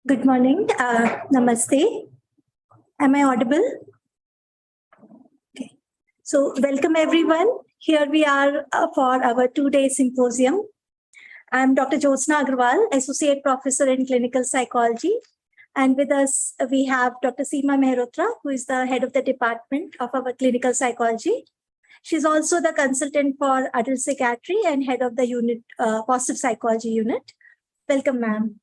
Good morning. Namaste. Am I audible? Okay. So welcome everyone. Here we are for our two-day symposium. I'm Dr. Jyotsna Agarwal, Associate Professor in Clinical Psychology. And with us, we have Dr. Seema Mehrotra, who is the head of the department of our clinical psychology. She's also the consultant for adult psychiatry and head of the unit, positive psychology unit. Welcome, ma'am.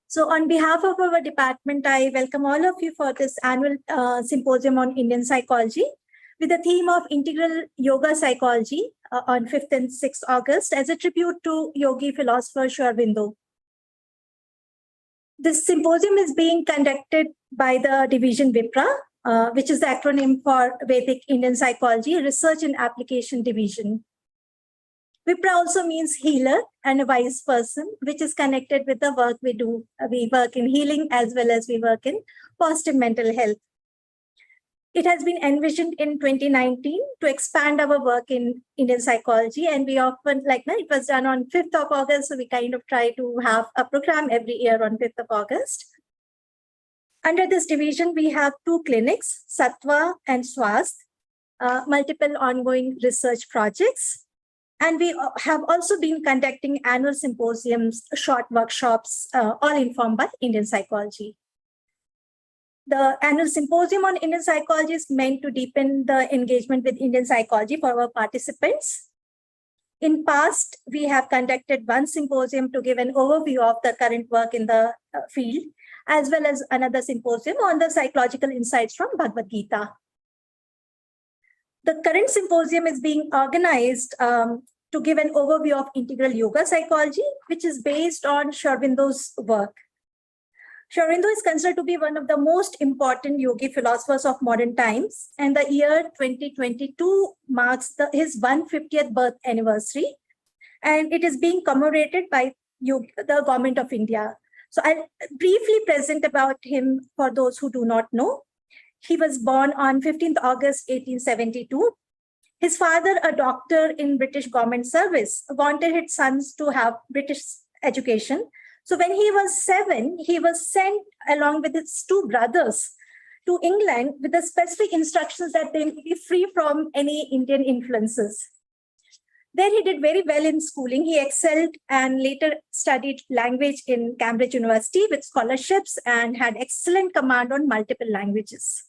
So on behalf of our department, I welcome all of you for this annual symposium on Indian psychology with the theme of integral yoga psychology on 5th and 6th August as a tribute to yogi philosopher Sri Aurobindo. This symposium is being conducted by the division VIPRA, which is the acronym for Vedic Indian Psychology Research and Application Division. Vipra also means healer and a wise person, which is connected with the work we do. We work in healing as well as we work in positive mental health. It has been envisioned in 2019 to expand our work in Indian psychology. And we often, it was done on 5th of August. So we kind of try to have a program every year on 5th of August. Under this division, we have two clinics, Sattva and Swasth, multiple ongoing research projects. And we have also been conducting annual symposiums, short workshops, all informed by Indian psychology. The annual symposium on Indian psychology is meant to deepen the engagement with Indian psychology for our participants. In past, we have conducted one symposium to give an overview of the current work in the field, as well as another symposium on the psychological insights from Bhagavad Gita. The current symposium is being organized to give an overview of integral yoga psychology, which is based on Sri Aurobindo's work. Sri Aurobindo is considered to be one of the most important yogi philosophers of modern times, and the year 2022 marks his 150th birth anniversary, and it is being commemorated by the Government of India. So I'll briefly present about him for those who do not know. He was born on 15th August 1872. His father, a doctor in British government service, wanted his sons to have British education. So when he was 7, he was sent along with his two brothers to England with the specific instructions that they be free from any Indian influences. There he did very well in schooling. He excelled and later studied language in Cambridge University with scholarships and had excellent command on multiple languages.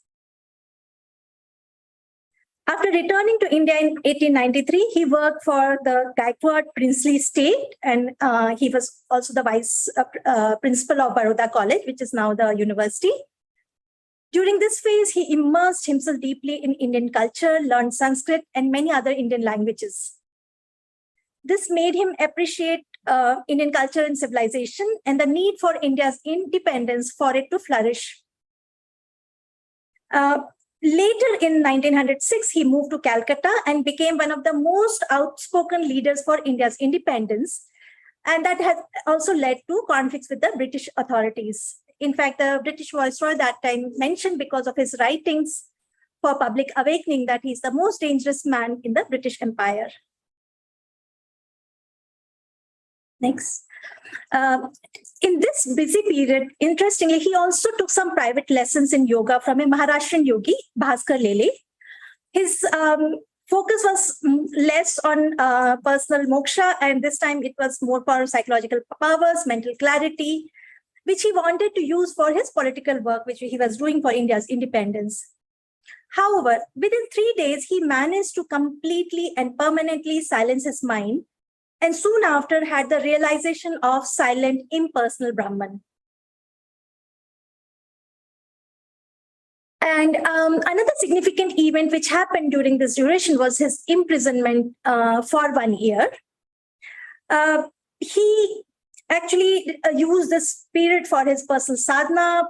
After returning to India in 1893, he worked for the Gaikwad princely state, and he was also the vice principal of Baroda College, which is now the university. During this phase, he immersed himself deeply in Indian culture, learned Sanskrit and many other Indian languages. This made him appreciate Indian culture and civilization and the need for India's independence for it to flourish. Later in 1906, he moved to Calcutta and became one of the most outspoken leaders for India's independence. And that has also led to conflicts with the British authorities. In fact, the British Viceroy that time mentioned because of his writings for public awakening that he's the most dangerous man in the British Empire. Next. In this busy period, interestingly, he also took some private lessons in yoga from a Maharashtrian yogi, Bhaskar Lele. His focus was less on personal moksha, and this time it was more for psychological powers, mental clarity, which he wanted to use for his political work, which he was doing for India's independence. However, within 3 days, he managed to completely and permanently silence his mind, and soon after had the realization of silent, impersonal Brahman. And another significant event which happened during this duration was his imprisonment for 1 year. He actually used this period for his personal sadhana.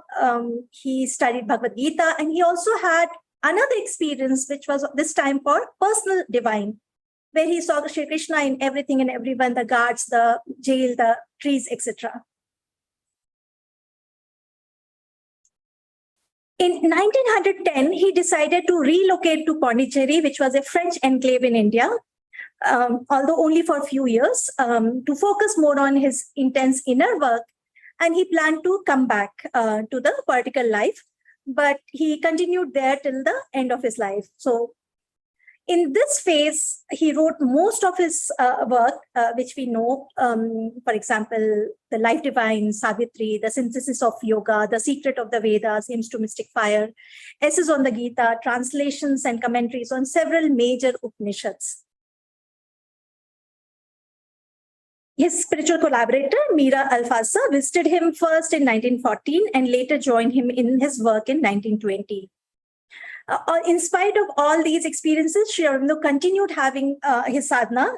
He studied Bhagavad Gita, and he also had another experience, which was this time for personal divine, where he saw Shri Krishna in everything and everyone, the guards, the jail, the trees, etc. In 1910, he decided to relocate to Pondicherry, which was a French enclave in India, although only for a few years, to focus more on his intense inner work and he planned to come back to the political life, but he continued there till the end of his life. So in this phase, he wrote most of his work, which we know, for example, The Life Divine, Savitri, The Synthesis of Yoga, The Secret of the Vedas, Hymns to Mystic Fire, Essays on the Gita, translations and commentaries on several major Upanishads. His spiritual collaborator, Mira Alfasa, visited him first in 1914 and later joined him in his work in 1920. In spite of all these experiences, Sri Aurobindo continued having his sadhana,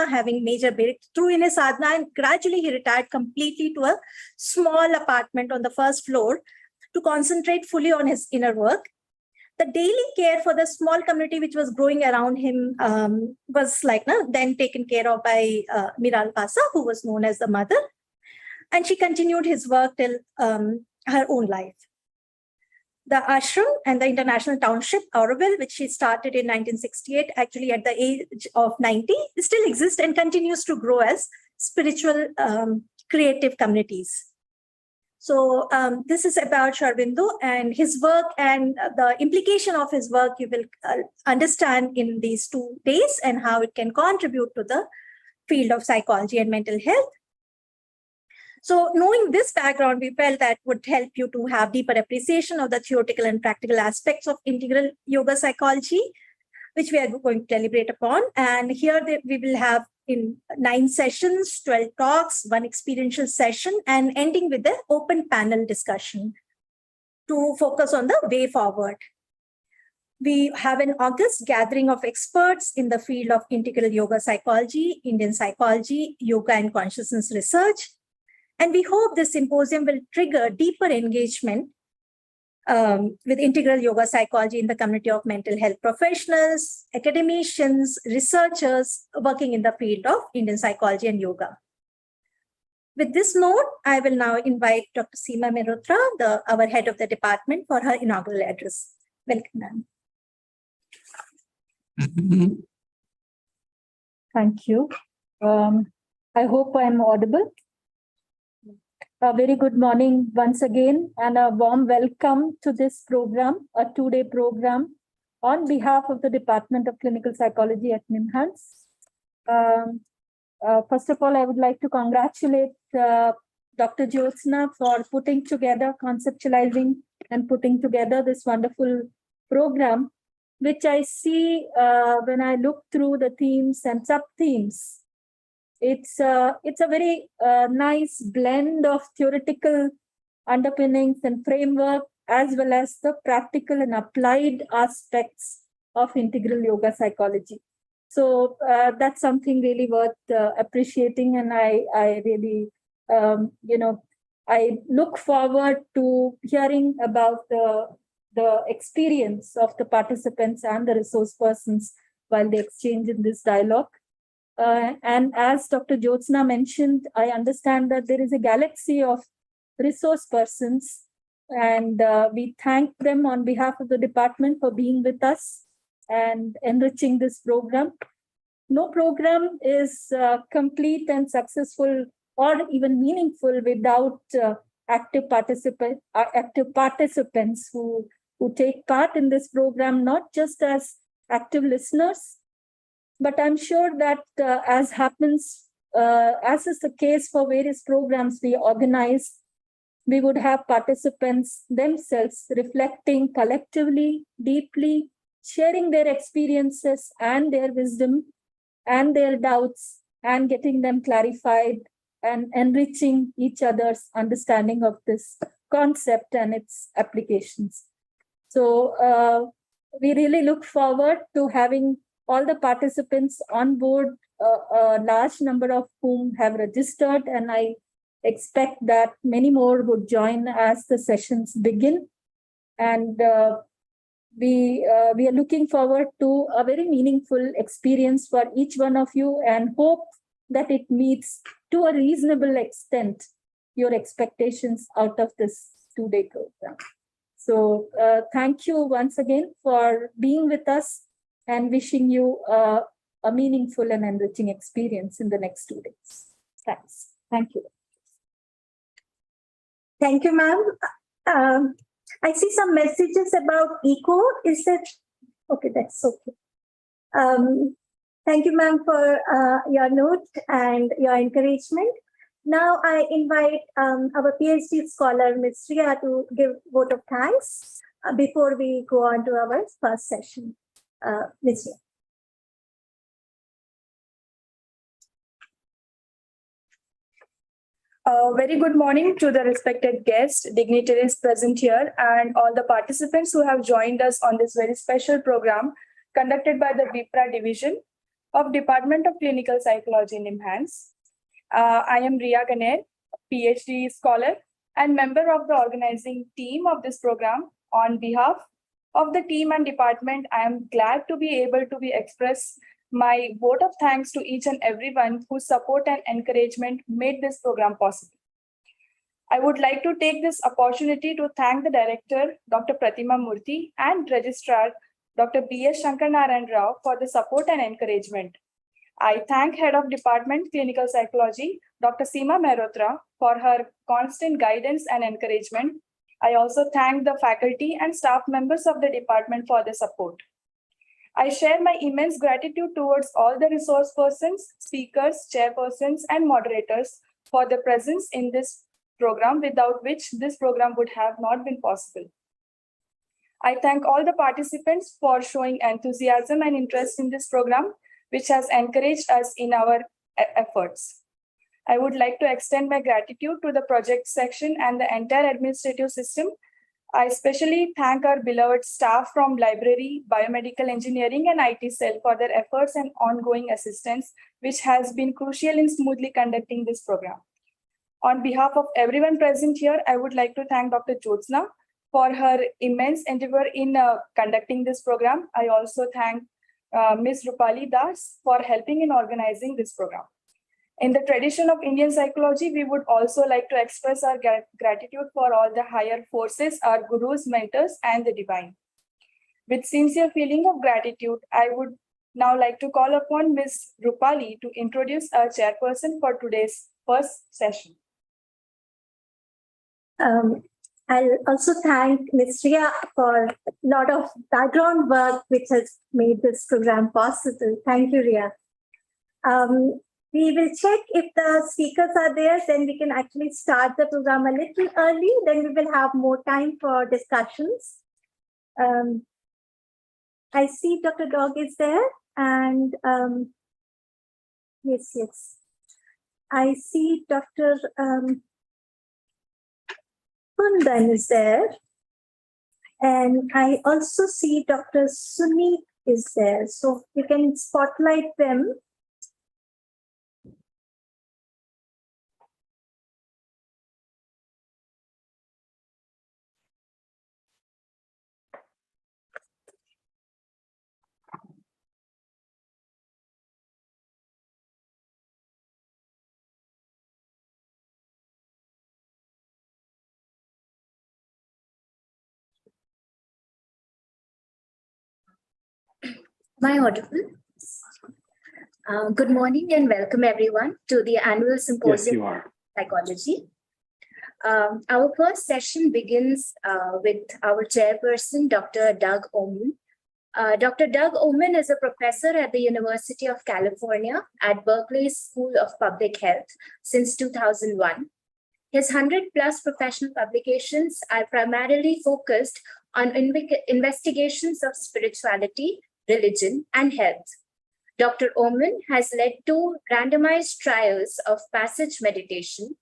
having major breakthrough in his sadhana, and gradually he retired completely to a small apartment on the first floor to concentrate fully on his inner work. The daily care for the small community which was growing around him was then taken care of by Mira Alfasa, who was known as the mother, and she continued his work till her own life. The ashram and the international township, Auroville, which she started in 1968, actually at the age of 90, still exists and continues to grow as spiritual creative communities. So this is about Sri Aurobindo and his work, and the implication of his work you will understand in these 2 days and how it can contribute to the field of psychology and mental health. So knowing this background, we felt that would help you to have deeper appreciation of the theoretical and practical aspects of integral yoga psychology, which we are going to deliberate upon. And here we will have in 9 sessions, 12 talks, 1 experiential session, and ending with an open panel discussion to focus on the way forward. We have an August gathering of experts in the field of integral yoga psychology, Indian psychology, yoga and consciousness research. And we hope this symposium will trigger deeper engagement with integral yoga psychology in the community of mental health professionals, academicians, researchers working in the field of Indian psychology and yoga. With this note, I will now invite Dr. Seema Mehrotra, our head of the department, for her inaugural address. Welcome, ma'am. Thank you. I hope I am audible. A very good morning once again, and a warm welcome to this program, a 2-day program on behalf of the Department of Clinical Psychology at NIMHANS. First of all, I would like to congratulate Dr. Jyotsna for putting together, conceptualizing and putting together this wonderful program, which I see when I look through the themes and sub-themes. It's a very nice blend of theoretical underpinnings and framework, as well as the practical and applied aspects of integral yoga psychology. So that's something really worth appreciating, and I really, I look forward to hearing about the experience of the participants and the resource persons while they exchange in this dialogue. And as Dr. Jyotsna mentioned, I understand that there is a galaxy of resource persons, and we thank them on behalf of the department for being with us and enriching this program. No program is complete and successful or even meaningful without active participants who take part in this program, not just as active listeners, but I'm sure that as is the case for various programs we organize, we would have participants themselves reflecting collectively, deeply, sharing their experiences and their wisdom and their doubts and getting them clarified and enriching each other's understanding of this concept and its applications. So we really look forward to having all the participants on board, a large number of whom have registered, and I expect that many more would join as the sessions begin. And we are looking forward to a very meaningful experience for each one of you, and hope that it meets to a reasonable extent your expectations out of this 2-day program. So thank you once again for being with us, and wishing you a meaningful and enriching experience in the next 2 days. Thanks. Thank you. Thank you, ma'am. I see some messages about echo. Is that okay? That's okay. Thank you, ma'am, for your note and your encouragement. Now I invite our PhD scholar, Ms. Ria, to give vote of thanks before we go on to our first session. Ms. Ria. Very good morning to the respected guests, dignitaries present here, and all the participants who have joined us on this very special program conducted by the VIPRA division of Department of Clinical Psychology in NIMHANS. I am Ria Ganer, PhD scholar and member of the organizing team of this program. On behalf of the team and department, I am glad to be able to express my vote of thanks to each and everyone whose support and encouragement made this program possible. I would like to take this opportunity to thank the director, Dr. Pratima Murthy, and registrar, Dr. B.S. Shankarnarayan Rao, for the support and encouragement. I thank Head of Department Clinical Psychology, Dr. Seema Mehrotra, for her constant guidance and encouragement. I also thank the faculty and staff members of the department for the support. I share my immense gratitude towards all the resource persons, speakers, chairpersons, and moderators for their presence in this program, without which this program would have not been possible. I thank all the participants for showing enthusiasm and interest in this program, which has encouraged us in our efforts. I would like to extend my gratitude to the project section and the entire administrative system. I especially thank our beloved staff from library, biomedical engineering, and IT cell for their efforts and ongoing assistance, which has been crucial in smoothly conducting this program. On behalf of everyone present here, I would like to thank Dr. Jyotsna for her immense endeavor in conducting this program. I also thank Ms. Rupali Das for helping in organizing this program. In the tradition of Indian psychology, we would also like to express our gratitude for all the higher forces, our gurus, mentors, and the divine. With sincere feeling of gratitude, I would now like to call upon Ms. Rupali to introduce our chairperson for today's first session. I'll also thank Ms. Ria for a lot of background work which has made this program possible. Thank you, Ria. We will check if the speakers are there, then we can actually start the program a little early, then we will have more time for discussions. I see Dr. Dog is there, and yes. I see Dr. Kundan is there, and I also see Dr. Sunit is there, so you can spotlight them. Am I audible? Good morning and welcome everyone to the annual Symposium on Psychology. Our first session begins with our chairperson, Dr. Doug Oman. Dr. Doug Oman is a professor at the University of California at Berkeley School of Public Health since 2001. His 100+ professional publications are primarily focused on investigations of spirituality, religion, and health. Dr. Oman has led 2 randomized trials of passage meditation,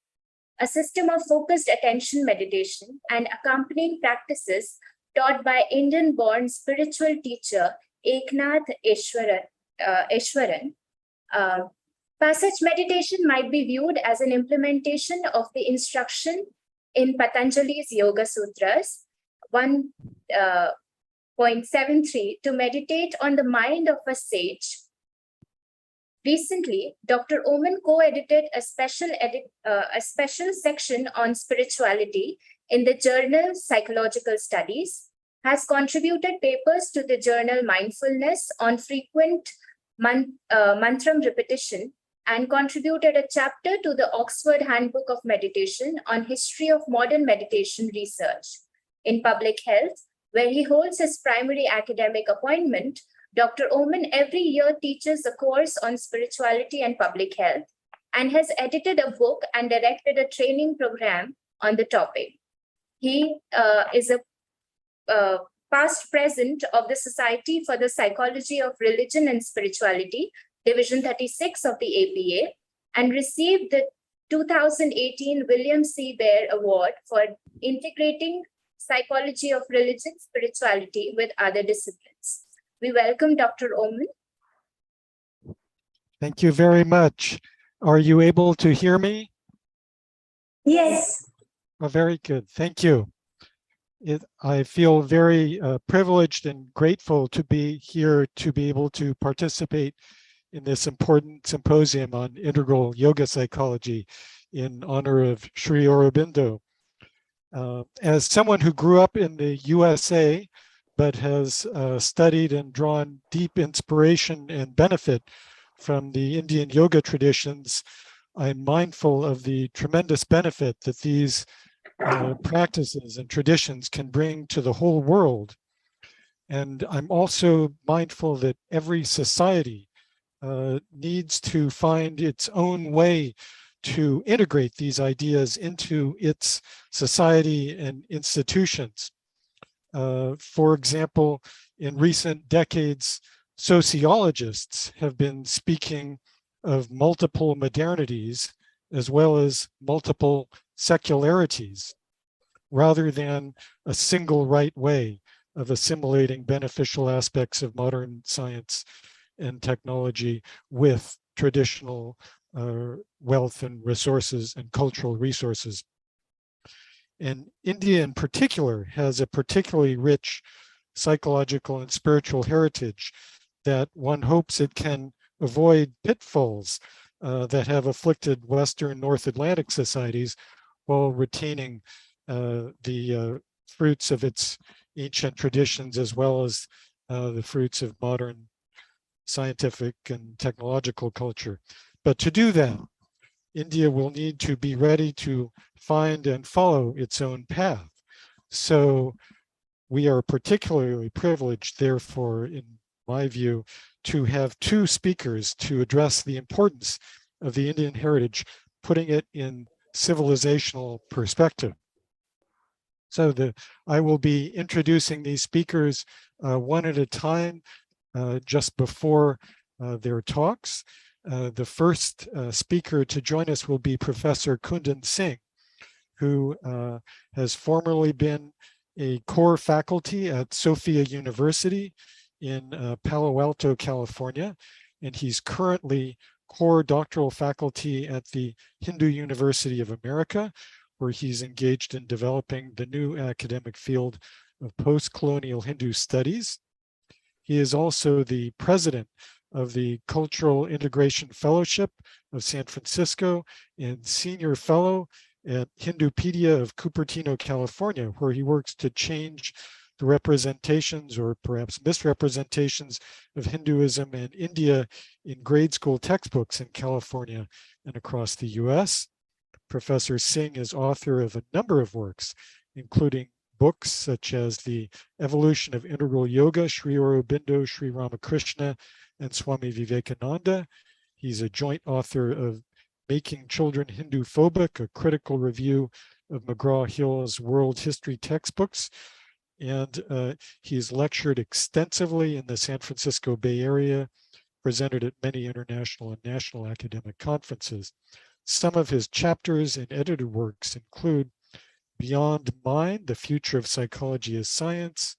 a system of focused attention meditation, and accompanying practices taught by Indian-born spiritual teacher Eknath Easwaran. Passage meditation might be viewed as an implementation of the instruction in Patanjali's Yoga Sutras 1.73 to meditate on the mind of a sage. Recently, Dr. Oman co-edited a special section on spirituality in the journal Psychological Studies, has contributed papers to the journal Mindfulness on frequent mantram repetition, and contributed a chapter to the Oxford Handbook of Meditation on history of modern meditation research. In public health, where he holds his primary academic appointment, Dr. Oman every year teaches a course on spirituality and public health and has edited a book and directed a training program on the topic. He is a past president of the Society for the Psychology of Religion and Spirituality, Division 36 of the APA, and received the 2018 William C. Baer Award for integrating psychology of religion, spirituality with other disciplines. We welcome Dr. Oman. Thank you very much. Are you able to hear me? Yes. Oh, very good. Thank you. I feel very privileged and grateful to be here to be able to participate in this important symposium on integral yoga psychology in honor of Sri Aurobindo. As someone who grew up in the USA, but has studied and drawn deep inspiration and benefit from the Indian yoga traditions, I'm mindful of the tremendous benefit that these practices and traditions can bring to the whole world. And I'm also mindful that every society needs to find its own way to integrate these ideas into its society and institutions. For example, in recent decades, sociologists have been speaking of multiple modernities as well as multiple secularities, rather than a single right way of assimilating beneficial aspects of modern science and technology with traditional wealth and resources and cultural resources. And India in particular has a particularly rich psychological and spiritual heritage that one hopes it can avoid pitfalls that have afflicted Western North Atlantic societies while retaining the fruits of its ancient traditions as well as the fruits of modern scientific and technological culture. But to do that, India will need to be ready to find and follow its own path. So we are particularly privileged, therefore, in my view, to have two speakers to address the importance of the Indian heritage, putting it in civilizational perspective. So I will be introducing these speakers one at a time just before their talks. The first speaker to join us will be Professor Kundan Singh, who has formerly been a core faculty at Sophia University in Palo Alto, California, and he's currently core doctoral faculty at the Hindu University of America, where he's engaged in developing the new academic field of post-colonial Hindu studies. He is also the president of the Cultural Integration Fellowship of San Francisco and senior fellow at Hindupedia of Cupertino, California, where he works to change the representations or perhaps misrepresentations of Hinduism and India in grade school textbooks in California and across the US. Professor Singh is author of a number of works, including books such as The Evolution of Integral Yoga, Sri Aurobindo, Sri Ramakrishna, and Swami Vivekananda. He's a joint author of Making Children Hindu-Phobic, a critical review of McGraw-Hill's world history textbooks. And he's lectured extensively in the San Francisco Bay Area, presented at many international and national academic conferences. Some of his chapters and edited works include Beyond Mind, The Future of Psychology as Science,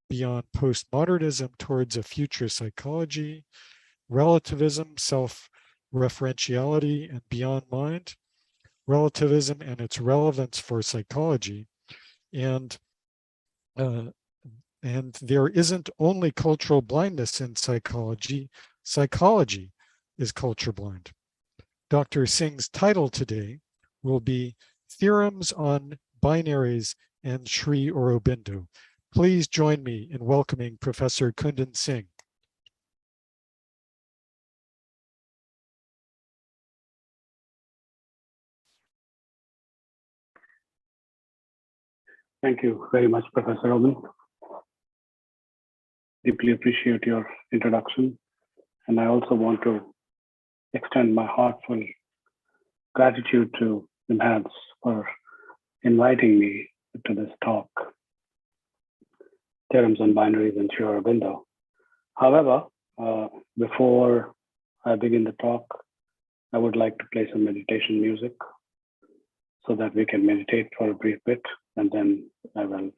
Beyond Postmodernism Towards a Future Psychology, Relativism, Self-Referentiality, and Beyond Mind, Relativism and Its Relevance for Psychology, and there isn't only cultural blindness in psychology, psychology is culture blind. Dr. Singh's title today will be Theorems on Binaries and Sri Aurobindo. Please join me in welcoming Professor Kundan Singh. Thank you very much, Professor Oman. Deeply appreciate your introduction. And I also want to extend my heartfelt gratitude to Mathijs for inviting me to this talk, Theorems and Binaries in Sri Aurobindo. However, before I begin the talk, I would like to play some meditation music so that we can meditate for a brief bit, and then I will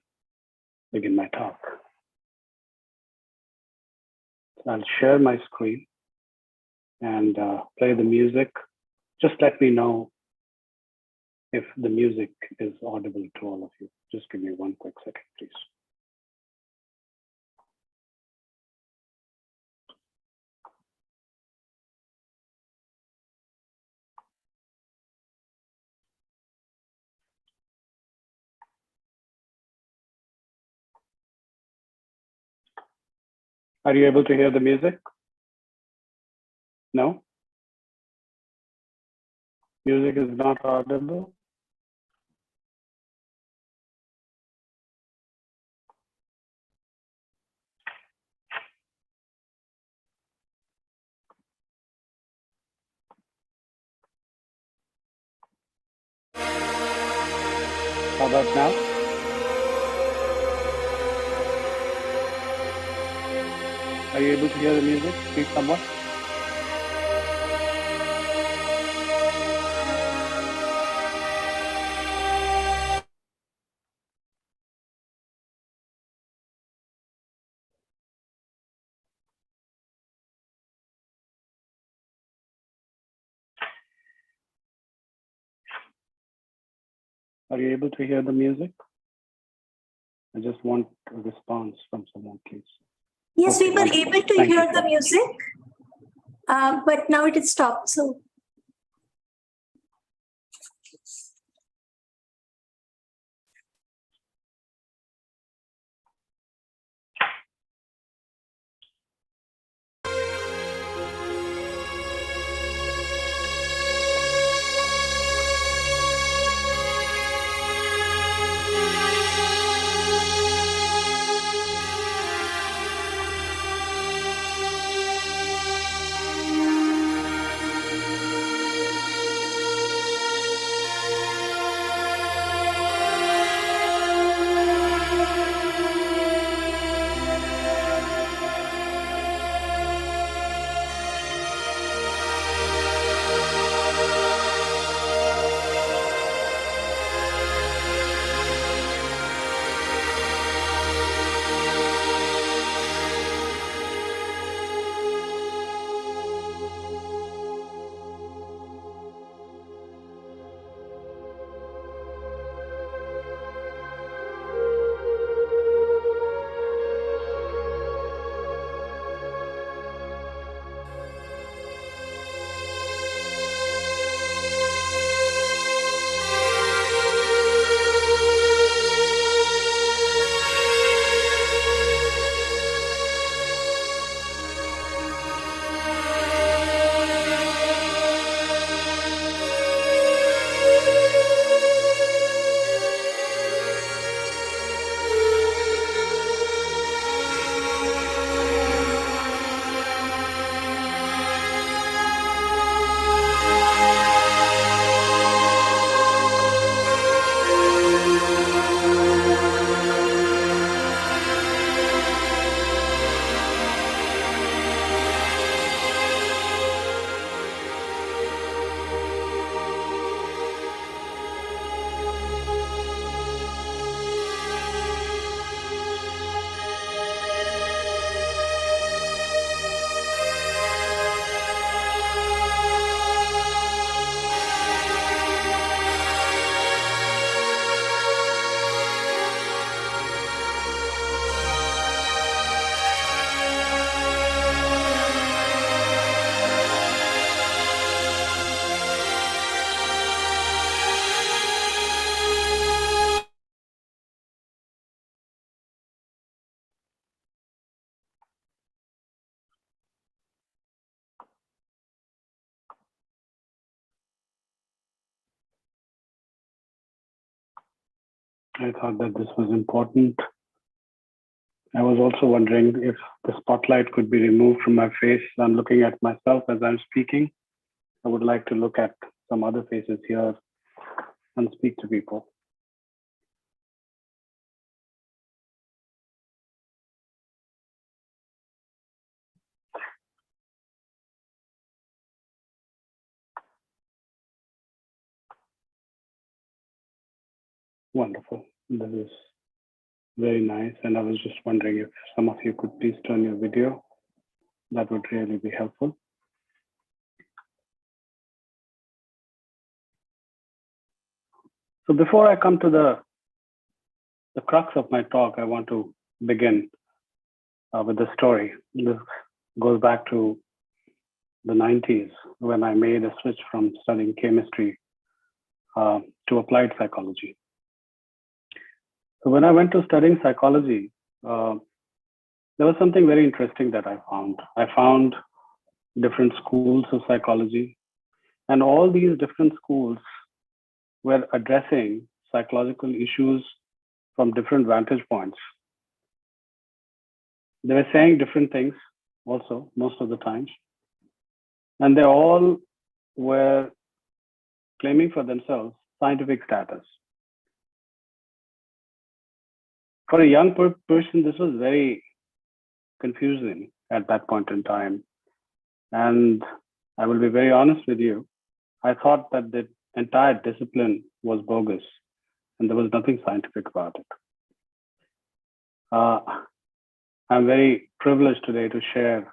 begin my talk. So I'll share my screen and play the music. Just let me know if the music is audible to all of you. Just give me one quick second, please. Are you able to hear the music? No? Music is not audible? How about now? Are you able to hear the music? Speak somewhat. Are you able to hear the music? I just want a response from someone, please. Yes, Okay, we were wonderful. able to Thank hear you. the music, but now it is stopped. So I thought that this was important. I was also wondering if the spotlight could be removed from my face. I'm looking at myself as I'm speaking. I would like to look at some other faces here and speak to people. Wonderful. This is very nice. And I was just wondering if some of you could please turn your video. That would really be helpful. So before I come to the crux of my talk, I want to begin with a story. This goes back to the 90s when I made a switch from studying chemistry to applied psychology. So when I went to studying psychology, there was something very interesting that I found. I found different schools of psychology, and all these different schools were addressing psychological issues from different vantage points. They were saying different things also, most of the times. And they all were claiming for themselves scientific status. For a young person, this was very confusing at that point in time. And I will be very honest with you. I thought that the entire discipline was bogus and there was nothing scientific about it. I'm very privileged today to share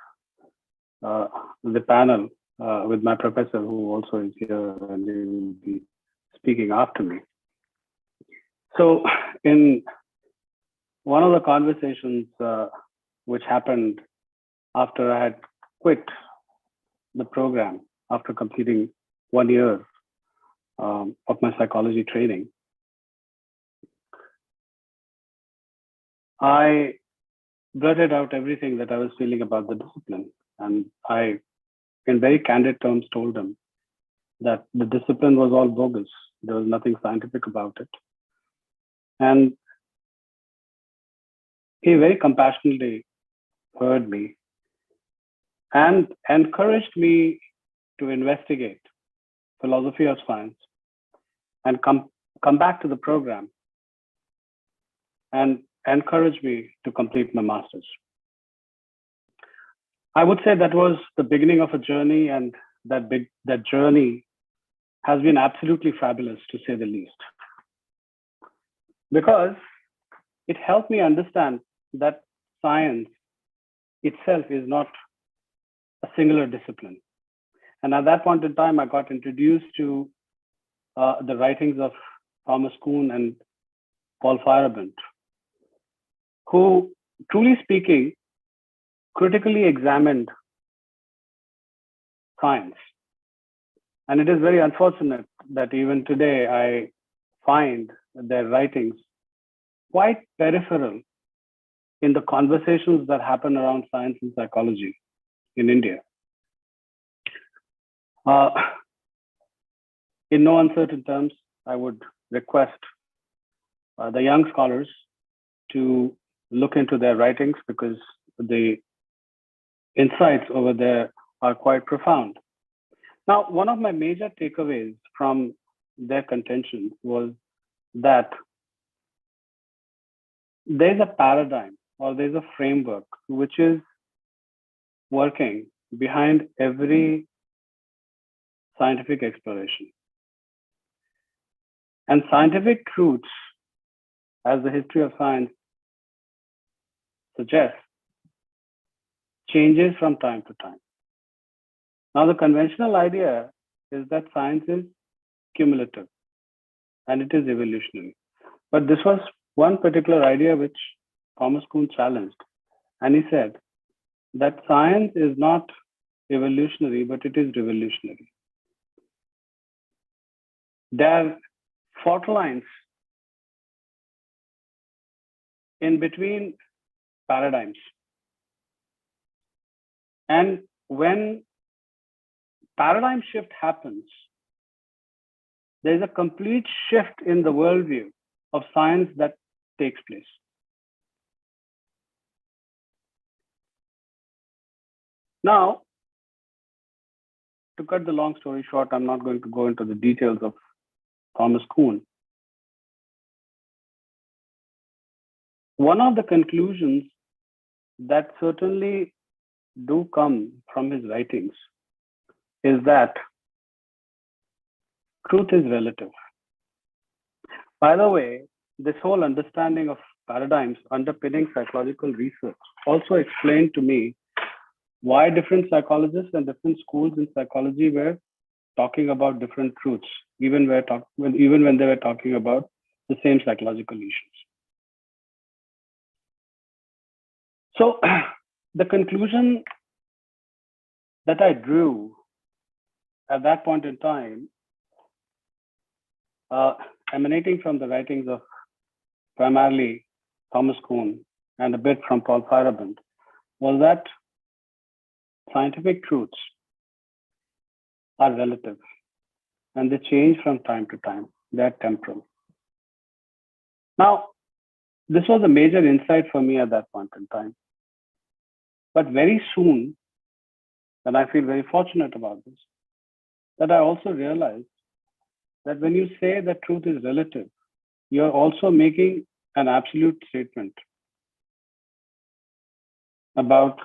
the panel with my professor, who also is here and he will be speaking after me. So in one of the conversations which happened after I had quit the program, after completing 1 year of my psychology training, I blurted out everything that I was feeling about the discipline. And I, in very candid terms, told him that the discipline was all bogus. There was nothing scientific about it. And he very compassionately heard me and encouraged me to investigate philosophy of science and come back to the program and encourage me to complete my master's. I would say that was the beginning of a journey, and that journey has been absolutely fabulous, to say the least, because it helped me understand that science itself is not a singular discipline. And at that point in time, I got introduced to the writings of Thomas Kuhn and Paul Feyerabend, who, truly speaking, critically examined science. And it is very unfortunate that even today I find their writings quite peripheral in the conversations that happen around science and psychology in India. In no uncertain terms, I would request the young scholars to look into their writings, because the insights over there are quite profound. Now, one of my major takeaways from their contention was that there's a paradigm or there's a framework which is working behind every scientific exploration. And scientific truths, as the history of science suggests, changes from time to time. Now, the conventional idea is that science is cumulative and it is evolutionary. But this was one particular idea which Thomas Kuhn challenged. And he said that science is not evolutionary, but it is revolutionary. There are fault lines in between paradigms. And when paradigm shift happens, there's a complete shift in the worldview of science that takes place. Now, to cut the long story short, I'm not going to go into the details of Thomas Kuhn. One of the conclusions that certainly do come from his writings is that truth is relative. By the way, this whole understanding of paradigms underpinning psychological research also explained to me why different psychologists and different schools in psychology were talking about different truths, even when they were talking about the same psychological issues. So the conclusion that I drew at that point in time, emanating from the writings of primarily Thomas Kuhn and a bit from Paul Feyerabend, was that scientific truths are relative and they change from time to time. They're temporal. Now, this was a major insight for me at that point in time. But very soon, and I feel very fortunate about this, that I also realized that when you say that truth is relative, you're also making an absolute statement about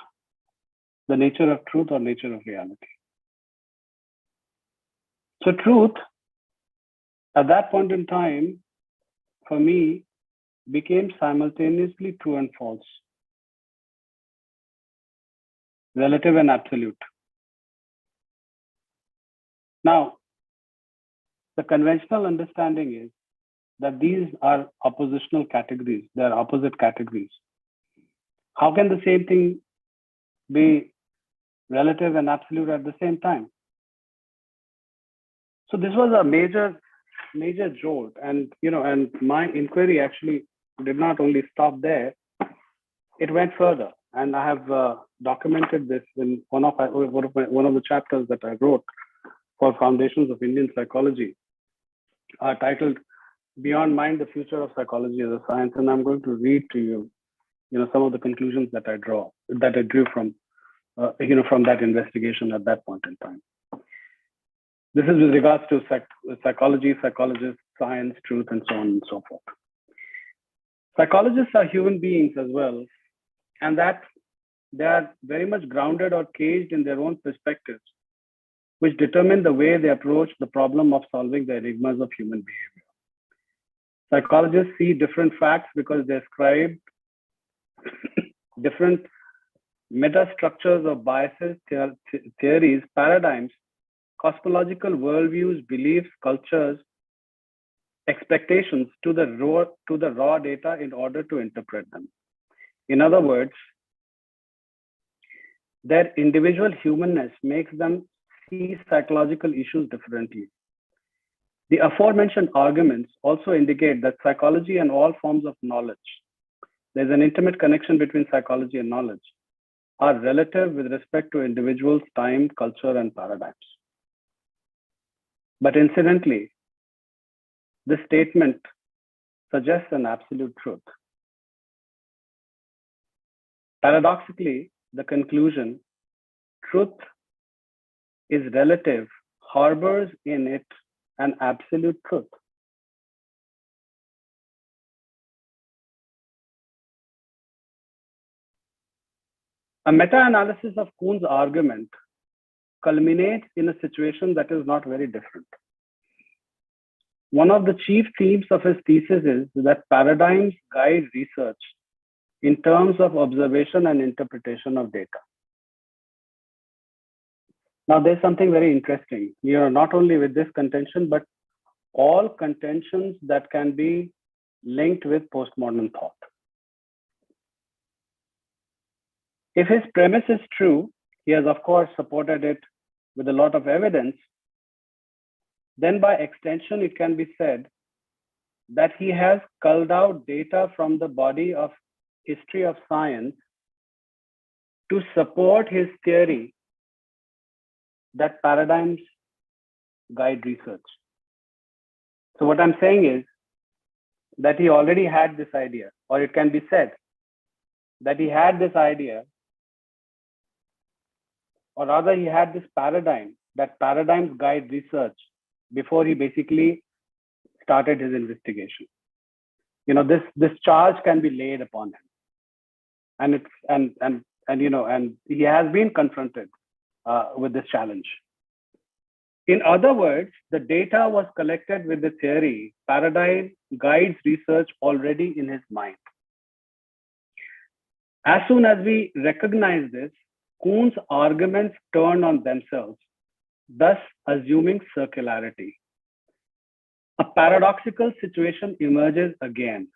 the nature of truth or nature of reality. So truth, at that point in time, for me, became simultaneously true and false, relative and absolute. Now, the conventional understanding is that these are oppositional categories. They are opposite categories. How can the same thing be relative and absolute at the same time? So this was a major jolt, and my inquiry actually did not only stop there; it went further, and I have documented this in one of the chapters that I wrote for Foundations of Indian Psychology, titled "Beyond Mind: The Future of Psychology as a Science," and I'm going to read to you, some of the conclusions that I drew from, from that investigation at that point in time. This is with regards to psychology, psychologists, science, truth, and so on and so forth. Psychologists are human beings as well, and that they are very much grounded or caged in their own perspectives, which determine the way they approach the problem of solving the enigmas of human behavior. Psychologists see different facts because they ascribe different meta-structures of biases, theories, paradigms, cosmological worldviews, beliefs, cultures, expectations to the raw data in order to interpret them. In other words, their individual humanness makes them see psychological issues differently. The aforementioned arguments also indicate that psychology and all forms of knowledge, there's an intimate connection between psychology and knowledge, are relative with respect to individuals, time, culture, and paradigms. But incidentally, this statement suggests an absolute truth. Paradoxically, the conclusion, truth is relative, harbors in it an absolute truth. A meta-analysis of Kuhn's argument culminates in a situation that is not very different. One of the chief themes of his thesis is that paradigms guide research in terms of observation and interpretation of data. Now, there's something very interesting, not only with this contention, but all contentions that can be linked with postmodern thought. If his premise is true, he has, of course, supported it with a lot of evidence, then by extension, it can be said that he has culled out data from the body of history of science to support his theory that paradigms guide research. So what I'm saying is, that he already had this idea, or it can be said that he had this idea, or rather he had this paradigm, that paradigms guide research before he basically started his investigation. You know, this charge can be laid upon him. And it's, and he has been confronted with this challenge. In other words, the data was collected with the theory, paradigm guides research already in his mind. As soon as we recognize this, Kuhn's arguments turn on themselves, thus assuming circularity. A paradoxical situation emerges again.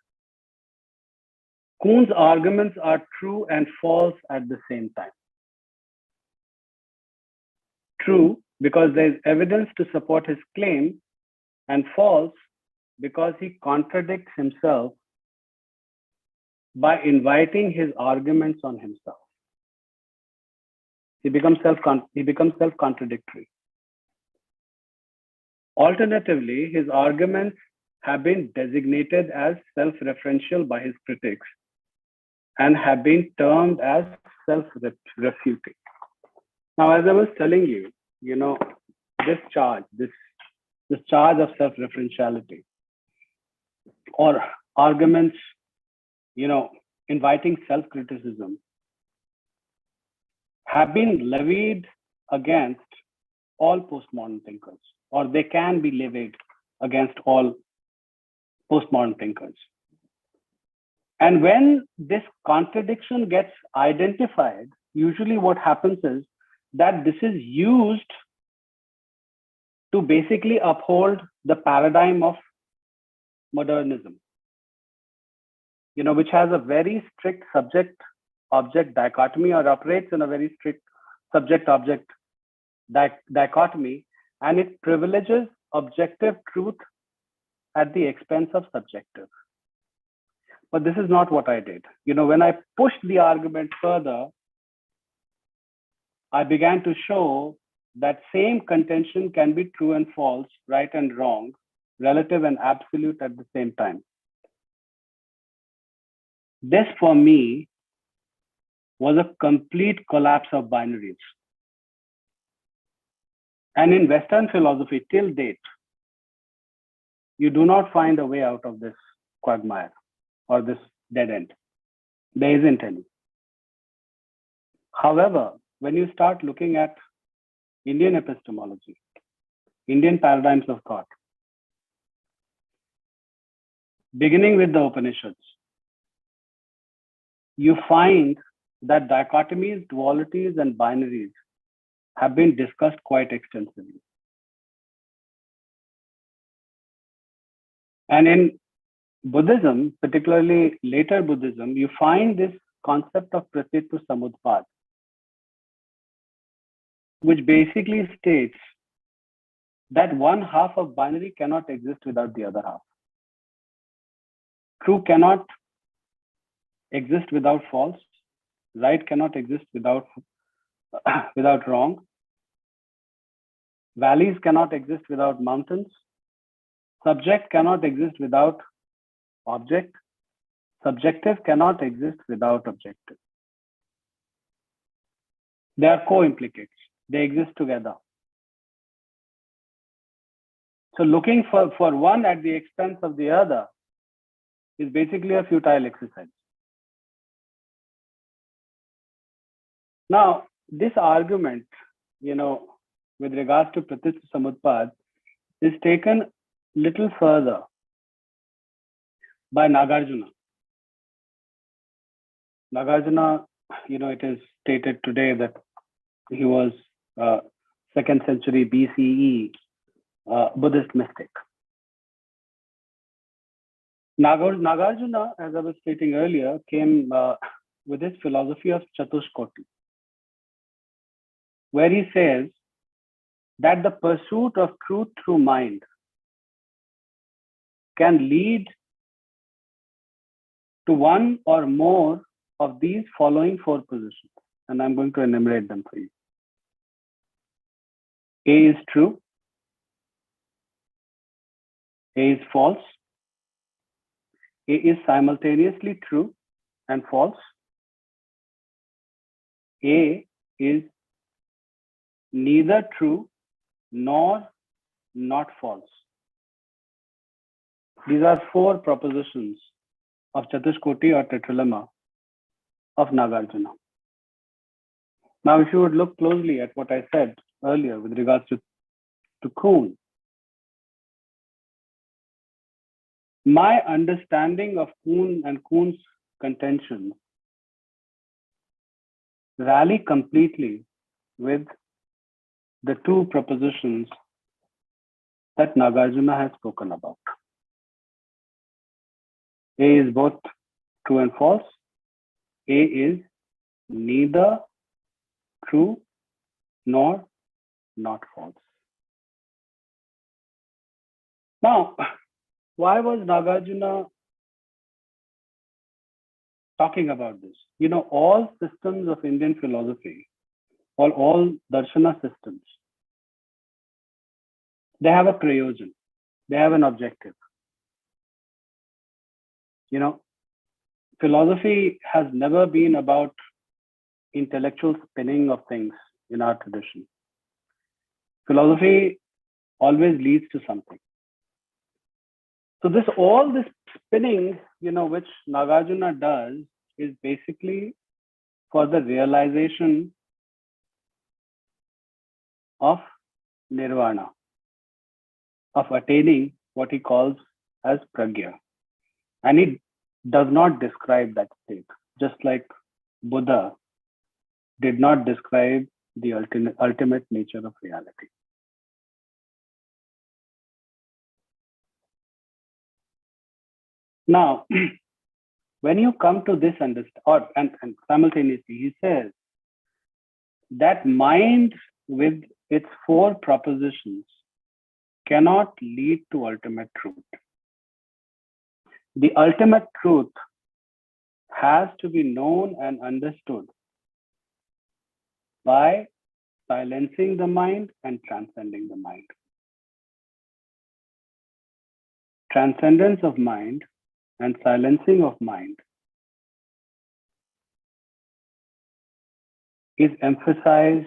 Kuhn's arguments are true and false at the same time. True, because there is evidence to support his claim, and false, because he contradicts himself by inviting his arguments on himself. He becomes self-contradictory. Alternatively, his arguments have been designated as self-referential by his critics and have been termed as self-refuting. Now, as I was telling you, you know, this charge of self-referentiality or arguments, you know, inviting self-criticism have been levied against all postmodern thinkers, or they can be levied against all postmodern thinkers. And when this contradiction gets identified, usually what happens is that this is used to basically uphold the paradigm of modernism, you know, which has a very strict subject-object dichotomy, or operates in a very strict subject-object dichotomy, and it privileges objective truth at the expense of subjective. But this is not what I did. You know, when I pushed the argument further, I began to show that same contention can be true and false, right and wrong, relative and absolute at the same time. This, for me, was a complete collapse of binaries. And in Western philosophy, till date, you do not find a way out of this quagmire or this dead end. There isn't any. However, when you start looking at Indian epistemology, Indian paradigms of thought, beginning with the Upanishads, you find that dichotomies, dualities, and binaries have been discussed quite extensively. And in Buddhism, particularly later Buddhism, you find this concept of pratitya samudpad, which basically states that one half of binary cannot exist without the other half. True cannot exist without false. Right cannot exist without wrong. Valleys cannot exist without mountains. Subject cannot exist without object. Subjective cannot exist without objective. They are co-implicates. They exist together. So looking for one at the expense of the other is basically a futile exercise. Now, this argument, you know, with regards to pratitya samudpad is taken little further by Nagarjuna. Nagarjuna, you know, it is stated today that he was 2nd century BCE Buddhist mystic. Nagarjuna, as I was stating earlier, came with his philosophy of Chatushkoti, where he says that the pursuit of truth through mind can lead to one or more of these following 4 positions. And I'm going to enumerate them for you. A is true. A is false. A is simultaneously true and false. A is neither true nor not false. These are 4 propositions of Chatushkoti or Tetralemma of Nagarjuna. Now, if you would look closely at what I said earlier with regards to Kun, my understanding of Kun and Kun's contentions rally completely with the 2 propositions that Nagarjuna has spoken about. A is both true and false. A is neither true nor not false. Now, why was Nagarjuna talking about this? You know, all systems of Indian philosophy, all darshana systems, they have a prayojan, they have an objective. You know, philosophy has never been about intellectual spinning of things in our tradition. Philosophy always leads to something. So all this spinning, you know, which Nagarjuna does is basically for the realization of nirvana, of attaining what he calls as pragya. And he does not describe that state, just like Buddha did not describe the ultimate nature of reality. Now, when you come to this and simultaneously, he says that mind with its 4 propositions cannot lead to ultimate truth. The ultimate truth has to be known and understood by silencing the mind and transcending the mind. Transcendence of mind and silencing of mind is emphasized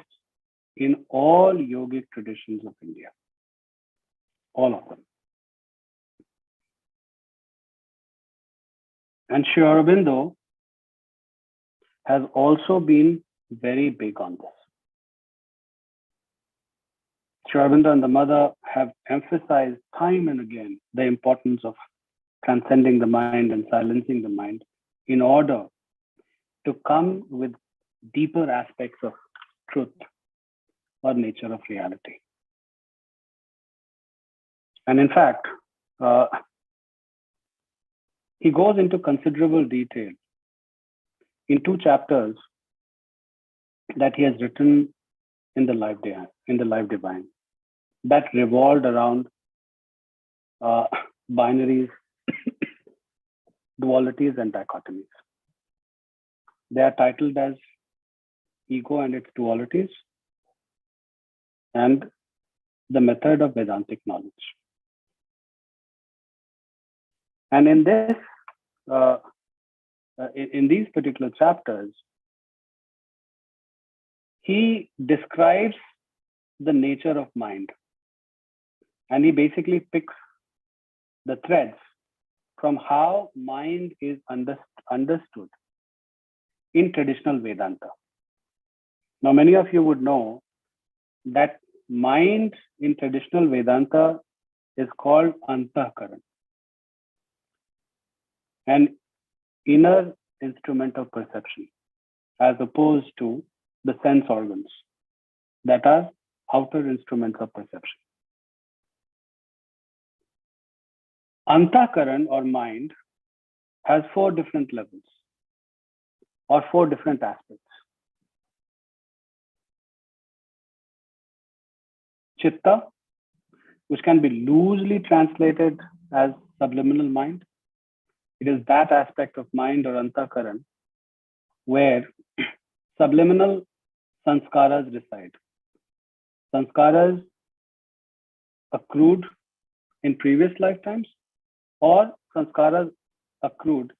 in all yogic traditions of India, all of them. And Sri Aurobindo has also been very big on this. Sri Aurobindo and the mother have emphasized time and again the importance of transcending the mind and silencing the mind in order to come with deeper aspects of truth or nature of reality. And in fact, he goes into considerable detail in 2 chapters that he has written in the Life Divine that revolved around binaries, dualities, and dichotomies. They are titled as Ego and its Dualities and the Method of Vedantic Knowledge. And in this, in these particular chapters, he describes the nature of mind, and he basically picks the threads from how mind is understood in traditional Vedanta. Now, many of you would know that mind in traditional Vedanta is called antahkaran, an inner instrument of perception, as opposed to the sense organs that are outer instruments of perception. Antahkaran or mind has 4 different levels or 4 different aspects. Chitta, which can be loosely translated as subliminal mind. It is that aspect of mind or antahkaran where subliminal sanskaras reside. Sanskaras accrued in previous lifetimes or sanskaras accrued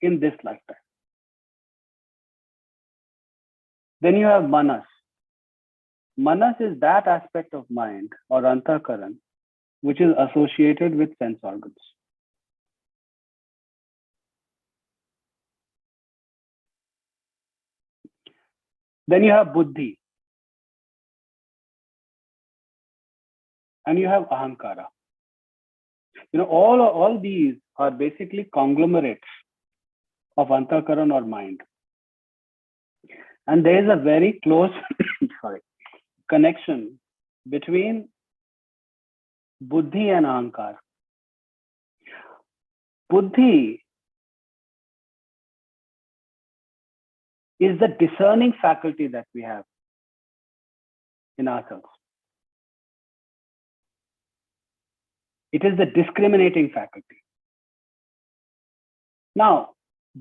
in this lifetime. Then you have manas. Manas is that aspect of mind or antakaran which is associated with sense organs. Then you have buddhi. And you have ahankara. All these are basically conglomerates of antakaran or mind. And there is a very close connection between buddhi and ahankara. Buddhi is the discerning faculty that we have in ourselves. It is the discriminating faculty. Now,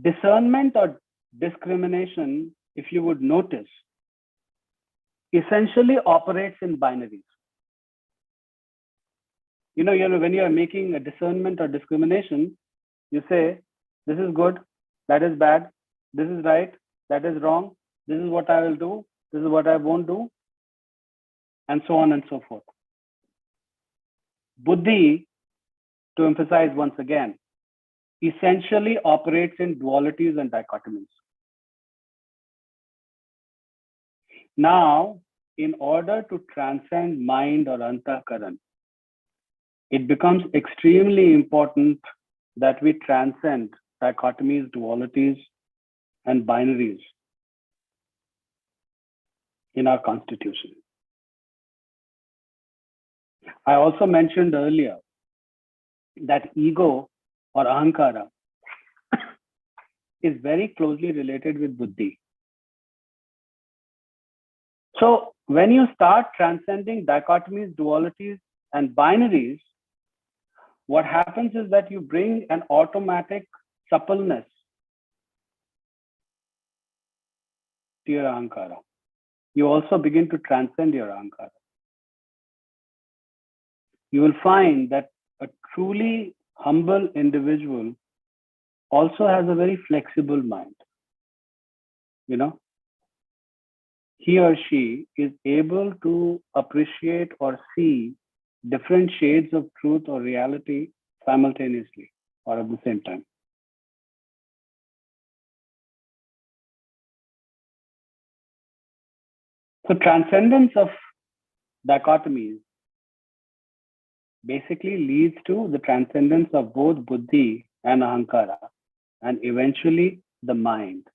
discernment or discrimination, if you would notice, essentially operates in binaries. When you are making a discernment or discrimination, you say, this is good, that is bad, this is right, that is wrong, this is what I will do, this is what I won't do, and so on and so forth. Buddhi, to emphasize once again, essentially operates in dualities and dichotomies. Now, in order to transcend mind or antakaran, it becomes extremely important that we transcend dichotomies, dualities, and binaries in our constitution. I also mentioned earlier that ego or ahankara is very closely related with buddhi. So when you start transcending dichotomies, dualities, and binaries, what happens is that you bring an automatic suppleness to your ahankara. You also begin to transcend your ahankara. You will find that a truly humble individual also has a very flexible mind. He or she is able to appreciate or see different shades of truth or reality simultaneously or at the same time. So transcendence of dichotomies basically leads to the transcendence of both buddhi and ahankara, and eventually the mind.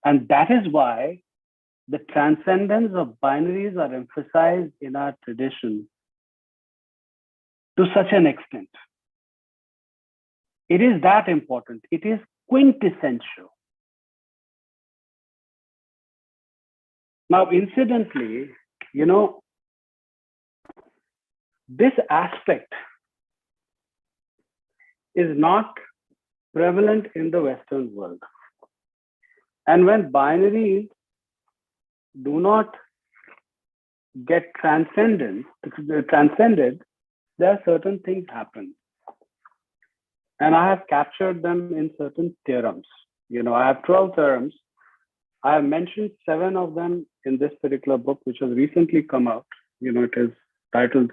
And that is why the transcendence of binaries are emphasized in our tradition to such an extent. It is that important. It is quintessential. Now, incidentally, this aspect is not prevalent in the Western world. And when binaries do not get transcended, there are certain things happen. And I have captured them in certain theorems. I have 12 theorems. I have mentioned 7 of them in this particular book, which has recently come out. It is titled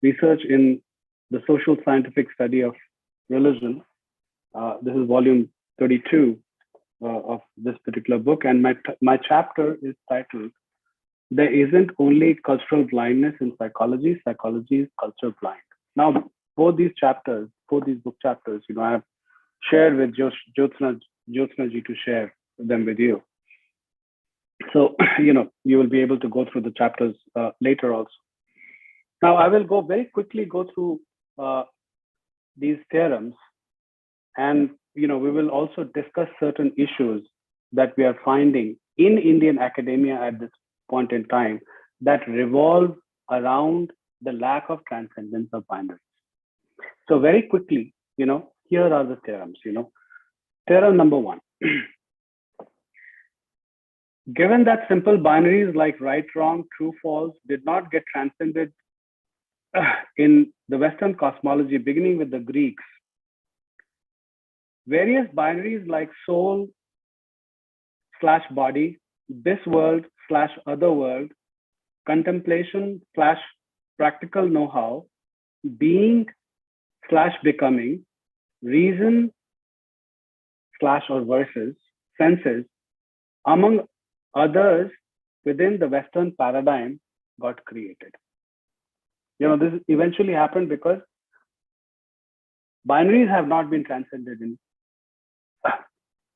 Research in the Social Scientific Study of Religion. This is volume 32 of this particular book. And my chapter is titled, There Isn't Only Cultural Blindness in Psychology, Psychology is Culture Blind. Now, both these book chapters, I have shared with Jyotsna ji to share them with you. So, you will be able to go through the chapters later also. Now, I will very quickly go through these theorems, and we will also discuss certain issues that we are finding in Indian academia at this point in time that revolve around the lack of transcendence of binaries. So very quickly, here are the theorems. Theorem number 1. Given that simple binaries like right, wrong, true, false did not get transcended in the Western cosmology, beginning with the Greeks, various binaries like soul / body, this world / other world, contemplation / practical know-how, being / becoming, reason / or versus, senses, among others within the Western paradigm got created. This eventually happened because binaries have not been transcended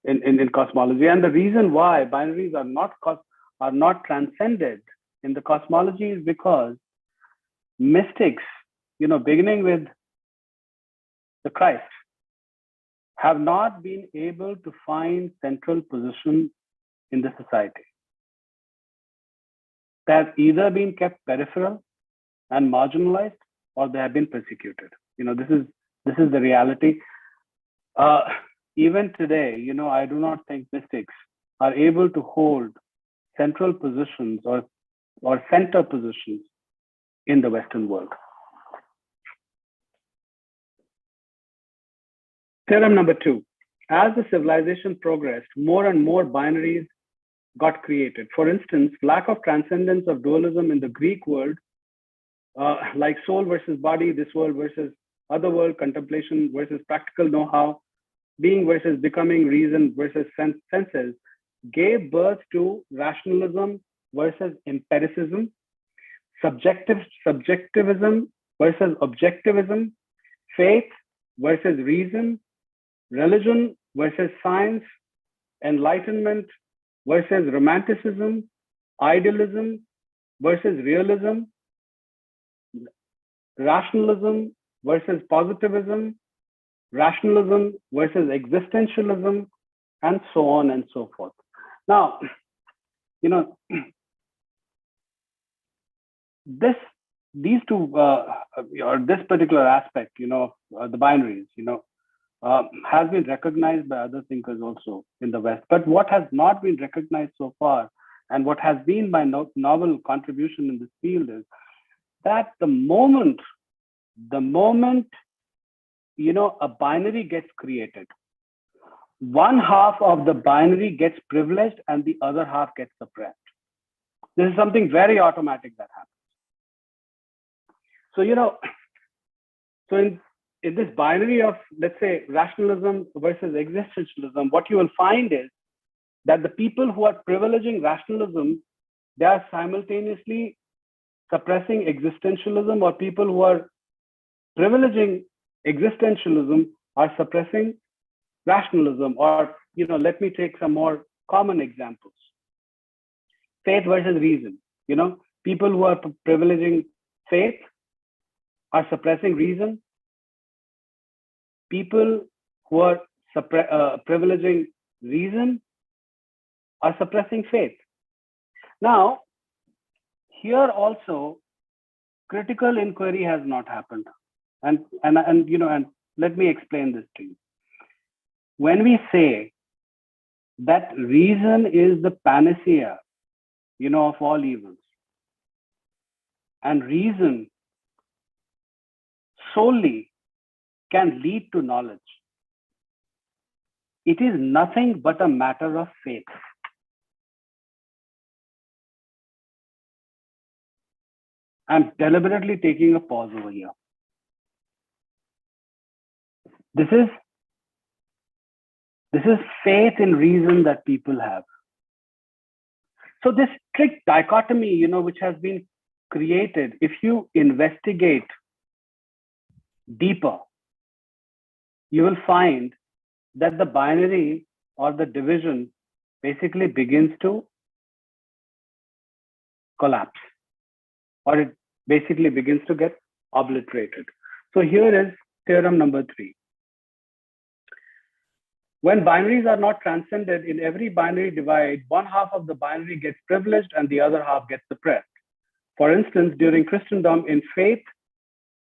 in cosmology. And the reason why binaries are not transcended in the cosmology is because mystics, beginning with the Christ, have not been able to find central position in the society. They have either been kept peripheral and marginalized, or they have been persecuted. This is the reality. Even today, I do not think mystics are able to hold central positions or center positions in the Western world. Theorem number 2. As the civilization progressed, more and more binaries got created. For instance, lack of transcendence of dualism in the Greek world, like soul versus body, this world versus other world, contemplation versus practical know-how, being versus becoming, reason versus senses, gave birth to rationalism versus empiricism, subjectivism versus objectivism, faith versus reason, religion versus science, enlightenment versus romanticism, idealism versus realism, rationalism versus positivism, rationalism versus existentialism, and so on and so forth. Now, these two, or this particular aspect, the binaries, has been recognized by other thinkers also in the West. But what has not been recognized so far, and what has been my novel contribution in this field, is that the moment a binary gets created, one half of the binary gets privileged and the other half gets suppressed. This is something very automatic that happens. So in this binary of, let's say, rationalism versus existentialism, what you will find is that the people who are privileging rationalism, they are simultaneously suppressing existentialism, or people who are privileging existentialism are suppressing rationalism. Or, let me take some more common examples. Faith versus reason. People who are privileging faith are suppressing reason. People who are privileging reason are suppressing faith. Now, here also, critical inquiry has not happened. And let me explain this to you. When we say that reason is the panacea, of all evils, and reason solely can lead to knowledge, it is nothing but a matter of faith. I'm deliberately taking a pause over here. This is faith in reason that people have. So this strict dichotomy, which has been created, if you investigate deeper, you will find that the binary or the division basically begins to collapse, or it basically begins to get obliterated. So here is theorem number 3. When binaries are not transcended, in every binary divide, one half of the binary gets privileged and the other half gets suppressed. For instance, during Christendom, in faith,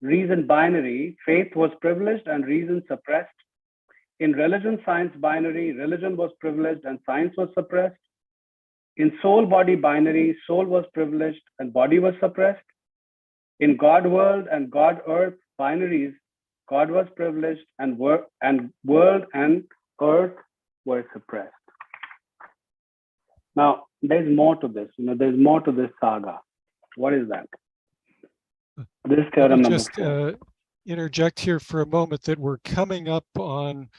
reason binary, faith was privileged and reason suppressed. In religion, science binary, religion was privileged and science was suppressed. In soul body binary, soul was privileged and body was suppressed. In God world and God earth binaries, God was privileged, and world and earth were suppressed. Now, there's more to this. There's more to this saga. What is that? This theorem number 4. Interject here for a moment that we're coming up on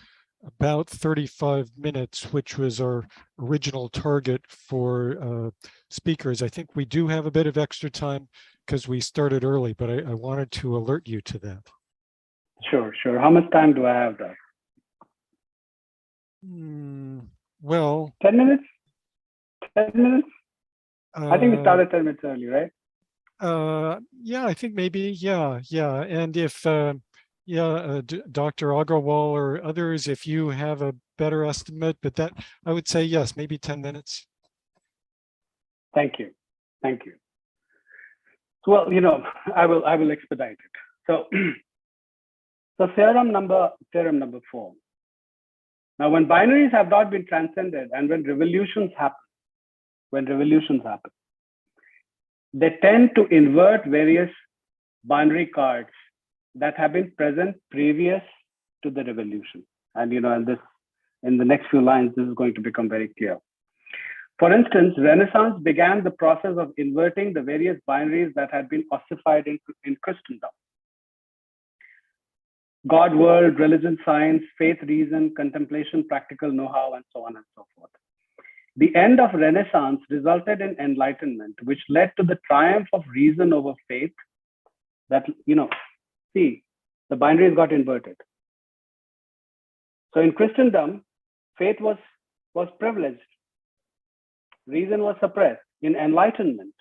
about 35 minutes, which was our original target for speakers. I think we do have a bit of extra time because we started early, but I wanted to alert you to that. Sure. How much time do I have there? Well, 10 minutes? 10 minutes? I think we started 10 minutes early, right? Yeah, I think maybe, yeah. And if, Dr. Agrawal or others, if you have a better estimate, but that, I would say, yes, maybe 10 minutes. Thank you. Well, I will expedite it. So, theorem number 4. Now, when binaries have not been transcended and when revolutions happen, they tend to invert various binary cards that have been present previous to the revolution. And this, in the next few lines, this is going to become very clear. For instance, Renaissance began the process of inverting the various binaries that had been ossified in Christendom. God, world, religion, science, faith, reason, contemplation, practical know-how, and so on and so forth. The end of Renaissance resulted in enlightenment, which led to the triumph of reason over faith. That, see, the binaries got inverted. So in Christendom, faith was privileged. Reason was suppressed. In enlightenment,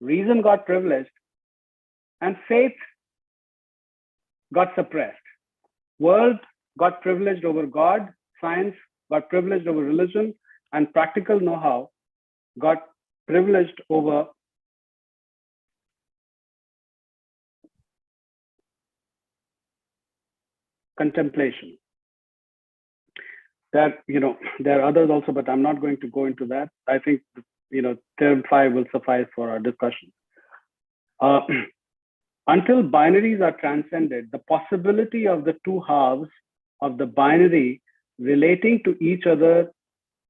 reason got privileged and faith got suppressed. World got privileged over God, science got privileged over religion, and practical know-how got privileged over contemplation. There are others also, but I'm not going to go into that. I think, theorem 5 will suffice for our discussion. Until binaries are transcended, the possibility of the two halves of the binary relating to each other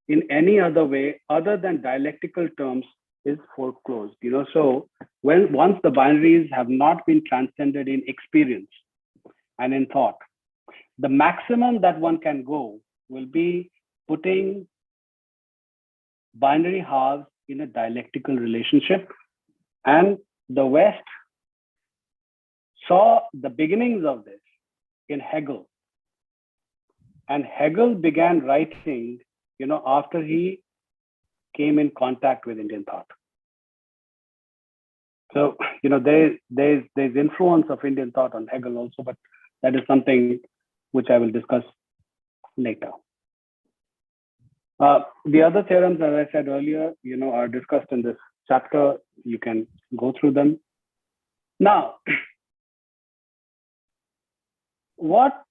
in any other way other than dialectical terms is foreclosed. So once the binaries have not been transcended in experience and in thought, the maximum that one can go will be putting binary halves in a dialectical relationship. And the West saw the beginnings of this in Hegel. And Hegel began writing, after he came in contact with Indian thought. So, there's influence of Indian thought on Hegel also, but that is something which I will discuss later. The other theorems, as I said earlier, are discussed in this chapter. You can go through them. Now, what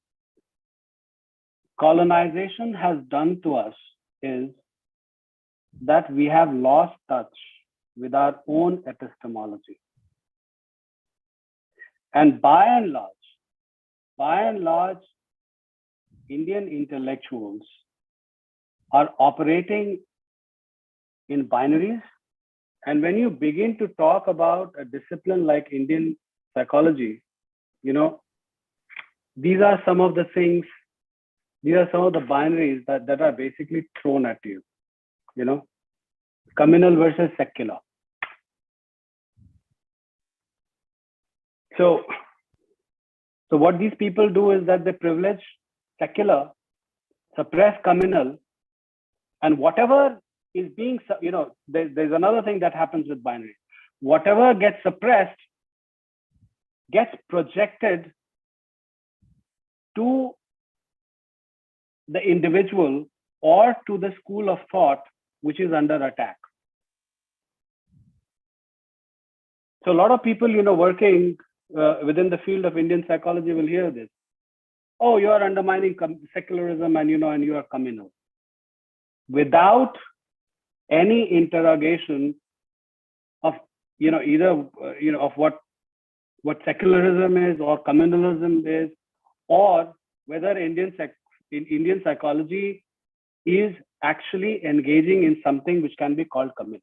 colonization has done to us is that we have lost touch with our own epistemology. And by and large, Indian intellectuals are operating in binaries. And when you begin to talk about a discipline like Indian psychology, these are some of the things, these are some of the binaries that are basically thrown at you, communal versus secular. So what these people do is that they privilege secular, suppress communal, and whatever is being, there's another thing that happens with binaries. Whatever gets suppressed gets projected to the individual or to the school of thought which is under attack. So a lot of people, working within the field of Indian psychology will hear this. Oh, you are undermining secularism and, and you are communal. Without any interrogation of, either, of what secularism is or communalism is or whether Indian psychology is actually engaging in something which can be called communal.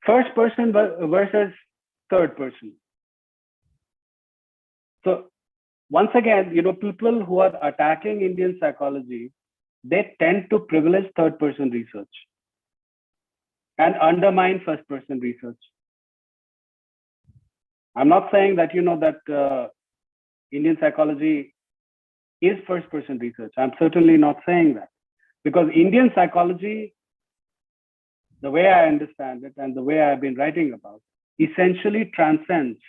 First person versus third person. So once again, people who are attacking Indian psychology, they tend to privilege third person research and undermine first person research. I'm not saying that, that Indian psychology is first person research. I'm certainly not saying that, because Indian psychology, the way I understand it and the way I've been writing about, essentially transcends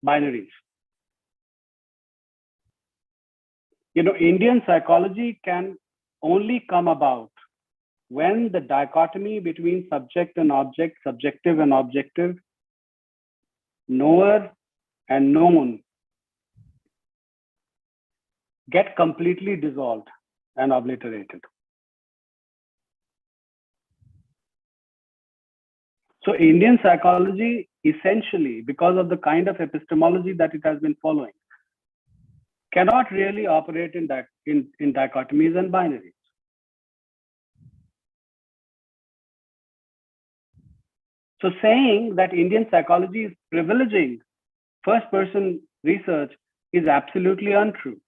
binaries. Indian psychology can only come about when the dichotomy between subject and object, subjective and objective, knower and known get completely dissolved and obliterated. So Indian psychology, essentially, because of the kind of epistemology that it has been following, cannot really operate in dichotomies and binaries. So saying that Indian psychology is privileging first-person research is absolutely untrue.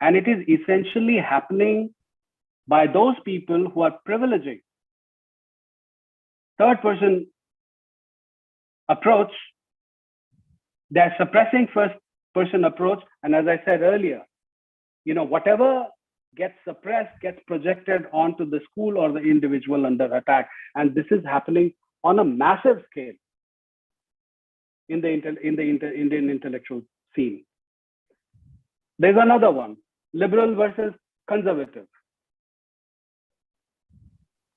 And it is essentially happening by those people who are privileging third-person approach. They're suppressing first-person approach. And as I said earlier, whatever gets suppressed gets projected onto the school or the individual under attack. And this is happening on a massive scale in the Indian intellectual scene. There's another one, liberal versus conservative.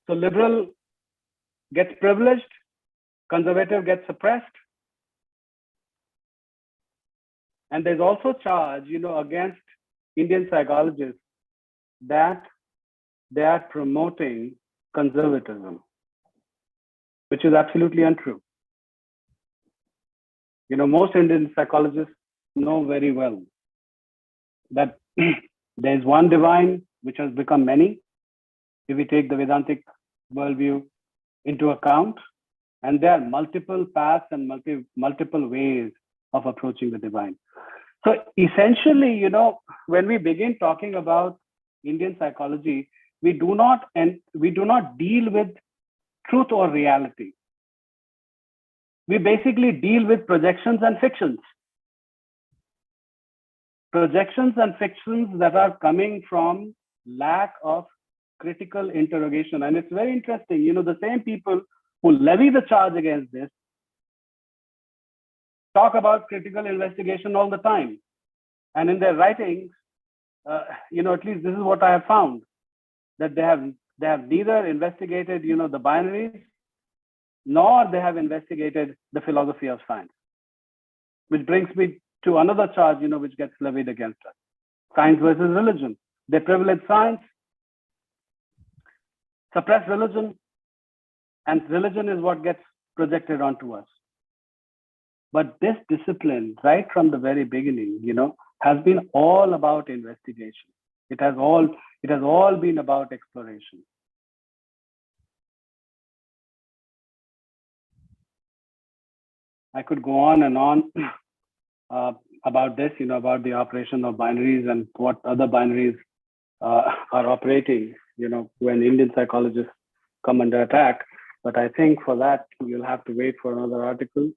So liberal gets privileged, conservative gets suppressed. And there's also charge, against Indian psychologists that they are promoting conservatism, which is absolutely untrue. Most Indian psychologists know very well that there's one divine which has become many, if we take the Vedantic worldview into account, and there are multiple paths and multiple ways of approaching the divine. So essentially, when we begin talking about Indian psychology, we do not deal with truth or reality. We basically deal with projections and fictions. Projections and fictions that are coming from lack of critical interrogation. And it's very interesting, the same people who levy the charge against this talk about critical investigation all the time. And in their writings, at least this is what I have found, that they have neither investigated, the binaries, nor they have investigated the philosophy of science. Which brings me to another charge, which gets levied against us. Science versus religion. They privilege science, suppress religion, and religion is what gets projected onto us. But this discipline, right from the very beginning, has been all about investigation. It has all been about exploration. I could go on and on about this, about the operation of binaries and what other binaries are operating, when Indian psychologists come under attack. But I think for that, you'll have to wait for another article.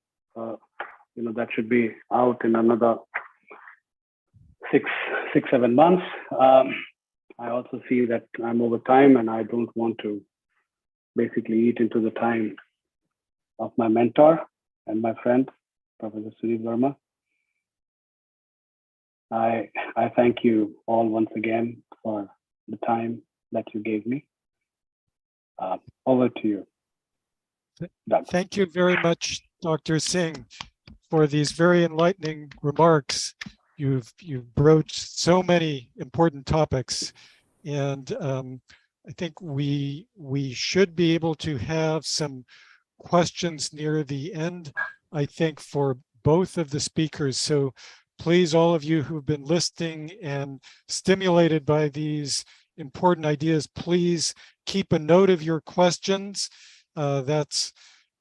That should be out in another 6-7 months. I also see that I'm over time and I don't want to basically eat into the time of my mentor and my friend, Professor Sunit Varma. I thank you all once again for the time that you gave me. Over to you, Doug. Thank you very much, Dr. Singh, for these very enlightening remarks. You've broached so many important topics, and I think we should be able to have some questions near the end, I think, for both of the speakers. So please, all of you who've been listening and stimulated by these important ideas, please keep a note of your questions.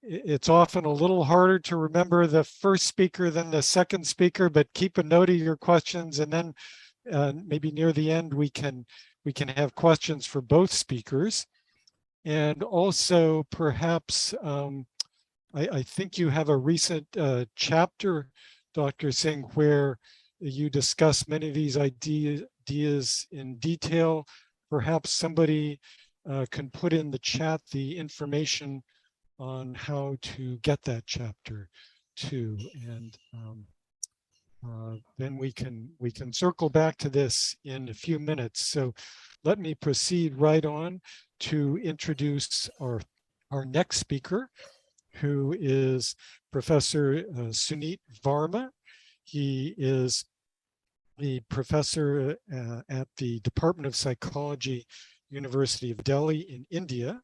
It's often a little harder to remember the first speaker than the second speaker, but keep a note of your questions, and then maybe near the end we can have questions for both speakers. And also perhaps I think you have a recent chapter, Dr. Singh, where you discuss many of these ideas in detail. Perhaps somebody can put in the chat the information on how to get that chapter too, and then we can circle back to this in a few minutes. So let me proceed right on to introduce our next speaker, who is Professor Sunit Varma. He is the professor at the Department of Psychology, University of Delhi in India.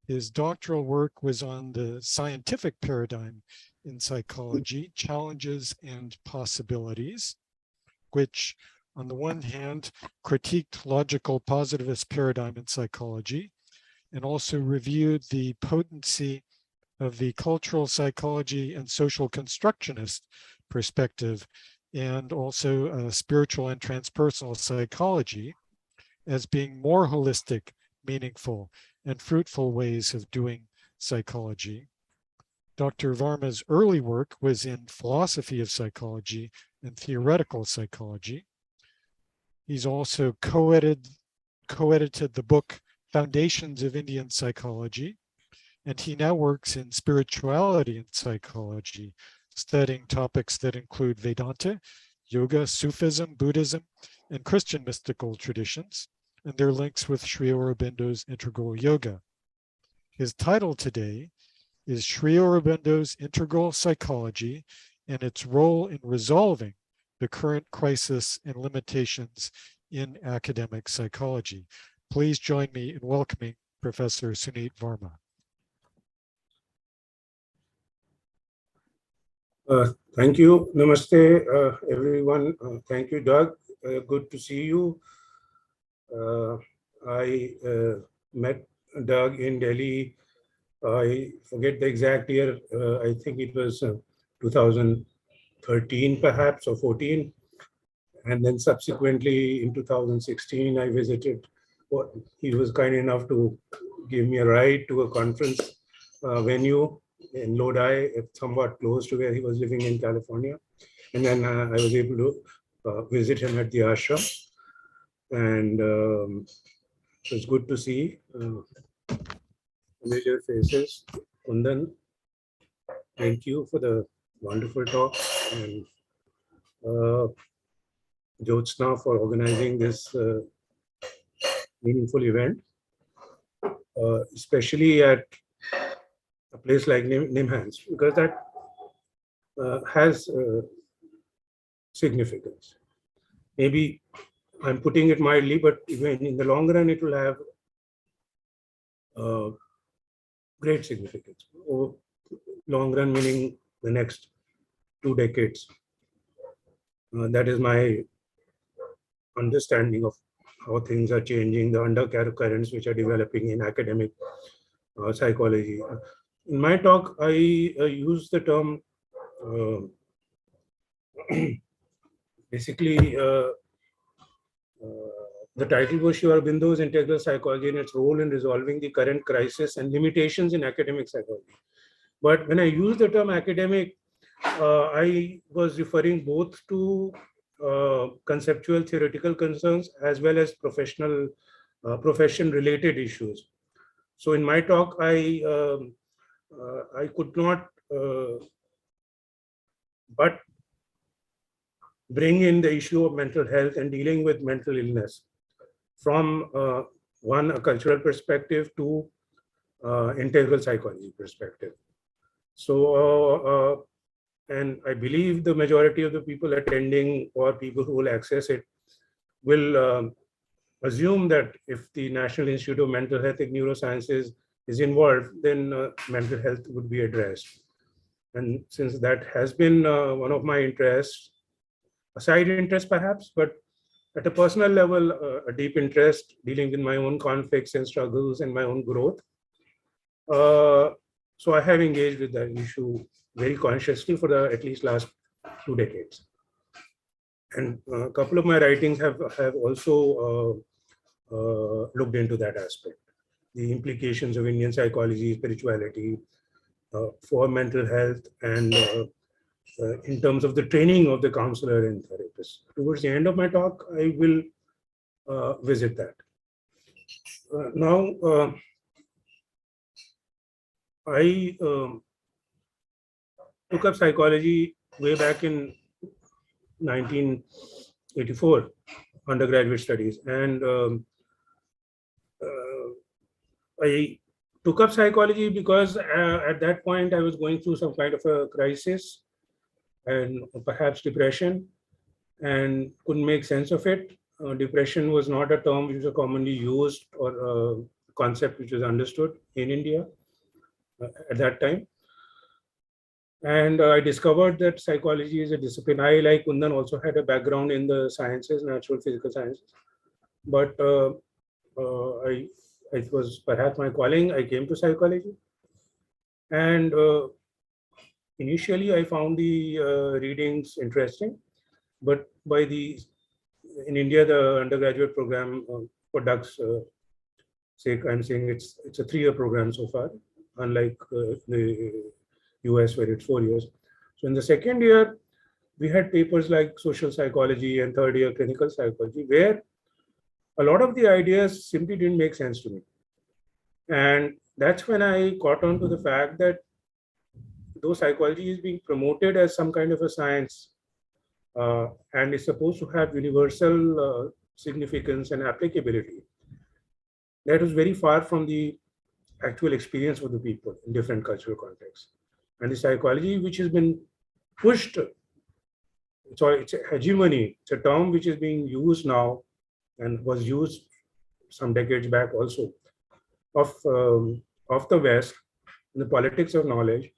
His doctoral work was on the scientific paradigm in psychology, challenges and possibilities, which on the one hand critiqued logical positivist paradigm in psychology, and also reviewed the potency of the cultural psychology and social constructionist perspective, and also spiritual and transpersonal psychology as being more holistic, meaningful, and fruitful ways of doing psychology. Dr. Varma's early work was in philosophy of psychology and theoretical psychology. He's also co-edited the book Foundations of Indian Psychology, and he now works in spirituality and psychology, studying topics that include Vedanta, yoga, Sufism, Buddhism, and Christian mystical traditions, and their links with Sri Aurobindo's integral yoga. His title today is Sri Aurobindo's Integral Psychology and its role in resolving the current crisis and limitations in academic psychology. Please join me in welcoming Professor Sunit Varma. Thank you. Namaste, everyone. Thank you, Doug. Good to see you. I met Doug in Delhi. I forget the exact year. I think it was 2013, perhaps, or 14. And then subsequently in 2016, I visited. He was kind enough to give me a ride to a conference venue in Lodi, somewhat close to where he was living in California. And then I was able to visit him at the ashram. And it was good to see familiar faces. Kundan, thank you for the wonderful talk. And Jyotsna for organizing this meaningful event, especially at a place like Nimhans, because that has significance. Maybe I'm putting it mildly, but even in the long run, it will have great significance. Or long run meaning the next 2 decades. That is my understanding of how things are changing, the undercurrents which are developing in academic psychology. In my talk, I use the term basically the title was Sri Aurobindo's Integral Psychology and its role in resolving the current crisis and limitations in academic psychology. But when I use the term academic, I was referring both to conceptual theoretical concerns as well as profession-related issues. So in my talk, I could not but bring in the issue of mental health and dealing with mental illness from a cultural perspective to integral psychology perspective. So, and I believe the majority of the people attending or people who will access it will assume that if the National Institute of Mental Health and Neurosciences is involved, then mental health would be addressed. And since that has been one of my interests, a side interest perhaps, but at a personal level, a deep interest dealing with my own conflicts and struggles and my own growth. So I have engaged with that issue very consciously for the at least last 2 decades. And a couple of my writings have also looked into that aspect, the implications of Indian psychology, spirituality for mental health, and in terms of the training of the counselor and therapist. Towards the end of my talk, I will visit that. Now, I took up psychology way back in 1984, undergraduate studies, and I took up psychology because at that point I was going through some kind of a crisis and perhaps depression, and couldn't make sense of it. Depression was not a term which was commonly used or a concept which was understood in India at that time. And I discovered that psychology is a discipline. I, like Kundan, also had a background in the sciences, natural physical sciences. But it was perhaps my calling. I came to psychology. And initially, I found the readings interesting. But in India, the undergraduate program, for Doug's sake, I'm saying it's a 3-year program so far, unlike the US where it's 4 years. So in the second year, we had papers like social psychology, and third year clinical psychology, where a lot of the ideas simply didn't make sense to me. And that's when I caught on to the fact that though psychology is being promoted as some kind of a science and is supposed to have universal significance and applicability, that was very far from the actual experience of the people in different cultural contexts. And the psychology which has been pushed, it's a hegemony, it's a term which is being used now and was used some decades back also, of the West, in the politics of knowledge,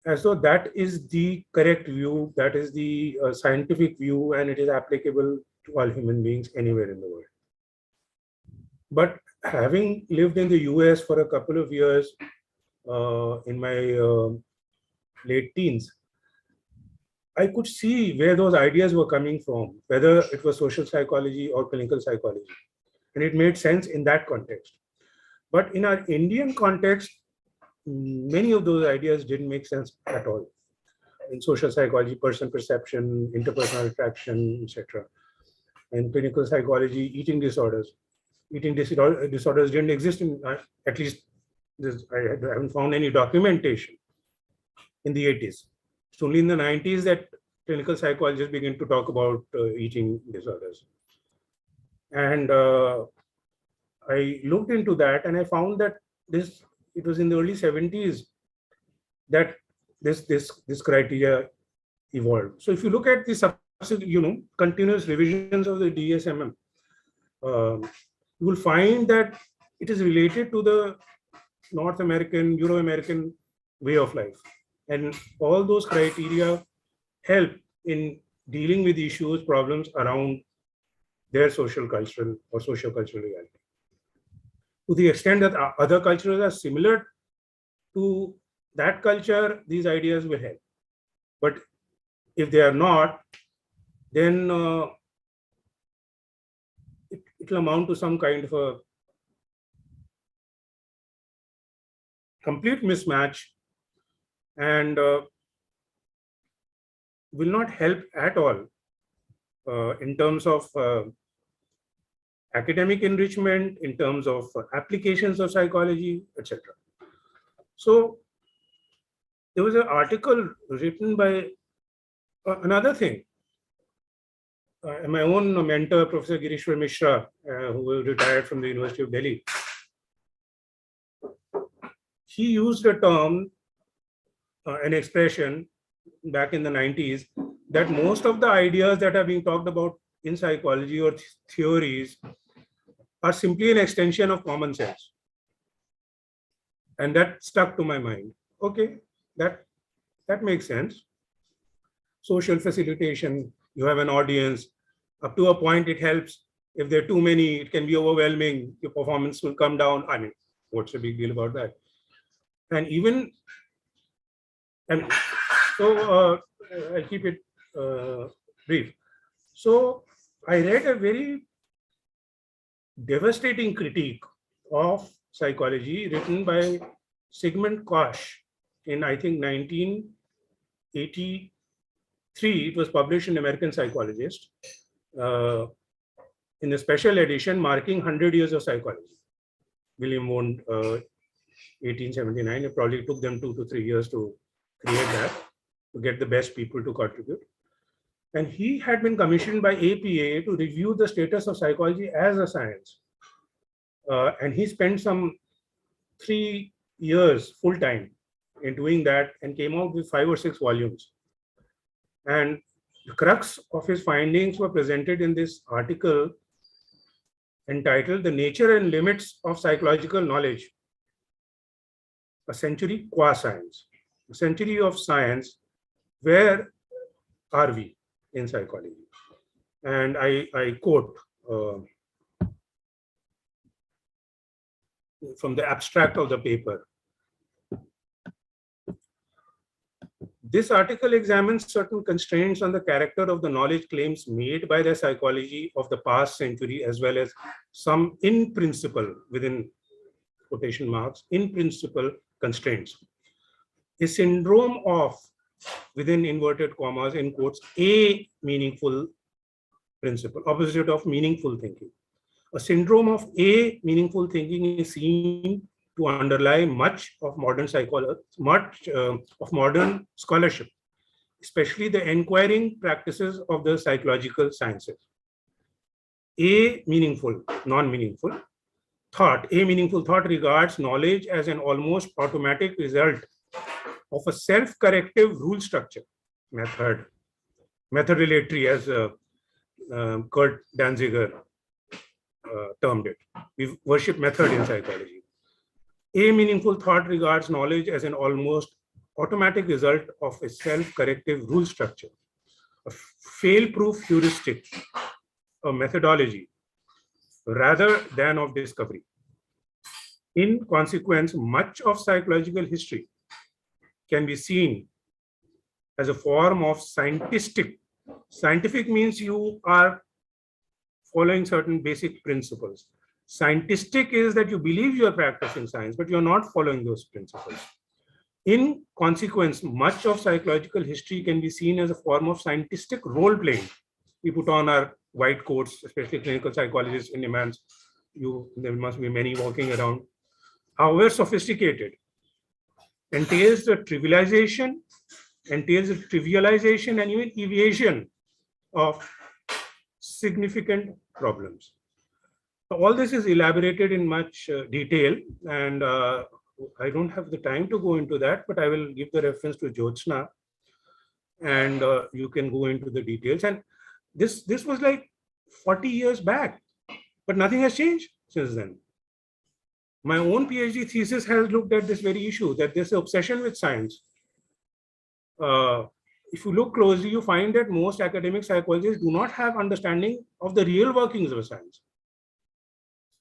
as though that is the correct view, that is the scientific view, and it is applicable to all human beings anywhere in the world. But having lived in the US for a couple of years in my late teens, I could see where those ideas were coming from, whether it was social psychology or clinical psychology. And it made sense in that context. But in our Indian context, many of those ideas didn't make sense at all. In social psychology, person perception, interpersonal attraction, etc. In clinical psychology, eating disorders. Eating disorders didn't exist in, at least I haven't found any documentation in the 80s. It's only in the 90s that clinical psychologists begin to talk about eating disorders. And I looked into that, and I found that it was in the early 70s that this criteria evolved. So if you look at the continuous revisions of the DSM, you will find that it is related to the North American, Euro-American way of life. And all those criteria help in dealing with issues, problems around their social, cultural, or socio-cultural reality. To the extent that other cultures are similar to that culture, these ideas will help. But if they are not, then it will amount to some kind of a complete mismatch, and will not help at all in terms of academic enrichment, in terms of applications of psychology, etc. So there was an article written by another thing. My own mentor, Professor Girishwar Mishra, who retired from the University of Delhi, he used a term, an expression back in the 90s, that most of the ideas that are being talked about in psychology or theories are simply an extension of common sense. And that stuck to my mind. Okay, that makes sense. Social facilitation, you have an audience. Up to a point, it helps. If there are too many, it can be overwhelming. Your performance will come down. I mean, what's the big deal about that? And even, and so I'll keep it brief. So I read a very devastating critique of psychology written by Sigmund Koch in, I think, 1983. It was published in American Psychologist in a special edition marking 100 years of psychology. William Wundt, 1879. It probably took them 2 to 3 years to create that, to get the best people to contribute. And he had been commissioned by APA to review the status of psychology as a science. And he spent some 3 years full time in doing that and came out with 5 or 6 volumes. And the crux of his findings were presented in this article entitled The Nature and Limits of Psychological Knowledge, a century qua science, a century of science. Where are we in psychology? And I quote from the abstract of the paper. This article examines certain constraints on the character of the knowledge claims made by the psychology of the past century, as well as some in principle, within quotation marks, in principle constraints. A syndrome of, within inverted commas, in quotes, a meaningful principle, opposite of meaningful thinking. A syndrome of a meaningful thinking is seen to underlie much of modern psychology, modern scholarship, especially the inquiring practices of the psychological sciences. A meaningful, non-meaningful thought, a meaningful thought regards knowledge as an almost automatic result of a self-corrective rule structure, method relatory, as Kurt Danziger termed it. We worship method in psychology. A meaningful thought regards knowledge as an almost automatic result of a self-corrective rule structure, a fail-proof heuristic, a methodology, rather than of discovery. In consequence, much of psychological history can be seen as a form of scientific. Scientific means you are following certain basic principles. Scientistic is that you believe you are practicing science, but you're not following those principles. In consequence, much of psychological history can be seen as a form of scientific role-playing. We put on our white coats, especially clinical psychologists in demands. There must be many walking around. However sophisticated, entails the trivialization, and even evasion of significant problems. All this is elaborated in much detail, and I don't have the time to go into that, but I will give the reference to Jyotsna, and you can go into the details. And this was like 40 years back, but nothing has changed since then. My own PhD thesis has looked at this very issue, that there's an obsession with science. If you look closely, you find that most academic psychologists do not have understanding of the real workings of science,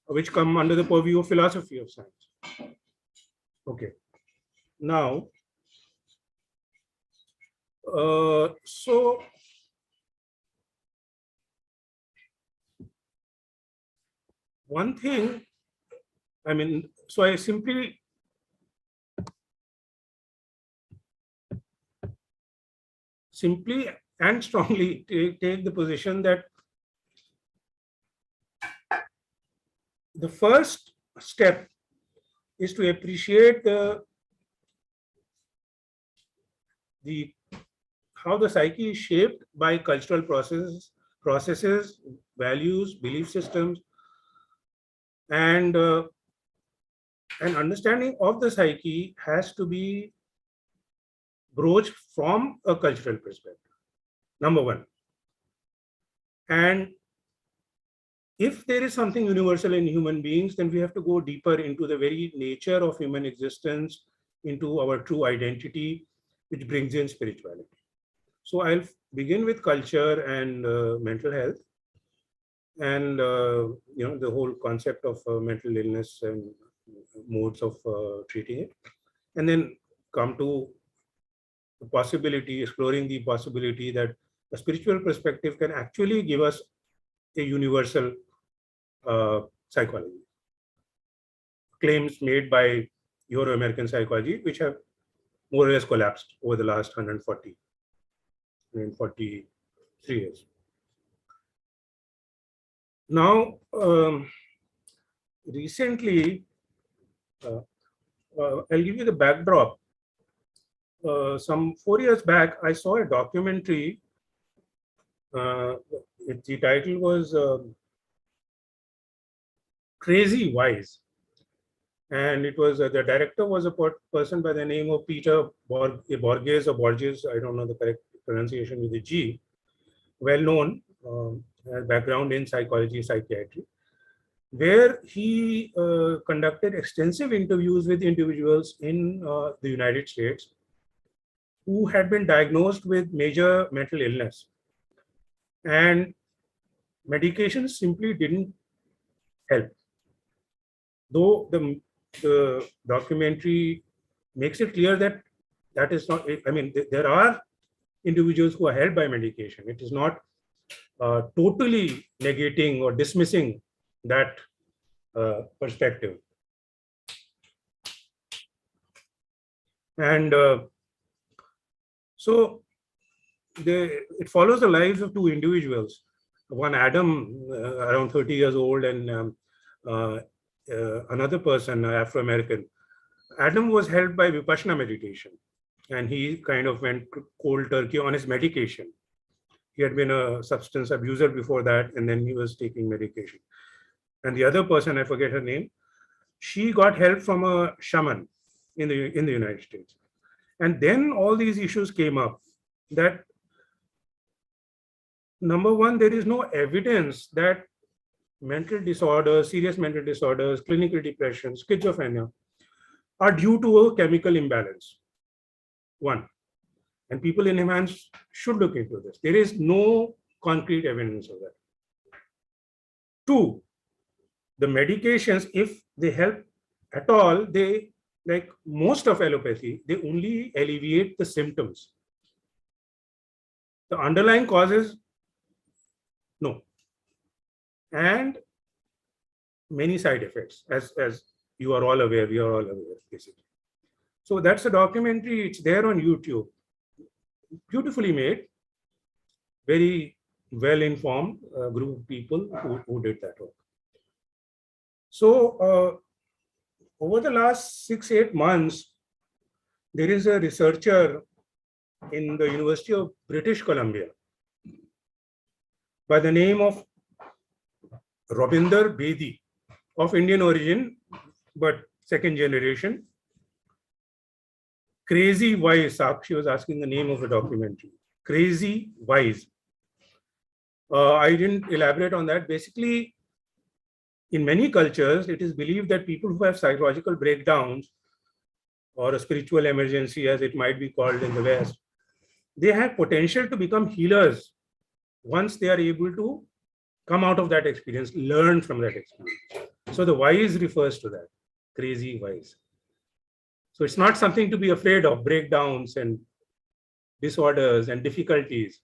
which come under the purview of philosophy of science. Okay. Now, so one thing, I mean, so I simply and strongly take the position that the first step is to appreciate how the psyche is shaped by cultural processes, values, belief systems, and an understanding of the psyche has to be broached from a cultural perspective, number one. And if there is something universal in human beings, then we have to go deeper into the very nature of human existence, into our true identity, which brings in spirituality. So I'll begin with culture and mental health, and the whole concept of mental illness and modes of treating it, and then come to the possibility, exploring the possibility that a spiritual perspective can actually give us a universal psychology. Claims made by Euro-American psychology, which have more or less collapsed over the last 143 years. Now, recently, I'll give you the backdrop. Some 4 years back, I saw a documentary. The title was Crazy Wise. And it was the director was a person by the name of Peter Borges, I don't know the correct pronunciation with the G, well known background in psychology, psychiatry, where he conducted extensive interviews with individuals in the United States who had been diagnosed with major mental illness, and medications simply didn't help. Though the documentary makes it clear that that is not, I mean, there are individuals who are helped by medication. It is not totally negating or dismissing that perspective. And so it follows the lives of two individuals. One, Adam, around 30 years old, and another person, Afro-American. Adam was helped by Vipassana meditation, and he kind of went cold turkey on his medication. He had been a substance abuser before that, and then he was taking medication. And the other person, I forget her name, she got help from a shaman in the United States. And then all these issues came up that, number one, there is no evidence that mental disorders, serious mental disorders, clinical depression, schizophrenia are due to a chemical imbalance. One, and people in hands should look into this. There is no concrete evidence of that. Two, the medications, if they help at all, they, like most of allopathy, they only alleviate the symptoms. The underlying causes, no. And many side effects, as you are all aware, we are all aware, basically. So that's a documentary, it's there on YouTube. Beautifully made, very well-informed group of people who did that work. So over the last 6-8 months, there is a researcher in the University of British Columbia by the name of Rabinder Bedi, of Indian origin, but second generation. Crazy Wise, she was asking the name of the documentary. Crazy Wise. I didn't elaborate on that. Basically, in many cultures, it is believed that people who have psychological breakdowns or a spiritual emergency, as it might be called in the West, they have potential to become healers once they are able to come out of that experience, learn from that experience. So the wise refers to that, crazy wise. So it's not something to be afraid of, breakdowns and disorders and difficulties.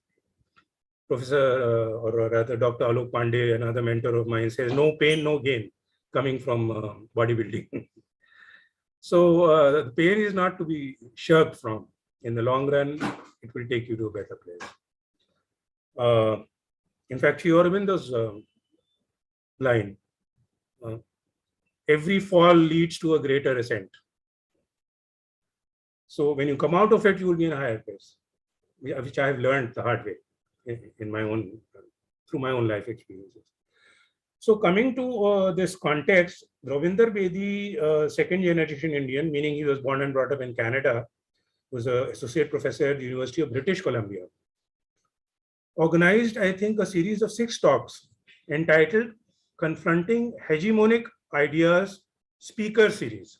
Professor, or rather Dr. Alok Pandey, another mentor of mine, says no pain, no gain coming from bodybuilding. So the pain is not to be shirked from. In the long run, it will take you to a better place. In fact, Sri Aurobindo's line, every fall leads to a greater ascent. So when you come out of it, you will be in a higher place, which I have learned the hard way in my own, through my own life experiences. So coming to this context, Rabinder Bedi, second generation Indian, meaning he was born and brought up in Canada, was an associate professor at the University of British Columbia, organized, I think, a series of 6 talks entitled Confronting Hegemonic Ideas speaker series.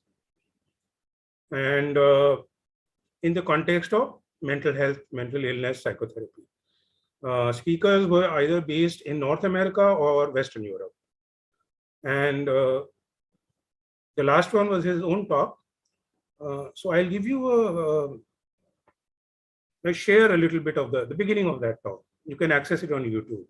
And in the context of mental health, mental illness, psychotherapy. Speakers were either based in North America or Western Europe. And the last one was his own talk. So I'll give you I'll share a little bit of the beginning of that talk. You can access it on YouTube.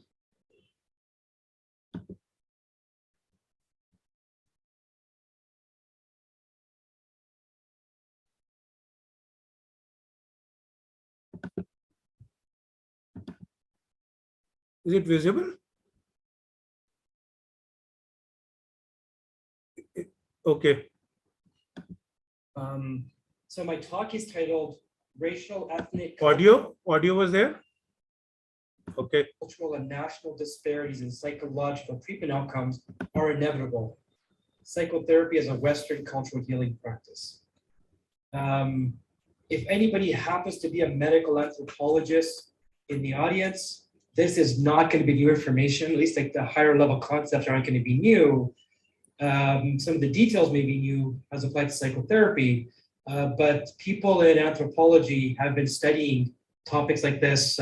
Is it visible? Okay. So my talk is titled Racial, Ethnic, Audio was there? Okay. Cultural and national disparities in psychological treatment outcomes are inevitable. Psychotherapy as a Western cultural healing practice. If anybody happens to be a medical anthropologist in the audience, this is not going to be new information, at least like the higher level concepts aren't going to be new. Some of the details may be new as applied to psychotherapy, but people in anthropology have been studying topics like this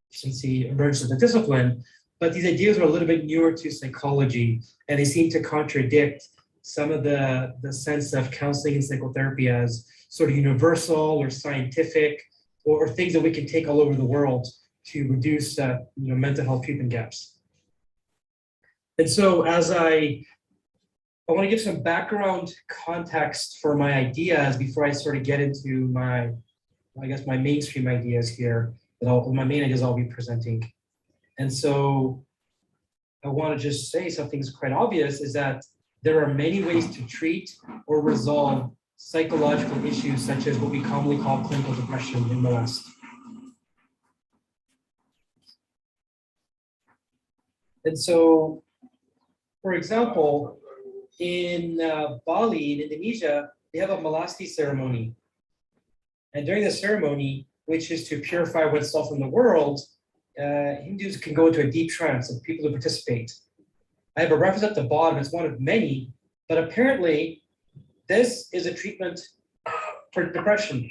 since the emergence of the discipline, but these ideas are a little bit newer to psychology, and they seem to contradict some of the sense of counseling and psychotherapy as sort of universal or scientific, or things that we can take all over the world to reduce mental health treatment gaps. And so as I want to give some background context for my ideas before I sort of get into my mainstream ideas here, my main ideas I'll be presenting. And so I want to just say something's quite obvious, is that there are many ways to treat or resolve psychological issues such as what we commonly call clinical depression in the West. And so, for example, in Bali, in Indonesia, they have a Melasti ceremony. And during the ceremony, which is to purify oneself from the world, Hindus can go into a deep trance of people who participate. I have a reference at the bottom, it's one of many, but apparently this is a treatment for depression.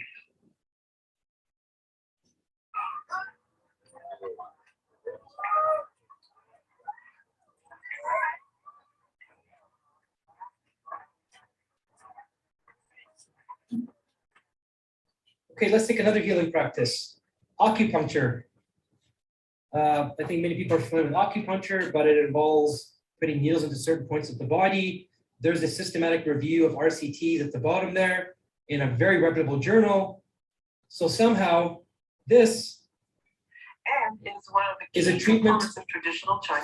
Okay, let's take another healing practice, acupuncture. I think many people are familiar with acupuncture, but it involves putting needles into certain points of the body. There's a systematic review of RCTs at the bottom there in a very reputable journal. So somehow this is a treatment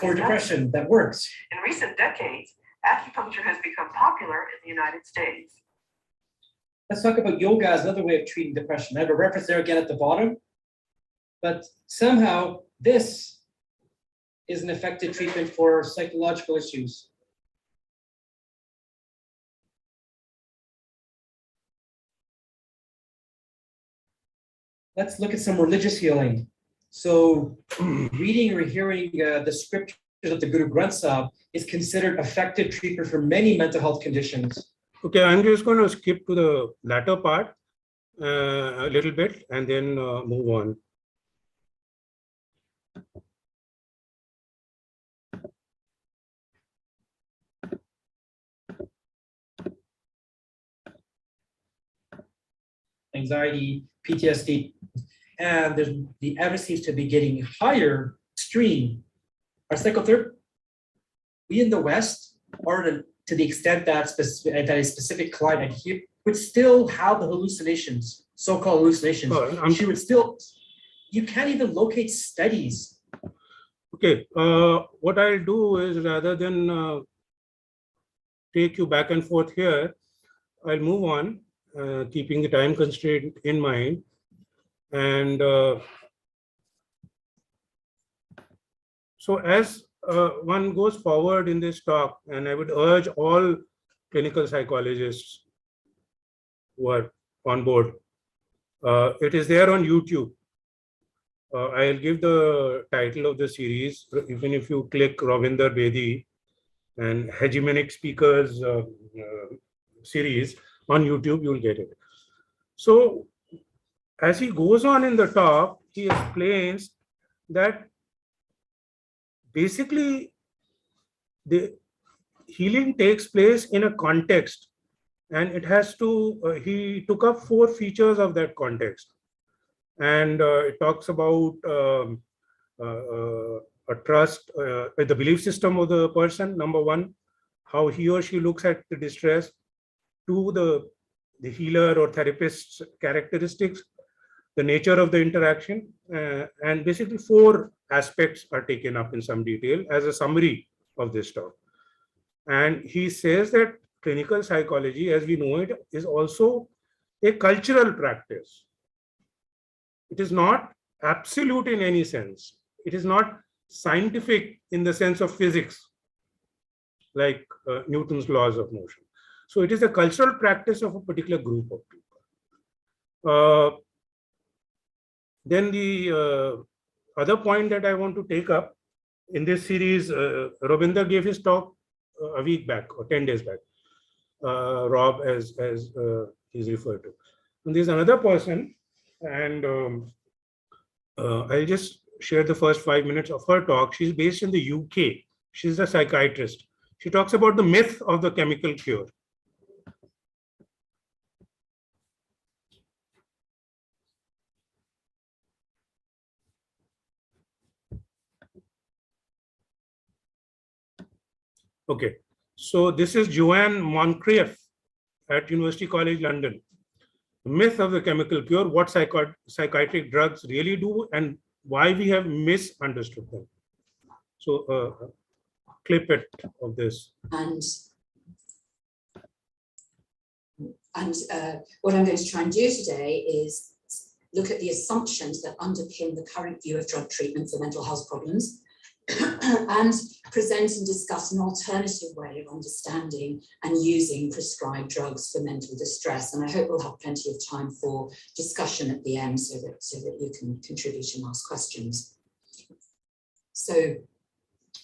for depression that works. In recent decades, acupuncture has become popular in the United States. Let's talk about yoga as another way of treating depression. I have a reference there again at the bottom, but somehow this is an effective treatment for psychological issues. Let's look at some religious healing. So reading or hearing the scriptures of the Guru Granth Sahib is considered effective treatment for many mental health conditions. Okay, I'm just going to skip to the latter part a little bit and then move on. Anxiety, PTSD, and the evidence seems to be getting higher extreme. Our psychotherapy, we in the West, or to the extent that a specific client here would still have the hallucinations, so-called hallucinations. She would still, you can't even locate studies. Okay, what I'll do is, rather than take you back and forth here, I'll move on, keeping the time constraint in mind. And so as one goes forward in this talk, and I would urge all clinical psychologists who are on board, it is there on YouTube. I'll give the title of the series. Even if you click Ravinder Bedi and Hegemonic Speakers series on YouTube, you'll get it. So as he goes on in the talk, he explains that basically the healing takes place in a context, and it has to, he took up 4 features of that context. And it talks about a trust, the belief system of the person, number 1, how he or she looks at the distress, 2, the healer or therapist's characteristics, the nature of the interaction, and basically 4 aspects are taken up in some detail as a summary of this talk. And he says that clinical psychology, as we know it, is also a cultural practice. It is not absolute in any sense. It is not scientific in the sense of physics, like Newton's laws of motion. So it is a cultural practice of a particular group of people. Then the other point that I want to take up in this series, Ravinder gave his talk a week back or 10 days back. Rob, as he's referred to. And there's another person, and I'll just share the first 5 minutes of her talk. She's based in the UK. She's a psychiatrist. She talks about the myth of the chemical cure. Okay, so this is Joanne Moncrieff at University College London. The myth of the chemical cure, what psychiatric drugs really do, and why we have misunderstood them. So clip it of this. And what I'm going to try and do today is look at the assumptions that underpin the current view of drug treatment for mental health problems, and present and discuss an alternative way of understanding and using prescribed drugs for mental distress. And I hope we'll have plenty of time for discussion at the end so that you can contribute and ask questions. So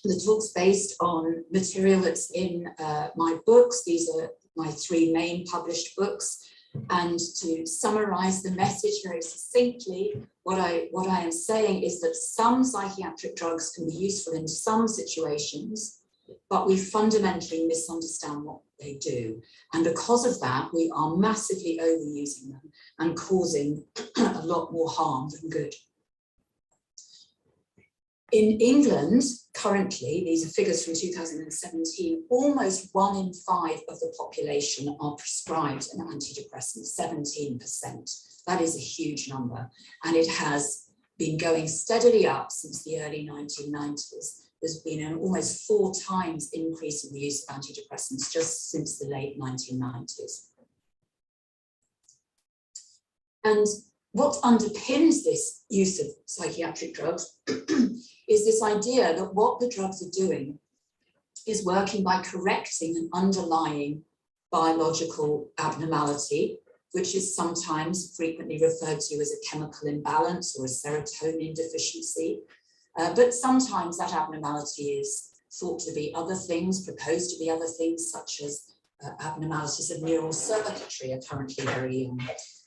the talk's based on material that's in my books. These are my 3 main published books. And to summarize the message very succinctly, what I am saying is that some psychiatric drugs can be useful in some situations, but we fundamentally misunderstand what they do. And because of that, we are massively overusing them and causing a lot more harm than good. In England, currently, these are figures from 2017, almost 1 in 5 of the population are prescribed an antidepressant, 17%. That is a huge number. And it has been going steadily up since the early 1990s. There's been an almost 4 times increase in the use of antidepressants just since the late 1990s. And what underpins this use of psychiatric drugs is this idea that what the drugs are doing is working by correcting an underlying biological abnormality, which is sometimes frequently referred to as a chemical imbalance or a serotonin deficiency. But sometimes that abnormality is thought to be other things, proposed to be other things, such as abnormalities of neural circuitry are currently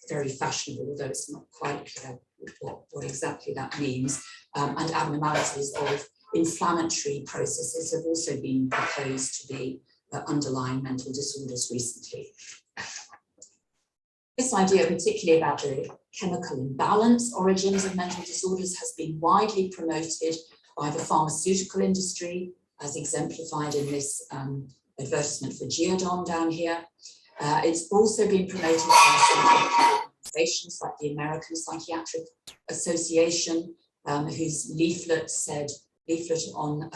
very fashionable, although it's not quite clear what exactly that means. And abnormalities of inflammatory processes have also been proposed to be underlying mental disorders recently. This idea, particularly about the chemical imbalance origins of mental disorders, has been widely promoted by the pharmaceutical industry, as exemplified in this advertisement for Geodon down here. It's also been promoted by organizations like the American Psychiatric Association, whose leaflet on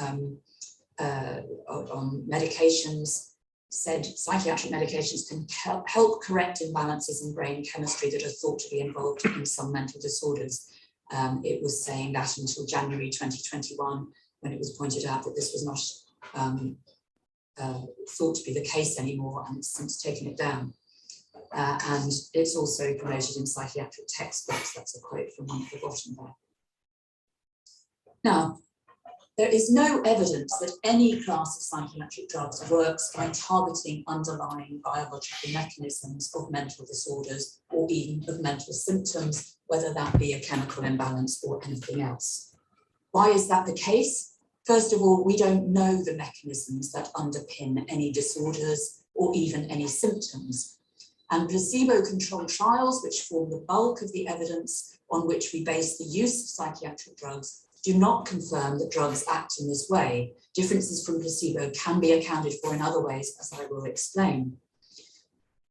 medications said psychiatric medications can help correct imbalances in brain chemistry that are thought to be involved in some mental disorders. It was saying that until January 2021, when it was pointed out that this was not thought to be the case anymore, and it's since taken it down. And it's also promoted in psychiatric textbooks. That's a quote from one at the bottom there. Now, there is no evidence that any class of psychiatric drugs works by targeting underlying biological mechanisms of mental disorders or even of mental symptoms, whether that be a chemical imbalance or anything else. Why is that the case? First of all, we don't know the mechanisms that underpin any disorders or even any symptoms. And placebo-controlled trials, which form the bulk of the evidence on which we base the use of psychiatric drugs, do not confirm that drugs act in this way. Differences from placebo can be accounted for in other ways, as I will explain.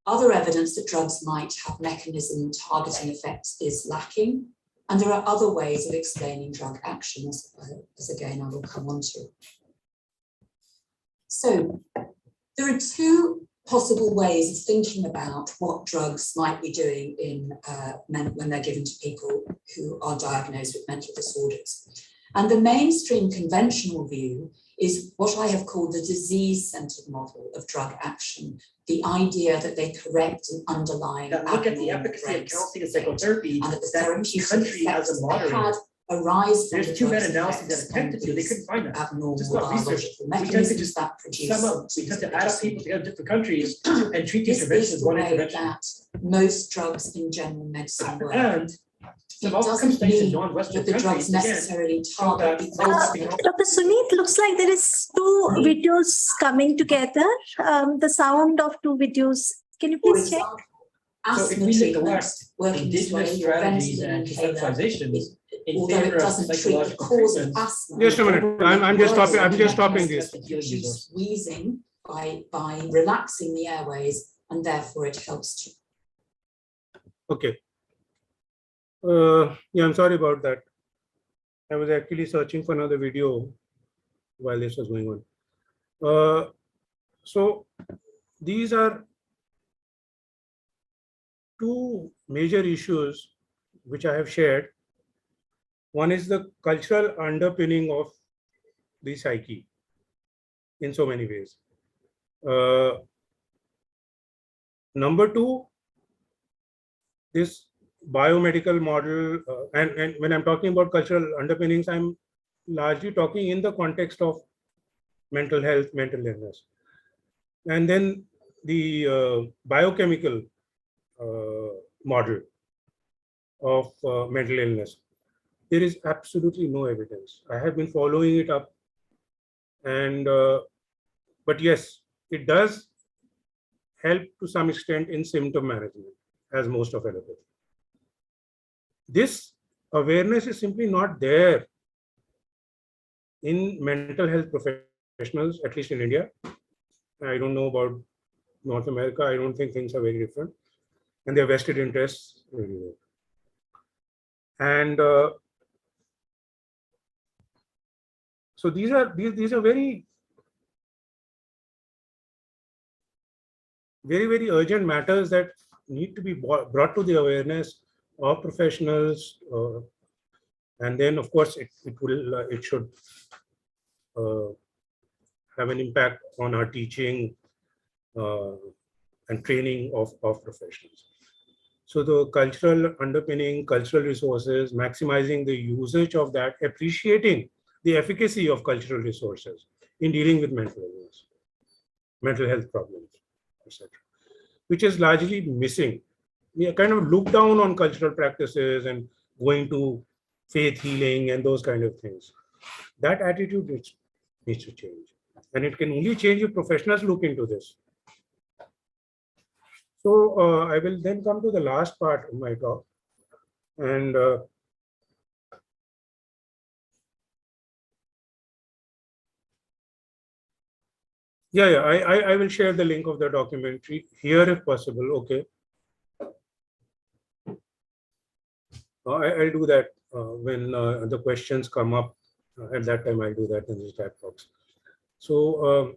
Other evidence that drugs might have mechanism targeting effects is lacking, and there are other ways of explaining drug actions, as again I will come on to. So there are two possible ways of thinking about what drugs might be doing in when they're given to people who are diagnosed with mental disorders. And the mainstream conventional view is what I have called the disease-centered model of drug action, the idea that they correct an underlying look at the efficacy of counseling and psychotherapy, and that the that therapeutic country has a model. Arise from There's two meta-analyses that attempted to, they couldn't find that. Abnormal Just not research. biological We tend to mechanisms just that produce sum up, we tend to add up people together in different countries and treat these This interventions is as the one way intervention. that most drugs in general medicine work. And some outcome doesn't studies in mean non-Western that the drugs countries, again, necessarily show that target Dr. Sunit, looks like there is two videos coming together. The sound of two videos. Can you For please check? example, So if asthma we treatment neglect working this way, indigenous your strategies ventilator and inhaler, conceptualizations in although it favor of doesn't treat the psychological cause of treatments, asthma. Just a minute. I'm just stopping. I'm just stopping It this. produces wheezing by relaxing the airways, and therefore it helps to. Okay. Yeah, I'm sorry about that. I was actually searching for another video while this was going on. So these are two major issues which I have shared. One is the cultural underpinning of the psyche in so many ways. Number two, this biomedical model, and when I'm talking about cultural underpinnings, I'm largely talking in the context of mental health, mental illness. And then the biochemical model of mental illness. There is absolutely no evidence. I have been following it up, and but yes, it does help to some extent in symptom management, as most of allopathy. This awareness is simply not there in mental health professionals, at least in India. I don't know about North America. I don't think things are very different, and their vested interests everywhere. And so these are very urgent matters that need to be brought to the awareness of professionals, and then of course it should have an impact on our teaching and training of professionals. So the cultural underpinning, cultural resources, maximizing the usage of that, appreciating the efficacy of cultural resources in dealing with mental illness, mental health problems, etc., which is largely missing. We kind of look down on cultural practices and going to faith healing and those kind of things. That attitude needs to change. And it can only change if professionals look into this. So I will then come to the last part of my talk. And I will share the link of the documentary here if possible. Okay. I'll do that when the questions come up. At that time, I'll do that in the chat box. So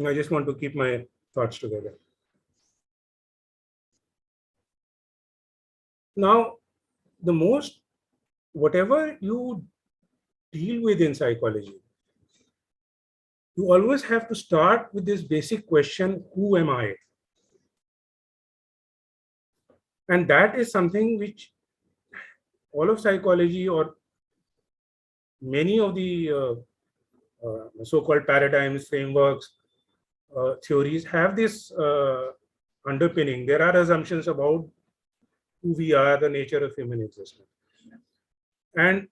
I just want to keep my thoughts together. Now, whatever you deal with in psychology, you always have to start with this basic question, who am I? And that is something which all of psychology, or many of the so-called paradigms, frameworks, theories have this underpinning. There are assumptions about who we are, the nature of human existence. And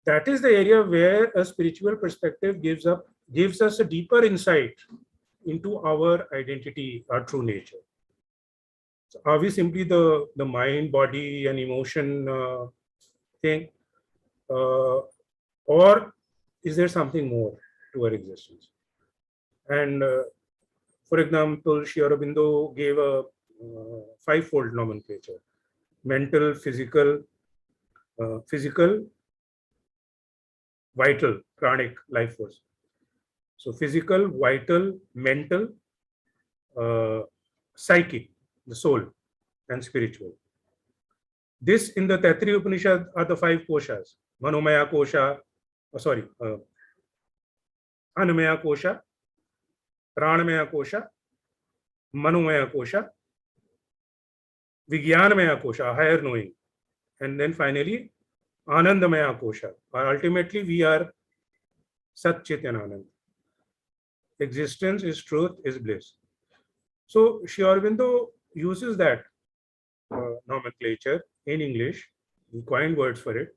that is the area where a spiritual perspective gives us a deeper insight into our identity, our true nature. So are we simply the mind, body, and emotion thing? Or is there something more to our existence? And for example, Sri Aurobindo gave a five-fold nomenclature: mental, physical, vital, pranic, life force. So physical, vital, mental, psychic, the soul, and spiritual. This in the Taittiriya Upanishad are the five koshas: Manomaya kosha, Annamaya kosha, Pranamaya kosha, Manomaya kosha, Vijnanamaya kosha, higher knowing, and then finally Anandamaya kosha. Ultimately, we are Sat Chit and Anand. Existence is truth, is bliss. So Sri Aurobindo uses that nomenclature in English. He coined words for it.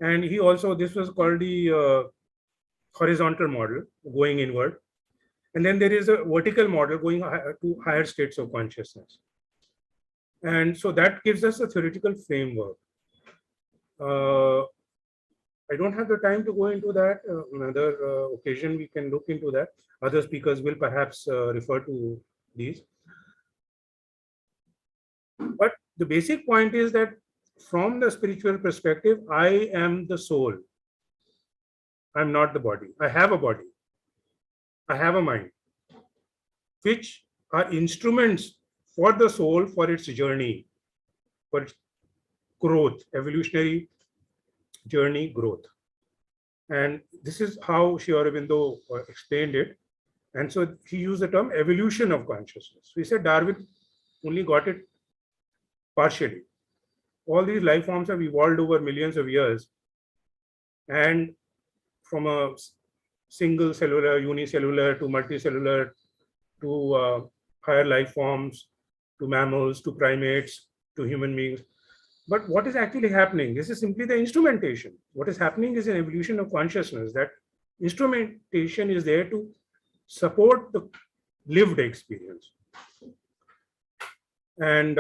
And he also, this was called the horizontal model, going inward. And then there is a vertical model going to higher states of consciousness. And so that gives us a theoretical framework. I don't have the time to go into that. Another occasion we can look into that. Other speakers will perhaps refer to these. But the basic point is that from the spiritual perspective, I am the soul. I'm not the body. I have a body. I have a mind, which are instruments for the soul, for its journey, for its growth, evolutionary journey growth. And this is how Sri Aurobindo explained it. And so he used the term evolution of consciousness. So he said Darwin only got it partially. All these life forms have evolved over millions of years. And from a single cellular, unicellular to multicellular to higher life forms, to mammals, to primates, to human beings. But what is actually happening? This is simply the instrumentation. What is happening is an evolution of consciousness. That instrumentation is there to support the lived experience. And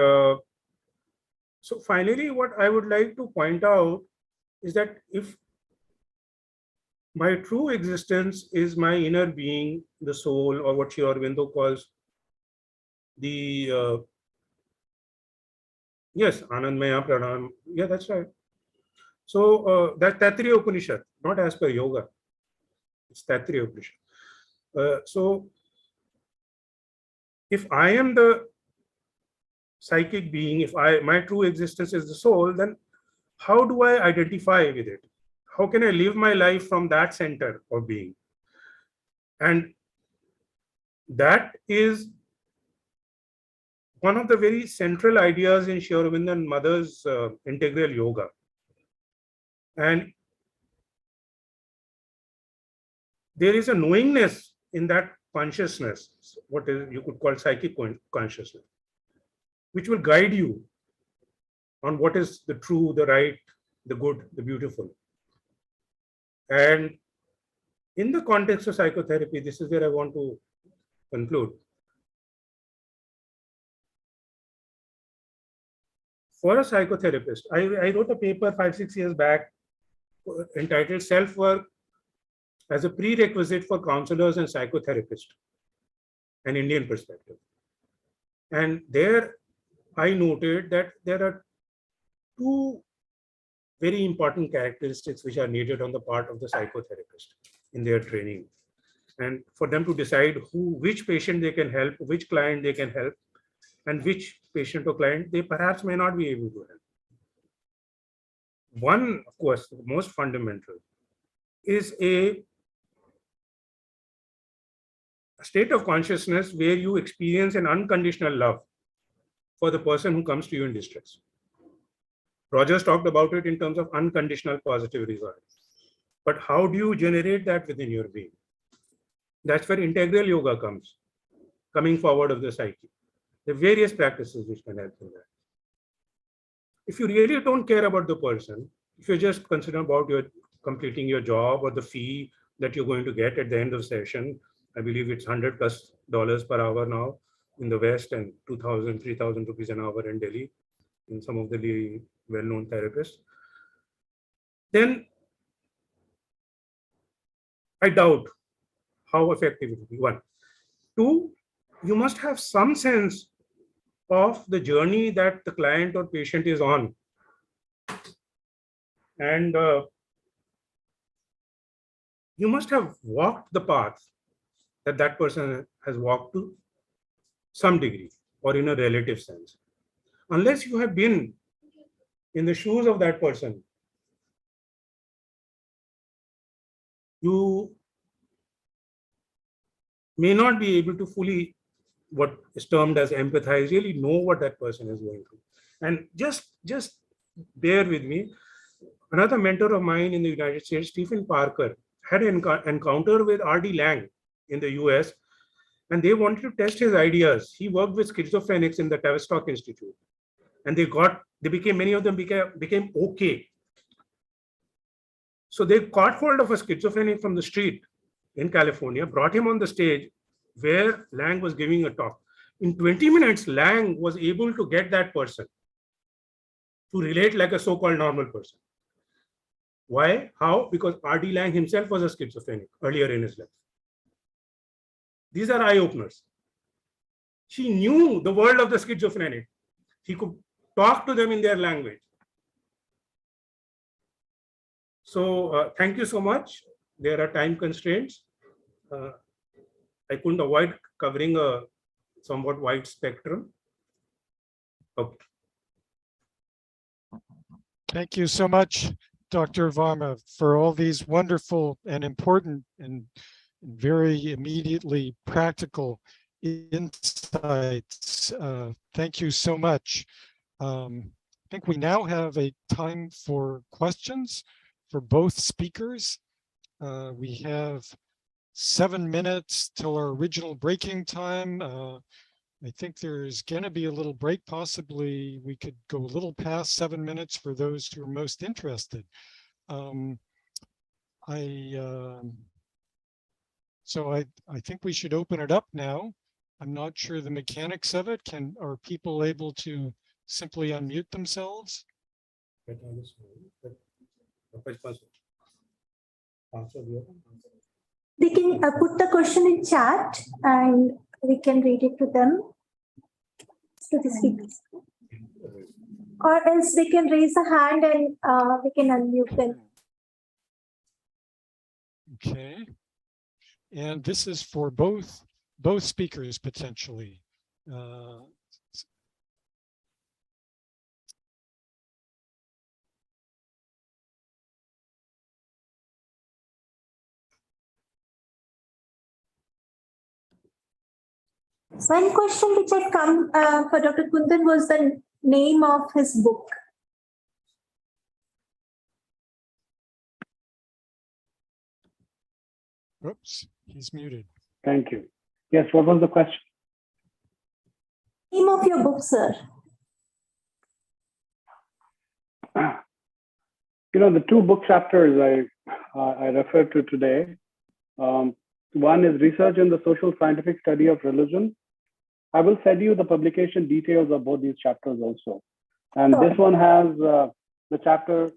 so finally, what I would like to point out is that if my true existence is my inner being, the soul, or what Sri Aurobindo calls the yes, Anandmaya Pranam. Yeah, that's right. So that's Taittiriya Upanishad, not as per yoga. It's Taittiriya Upanishad. So if I am the psychic being, if my true existence is the soul, then how do I identify with it? How can I live my life from that center of being? And that is one of the very central ideas in Sri Aurobindo and Mother's integral yoga. And there is a knowingness in that consciousness, what is you could call psychic consciousness, which will guide you on what is the true, the right, the good, the beautiful. And in the context of psychotherapy, this is where I want to conclude. For a psychotherapist, I wrote a paper 5-6 years back entitled Self-Work as a Prerequisite for Counselors and Psychotherapists, an Indian perspective. And there I noted that there are two very important characteristics which are needed on the part of the psychotherapist in their training. And for them to decide which patient they can help, which client they can help, and which patient or client they perhaps may not be able to help. One, of course, the most fundamental is a state of consciousness where you experience an unconditional love for the person who comes to you in distress. Rogers talked about it in terms of unconditional positive results. But how do you generate that within your being? That's where integral yoga comes, coming forward of the psyche. The various practices which can help in that. If you really don't care about the person, if you're just concerned about your completing your job or the fee that you're going to get at the end of the session, I believe it's $100+ per hour now in the West and 2,000, 3,000 rupees an hour in Delhi in some of the well-known therapists, then I doubt how effective it will be. One. Two, you must have some sense of the journey that the client or patient is on. And you must have walked the path that that person has walked to some degree or in a relative sense. Unless you have been in the shoes of that person, you may not be able to fully, what is termed as empathize, really know what that person is going through. And just bear with me. Another mentor of mine in the United States, Stephen Parker, had an encounter with R.D. Laing in the US, and they wanted to test his ideas. He worked with schizophrenics in the Tavistock Institute, and many of them became okay. So they caught hold of a schizophrenic from the street in California, brought him on the stage where Laing was giving a talk. In 20 minutes, Laing was able to get that person to relate like a so-called normal person. Why? How? Because R.D. Laing himself was a schizophrenic earlier in his life. These are eye-openers. He knew the world of the schizophrenic. He could talk to them in their language. So thank you so much. There are time constraints. I couldn't avoid covering a somewhat wide spectrum. Okay. Thank you so much, Dr. Varma, for all these wonderful and important and very immediately practical insights. Thank you so much. I think we now have a time for questions for both speakers. We have 7 minutes till our original breaking time. I think there's going to be a little break. Possibly we could go a little past 7 minutes for those who are most interested. So I think we should open it up now. I'm not sure the mechanics of it. Are people able to simply unmute themselves? They can put the question in chat and we can read it to them, to the speakers. Or else they can raise a hand and we can unmute them. Okay. And this is for both speakers potentially. One question which had come for Dr. Kundan was the name of his book. Oops, he's muted. Thank you. Yes, what was the question? Name of your book, sir. You know, the 2 book chapters I referred to today. One is Research in the Social Scientific Study of Religion. I will send you the publication details of both these chapters also. And this one has the chapter,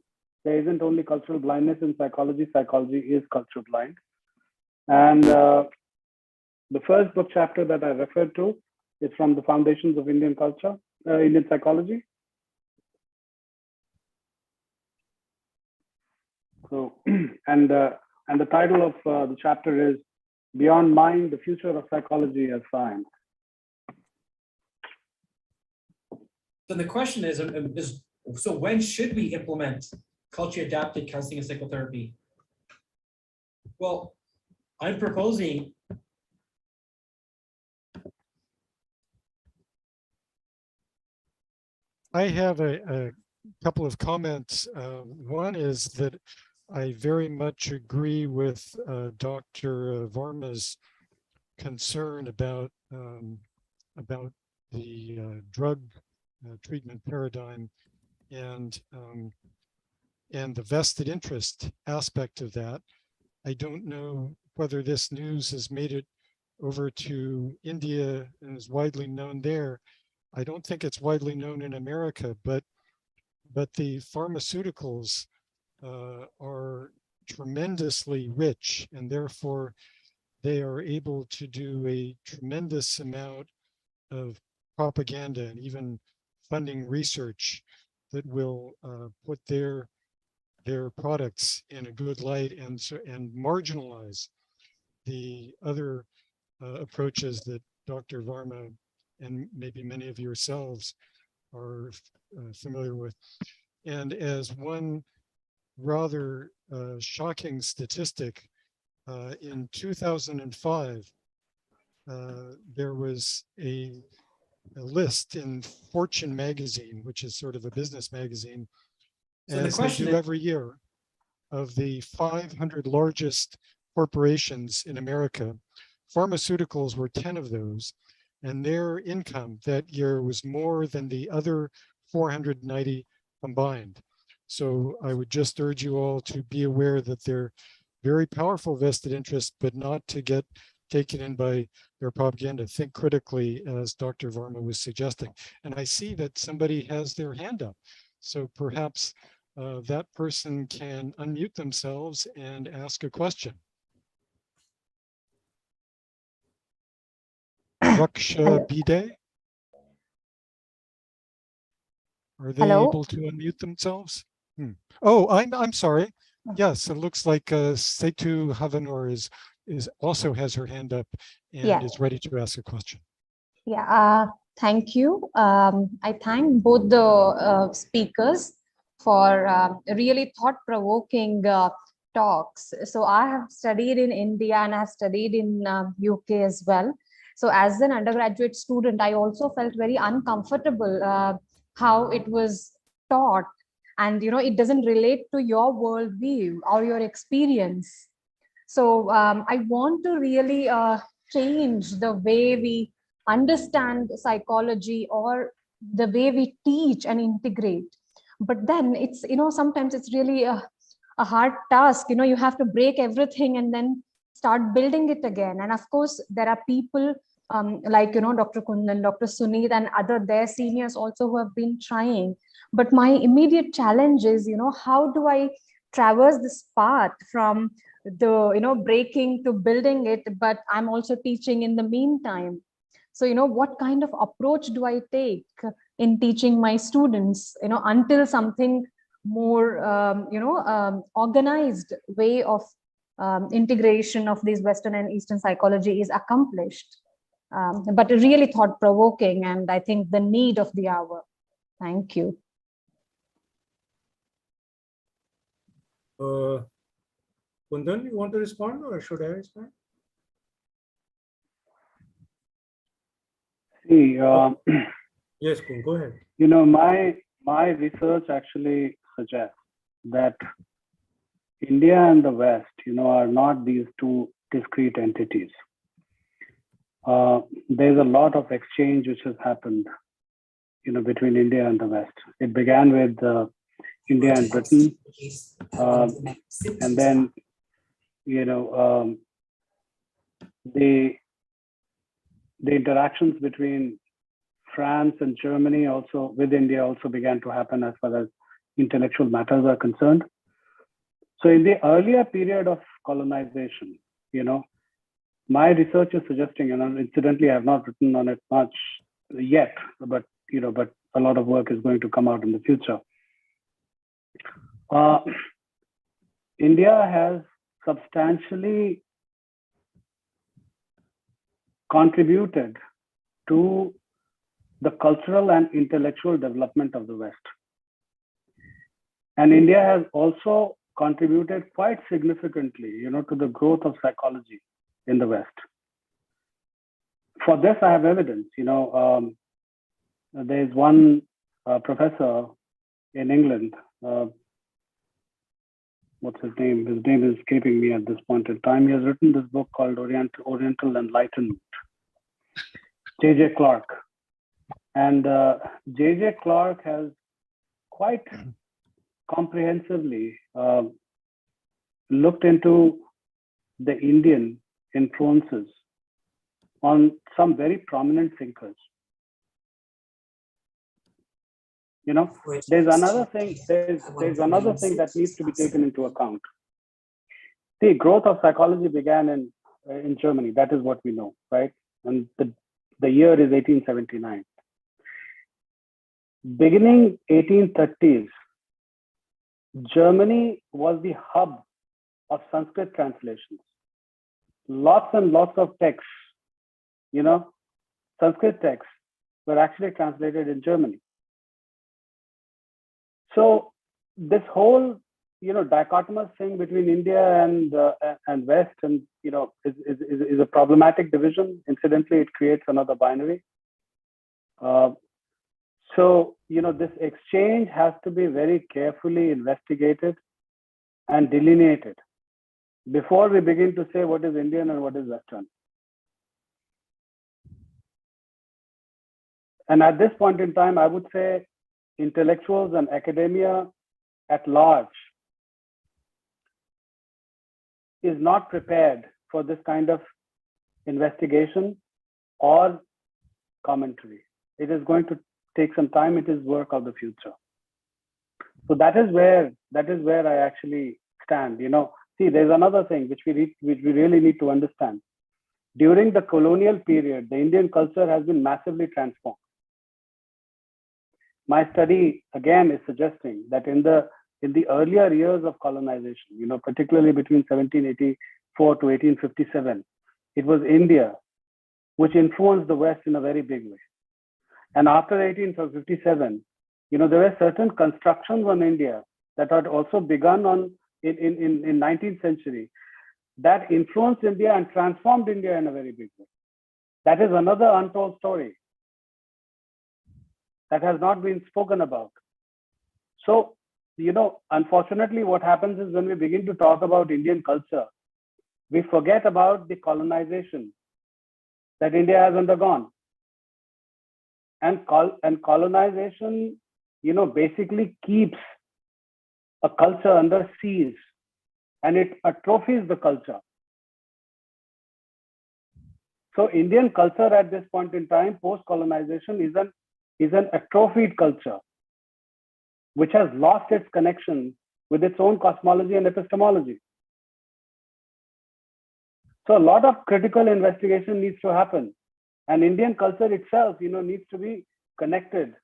There Isn't Only Cultural Blindness in Psychology, Psychology is Cultural Blind. And the first book chapter that I referred to is from the Foundations of Indian Culture, Indian Psychology. So, and the title of the chapter is Beyond Mind, the Future of Psychology as Science. So the question is, so when should we implement culture-adapted counseling and psychotherapy? Well, I'm proposing I have a couple of comments. One is that I very much agree with Dr. Varma's concern about the drug treatment paradigm and the vested interest aspect of that. I don't know whether this news has made it over to India and is widely known there. I don't think it's widely known in America, but the pharmaceuticals are tremendously rich, and therefore they are able to do a tremendous amount of propaganda and even funding research that will put their products in a good light and marginalize the other approaches that Dr. Varma and maybe many of yourselves are familiar with. And as one rather shocking statistic, in 2005, there was a list in Fortune magazine, which is sort of a business magazine, So the as they question do is, every year, of the 500 largest corporations in America. Pharmaceuticals were 10 of those, and their income that year was more than the other 490 combined. So I would just urge you all to be aware that they're very powerful vested interests, but not to get taken in by their propaganda. Think critically, as Dr. Varma was suggesting. And I see that somebody has their hand up. So perhaps that person can unmute themselves and ask a question. Raksha Bide? Are they able to unmute themselves? Oh, I'm sorry. Yes, it looks like Setu Havanor is also has her hand up and is ready to ask a question. Yeah, thank you. I thank both the speakers for really thought-provoking talks. So I have studied in India and I have studied in UK as well. So as an undergraduate student, I also felt very uncomfortable how it was taught, and it doesn't relate to your worldview or your experience. So I want to really change the way we understand psychology or the way we teach and integrate. But then it's, sometimes it's really a hard task. You have to break everything and then start building it again. And of course, there are people like, Dr. Kundan, Dr. Sunit, and their seniors also who have been trying. But my immediate challenge is, how do I traverse this path from the, breaking to building it, but I'm also teaching in the meantime. So, what kind of approach do I take in teaching my students, until something more, organized way of integration of these Western and Eastern psychology is accomplished. But really thought-provoking, and I think the need of the hour. Thank you. Kundan, you want to respond or should I respond? See, yes, Kun, go ahead. My research actually suggests that India and the West, are not these two discrete entities. There's a lot of exchange which has happened, between India and the West. It began with India and Britain, and then, the interactions between France and Germany also with India also began to happen as far as intellectual matters are concerned. So in the earlier period of colonization, my research is suggesting, and incidentally, I have not written on it much yet, but a lot of work is going to come out in the future. India has substantially contributed to the cultural and intellectual development of the West. And India has also contributed quite significantly, to the growth of psychology in the West. For this, I have evidence. There's one professor, in England. What's his name? His name is escaping me at this point in time. He has written this book called Oriental Enlightenment. J.J. Clark. And J.J. Clark has quite comprehensively looked into the Indian influences on some very prominent thinkers. You know, there's another thing. There's another thing that needs to be taken into account. See, growth of psychology began in Germany. That is what we know, right? And the year is 1879. Beginning 1830s, Germany was the hub of Sanskrit translations. Lots and lots of texts, you know, Sanskrit texts were actually translated in Germany. So this whole, you know, dichotomous thing between India and West, and you know, is a problematic division. Incidentally, it creates another binary. So you know, this exchange has to be very carefully investigated and delineated before we begin to say what is Indian and what is Western. And at this point in time, I would say intellectuals and academia at large is not prepared for this kind of investigation or commentary. It is going to take some time. It is work of the future. So that is where I actually stand. You know, see, there's another thing which we really need to understand. During the colonial period, the Indian culture has been massively transformed. My study again is suggesting that in the earlier years of colonization, you know, particularly between 1784 to 1857, it was India which influenced the West in a very big way. And after 1857, you know, there were certain constructions on India that had also begun in 19th century that influenced India and transformed India in a very big way. That is another untold story that has not been spoken about. So, you know, unfortunately, what happens is when we begin to talk about Indian culture, we forget about the colonization that India has undergone. And colonization, you know, basically keeps a culture under siege and it atrophies the culture. So Indian culture at this point in time, post-colonization, is an atrophied culture, which has lost its connection with its own cosmology and epistemology. So a lot of critical investigation needs to happen. And Indian culture itself, you know, needs to be connected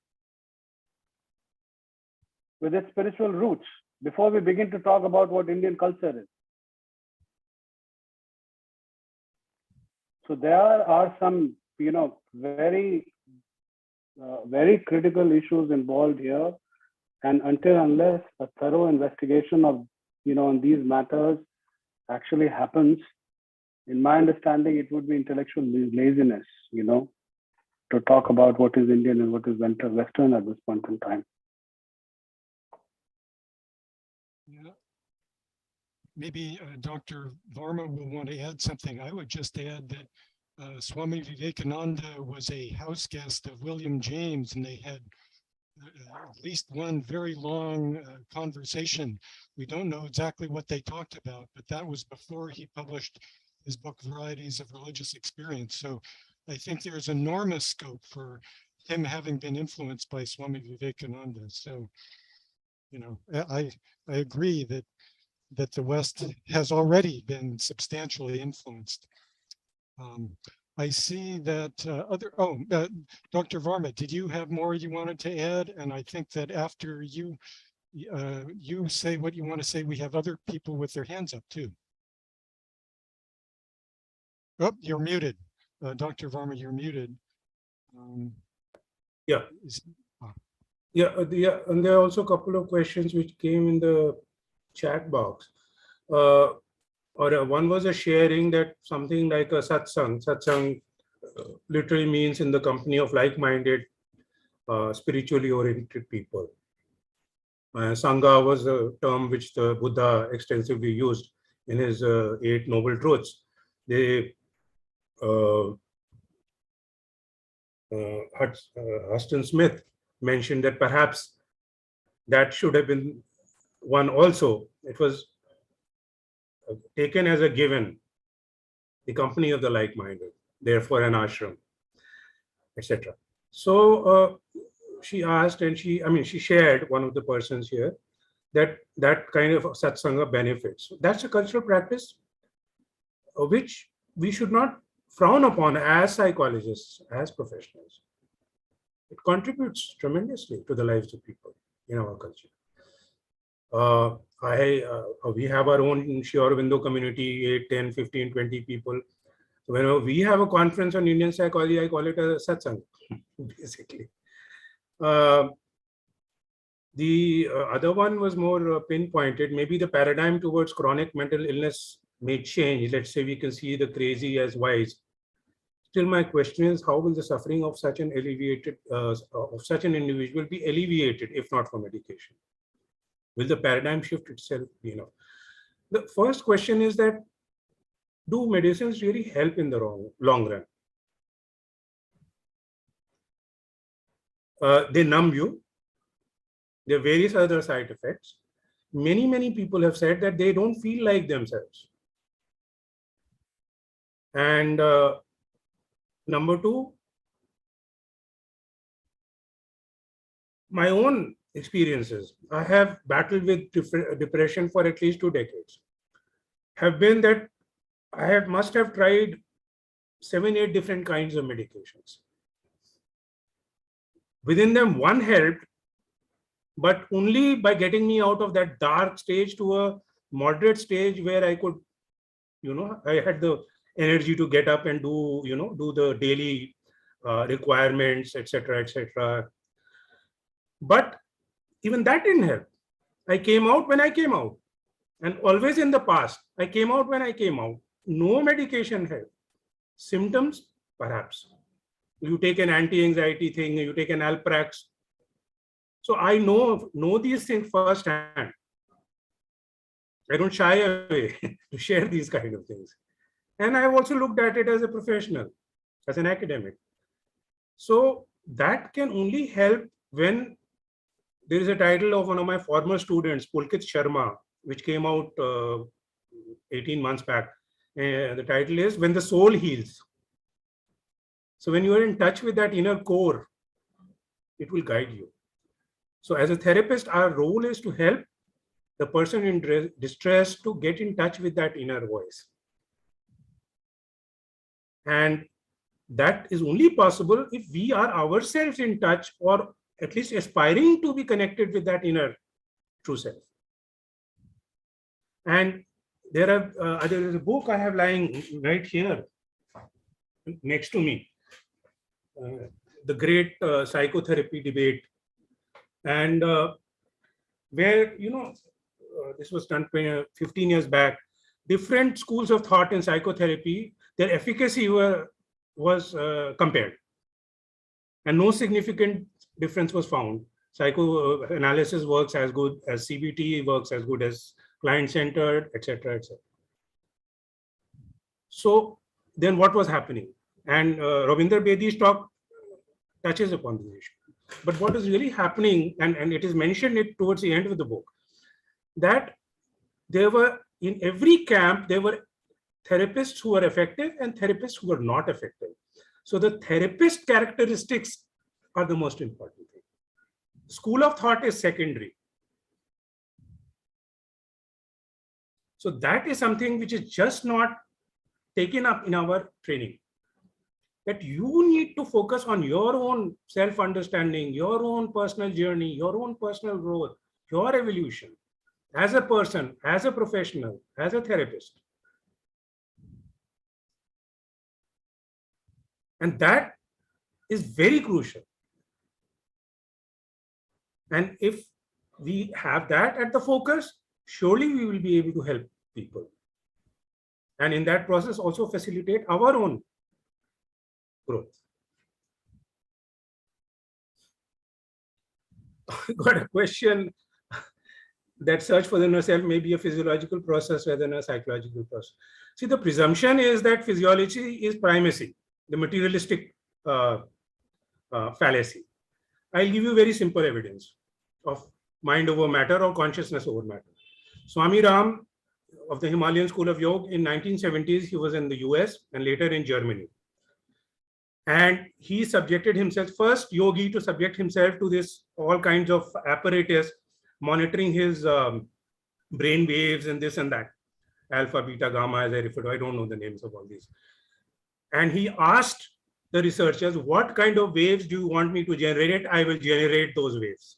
with its spiritual roots before we begin to talk about what Indian culture is. So there are some, you know, very critical issues involved here. And unless a thorough investigation of, you know, on these matters actually happens, in my understanding, it would be intellectual laziness, you know, to talk about what is Indian and what is Western at this point in time. Yeah. Maybe Dr. Varma will want to add something. I would just add that Swami Vivekananda was a house guest of William James, and they had at least one very long conversation. We don't know exactly what they talked about, but that was before he published his book, Varieties of Religious Experience. So I think there's enormous scope for him having been influenced by Swami Vivekananda. So, you know, I agree that the West has already been substantially influenced. I see that Dr. Varma, did you have more you wanted to add? And I think that after you say what you want to say, we have other people with their hands up too. Oh, you're muted. Dr. Varma, you're muted. Yeah. And there are also a couple of questions which came in the chat box. One was a sharing that something like a satsang. Satsang literally means in the company of like-minded, spiritually oriented people. Sangha was a term which the Buddha extensively used in his 8 Noble Truths. Huston Smith mentioned that perhaps that should have been one also. It was taken as a given, the company of the like-minded, therefore an ashram, etc. So she asked, and she shared, one of the persons here, that kind of satsanga benefits. So that's a cultural practice which we should not frown upon as psychologists, as professionals. It contributes tremendously to the lives of people in our culture. We have our own Sri Aurobindo community, 8, 10, 15, 20 people. Whenever we have a conference on Indian psychology, I call it a satsang, basically. The other one was more pinpointed. Maybe the paradigm towards chronic mental illness may change. Let's say we can see the crazy as wise. Still, my question is, how will the suffering of such an individual be alleviated, if not for medication? Will the paradigm shift itself be enough? The first question is that, do medicines really help in the long run? They numb you. There are various other side effects. Many people have said that they don't feel like themselves. And number two, my own experiences, I have battled with depression for at least 2 decades, have been that I must have tried 7, 8 different kinds of medications. Within them, one helped, but only by getting me out of that dark stage to a moderate stage where I could, I had the energy to get up and do the daily requirements, etc., etc. But even that didn't help. I came out when I came out, and always in the past, I came out when I came out. No medication helped. Symptoms, perhaps. You take an anti-anxiety thing, you take an Alprax. So I know these things firsthand. I don't shy away to share these kind of things. And I've also looked at it as a professional, as an academic. So that can only help when there is a title of one of my former students, Pulkit Sharma, which came out 18 months back. The title is When the Soul Heals. So when you are in touch with that inner core, it will guide you. So as a therapist, our role is to help the person in distress to get in touch with that inner voice. And that is only possible if we are ourselves in touch, or at least aspiring to be connected with that inner true self. And there is a book I have lying right here next to me, The Great Psychotherapy Debate. And where, this was done 15 years back, different schools of thought in psychotherapy, their efficacy was compared. And no significant difference was found. Psychoanalysis works as good as CBT, works as good as client-centered, etc., etc. So then what was happening? And Ravinder Bedi's talk touches upon this issue. But what is really happening, and it is mentioned towards the end of the book, that there were, in every camp, there were therapists who were effective and therapists who were not effective. So the therapist characteristics are the most important thing. School of thought is secondary. So that is something which is just not taken up in our training. That you need to focus on your own self-understanding, your own personal journey, your own personal growth, your evolution as a person, as a professional, as a therapist. And that is very crucial. And if we have that at the focus, surely we will be able to help people. And in that process, also facilitate our own growth. Got a question that search for the inner self may be a physiological process rather than a psychological process. See, the presumption is that physiology is primacy, the materialistic fallacy. I'll give you very simple evidence of mind over matter or consciousness over matter. Swami Ram of the Himalayan School of Yoga in 1970s, he was in the US and later in Germany. And he subjected himself, first yogi to subject himself to this all kinds of apparatus, monitoring his brain waves and this and that, alpha, beta, gamma, as I refer to. I don't know the names of all these. And he asked the researchers, what kind of waves do you want me to generate? I will generate those waves.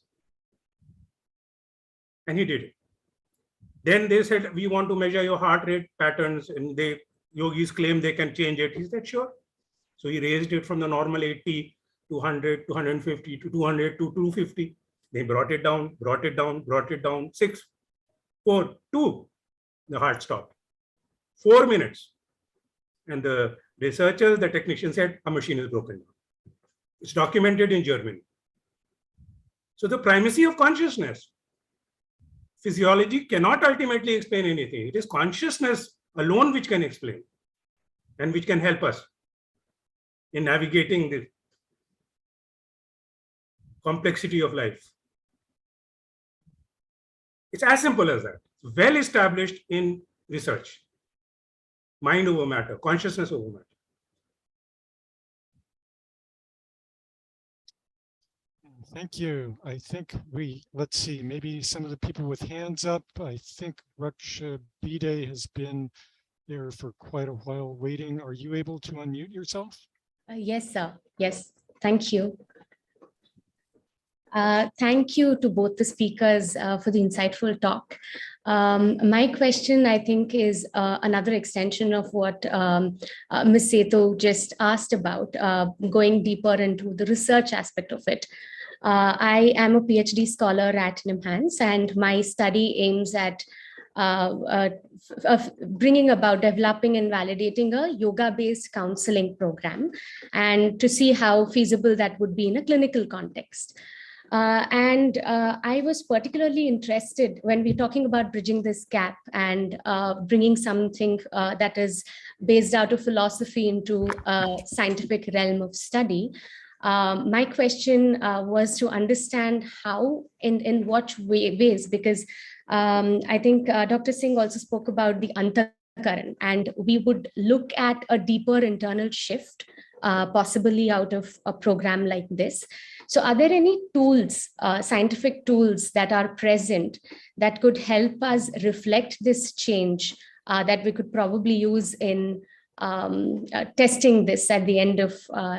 And he did it. Then they said, we want to measure your heart rate patterns, and yogis claim they can change it. He said, sure. So he raised it from the normal 80 to 100 to 150 to 200 to 250. They brought it down, brought it down, brought it down. 6, 4, 2. The heart stopped. 4 minutes. And the researchers, the technicians said, a machine is broken down. It's documented in Germany. So the primacy of consciousness. Physiology cannot ultimately explain anything. It is consciousness alone which can explain and which can help us in navigating the complexity of life. It's as simple as that. It's well established in research. Mind over matter, consciousness over matter. Thank you. I think let's see, maybe some of the people with hands up. I think Raksha Bide has been there for quite a while waiting. Are you able to unmute yourself? Yes, sir. Yes, thank you. Thank you to both the speakers for the insightful talk. My question, I think, is another extension of what Ms. Seto just asked about, going deeper into the research aspect of it. I am a PhD scholar at NIMHANS, and my study aims at bringing about developing and validating a yoga-based counseling program, and to see how feasible that would be in a clinical context. I was particularly interested when we're talking about bridging this gap and bringing something that is based out of philosophy into a scientific realm of study. My question was to understand how, in what ways, because I think Dr. Singh also spoke about the antakaran, and we would look at a deeper internal shift, possibly out of a program like this. So are there any tools, scientific tools that are present that could help us reflect this change that we could probably use in testing this at the end of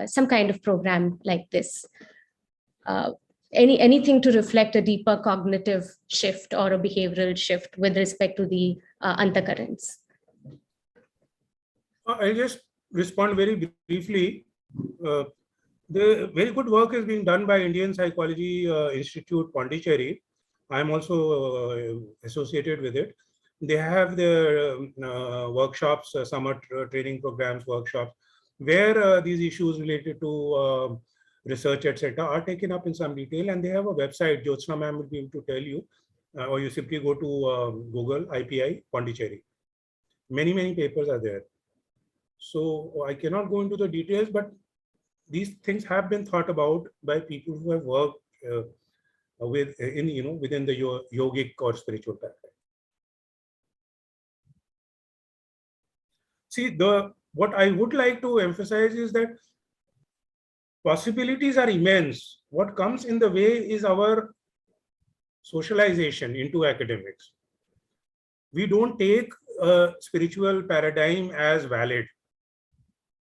some kind of program like this? Anything to reflect a deeper cognitive shift or a behavioral shift with respect to the antakarans? I'll just respond very briefly. The very good work is being done by Indian Psychology Institute, Pondicherry. I'm also associated with it. They have their workshops, summer training programs, workshops, where these issues related to research, etc., are taken up in some detail. And they have a website. Jyotsna ma'am will be able to tell you, or you simply go to Google IPI Pondicherry. Many papers are there. So I cannot go into the details, but these things have been thought about by people who have worked within the yogic or spiritual path. See, what I would like to emphasize is that possibilities are immense. What comes in the way is our socialization into academics. We don't take a spiritual paradigm as valid.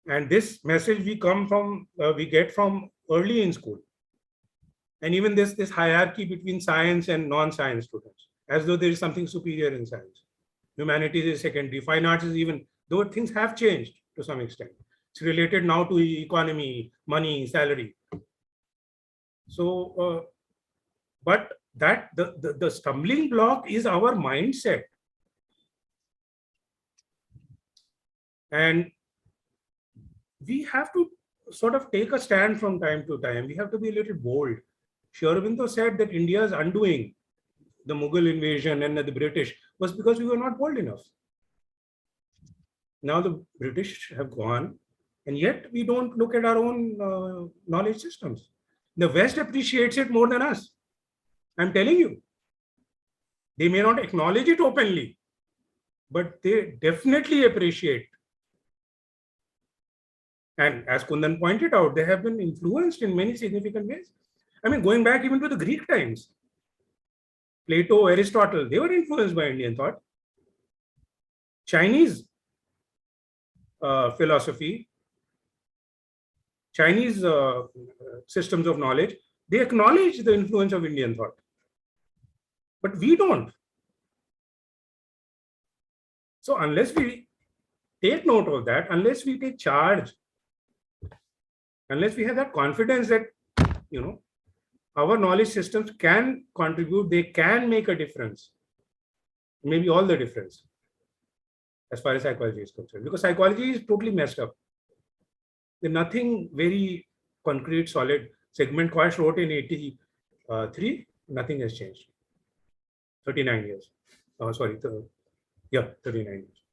And this message we get from early in school. And even this hierarchy between science and non-science students, as though there is something superior in science. Humanities is secondary, fine arts is even, though things have changed to some extent. It's related now to economy, money, salary. So, but that the stumbling block is our mindset. And we have to sort of take a stand from time to time. We have to be a little bold. Sri Aurobindo said that India's undoing the Mughal invasion and the British was because we were not bold enough. Now the British have gone, and yet we don't look at our own knowledge systems. The West appreciates it more than us. I'm telling you. They may not acknowledge it openly, but they definitely appreciate. And as Kundan pointed out, they have been influenced in many significant ways. I mean, going back even to the Greek times, Plato, Aristotle, they were influenced by Indian thought. Chinese philosophy, Chinese systems of knowledge, they acknowledge the influence of Indian thought. But we don't. So unless we take note of that, unless we take charge, unless we have that confidence that, our knowledge systems can contribute, they can make a difference, maybe all the difference, as far as psychology is concerned, because psychology is totally messed up. There's nothing very concrete, solid. Sigmund Quash wrote in 1983, nothing has changed. 39 years. Oh, sorry. 39 years.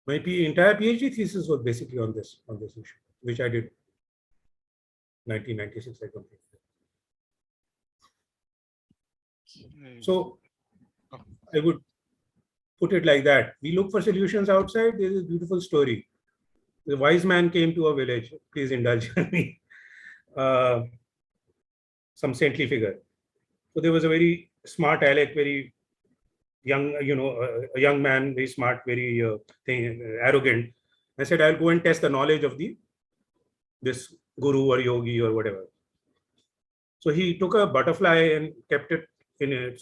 My entire PhD thesis was basically on this issue, which I did 1996, I completed. So I would put it like that. We look for solutions outside. There is a beautiful story. The wise man came to a village. Please indulge me. Some saintly figure. So there was a very smart aleck, very young, a young man, very smart, very arrogant. I said, I'll go and test the knowledge of this guru or yogi or whatever. So he took a butterfly and kept it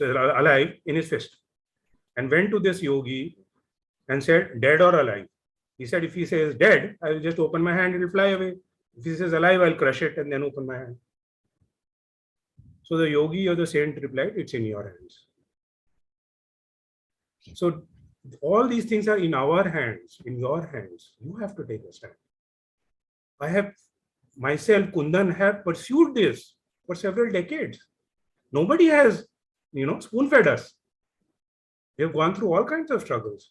alive in his fist, and went to this yogi and said, dead or alive? He said, if he says dead, I will just open my hand, it will fly away. If he says alive, I'll crush it and then open my hand. So the yogi or the saint replied, it's in your hands. So all these things are in our hands, in your hands. You have to take a stand. I have myself, Kundan, have pursued this for several decades. Nobody has, spoon-fed us. We have gone through all kinds of struggles.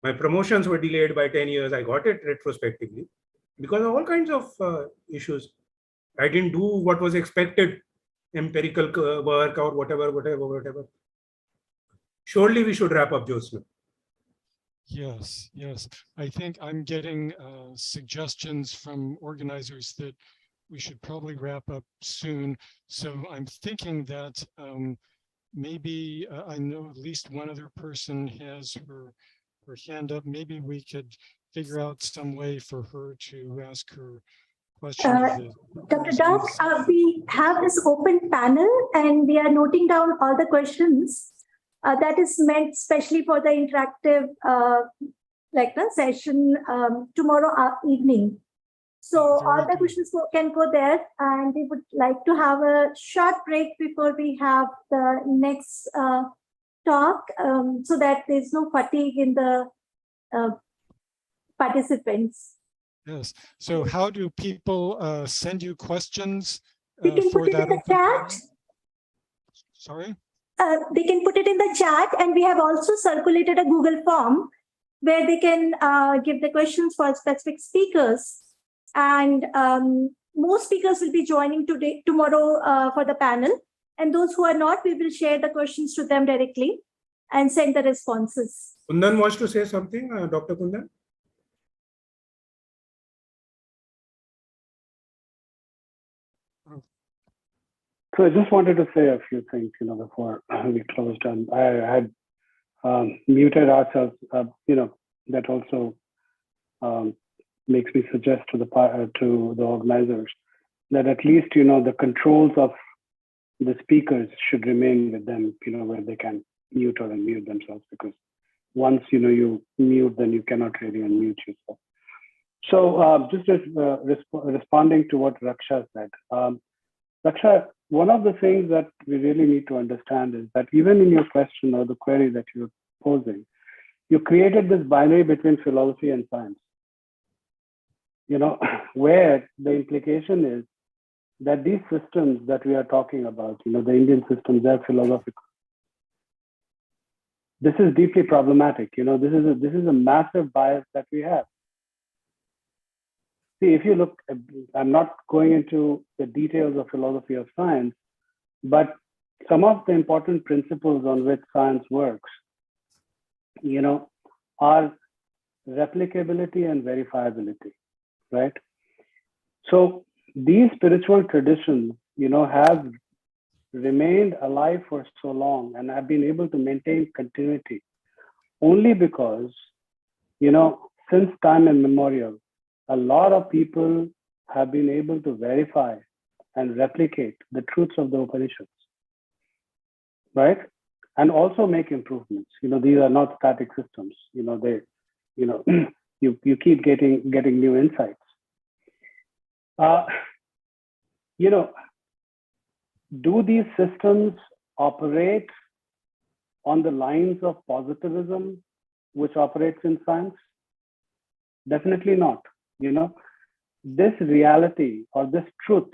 My promotions were delayed by 10 years. I got it retrospectively because of all kinds of issues. I didn't do what was expected, empirical work or whatever. Surely we should wrap up, Jyotsna. Yes. I think I'm getting suggestions from organizers that we should probably wrap up soon. So I'm thinking that maybe I know at least one other person has her hand up. Maybe we could figure out some way for her to ask her question. Dr. Doug, we have this open panel and we are noting down all the questions. That is meant especially for the interactive session tomorrow evening. So all the questions can go there, and we would like to have a short break before we have the next talk, so that there's no fatigue in the participants. Yes. So how do people send you questions? They can put it in the chat. Sorry? They can put it in the chat, and we have also circulated a Google form where they can give the questions for specific speakers. And most speakers will be joining tomorrow for the panel. And those who are not, we will share the questions to them directly and send the responses. Kundan wants to say something, Dr. Kundan? So I just wanted to say a few things, before we closed down. I had muted ourselves, that also makes me suggest to the organizers that at least, the controls of the speakers should remain with them, where they can mute or unmute themselves, because once, you mute, then you cannot really unmute yourself. So just responding to what Raksha said. Raksha, one of the things that we really need to understand is that even in your question or the query that you're posing, you created this binary between philosophy and science, where the implication is that these systems that we are talking about, the Indian systems, they're philosophical. This is deeply problematic. This is a massive bias that we have. See, if you look, I'm not going into the details of philosophy of science, but some of the important principles on which science works, are replicability and verifiability, right? So these spiritual traditions, have remained alive for so long and have been able to maintain continuity only because, since time immemorial, a lot of people have been able to verify and replicate the truths of the Upanishads, right? And also make improvements. These are not static systems. They, you keep getting new insights. Do these systems operate on the lines of positivism, which operates in science? Definitely not. This reality or this truth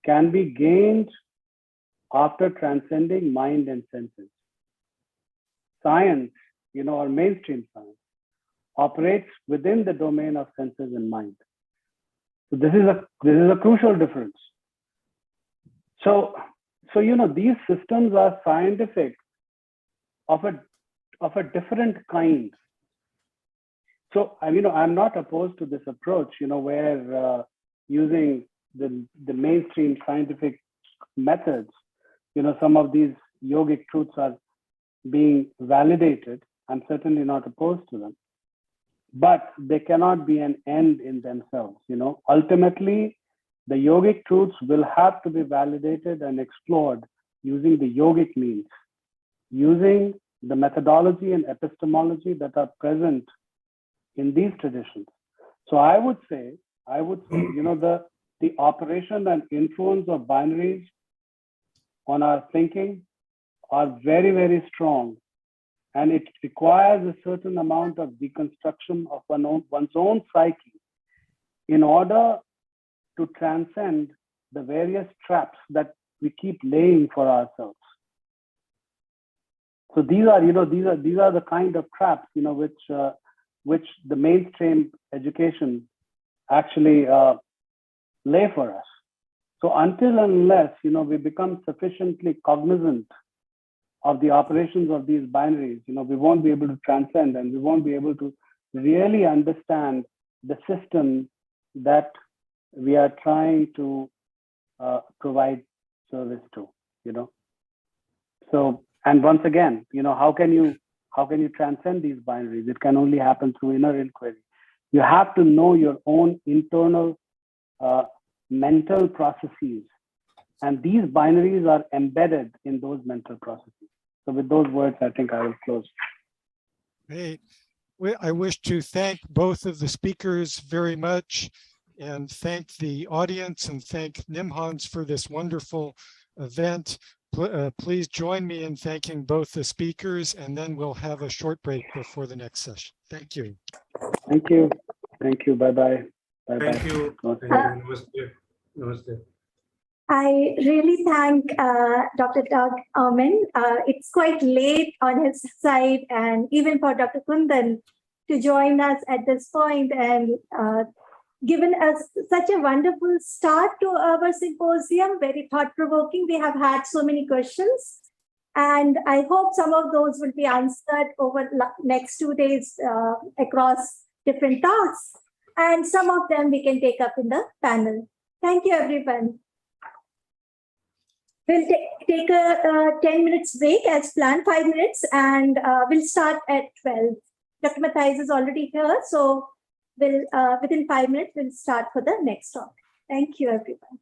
can be gained after transcending mind and senses. Science, or mainstream science, operates within the domain of senses and mind. So this is a crucial difference. So these systems are scientific of a different kind. So I'm not opposed to this approach, where using the mainstream scientific methods, some of these yogic truths are being validated. I'm certainly not opposed to them, but they cannot be an end in themselves. Ultimately, the yogic truths will have to be validated and explored using the yogic means, using the methodology and epistemology that are present in these traditions. So I would say, the operation and influence of binaries on our thinking are very, very strong. And it requires a certain amount of deconstruction of one's own psyche in order to transcend the various traps that we keep laying for ourselves. So these are the kind of traps, which the mainstream education actually lay for us. So until and unless, we become sufficiently cognizant of the operations of these binaries, we won't be able to transcend, and we won't be able to really understand the system that we are trying to provide service to, So, and once again, how can you transcend these binaries? It can only happen through inner inquiry. You have to know your own internal mental processes, and these binaries are embedded in those mental processes. So with those words, I think I will close. Great. I wish to thank both of the speakers very much, and thank the audience, and thank Nimhans for this wonderful event. Please join me in thanking both the speakers, and then we'll have a short break before the next session. Thank you. Thank you. Thank you. Bye-bye. Bye-bye. Thank you. Namaste. Namaste. I really thank Dr. Doug Omen. It's quite late on his side, and even for Dr. Kundan to join us at this point and given us such a wonderful start to our symposium, very thought-provoking. We have had so many questions, and I hope some of those will be answered over next 2 days across different talks, and some of them we can take up in the panel. Thank you, everyone. We'll take a 10 minutes break as planned, 5 minutes, and we'll start at 12. Dr. Mathijs is already here, so we'll within 5 minutes, we'll start for the next talk. Thank you, everyone.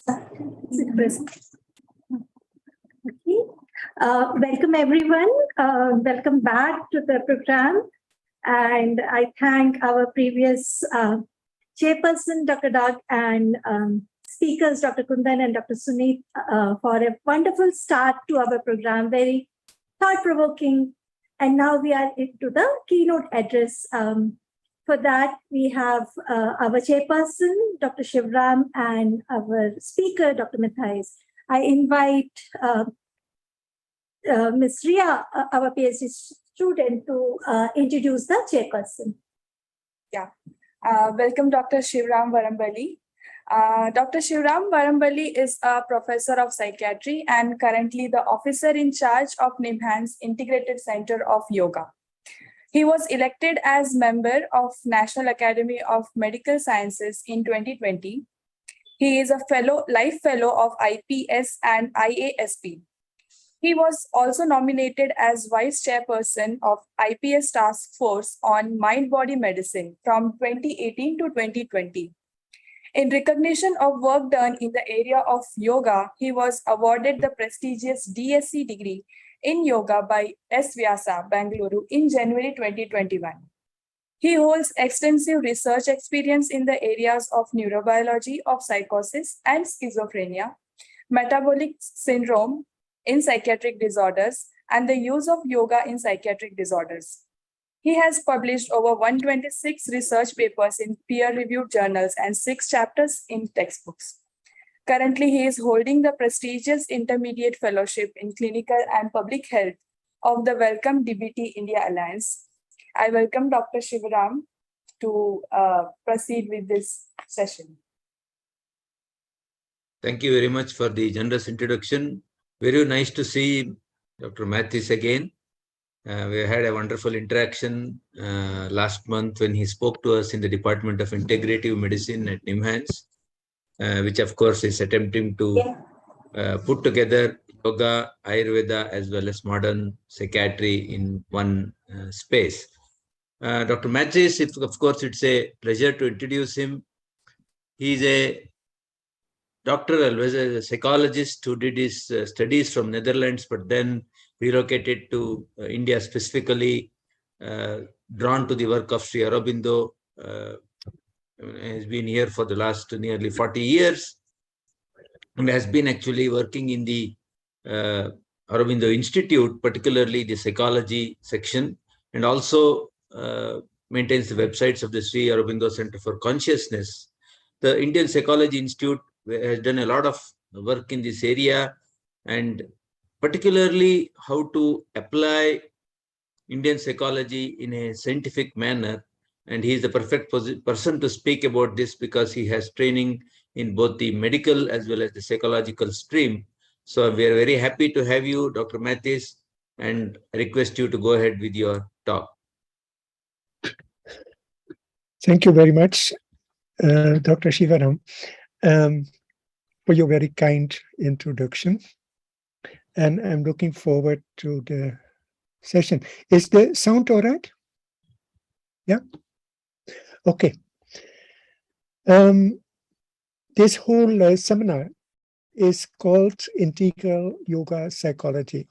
Okay. Welcome everyone. Welcome back to the program. And I thank our previous chairperson, Dr. Doug, and speakers, Dr. Kundan and Dr. Sunit, for a wonderful start to our program, very thought-provoking. And now we are into the keynote address. For that, we have our chairperson, Dr. Shivram, and our speaker, Dr. Mathijs. I invite Ms. Ria, our PhD student, to introduce the chairperson. Yeah. Welcome, Dr. Shivram Varambali. Dr. Shivram Varambali is a professor of psychiatry and currently the officer in charge of NIMHANS Integrated Center of Yoga. He was elected as member of National Academy of Medical Sciences in 2020. He is a life fellow of IPS and IASP. He was also nominated as vice chairperson of IPS Task Force on Mind-Body Medicine from 2018 to 2020. In recognition of work done in the area of yoga, he was awarded the prestigious DSc degree in yoga by S. Vyasa, Bangalore in January 2021. He holds extensive research experience in the areas of neurobiology of psychosis and schizophrenia, metabolic syndrome in psychiatric disorders, and the use of yoga in psychiatric disorders. He has published over 126 research papers in peer-reviewed journals and 6 chapters in textbooks. Currently, he is holding the prestigious Intermediate Fellowship in Clinical and Public Health of the Welcome DBT India Alliance. I welcome Dr. Shivram to proceed with this session. Thank you very much for the generous introduction. Very nice to see Dr. Mathijs again. We had a wonderful interaction last month when he spoke to us in the Department of Integrative Medicine at NIMHANS, which of course is attempting to put together yoga, Ayurveda, as well as modern psychiatry in one space. Dr. Mathijs, of course, it's a pleasure to introduce him. He's a doctor, was a psychologist who did his studies from Netherlands, but then relocated to India, specifically drawn to the work of Sri Aurobindo. Has been here for the last nearly 40 years and has been actually working in the Aurobindo Institute, particularly the psychology section, and also maintains the websites of the Sri Aurobindo Center for Consciousness. The Indian Psychology Institute has done a lot of work in this area, and particularly how to apply Indian psychology in a scientific manner. And he is the perfect person to speak about this because he has training in both the medical as well as the psychological stream. So we are very happy to have you, Dr. Mathijs, and I request you to go ahead with your talk. Thank you very much, Dr. Shivaram, for your very kind introduction. And I'm looking forward to the session. Is the sound all right? Yeah? Okay. This whole seminar is called Integral Yoga Psychology.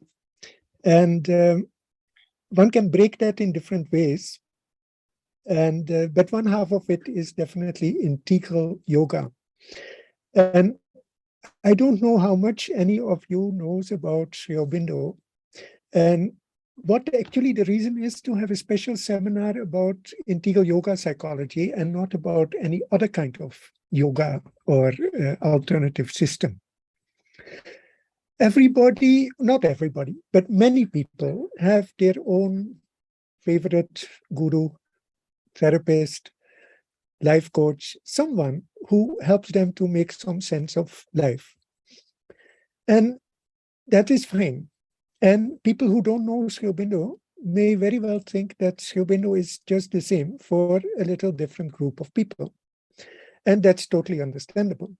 And one can break that in different ways. And but one half of it is definitely integral yoga. And I don't know how much any of you knows about Sri Aurobindo, and what actually the reason is to have a special seminar about integral yoga psychology and not about any other kind of yoga or alternative system. Everybody, not everybody, but many people have their own favorite guru, therapist, life coach, someone who helps them to make some sense of life. And that is fine. And people who don't know Sri Aurobindo may very well think that Sri Aurobindo is just the same for a little different group of people. And that's totally understandable.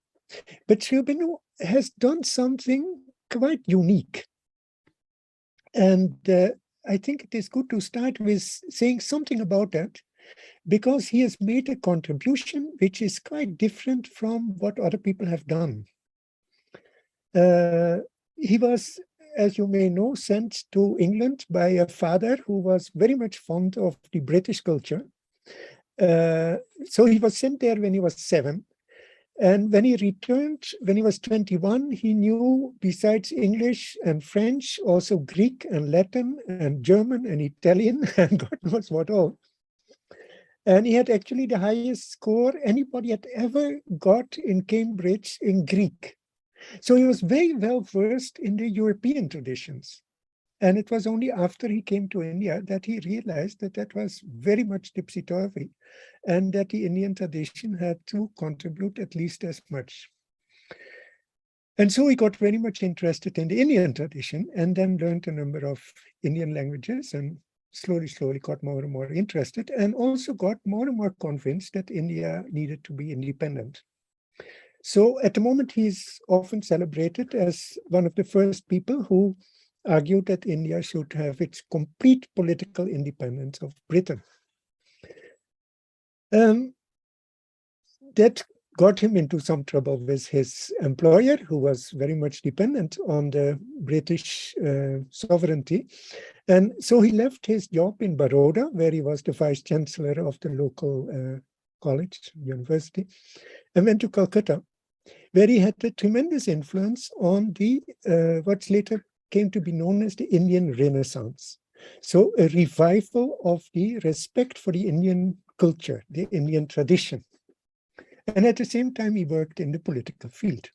But Sri Aurobindo has done something quite unique. And I think it is good to start with saying something about that, because he has made a contribution which is quite different from what other people have done. He was, as you may know, sent to England by a father who was very much fond of the British culture. So he was sent there when he was 7. And when he returned, when he was 21, he knew, besides English and French, also Greek and Latin and German and Italian and God knows what all. And he had actually the highest score anybody had ever got in Cambridge in Greek. So he was very well versed in the European traditions. And it was only after he came to India that he realized that that was very much tipsy-turvy and that the Indian tradition had to contribute at least as much. And so he got very much interested in the Indian tradition and then learned a number of Indian languages and slowly got more and more interested and also got more and more convinced that India needed to be independent. So at the moment, he's often celebrated as one of the first people who argued that India should have its complete political independence of Britain. That got him into some trouble with his employer, who was very much dependent on the British sovereignty. And so he left his job in Baroda, where he was the vice chancellor of the local college, university, and went to Calcutta, where he had a tremendous influence on the what's later came to be known as the Indian Renaissance. So a revival of the respect for the Indian culture, the Indian tradition. And at the same time, he worked in the political field,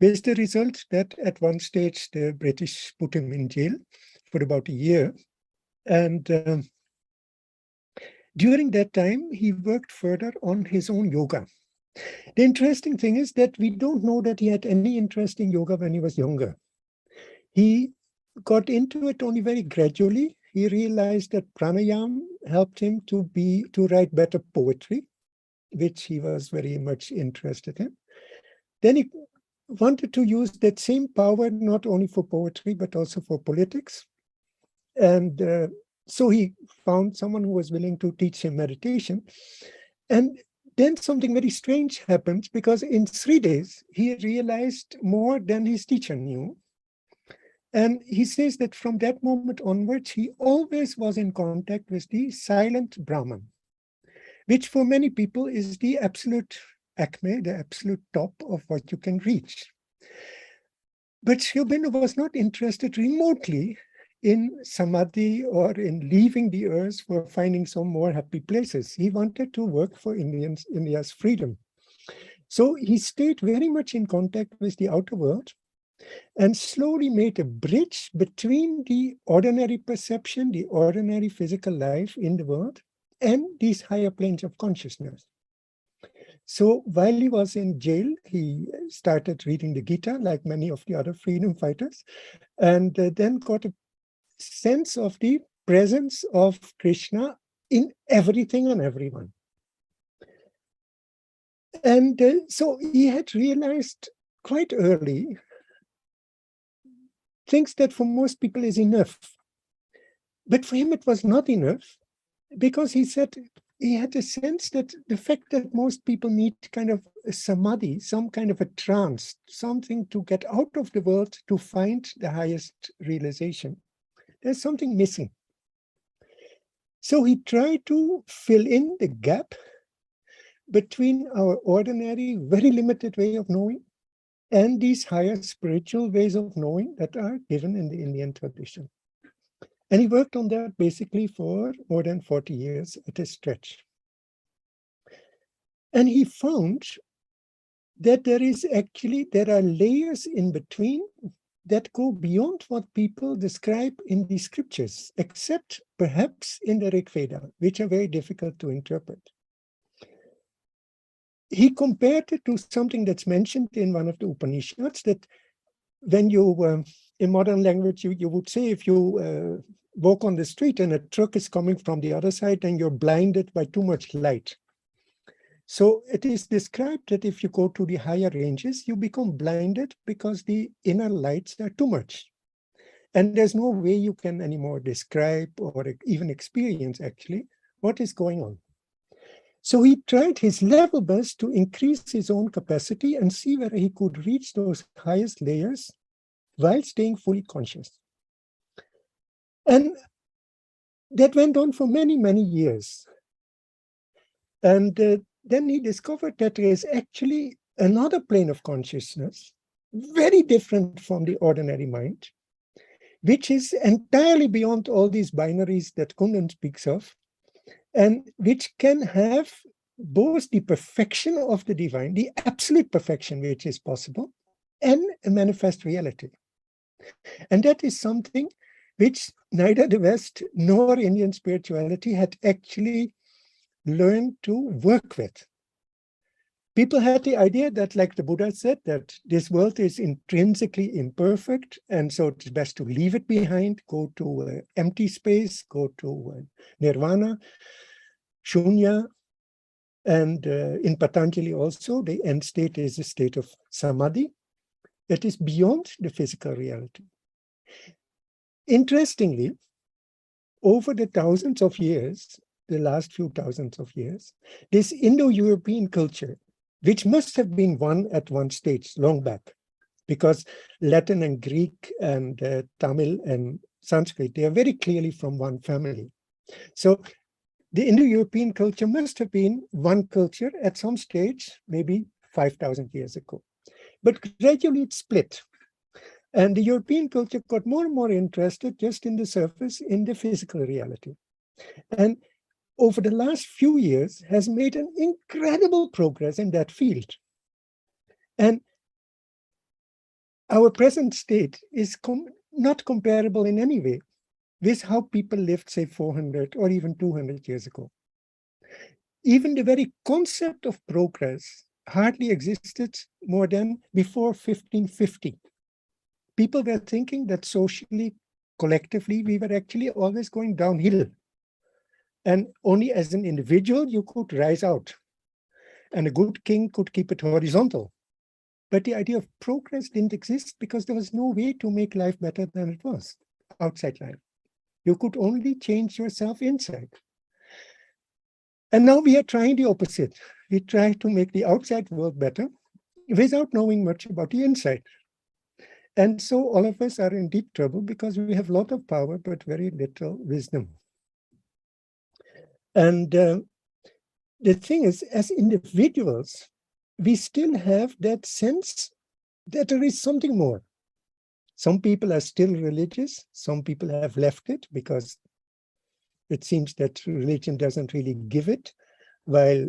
with the result that at one stage, the British put him in jail for about a year. And during that time, he worked further on his own yoga. The interesting thing is that we don't know that he had any interest in yoga when he was younger. He got into it only very gradually. He realized that pranayama helped him to write better poetry, which he was very much interested in. Then he wanted to use that same power not only for poetry, but also for politics. And so he found someone who was willing to teach him meditation. And then something very strange happened, because in 3 days, he realized more than his teacher knew. And he says that from that moment onwards, he always was in contact with the silent Brahman, which for many people is the absolute acme, the absolute top of what you can reach. But Sri Aurobindo was not interested remotely in samadhi or in leaving the earth for finding some more happy places. He wanted to work for India's freedom. So he stayed very much in contact with the outer world and slowly made a bridge between the ordinary perception, the ordinary physical life in the world, and these higher planes of consciousness. So while he was in jail, he started reading the Gita, like many of the other freedom fighters, and then got a sense of the presence of Krishna in everything and everyone. And so he had realized quite early things that for most people is enough. But for him, it was not enough, because he said he had a sense that the fact that most people need kind of a samadhi, some kind of a trance, something to get out of the world to find the highest realization, there's something missing. So he tried to fill in the gap between our ordinary, very limited way of knowing and these higher spiritual ways of knowing that are given in the Indian tradition. And he worked on that basically for more than 40 years at a stretch. And he found that there are layers in between that go beyond what people describe in the scriptures, except perhaps in the Rig Veda, which are very difficult to interpret. He compared it to something that's mentioned in one of the Upanishads, that when you, in modern language, you would say if you walk on the street and a truck is coming from the other side, then you're blinded by too much light. So it is described that if you go to the higher ranges, you become blinded because the inner lights are too much. And there's no way you can anymore describe or even experience actually what is going on. So he tried his level best to increase his own capacity and see whether he could reach those highest layers while staying fully conscious. And that went on for many, many years. And then he discovered that there is actually another plane of consciousness, very different from the ordinary mind, which is entirely beyond all these binaries that Kundan speaks of, and which can have both the perfection of the divine, the absolute perfection which is possible, and a manifest reality. And that is something which neither the West nor Indian spirituality had actually learned to work with. People had the idea that, like the Buddha said, that this world is intrinsically imperfect, and so it's best to leave it behind, go to empty space, go to nirvana, shunya, and in Patanjali also, the end state is a state of samadhi that is beyond the physical reality. Interestingly, over the thousands of years, the last few thousands of years, this Indo-European culture, which must have been one at one stage long back, because Latin and Greek and Tamil and Sanskrit, they are very clearly from one family. So the Indo-European culture must have been one culture at some stage, maybe 5,000 years ago. But gradually it split. And the European culture got more and more interested just in the surface, in the physical reality. And over the last few years has made an incredible progress in that field. And our present state is not comparable in any way with how people lived, say, 400 or even 200 years ago. Even the very concept of progress hardly existed more than before 1550. People were thinking that socially, collectively, we were actually always going downhill. And only as an individual, you could rise out. And a good king could keep it horizontal. But the idea of progress didn't exist because there was no way to make life better than it was outside life. You could only change yourself inside. And now we are trying the opposite. We try to make the outside world better without knowing much about the inside. And so all of us are in deep trouble because we have a lot of power, but very little wisdom. And the thing is, as individuals, we still have that sense that there is something more. Some people are still religious. Some people have left it because it seems that religion doesn't really give it, while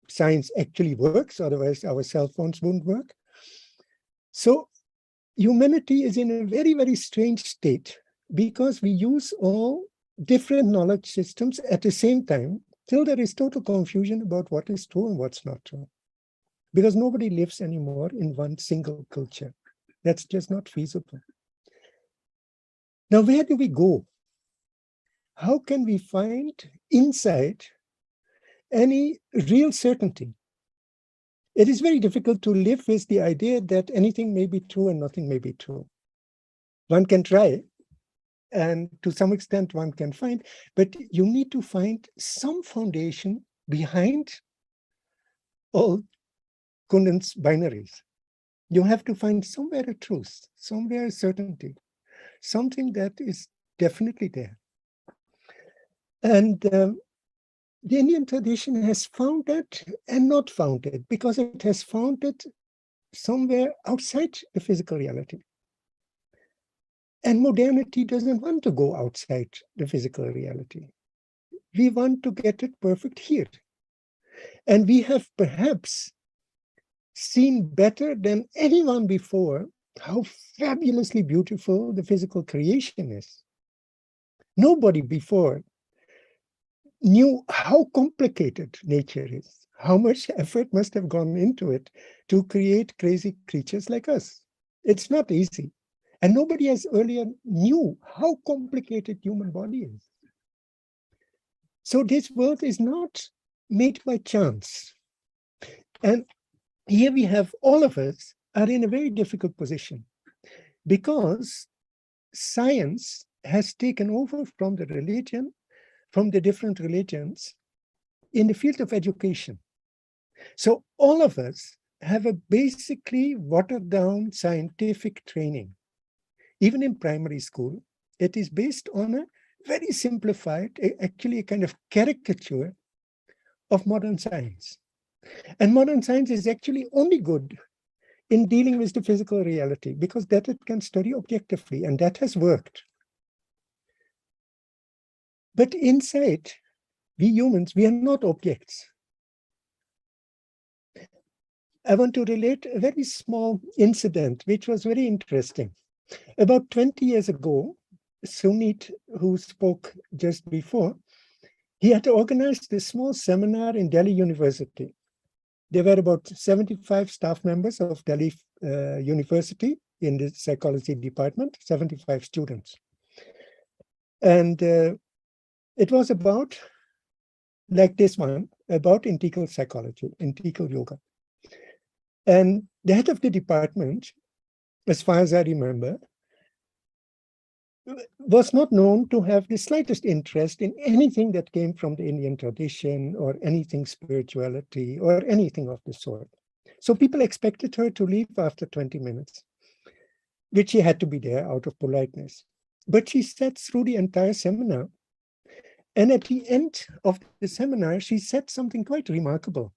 science actually works. Otherwise, our cell phones won't work. So humanity is in a very, very strange state because we use all different knowledge systems at the same time till there is total confusion about what is true and what's not true. Because nobody lives anymore in one single culture. That's just not feasible. Now, where do we go? How can we find inside any real certainty? It is very difficult to live with the idea that anything may be true and nothing may be true. One can try, and to some extent one can find, but you need to find some foundation behind all Kundan's binaries. You have to find somewhere a truth, somewhere a certainty, something that is definitely there. And the Indian tradition has found it and not found it because it has found it somewhere outside the physical reality. And modernity doesn't want to go outside the physical reality. We want to get it perfect here. And we have perhaps seen better than anyone before how fabulously beautiful the physical creation is. Nobody before knew how complicated nature is, how much effort must have gone into it to create crazy creatures like us. It's not easy. And nobody has earlier knew how complicated human body is. So this world is not made by chance. And here we have all of us are in a very difficult position because science has taken over from the religion, from the different religions, in the field of education. So all of us have a basically watered down scientific training. Even in primary school, it is based on a very simplified, actually a kind of caricature of modern science. And modern science is actually only good in dealing with the physical reality, because that it can study objectively, and that has worked. But inside, we humans, we are not objects. I want to relate a very small incident, which was very interesting. About 20 years ago, Sunit, who spoke just before, he had organized a small seminar in Delhi University. There were about 75 staff members of Delhi University in the psychology department, 75 students. And it was about, like this one, about integral psychology, integral yoga. And the head of the department, as far as I remember, was not known to have the slightest interest in anything that came from the Indian tradition or anything spirituality or anything of the sort. So people expected her to leave after 20 minutes, which she had to be there out of politeness. But she sat through the entire seminar. And at the end of the seminar, she said something quite remarkable.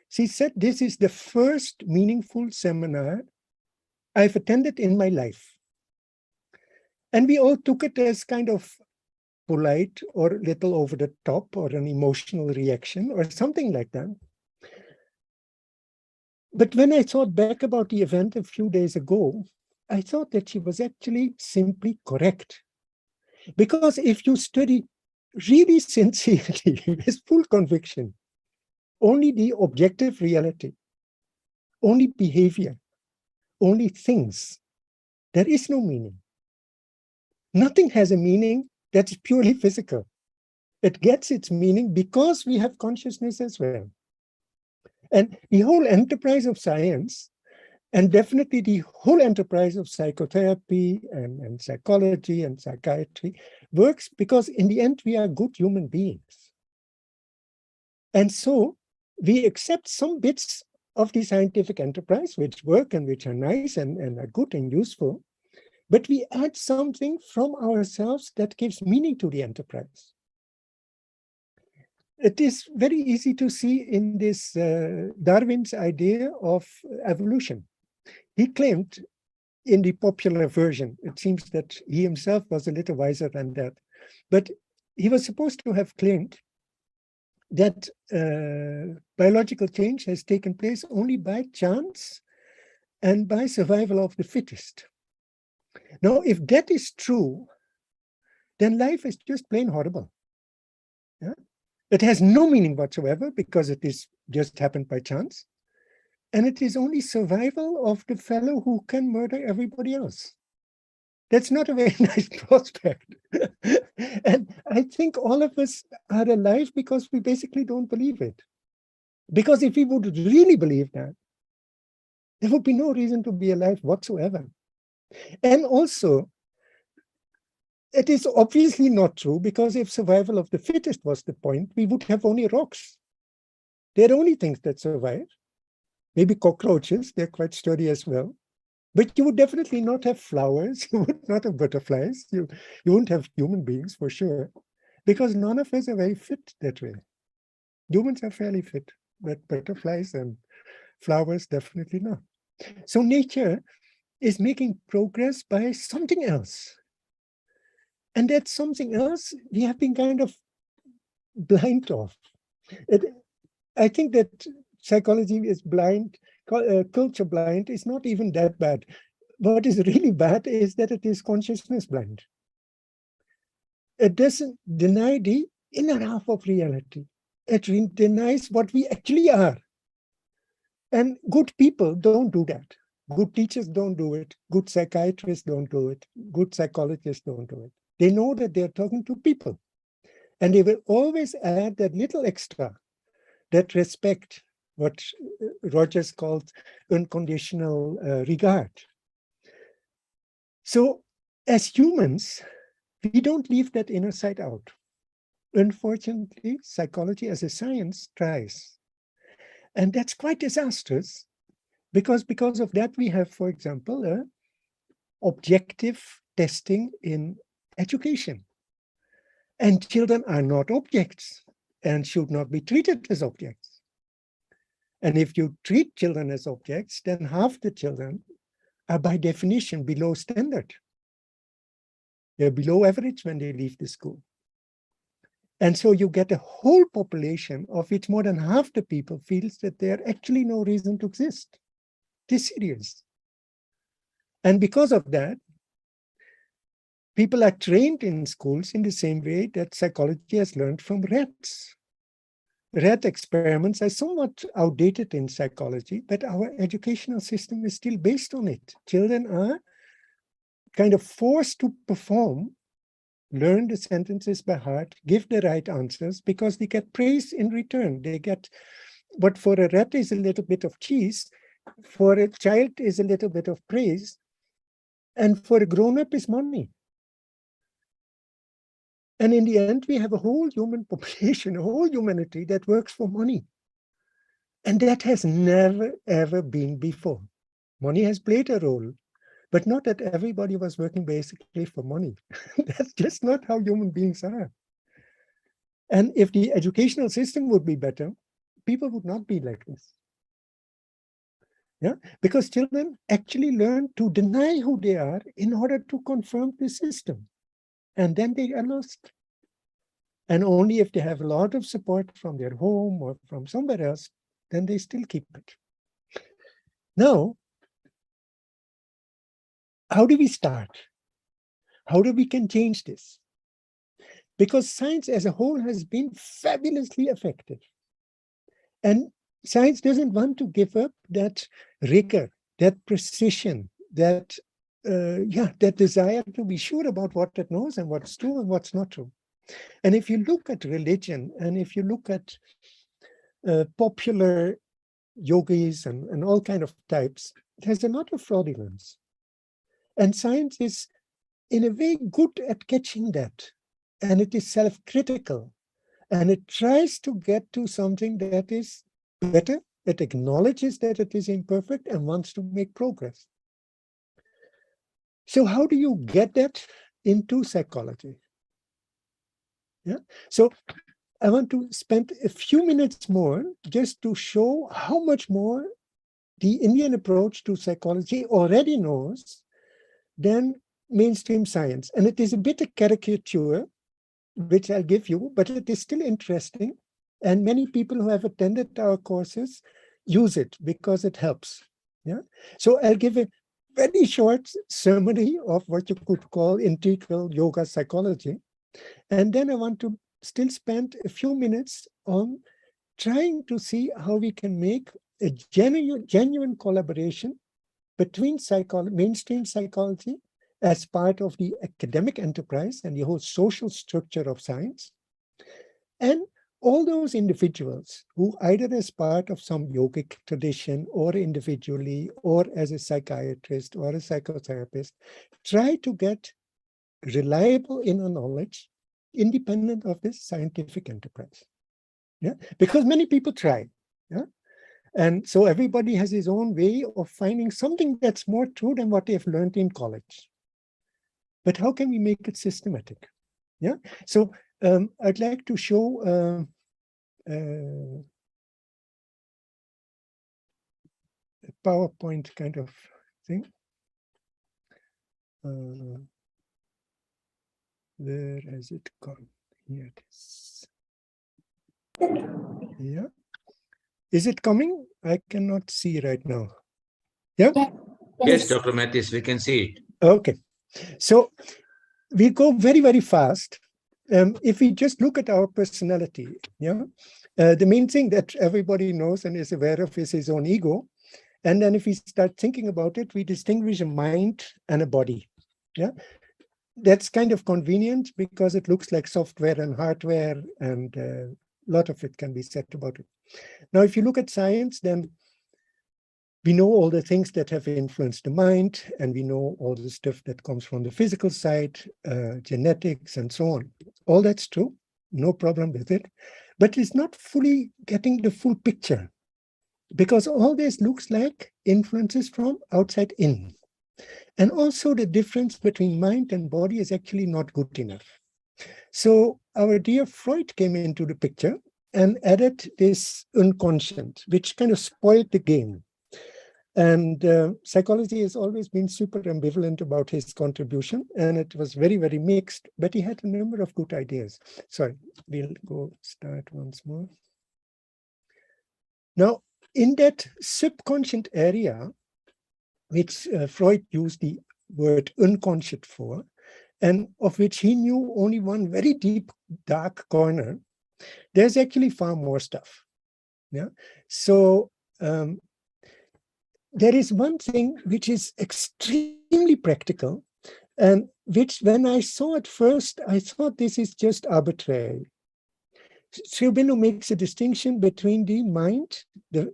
She said, "This is the first meaningful seminar I've attended in my life." And we all took it as kind of polite or little over the top or an emotional reaction or something like that. But when I thought back about the event a few days ago, I thought that she was actually simply correct. Because if you study really sincerely, with full conviction, only the objective reality, only behavior, only things, there is no meaning. Nothing has a meaning that's purely physical. It gets its meaning because we have consciousness as well. And the whole enterprise of science, and definitely the whole enterprise of psychotherapy and psychology and psychiatry, works because in the end, we are good human beings. And so we accept some bits of the scientific enterprise, which work and which are nice and are good and useful, but we add something from ourselves that gives meaning to the enterprise. It is very easy to see in this Darwin's idea of evolution. He claimed in the popular version, it seems that he himself was a little wiser than that, but he was supposed to have claimed that biological change has taken place only by chance and by survival of the fittest. Now, if that is true, then life is just plain horrible. Yeah? It has no meaning whatsoever because it is just happened by chance. And it is only survival of the fellow who can murder everybody else. That's not a very nice prospect. And I think all of us are alive because we basically don't believe it. Because if we would really believe that, there would be no reason to be alive whatsoever. And also, it is obviously not true because if survival of the fittest was the point, we would have only rocks. They're only things that survive. Maybe cockroaches, they're quite sturdy as well. But you would definitely not have flowers, you would not have butterflies, you wouldn't have human beings for sure, because none of us are very fit that way. Humans are fairly fit, but butterflies and flowers definitely not. So nature is making progress by something else. And that something else we have been kind of blind of. I think that psychology is blind, culture blind is not even that bad. What is really bad is that it is consciousness blind. It doesn't deny the inner half of reality. It denies what we actually are. And good people don't do that. Good teachers don't do it. Good psychiatrists don't do it. Good psychologists don't do it. They know that they're talking to people. And they will always add that little extra, that respect, what Rogers called unconditional regard. So as humans, we don't leave that inner side out. unfortunately, psychology as a science tries. And that's quite disastrous because of that, we have, for example, objective testing in education. And children are not objects and should not be treated as objects. And if you treat children as objects, then half the children are by definition below standard. They're below average when they leave the school. And so you get a whole population of which more than half the people feels that there actually no reason to exist. It is serious. And because of that, people are trained in schools in the same way that psychology has learned from rats. Rat experiments are somewhat outdated in psychology, but our educational system is still based on it. Children are kind of forced to perform, learn the sentences by heart, give the right answers, because they get praise in return. They get what for a rat is a little bit of cheese, for a child is a little bit of praise, and for a grown-up is money. And in the end, we have a whole human population, a whole humanity that works for money. And that has never, ever been before. Money has played a role, but not that everybody was working basically for money. That's just not how human beings are. And if the educational system would be better, people would not be like this. Yeah, because children actually learn to deny who they are in order to confirm the system. And then they are lost. And only if they have a lot of support from their home or from somewhere else, then they still keep it. Now, how do we start? How do we can change this? Because science as a whole has been fabulously effective. And science doesn't want to give up that rigor, that precision, that that desire to be sure about what it knows and what's true and what's not true. And if you look at religion, and if you look at popular yogis and all kind of types, there's a lot of fraudulence. And science is, in a way, good at catching that. And it is self-critical. And it tries to get to something that is better. It acknowledges that it is imperfect and wants to make progress. So how do you get that into psychology? Yeah. So I want to spend a few minutes more just to show how much more the Indian approach to psychology already knows than mainstream science. And it is a bit a caricature, which I'll give you, but it is still interesting. And many people who have attended our courses use it because it helps. Yeah. So I'll give a very short summary of what you could call integral yoga psychology. And then I want to still spend a few minutes on trying to see how we can make a genuine collaboration between mainstream psychology as part of the academic enterprise and the whole social structure of science, and all those individuals who either as part of some yogic tradition or individually or as a psychiatrist or a psychotherapist try to get reliable inner knowledge independent of this scientific enterprise. Yeah, because many people try. Yeah, and so everybody has his own way of finding something that's more true than what they've learned in college. But how can we make it systematic? Yeah, so I'd like to show a PowerPoint kind of thing. Where has it gone? Here it is. Yeah. Is it coming? I cannot see right now. Yeah? Yes, Dr. Mathijs, we can see it. Okay. So we go very, very fast. If we just look at our personality, yeah, the main thing that everybody knows and is aware of is his own ego. And then if we start thinking about it, we distinguish a mind and a body. Yeah. That's kind of convenient because it looks like software and hardware, and a lot of it can be said about it. Now, if you look at science, then we know all the things that have influenced the mind, and we know all the stuff that comes from the physical side, genetics, and so on. All that's true. no problem with it, but it's not fully getting the full picture, because all this looks like influences from outside in. And also the difference between mind and body is actually not good enough. So our dear Freud came into the picture and added this unconscient, which kind of spoiled the game. And psychology has always been super ambivalent about his contribution, and it was very, very mixed, but he had a number of good ideas. Sorry, we'll go start once more. Now, in that subconscious area, which Freud used the word unconscious for, and of which he knew only one very deep, dark corner, there's actually far more stuff. Yeah. So there is one thing which is extremely practical, and which, when I saw it first, I thought this is just arbitrary. Sri Aurobindo makes a distinction between the mind,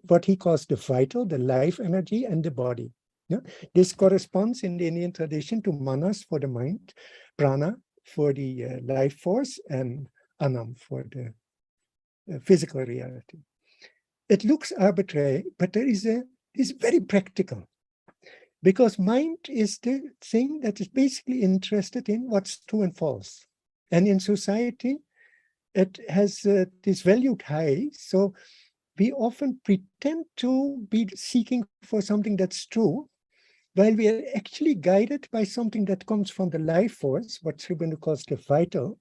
what he calls the vital, the life energy, and the body. Yeah? This corresponds in the Indian tradition to manas for the mind, prana for the life force, and anam for the physical reality. It looks arbitrary, but it's very practical, because mind is the thing that is basically interested in what's true and false. And in society, it has this valued high. So we often pretend to be seeking for something that's true, while we are actually guided by something that comes from the life force, what Sri Aurobindo calls the vital.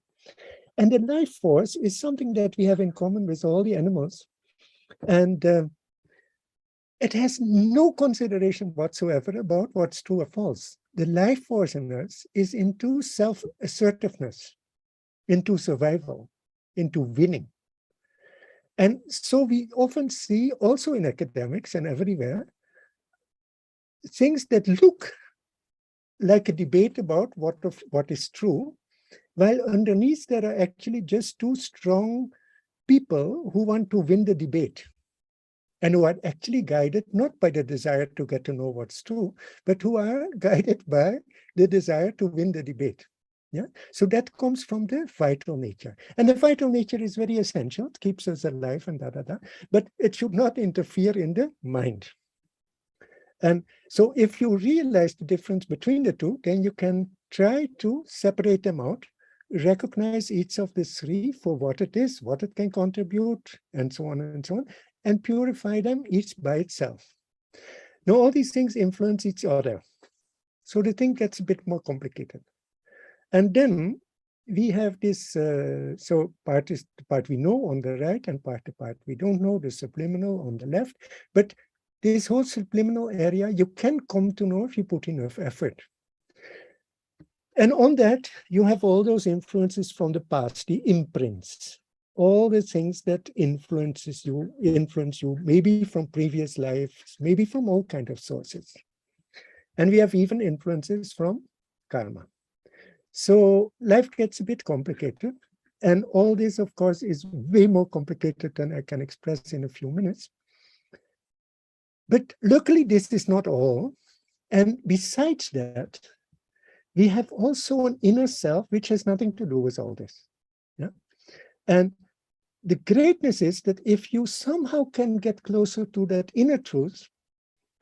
And the life force is something that we have in common with all the animals. And it has no consideration whatsoever about what's true or false. The life force in us is into self-assertiveness, into survival, into winning. And so we often see, also in academics and everywhere, things that look like a debate about what is true, while underneath there are actually just two strong people who want to win the debate, and who are actually guided not by the desire to get to know what's true, but who are guided by the desire to win the debate. Yeah. So that comes from the vital nature. And the vital nature is very essential. It keeps us alive and but it should not interfere in the mind. And so if you realize the difference between the two, then you can try to separate them out, recognize each of the three for what it is, what it can contribute, and so on, and purify them each by itself. Now, all these things influence each other. So the thing gets a bit more complicated. And then we have this, so part is the part we know on the right, and the part we don't know, the subliminal on the left. But this whole subliminal area, you can come to know if you put enough effort. And on that, you have all those influences from the past, the imprints, all the things that influence you, maybe from previous lives, maybe from all kinds of sources. And we have even influences from karma. So life gets a bit complicated. And all this, of course, is way more complicated than I can express in a few minutes. But luckily, this is not all. And besides that, we have also an inner self, which has nothing to do with all this. Yeah? And the greatness is that if you somehow can get closer to that inner truth,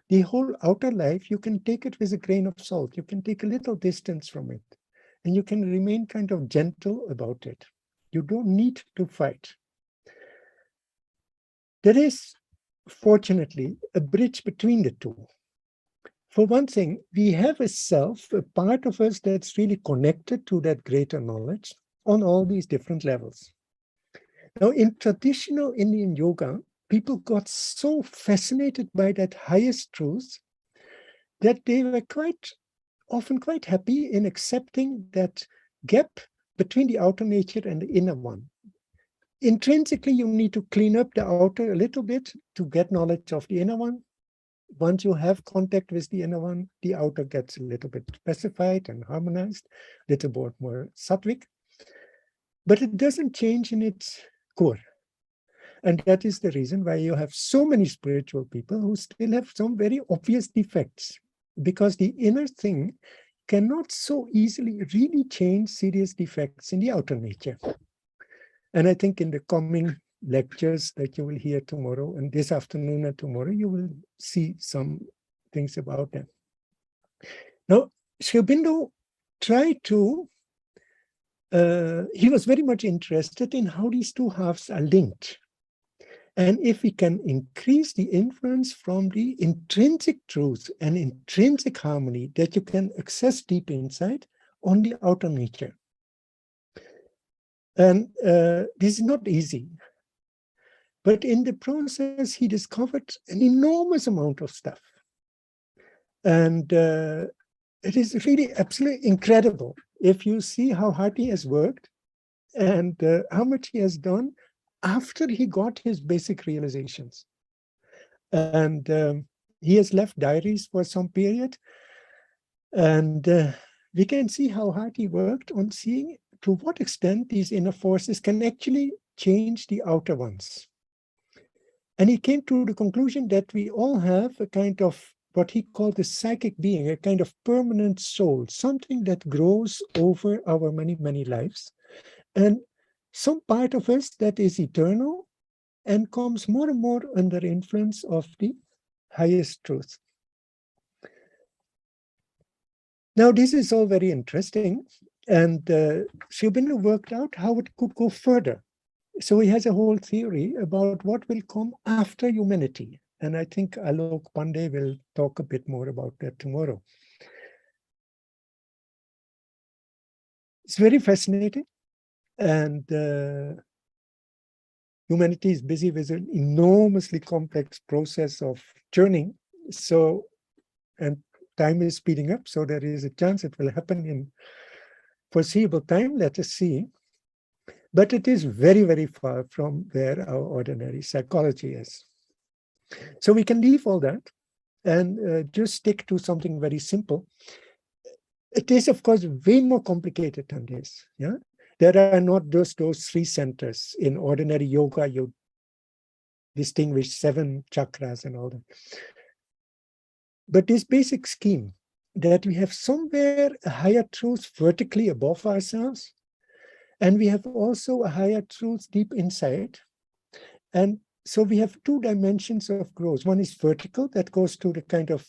the whole outer life, you can take it with a grain of salt. You can take a little distance from it, and you can remain kind of gentle about it. You don't need to fight. There is, fortunately, a bridge between the two. For one thing, we have a self, a part of us that's really connected to that greater knowledge on all these different levels. Now, in traditional Indian yoga, people got so fascinated by that highest truth that they were often quite happy in accepting that gap between the outer nature and the inner one. Intrinsically, you need to clean up the outer a little bit to get knowledge of the inner one. Once you have contact with the inner one, the outer gets a little bit specified and harmonized, a little bit more sattvic. But it doesn't change in its core. And that is the reason why you have so many spiritual people who still have some very obvious defects, because the inner thing cannot so easily really change serious defects in the outer nature. And I think in the coming lectures that you will hear tomorrow and this afternoon and tomorrow, you will see some things about them. Now, Sri Aurobindo tried to, he was very much interested in how these two halves are linked. And if we can increase the influence from the intrinsic truth and intrinsic harmony that you can access deep inside on the outer nature. And this is not easy. But in the process, he discovered an enormous amount of stuff. And it is really absolutely incredible if you see how hard he has worked and how much he has done after he got his basic realizations. And he has left diaries for some period. And we can see how hard he worked on seeing to what extent these inner forces can actually change the outer ones. And he came to the conclusion that we all have a kind of what he called a psychic being, a kind of permanent soul, something that grows over our many, many lives. And some part of us that is eternal and comes more and more under influence of the highest truth. Now, this is all very interesting. And Sri Aurobindo worked out how it could go further. So he has a whole theory about what will come after humanity. And I think Alok Pandey will talk a bit more about that tomorrow. It's very fascinating. And humanity is busy with an enormously complex process of churning. So, and time is speeding up. So there is a chance it will happen in foreseeable time. Let us see. But it is very, very far from where our ordinary psychology is. So we can leave all that and just stick to something very simple. It is, of course, way more complicated than this. Yeah, there are not just those three centers. In ordinary yoga, you distinguish 7 chakras and all that. But this basic scheme that we have somewhere a higher truth vertically above ourselves, and we have also a higher truth deep inside. And so we have 2 dimensions of growth. One is vertical, that goes to the kind of,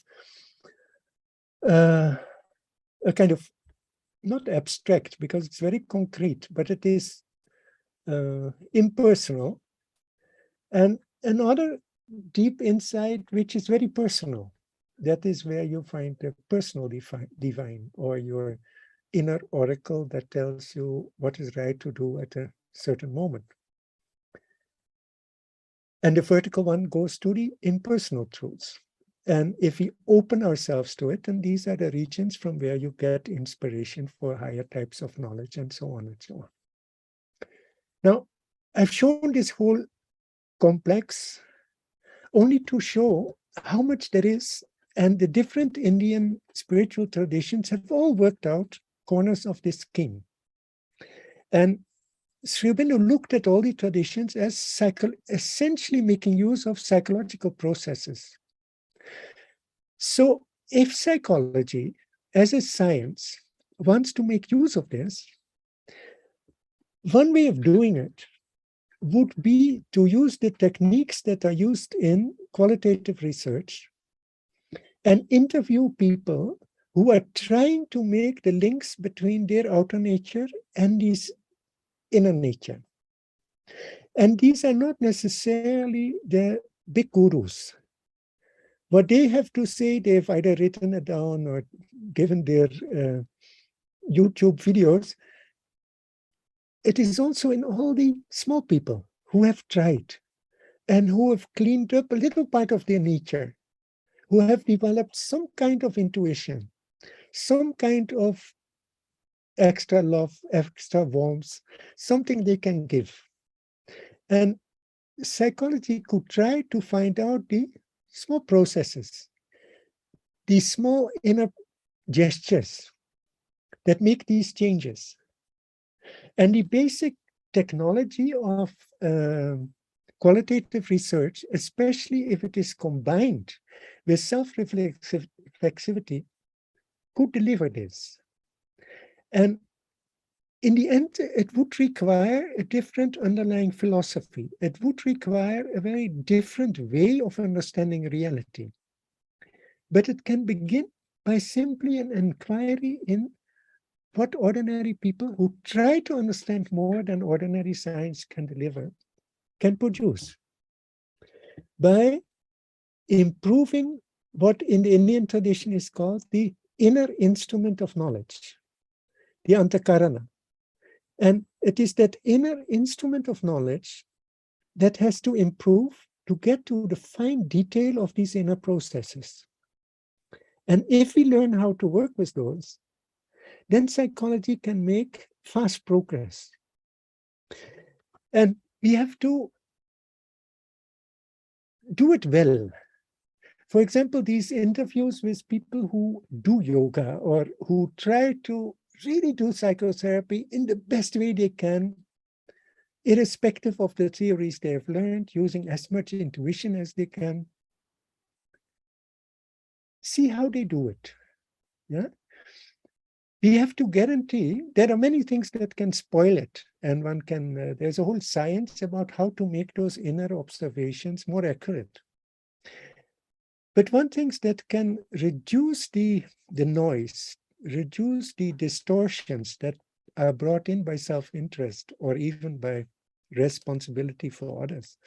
not abstract, because it's very concrete, but it is impersonal. And another deep inside, which is very personal. That is where you find the personal divine, or your inner oracle that tells you what is right to do at a certain moment. And the vertical one goes to the impersonal truths. And if we open ourselves to it, then these are the regions from where you get inspiration for higher types of knowledge and so on and so on. Now, I've shown this whole complex only to show how much there is, and the different Indian spiritual traditions have all worked out corners of this scheme. And Sri Aurobindo looked at all the traditions as essentially making use of psychological processes. So if psychology as a science wants to make use of this, one way of doing it would be to use the techniques that are used in qualitative research and interview people who are trying to make the links between their outer nature and this inner nature. And these are not necessarily the big gurus. What they have to say, they've either written it down or given their YouTube videos. It is also in all the small people who have tried and who have cleaned up a little part of their nature, who have developed some kind of intuition, some kind of extra love, extra warmth, something they can give. And psychology could try to find out the small processes, the small inner gestures that make these changes. And the basic technology of qualitative research, especially if it is combined with self-reflexivity, could deliver this. And in the end, it would require a different underlying philosophy. It would require a very different way of understanding reality. But it can begin by simply an inquiry in what ordinary people who try to understand more than ordinary science can deliver can produce. By improving what in the Indian tradition is called the inner instrument of knowledge, the antakarana. And it is that inner instrument of knowledge that has to improve to get to the fine detail of these inner processes. And if we learn how to work with those, then psychology can make fast progress. And we have to do it well. For example, these interviews with people who do yoga or who try to really do psychotherapy in the best way they can, irrespective of the theories they have learned, using as much intuition as they can. See how they do it. Yeah. We have to guarantee there are many things that can spoil it, and one can. There's a whole science about how to make those inner observations more accurate. But one thing that can reduce the noise, reduce the distortions that are brought in by self-interest or even by responsibility for others,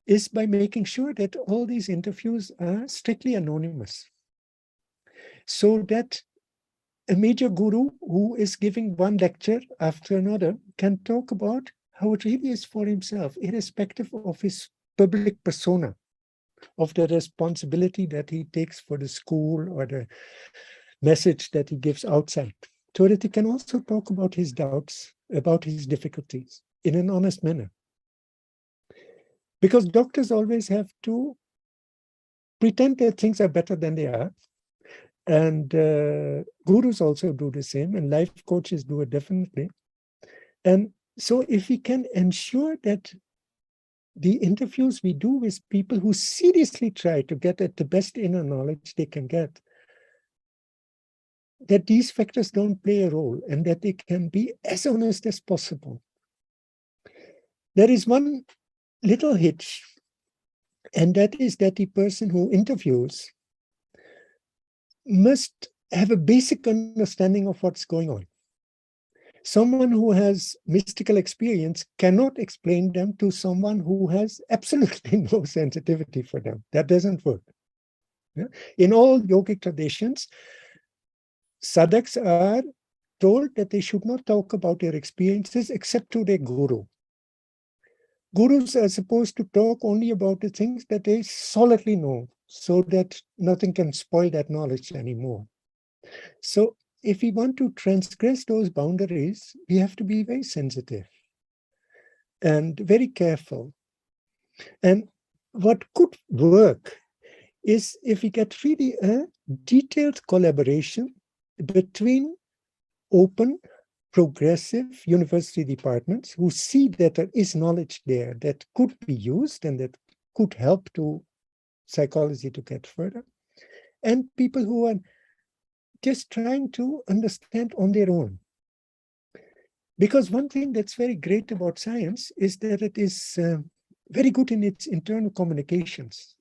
is by making sure that all these interviews are strictly anonymous. So that a major guru who is giving one lecture after another can talk about how it really is for himself, irrespective of his public persona, of the responsibility that he takes for the school or the message that he gives outside. So that he can also talk about his doubts, about his difficulties in an honest manner. Because doctors always have to pretend that things are better than they are. And gurus also do the same, and life coaches do it definitely. And so if we can ensure that the interviews we do with people who seriously try to get at the best inner knowledge they can get, that these factors don't play a role and that they can be as honest as possible. There is one little hitch, and that is that the person who interviews must have a basic understanding of what's going on. Someone who has mystical experience cannot explain them to someone who has absolutely no sensitivity for them. That doesn't work. Yeah? In all yogic traditions, sadhaks are told that they should not talk about their experiences except to their guru. Gurus are supposed to talk only about the things that they solidly know, so that nothing can spoil that knowledge anymore. So if we want to transgress those boundaries, we have to be very sensitive and very careful. And what could work is if we get really a detailed collaboration between open, progressive university departments who see that there is knowledge there that could be used and that could help to psychology to get further, and people who are just trying to understand on their own. Because one thing that's very great about science is that it is very good in its internal communications.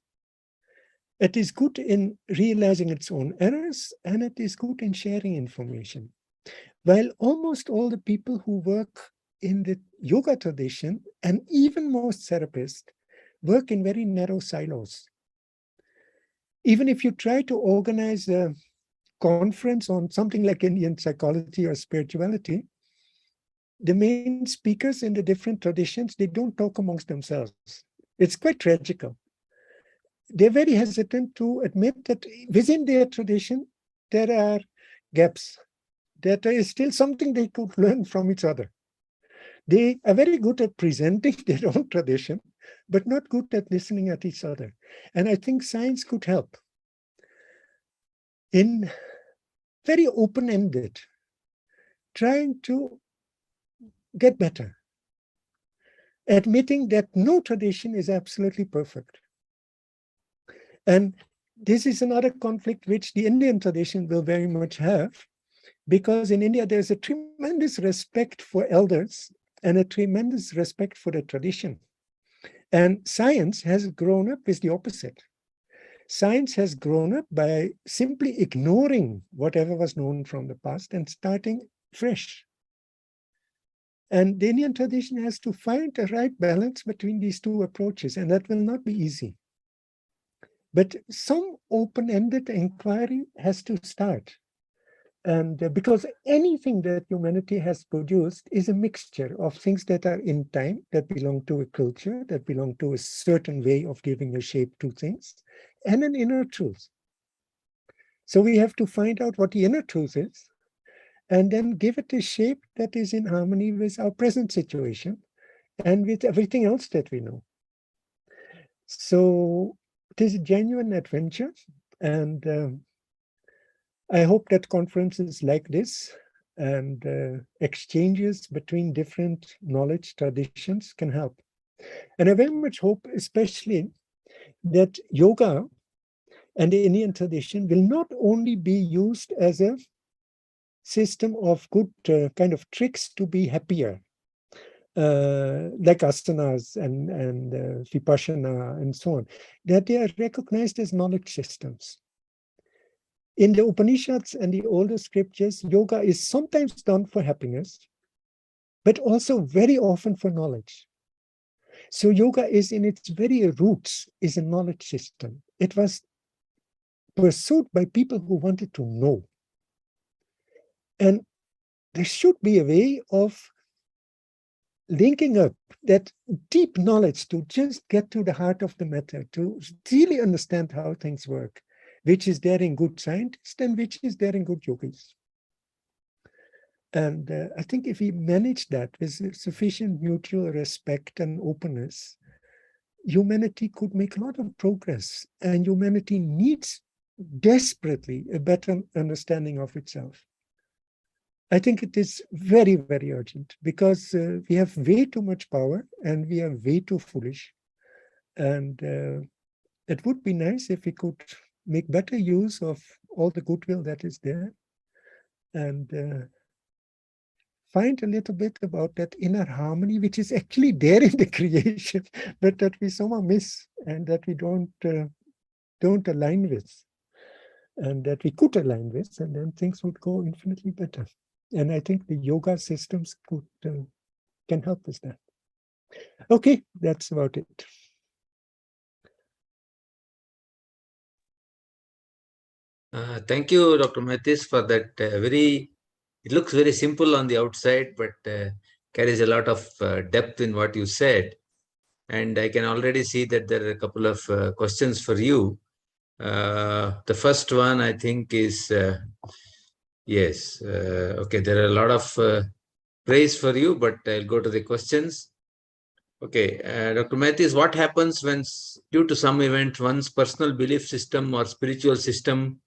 It is good in realizing its own errors, and it is good in sharing information. While almost all the people who work in the yoga tradition, and even most therapists, work in very narrow silos. Even if you try to organize a conference on something like Indian psychology or spirituality, the main speakers in the different traditions, they don't talk amongst themselves. It's quite tragical. They're very hesitant to admit that within their tradition, there are gaps, that there is still something they could learn from each other. They are very good at presenting their own tradition, but not good at listening at each other. And I think science could help in very open-ended, trying to get better, admitting that no tradition is absolutely perfect. And this is another conflict which the Indian tradition will very much have, because in India, there's a tremendous respect for elders and a tremendous respect for the tradition. And science has grown up with the opposite. Science has grown up by simply ignoring whatever was known from the past and starting fresh. And the Indian tradition has to find the right balance between these two approaches, and that will not be easy. But some open-ended inquiry has to start. And because anything that humanity has produced is a mixture of things that are in time, that belong to a culture, that belong to a certain way of giving a shape to things, and an inner truth. So we have to find out what the inner truth is, and then give it a shape that is in harmony with our present situation and with everything else that we know. So it is a genuine adventure, and I hope that conferences like this and exchanges between different knowledge traditions can help. And I very much hope, especially, that yoga and the Indian tradition will not only be used as a system of good kind of tricks to be happier, like asanas and vipassana and so on, that they are recognized as knowledge systems. In the Upanishads and the older scriptures, yoga is sometimes done for happiness, but also very often for knowledge. So yoga is in its very roots is a knowledge system. It was pursued by people who wanted to know. And there should be a way of linking up that deep knowledge to just get to the heart of the matter, to really understand how things work, which is there in good scientists and which is there in good yogis. And I think if we manage that with sufficient mutual respect and openness, humanity could make a lot of progress, and humanity needs desperately a better understanding of itself. I think it is very, very urgent because we have way too much power and we are way too foolish. And it would be nice if we could make better use of all the goodwill that is there and find a little bit about that inner harmony, which is actually there in the creation, but that we somehow miss and that we don't align with, and that we could align with, and then things would go infinitely better. And I think the yoga systems can help with that. Okay, that's about it. Thank you, Dr. Mathijs, for that it looks very simple on the outside, but carries a lot of depth in what you said. And I can already see that there are a couple of questions for you. The first one, I think, is, yes, okay, there are a lot of praise for you, but I'll go to the questions. Okay, Dr. Mathijs, what happens when, due to some event, one's personal belief system or spiritual system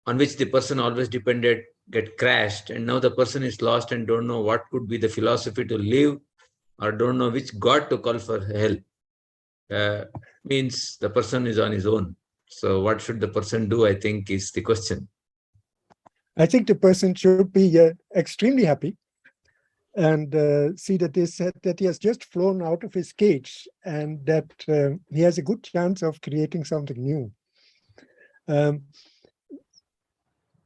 on which the person always depended get crashed, and now the person is lost and don't know what could be the philosophy to live, or don't know which God to call for help? Means the person is on his own. So what should the person do, I think, is the question. I think the person should be extremely happy and see that he has just flown out of his cage and that he has a good chance of creating something new.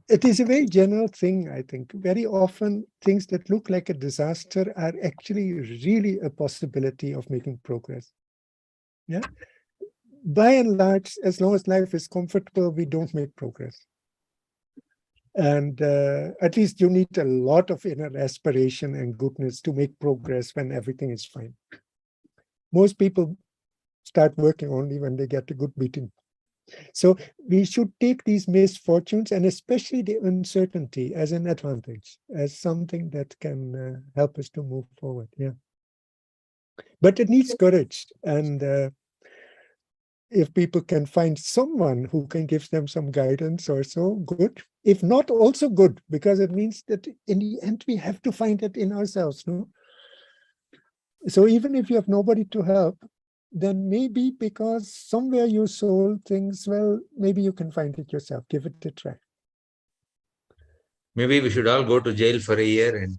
It is a very general thing, I think. Very often, things that look like a disaster are actually really a possibility of making progress. Yeah. By and large, as long as life is comfortable, we don't make progress. And at least you need a lot of inner aspiration and goodness to make progress when everything is fine. Most people start working only when they get a good beating. So we should take these misfortunes and especially the uncertainty as an advantage, as something that can help us to move forward. Yeah. But it needs courage. And if people can find someone who can give them some guidance or so, good. If not, also good, because it means that in the end, we have to find it in ourselves. No? So even if you have nobody to help, then maybe because somewhere your soul thinks, well, maybe you can find it yourself. Give it a try. Maybe we should all go to jail for a year and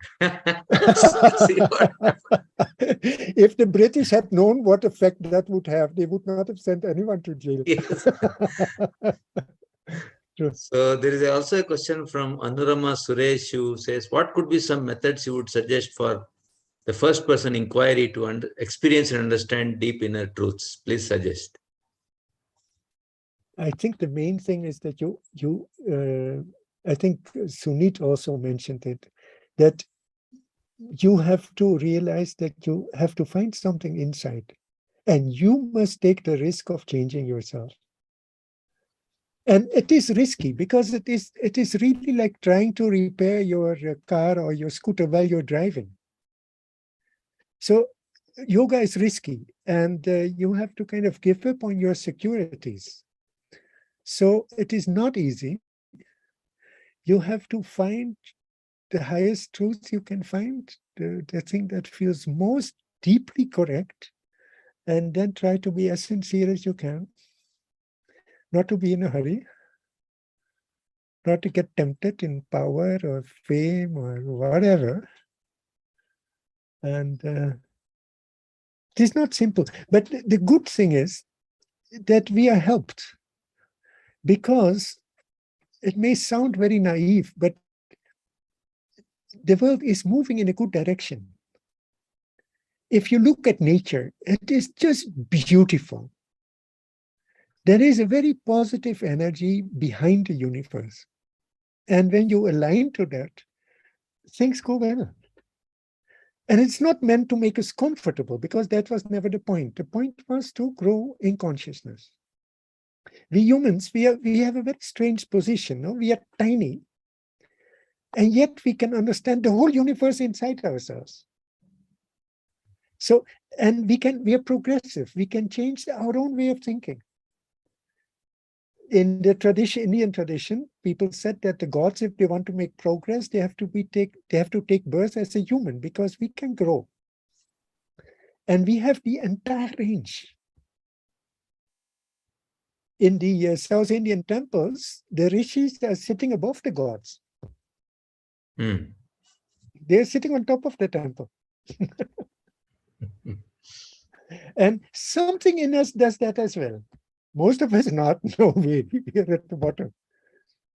see what happens. If the British had known what effect that would have, they would not have sent anyone to jail. Yes. So there is also a question from Anurama Suresh who says, what could be some methods you would suggest for the first person inquiry to experience and understand deep inner truths? Please suggest. I think the main thing is that I think Sunit also mentioned it, that you have to realize that you have to find something inside, and you must take the risk of changing yourself. And it is risky because it is really like trying to repair your car or your scooter while you're driving. So yoga is risky, and you have to kind of give up on your securities. So it is not easy. You have to find the highest truth you can find, the thing that feels most deeply correct, and then try to be as sincere as you can, not to be in a hurry, not to get tempted in power or fame or whatever. And it is not simple. But the good thing is that we are helped, because it may sound very naive, but the world is moving in a good direction. If you look at nature, it is just beautiful. There is a very positive energy behind the universe. And when you align to that, things go well. And it's not meant to make us comfortable, because that was never the point. The point was to grow in consciousness. We humans, we have a very strange position. No? We are tiny, and yet we can understand the whole universe inside ourselves. So, and we are progressive. We can change our own way of thinking. In the tradition, Indian tradition, people said that the gods, if they want to make progress, they have to take birth as a human, because we can grow. And we have the entire range. In the South Indian temples, the rishis are sitting above the gods. They're sitting on top of the temple. And something in us does that as well. Most of us not, no way, we are at the bottom.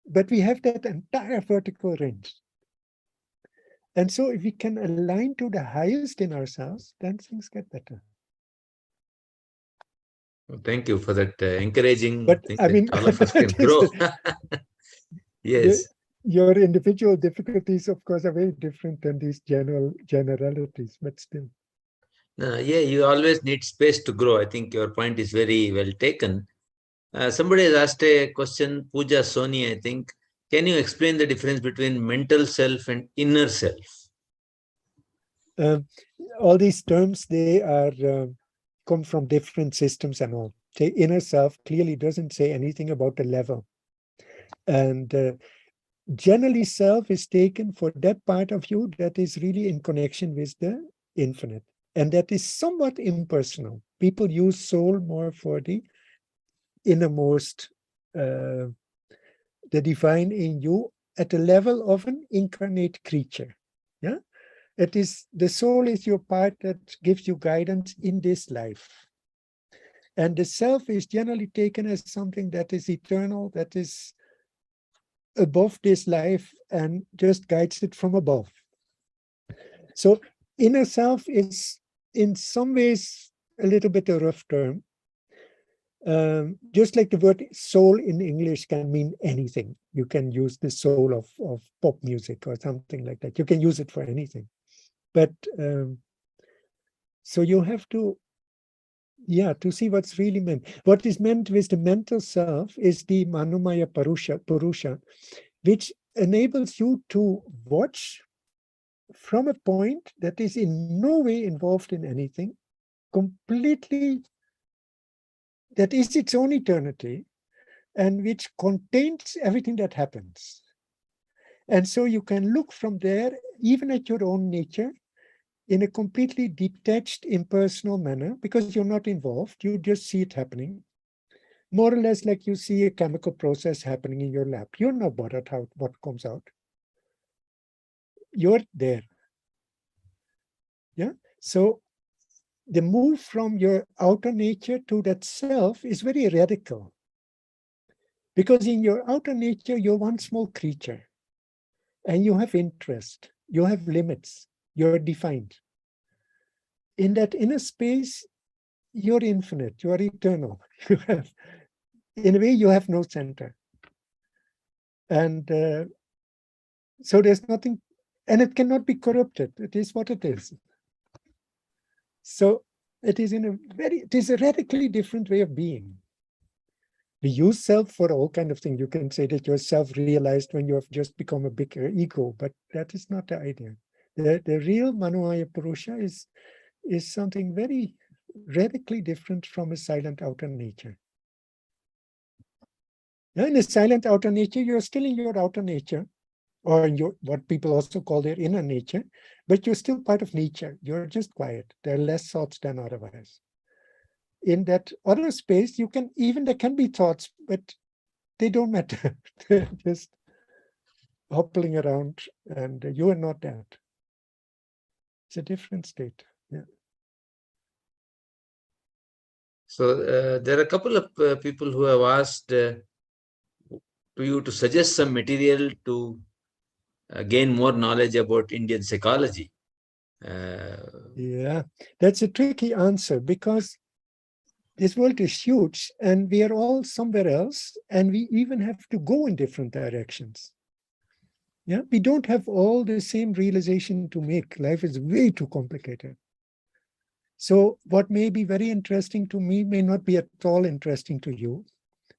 But we have that entire vertical range. And so if we can align to the highest in ourselves, then things get better. Well, thank you for that encouraging. But I mean, all of us can grow. Yes. Your individual difficulties, of course, are very different than these generalities, but still. Yeah, you always need space to grow. I think your point is very well taken. Somebody has asked a question, Pooja Soni, I think. Can you explain the difference between mental self and inner self? All these terms, they are come from different systems and all. The inner self clearly doesn't say anything about the level. And generally, self is taken for that part of you that is really in connection with the infinite. And that is somewhat impersonal. People use soul more for the innermost, the divine in you at the level of an incarnate creature. Yeah, it is, the soul is your part that gives you guidance in this life. And the self is generally taken as something that is eternal, that is above this life and just guides it from above. So inner self is in some ways a little bit a rough term. Just like the word soul in English can mean anything. You can use the soul of pop music or something like that. You can use it for anything. But so you have to, to see what's really meant. What is meant with the mental self is the Manomaya Purusha, which enables you to watch from a point that is in no way involved in anything, completely, that is its own eternity, and which contains everything that happens. And so you can look from there, even at your own nature, in a completely detached, impersonal manner, because you're not involved, you just see it happening. More or less like you see a chemical process happening in your lab. You're not bothered what comes out. you're there. Yeah. So the move from your outer nature to that self is very radical. Because in your outer nature, you're one small creature. And you have interest, you have limits, you're defined. In that inner space, you're infinite, you are eternal. You have, in a way, you have no center. And so there's nothing, and it cannot be corrupted. It is what it is. So it is it is a radically different way of being. We use self for all kind of things. You can say that you're self-realized when you have just become a bigger ego, but that is not the idea. The real Manomaya Purusha is something very radically different from a silent outer nature. In a silent outer nature, you're still in your outer nature, or in your what people also call their inner nature, but you're still part of nature. You're just quiet. There are less thoughts than otherwise. In that other space, there can be thoughts, but they don't matter. They're just hoppling around, and you are not that. It's a different state. Yeah. So there are a couple of people who have asked to you to suggest some material to gain more knowledge about Indian psychology. Yeah, that's a tricky answer because this world is huge and we are all somewhere else, and we even have to go in different directions. Yeah, we don't have all the same realization to make. Life is way too complicated. So what may be very interesting to me may not be at all interesting to you.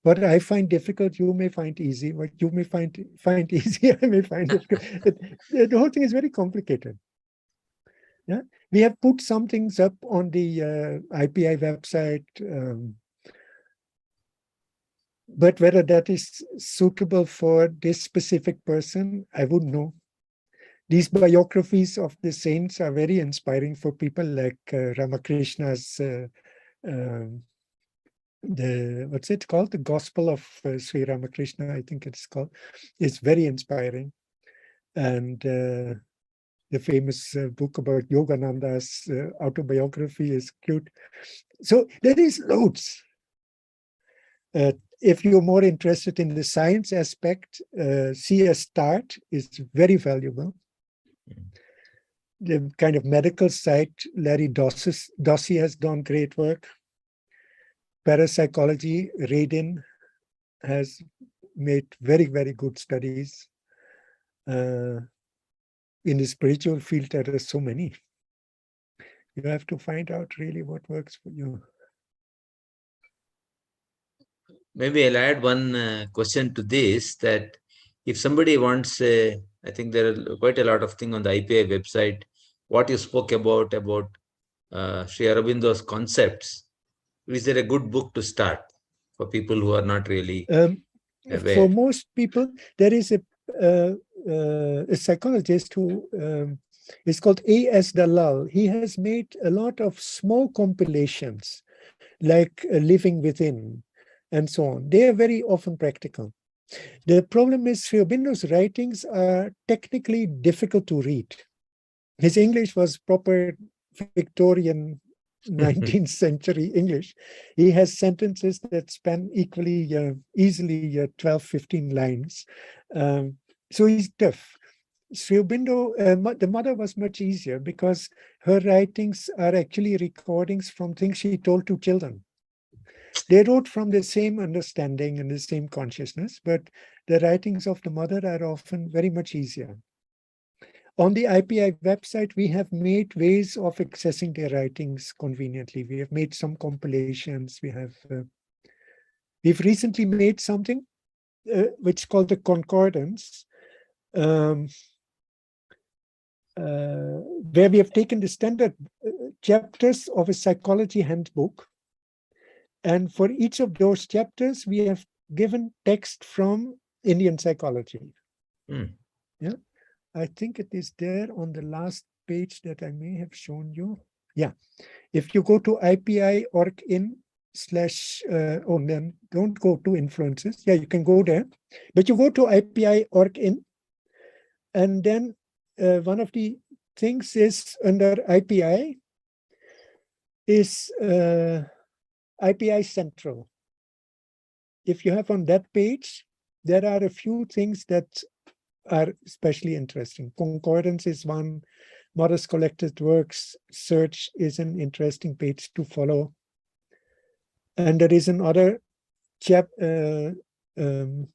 What I find difficult, you may find easy. What you may find easy, I may find difficult. The whole thing is very complicated. Yeah, we have put some things up on the IPI website, but whether that is suitable for this specific person, I wouldn't know. These biographies of the saints are very inspiring for people like Ramakrishna's, what's it called? The Gospel of Sri Ramakrishna, I think it's called. It's very inspiring. And the famous book about Yogananda's autobiography is cute. So there is loads. If you're more interested in the science aspect, see a start is very valuable. The kind of medical side, Larry Dossi has done great work. Parapsychology, Radin has made very, very good studies. In the spiritual field, there are so many. You have to find out really what works for you. Maybe I'll add one question to this, that if somebody wants, I think there are quite a lot of things on the IPI website, what you spoke about Sri Aurobindo's concepts. Is there a good book to start for people who are not really aware? For most people, there is a psychologist who is called A.S. Dalal. He has made a lot of small compilations, like Living Within, and so on. They are very often practical. The problem is Sri Aurobindo's writings are technically difficult to read. His English was proper Victorian 19th century English. He has sentences that span easily 12, 15 lines. So he's tough. Sri Aurobindo, the mother was much easier because her writings are actually recordings from things she told to children. They wrote from the same understanding and the same consciousness, but the writings of the mother are often very much easier. On the IPI website, we have made ways of accessing their writings conveniently. We have made some compilations. We've recently made something which is called the Concordance, where we have taken the standard chapters of a psychology handbook. And for each of those chapters, we have given text from Indian psychology. Yeah, I think it is there on the last page that I may have shown you. Yeah, if you go to IPI.org/, then don't go to influences. Yeah, you can go there, but you go to IPI.org, and then one of the things is under IPI is IPI Central. If you have on that page, there are a few things that are especially interesting. Concordance is one, Modest Collected Works search is an interesting page to follow. And there is another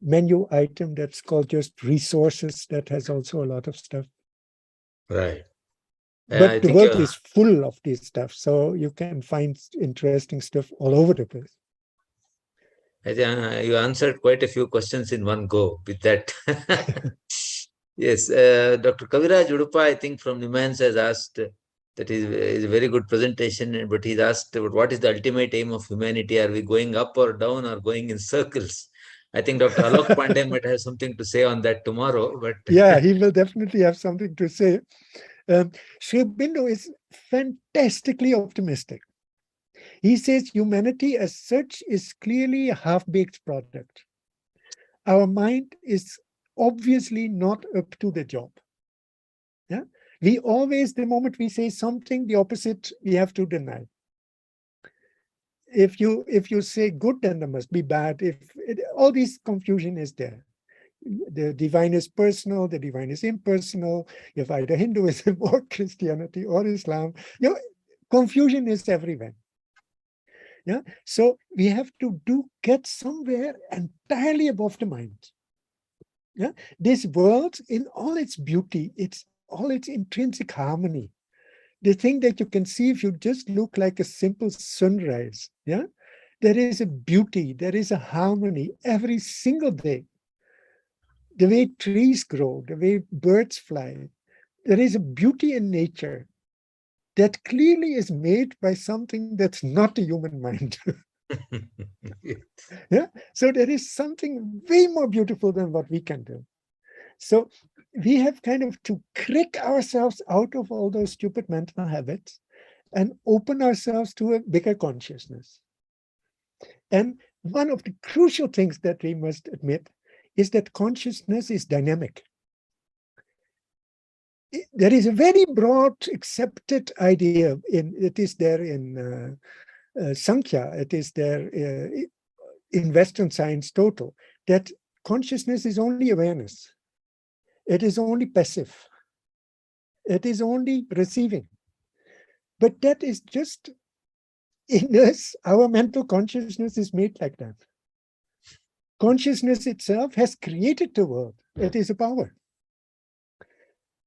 menu item that's called just resources that has also a lot of stuff. Right. But the world is full of this stuff, so you can find interesting stuff all over the place. I think you answered quite a few questions in one go with that. Yes, Dr. Kaviraj Udupa, I think from Nimans has asked, that is a very good presentation, but he's asked, what is the ultimate aim of humanity? Are we going up or down or going in circles? I think Dr. Alok Pandey might have something to say on that tomorrow. But yeah, he will definitely have something to say. Sri Aurobindo is fantastically optimistic. He says humanity as such is clearly a half-baked product. Our mind is obviously not up to the job. Yeah, we always, the moment we say something, the opposite, we have to deny. If you say good, then there must be bad. All this confusion is there. The divine is personal, the divine is impersonal. You have either Hinduism or Christianity or Islam. Confusion is everywhere. Yeah, so we have to get somewhere entirely above the mind. Yeah, this world in all its beauty, all its intrinsic harmony, the thing that you can see if you just look like a simple sunrise. Yeah, there is a beauty, there is a harmony every single day. The way trees grow, the way birds fly, there is a beauty in nature that clearly is made by something that's not a human mind. Yeah, so there is something way more beautiful than what we can do. So we have kind of to crick ourselves out of all those stupid mental habits and open ourselves to a bigger consciousness. And one of the crucial things that we must admit is that consciousness is dynamic. There is a very broad accepted idea, it is there in Sankhya, it is there in Western science total, that consciousness is only awareness. It is only passive. It is only receiving. But that is just in us, our mental consciousness is made like that. Consciousness itself has created the world. It is a power.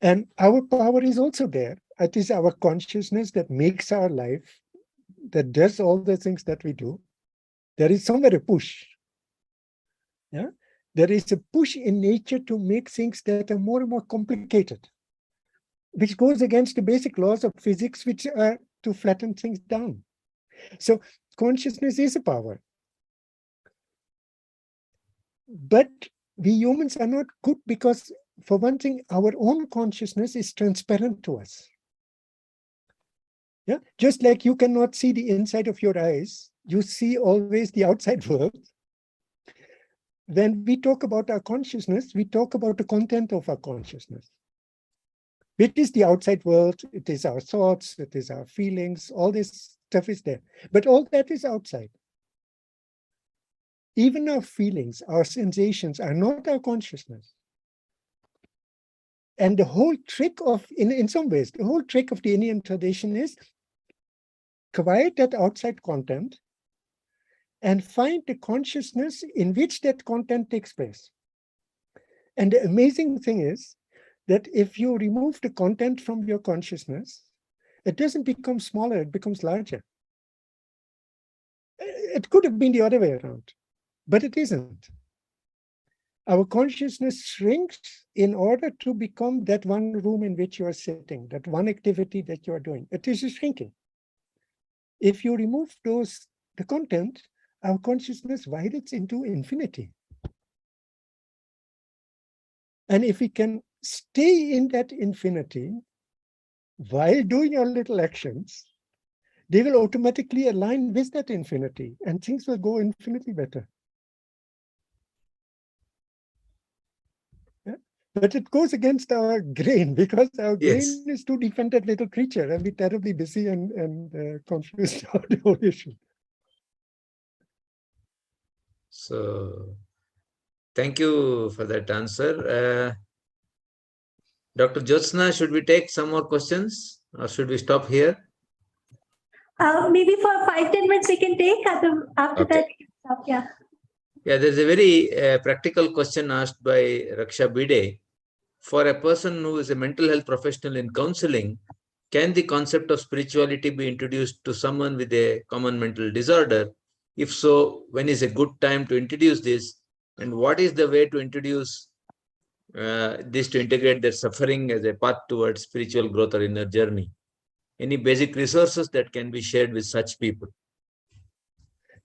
And our power is also there. It is our consciousness that makes our life, that does all the things that we do. There is somewhere a push. Yeah? There is a push in nature to make things that are more and more complicated, which goes against the basic laws of physics, which are to flatten things down. So consciousness is a power. But we humans are not good because, for one thing, our own consciousness is transparent to us. Yeah, just like you cannot see the inside of your eyes, you see always the outside world. When we talk about our consciousness, we talk about the content of our consciousness. It is the outside world, it is our thoughts, it is our feelings, all this stuff is there. But all that is outside. Even our feelings, our sensations are not our consciousness. And the whole trick of, in some ways, the whole trick of the Indian tradition is quiet that outside content and find the consciousness in which that content takes place. And the amazing thing is that if you remove the content from your consciousness, it doesn't become smaller, it becomes larger. It could have been the other way around, but it isn't. Our consciousness shrinks in order to become that one room in which you are sitting, that one activity that you are doing. It is shrinking. If you remove the content, our consciousness widens into infinity. And if we can stay in that infinity while doing our little actions, they will automatically align with that infinity and things will go infinitely better. Yeah? But it goes against our grain because our Yes. grain is too dependent little creature and we're terribly busy and confused about the whole issue. So thank you for that answer. Dr. Jyotsna, should we take some more questions or should we stop here? Maybe for 5-10 minutes we can take. After Okay. that, we can stop. Yeah. Yeah, there's a very practical question asked by Raksha Bide. For a person who is a mental health professional in counseling, can the concept of spirituality be introduced to someone with a common mental disorder? If so, when is a good time to introduce this? And what is the way to introduce this to integrate their suffering as a path towards spiritual growth or inner journey? Any basic resources that can be shared with such people?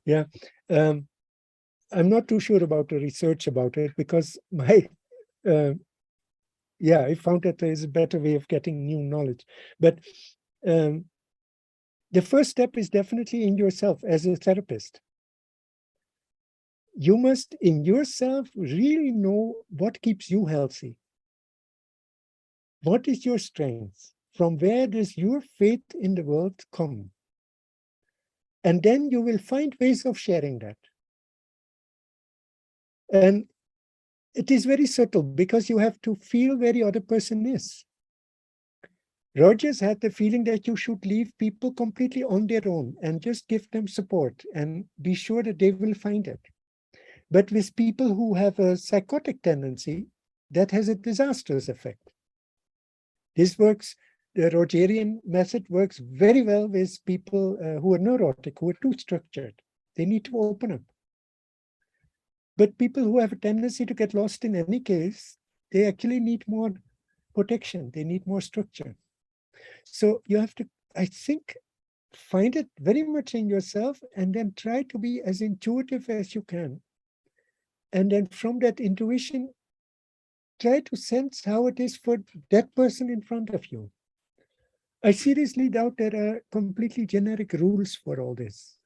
Yeah. I'm not too sure about the research about it because my, I found that there is a better way of getting new knowledge. But the first step is definitely in yourself as a therapist. You must, in yourself, really know what keeps you healthy. What is your strength? From where does your faith in the world come? And then you will find ways of sharing that. And it is very subtle because you have to feel where the other person is. Rogers had the feeling that you should leave people completely on their own and just give them support and be sure that they will find it. But with people who have a psychotic tendency, that has a disastrous effect. This works, the Rogerian method works very well with people who are neurotic, who are too structured. They need to open up. But people who have a tendency to get lost in any case, they actually need more protection. They need more structure. So you have to, I think, find it very much in yourself and then try to be as intuitive as you can. And then from that intuition, try to sense how it is for that person in front of you. I seriously doubt there are completely generic rules for all this.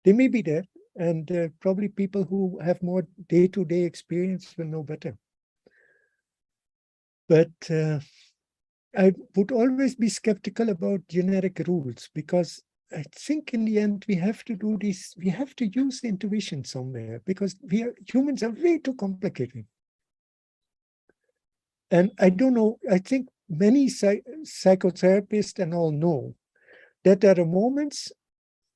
They may be there, and probably people who have more day-to-day experience will know better. But I would always be skeptical about generic rules because I think in the end we have to do this, we have to use intuition somewhere because humans are way too complicated. And I don't know, I think many psychotherapists and all know that there are moments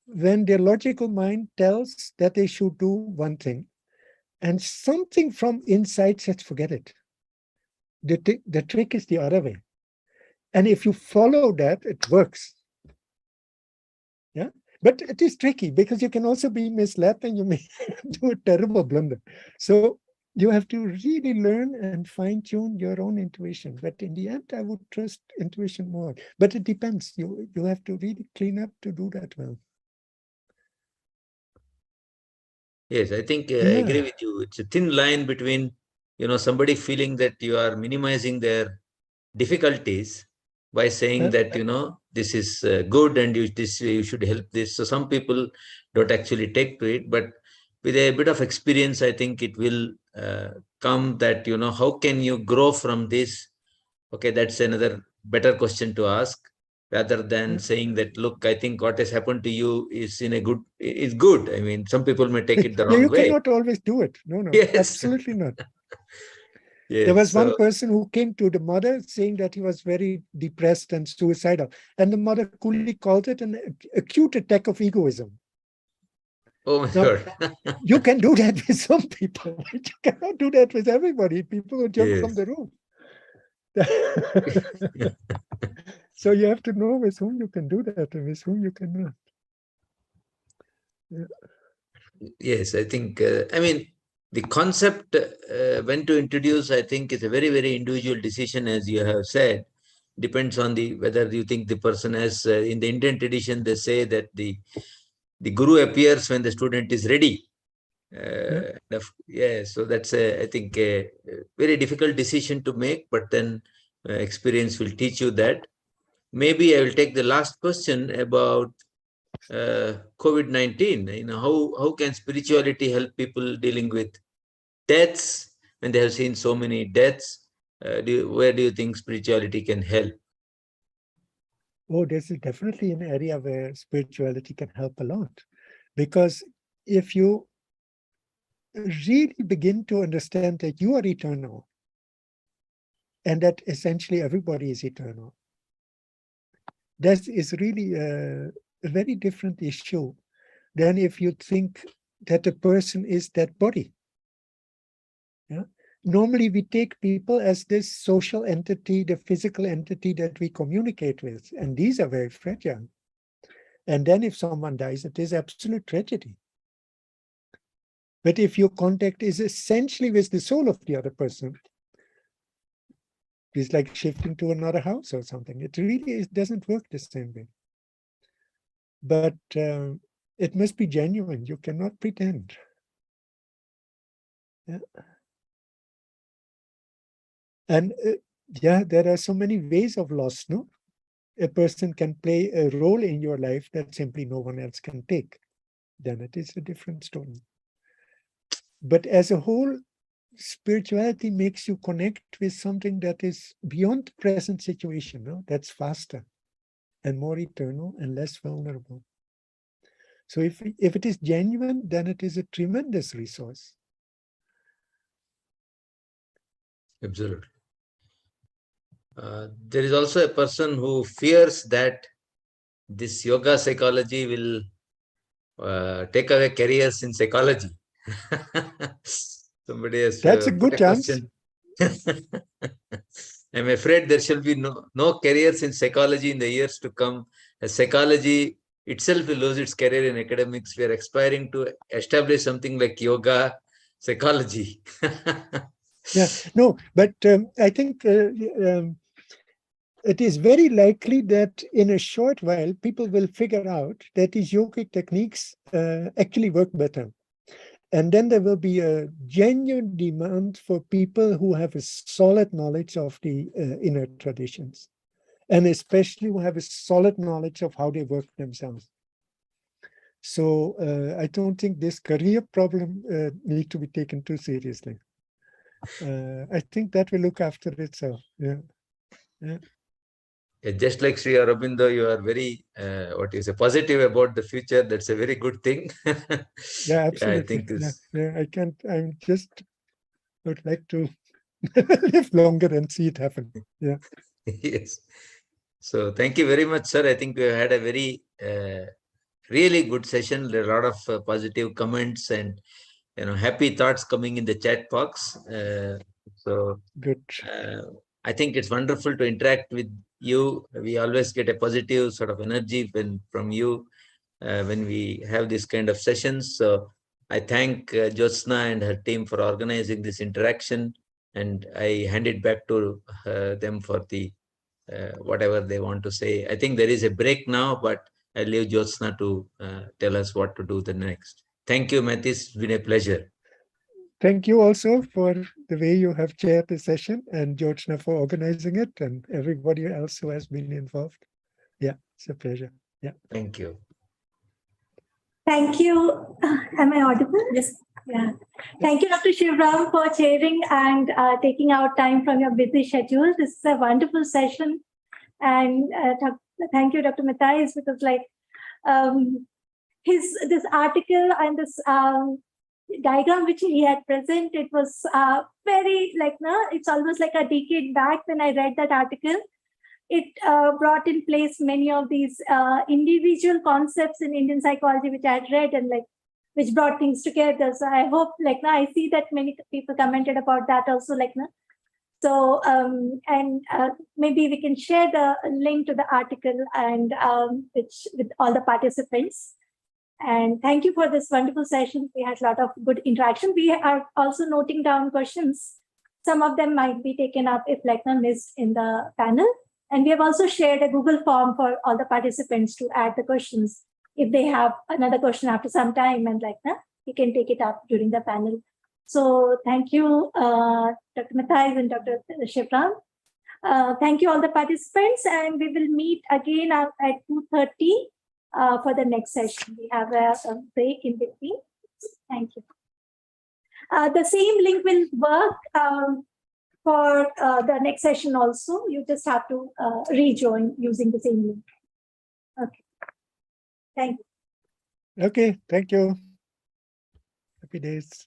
when their logical mind tells that they should do one thing and something from inside says, forget it. The trick is the other way. And if you follow that, it works. Yeah, but it is tricky because you can also be misled and you may do a terrible blunder. So you have to really learn and fine-tune your own intuition. But in the end, I would trust intuition more. But it depends. You have to really clean up to do that well. Yes, I think I agree with you. It's a thin line between, somebody feeling that you are minimizing their difficulties by saying that, this is good and you should help this. So some people don't actually take to it, but with a bit of experience, I think it will come that, how can you grow from this? Okay, that's another better question to ask rather than saying that, look, I think what has happened to you is good. I mean, some people may take it the wrong way. You cannot always do it. No, yes. Absolutely not. Yes, there was one person who came to the mother saying that he was very depressed and suicidal. And the mother coolly called it an acute attack of egoism. Oh my God. You can do that with some people, but you cannot do that with everybody. People will jump from the roof. So you have to know with whom you can do that and with whom you cannot. Yeah. Yes, I think, the concept when to introduce, I think, is a very, very individual decision, as you have said. Depends on whether you think the person has, in the Indian tradition, they say that the guru appears when the student is ready. So that's, I think, a very difficult decision to make, but then experience will teach you that. Maybe I will take the last question about COVID-19. How can spirituality help people dealing with deaths when they have seen so many deaths? where do you think spirituality can help? Oh, this is definitely an area where spirituality can help a lot. Because if you really begin to understand that you are eternal, and that essentially everybody is eternal, that is really a very different issue than if you think that a person is that body. Yeah? Normally, we take people as this social entity, the physical entity that we communicate with, and these are very fragile. And then if someone dies, it is absolute tragedy. But if your contact is essentially with the soul of the other person, it's like shifting to another house or something. It really doesn't work the same way. But it must be genuine. You cannot pretend. Yeah. And yeah, there are so many ways of loss, no? A person can play a role in your life that simply no one else can take. Then it is a different story. But as a whole, spirituality makes you connect with something that is beyond the present situation, no? That's faster and more eternal and less vulnerable. So if it is genuine, then it is a tremendous resource. Absolutely. There is also a person who fears that this yoga psychology will take away careers in psychology. Somebody has That's a good put a chance. question. I'm afraid there shall be no careers in psychology in the years to come, as psychology itself will lose its career in academics. We are aspiring to establish something like yoga psychology. Yeah, no, but I think it is very likely that in a short while, people will figure out that these yogic techniques actually work better. And then there will be a genuine demand for people who have a solid knowledge of the inner traditions, and especially who have a solid knowledge of how they work themselves. So I don't think this career problem needs to be taken too seriously. I think that will look after itself. Yeah. Yeah. Just like Sri Aurobindo, you are very, positive about the future. That's a very good thing. Yeah, absolutely. I think this. Yeah, I just would like to live longer and see it happen. Yeah. Yes. So thank you very much, sir. I think we had a very, really good session. There are a lot of positive comments and, happy thoughts coming in the chat box. So good. I think it's wonderful to interact with you. We always get a positive sort of energy from you when we have this kind of sessions. So I thank Jyotsna and her team for organizing this interaction, and I hand it back to them for the whatever they want to say. I think there is a break now, but I leave Jyotsna to tell us what to do the next. Thank you, Mathijs. It's been a pleasure. Thank you also for the way you have chaired the session, and Jyotsna for organizing it, and everybody else who has been involved. Yeah, it's a pleasure. Yeah. Thank you. Thank you. Am I audible? Yes. Yeah. Thank you, Dr. Shivram, for chairing and taking out time from your busy schedule. This is a wonderful session. And thank you, Dr. Mathijs, because this article and this diagram which he had presented was very it's almost like a decade back when I read that article. It brought in place many of these individual concepts in Indian psychology which I had read and which brought things together. So I hope I see that many people commented about that also So maybe we can share the link to the article and with all the participants. And thank you for this wonderful session. We had a lot of good interaction. We are also noting down questions. Some of them might be taken up if missed in the panel. And we have also shared a Google form for all the participants to add the questions. If they have another question after some time and you can take it up during the panel. So thank you, Dr. Mathijs and Dr. Shivram. Thank you all the participants, and we will meet again at 2:30 for the next session. We have a break in between. Thank you. The same link will work for the next session also. You just have to rejoin using the same link. Okay. Thank you. Okay, thank you. Happy days.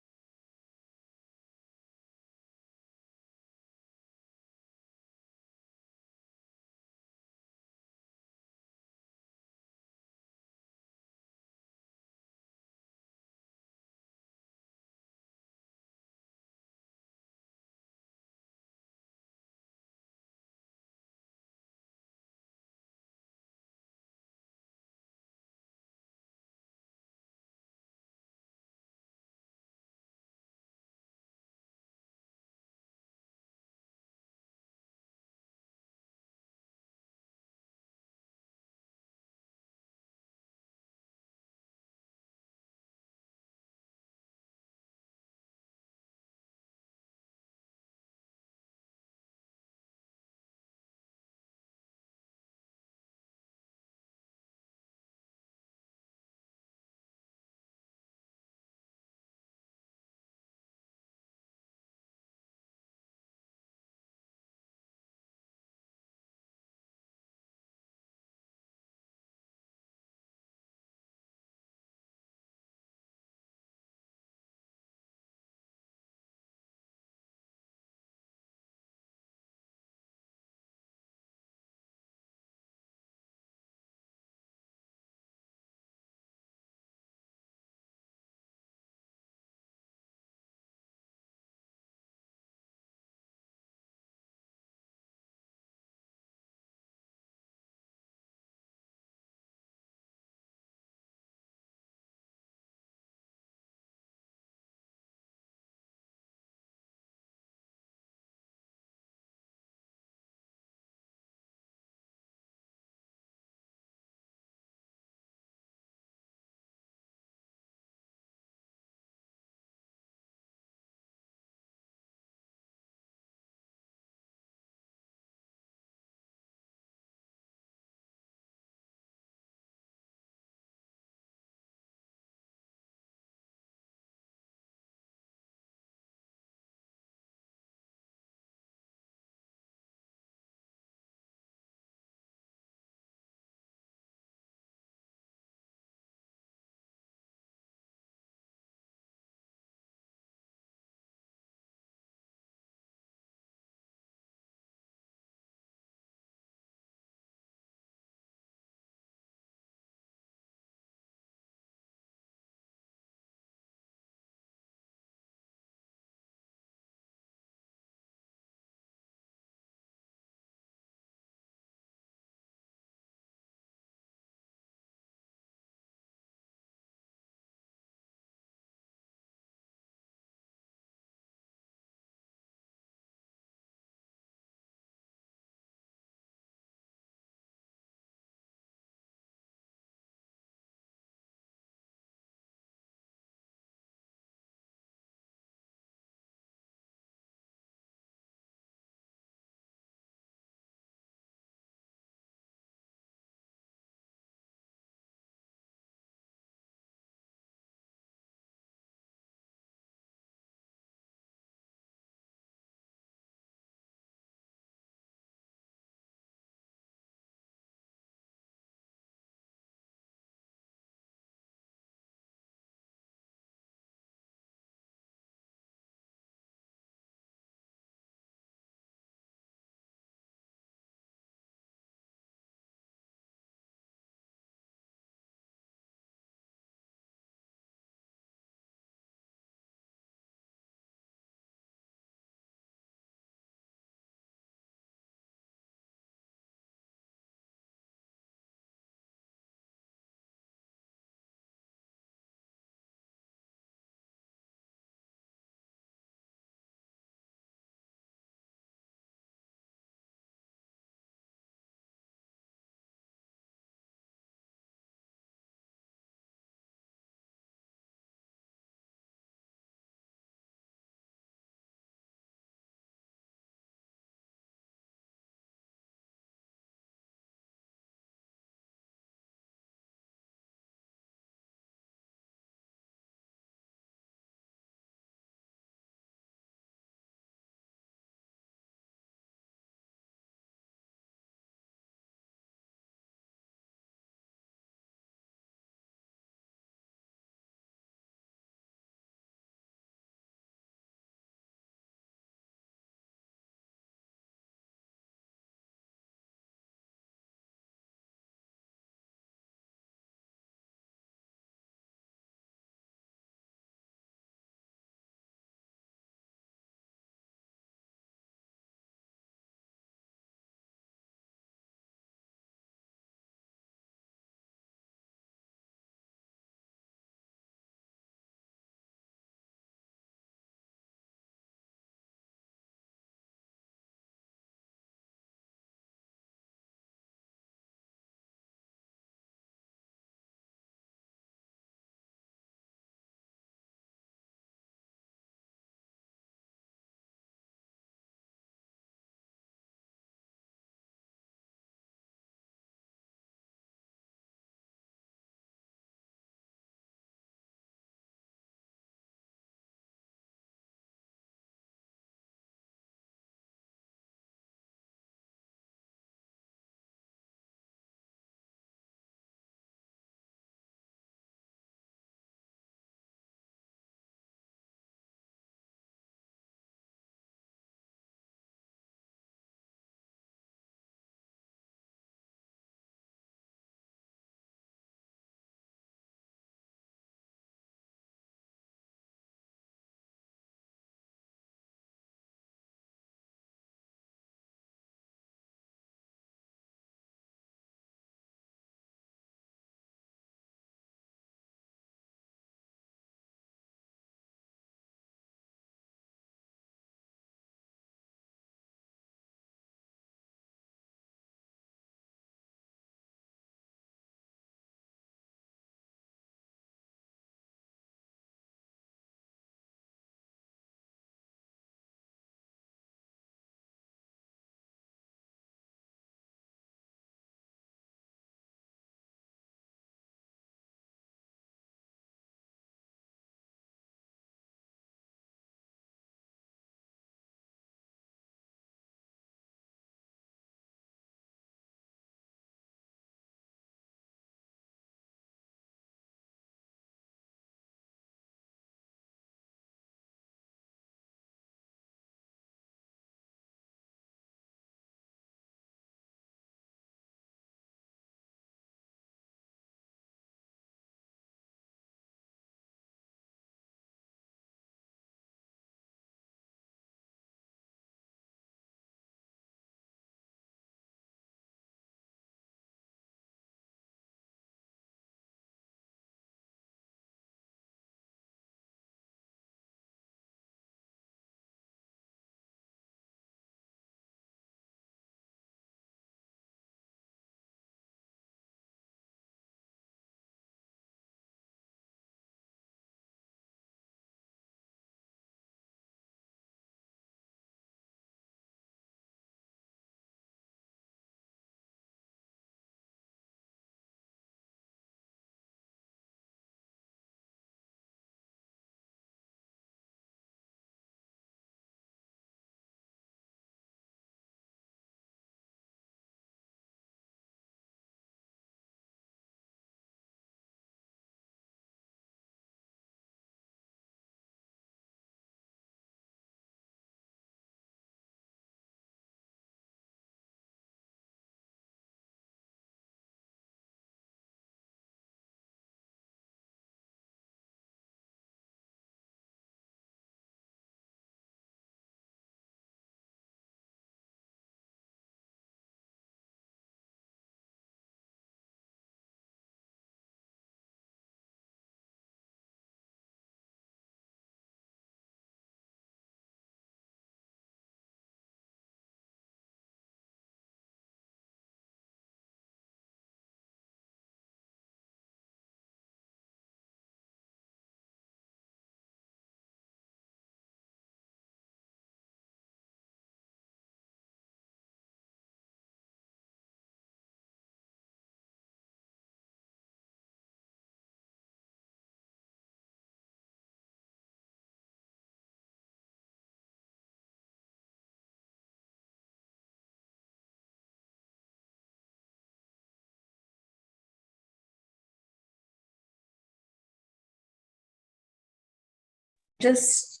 just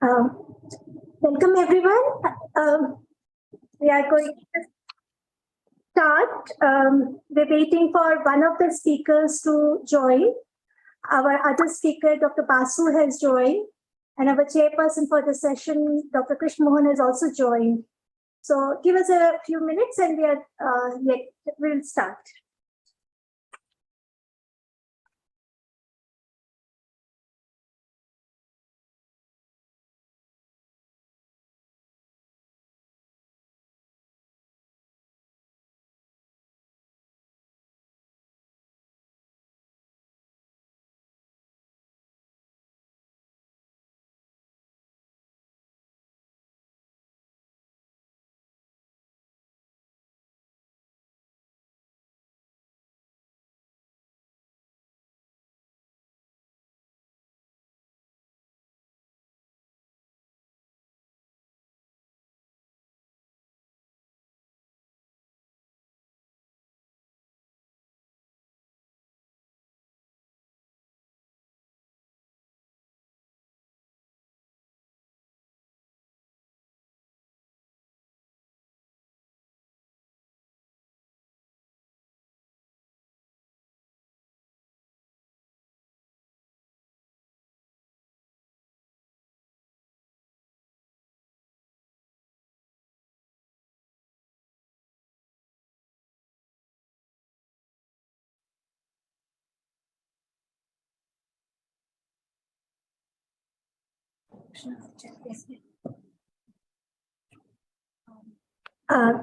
Welcome everyone. We are going to start. We're waiting for one of the speakers to join. Our other speaker, Dr. Basu, has joined, and our chairperson for the session, Dr. Krishna Mohan, has also joined. So give us a few minutes and we'll start.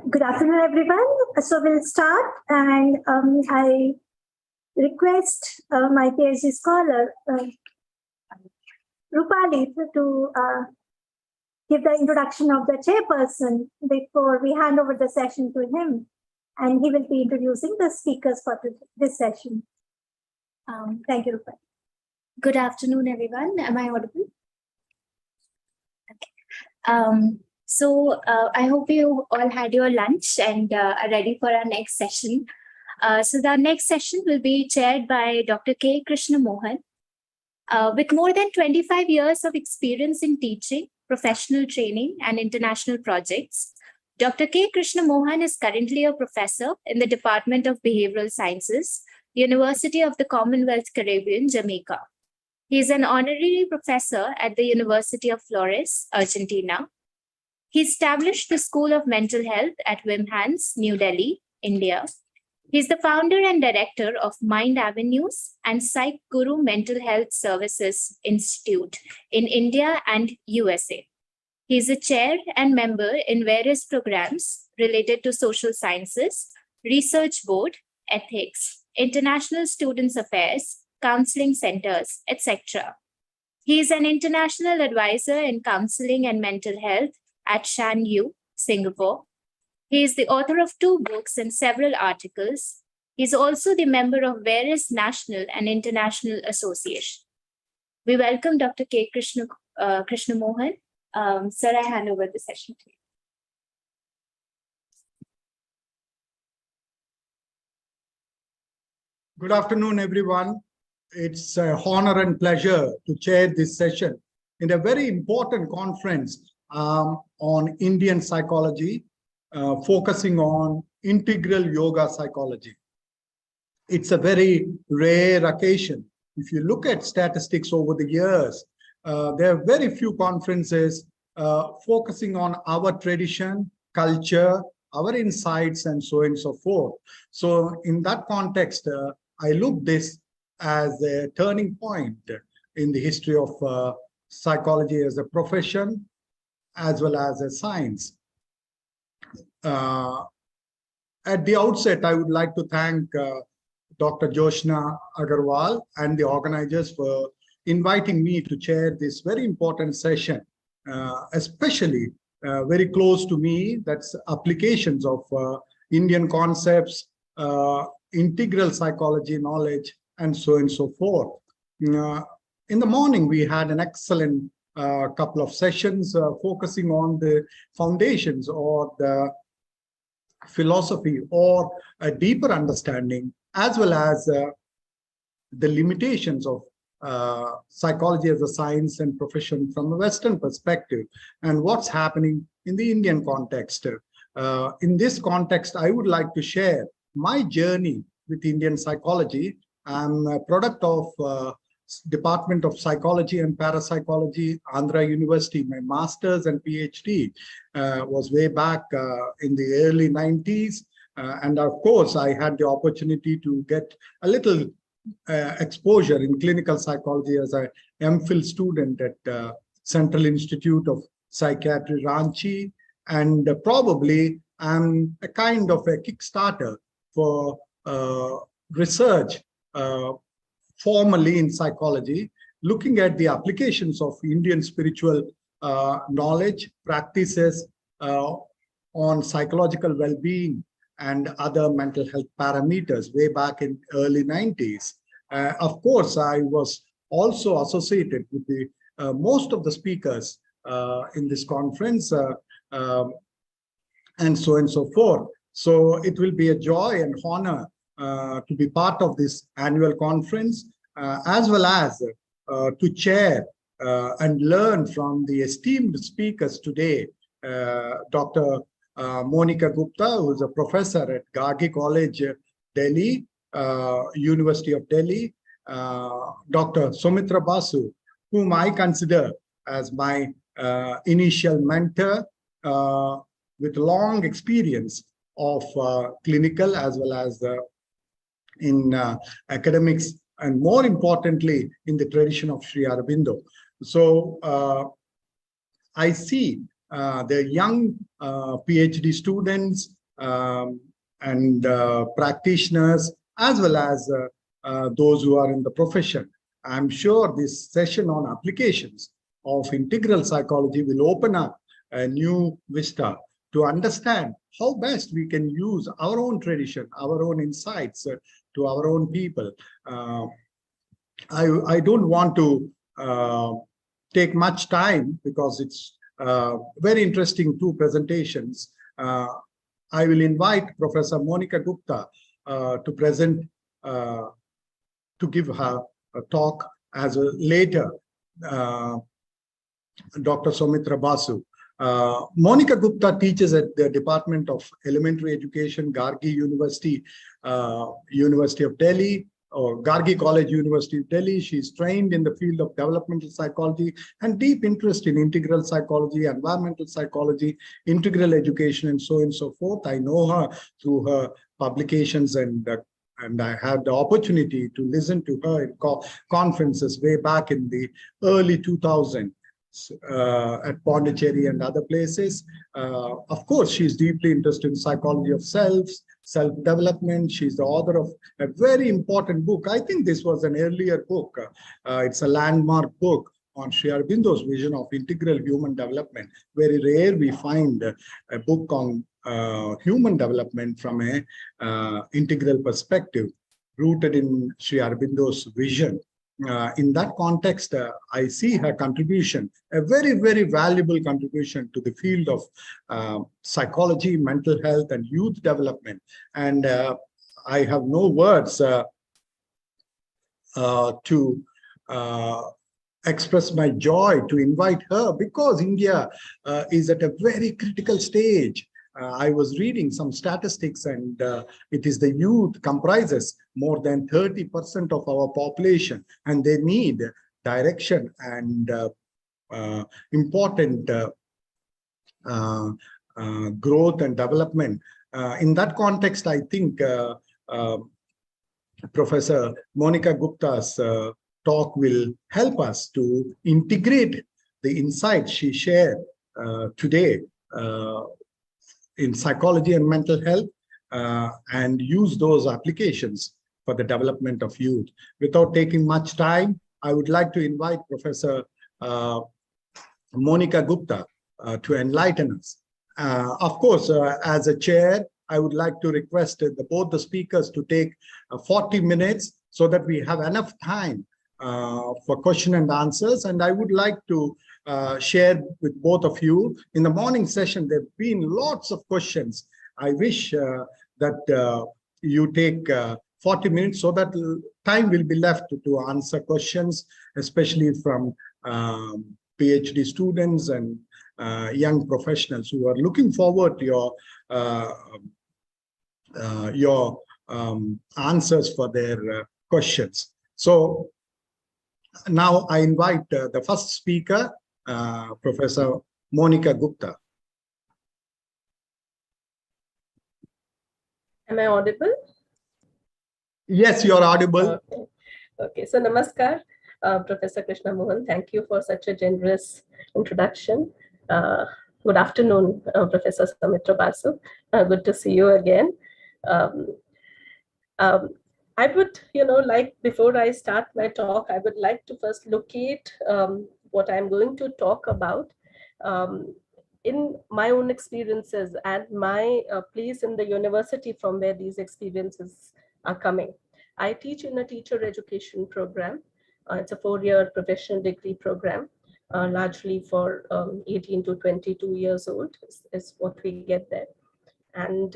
Good afternoon, everyone. So we'll start, and I request my PhD scholar, Rupali, to give the introduction of the chairperson before we hand over the session to him, and he will be introducing the speakers for this session. Thank you, Rupali. Good afternoon, everyone. Am I audible? Okay. So I hope you all had your lunch and are ready for our next session. So the next session will be chaired by Dr. K. Krishna Mohan. With more than 25 years of experience in teaching, professional training, and international projects, Dr. K. Krishna Mohan is currently a professor in the Department of Behavioral Sciences, University of the Commonwealth Caribbean, Jamaica. He is an honorary professor at the University of Flores, Argentina. He established the School of Mental Health at Wimhans, New Delhi, India. He is the founder and director of Mind Avenues and Psych Guru Mental Health Services Institute in India and USA. He is a chair and member in various programs related to social sciences, research board, ethics, international students affairs, counseling centers, etc. He is an international advisor in counseling and mental health at Shan Yu, Singapore. He is the author of 2 books and several articles. He is also the member of various national and international associations. We welcome Dr. K. Krishna Mohan. Sir, I hand over the session to you. Good afternoon, everyone. It's an honor and pleasure to chair this session in a very important conference on Indian psychology, focusing on integral yoga psychology. It's a very rare occasion. If you look at statistics over the years, there are very few conferences focusing on our tradition, culture, our insights, and so on and so forth. So in that context, I look this as a turning point in the history of psychology as a profession, as well as a science. At the outset, I would like to thank Dr. Joshna Agarwal and the organizers for inviting me to chair this very important session, especially very close to me, that's applications of Indian concepts, integral psychology knowledge, and so on and so forth. In the morning, we had an excellent couple of sessions focusing on the foundations or the philosophy or a deeper understanding, as well as the limitations of psychology as a science and profession from a Western perspective and what's happening in the Indian context. In this context, I would like to share my journey with Indian psychology. I'm a product of Department of Psychology and Parapsychology, Andhra University. My master's and PhD was way back in the early 90s. And of course, I had the opportunity to get a little exposure in clinical psychology as an MPhil student at Central Institute of Psychiatry, Ranchi. And probably I'm a kind of a Kickstarter for research formally in psychology, looking at the applications of Indian spiritual knowledge, practices on psychological well-being and other mental health parameters way back in early 90s. Of course, I was also associated with the most of the speakers in this conference and so forth. So it will be a joy and honor to be part of this annual conference, as well as to chair and learn from the esteemed speakers today, Dr. Monica Gupta, who is a professor at Gargi College, Delhi, University of Delhi, Dr. Sumitra Basu, whom I consider as my initial mentor with long experience of clinical as well as in academics, and more importantly, in the tradition of Sri Aurobindo. So I see the young PhD students and practitioners, as well as those who are in the profession. I'm sure this session on applications of integral psychology will open up a new vista to understand how best we can use our own tradition, our own insights to our own people. I don't want to take much time because it's very interesting two presentations. I will invite Professor Monica Gupta to present, to give her a talk as a later Dr. Sumitra Basu. Monica Gupta teaches at the Department of Elementary Education, Gargi University, University of Delhi, or Gargi College, University of Delhi. She's trained in the field of developmental psychology and deep interest in integral psychology, environmental psychology, integral education, and so forth. I know her through her publications, and I had the opportunity to listen to her in conferences way back in the early 2000s. At Pondicherry and other places. Of course, she's deeply interested in psychology of self-development. She's the author of a very important book. I think this was an earlier book. It's a landmark book on Sri Aurobindo's vision of integral human development. Very rare we find a book on human development from a integral perspective, rooted in Sri Aurobindo's vision. In that context, I see her contribution, a very, very valuable contribution to the field of psychology, mental health, and youth development. And I have no words to express my joy to invite her, because India is at a very critical stage. I was reading some statistics, and it is the youth comprises more than 30% of our population, and they need direction and important growth and development. In that context, I think Professor Monica Gupta's talk will help us to integrate the insights she shared today in psychology and mental health, and use those applications for the development of youth. Without taking much time, I would like to invite Professor Monica Gupta to enlighten us. Of course, as a chair, I would like to request both the speakers to take 40 minutes so that we have enough time for question and answers. And I would like to share with both of you. In the morning session, there have been lots of questions. I wish that you take 40 minutes so that time will be left to answer questions, especially from PhD students and young professionals who are looking forward to your answers for their questions. So now I invite the first speaker, Professor Monica Gupta. Am I audible? Yes, you're audible. Okay. Okay. So namaskar, Professor Krishna Mohan. Thank you for such a generous introduction. Good afternoon, Professor Samitra Basu. Good to see you again. I would, like before I start my talk, I would like to first locate what I'm going to talk about in my own experiences and my place in the university from where these experiences are coming. I teach in a teacher education program. It's a 4-year professional degree program, largely for 18 to 22 years old is what we get there. And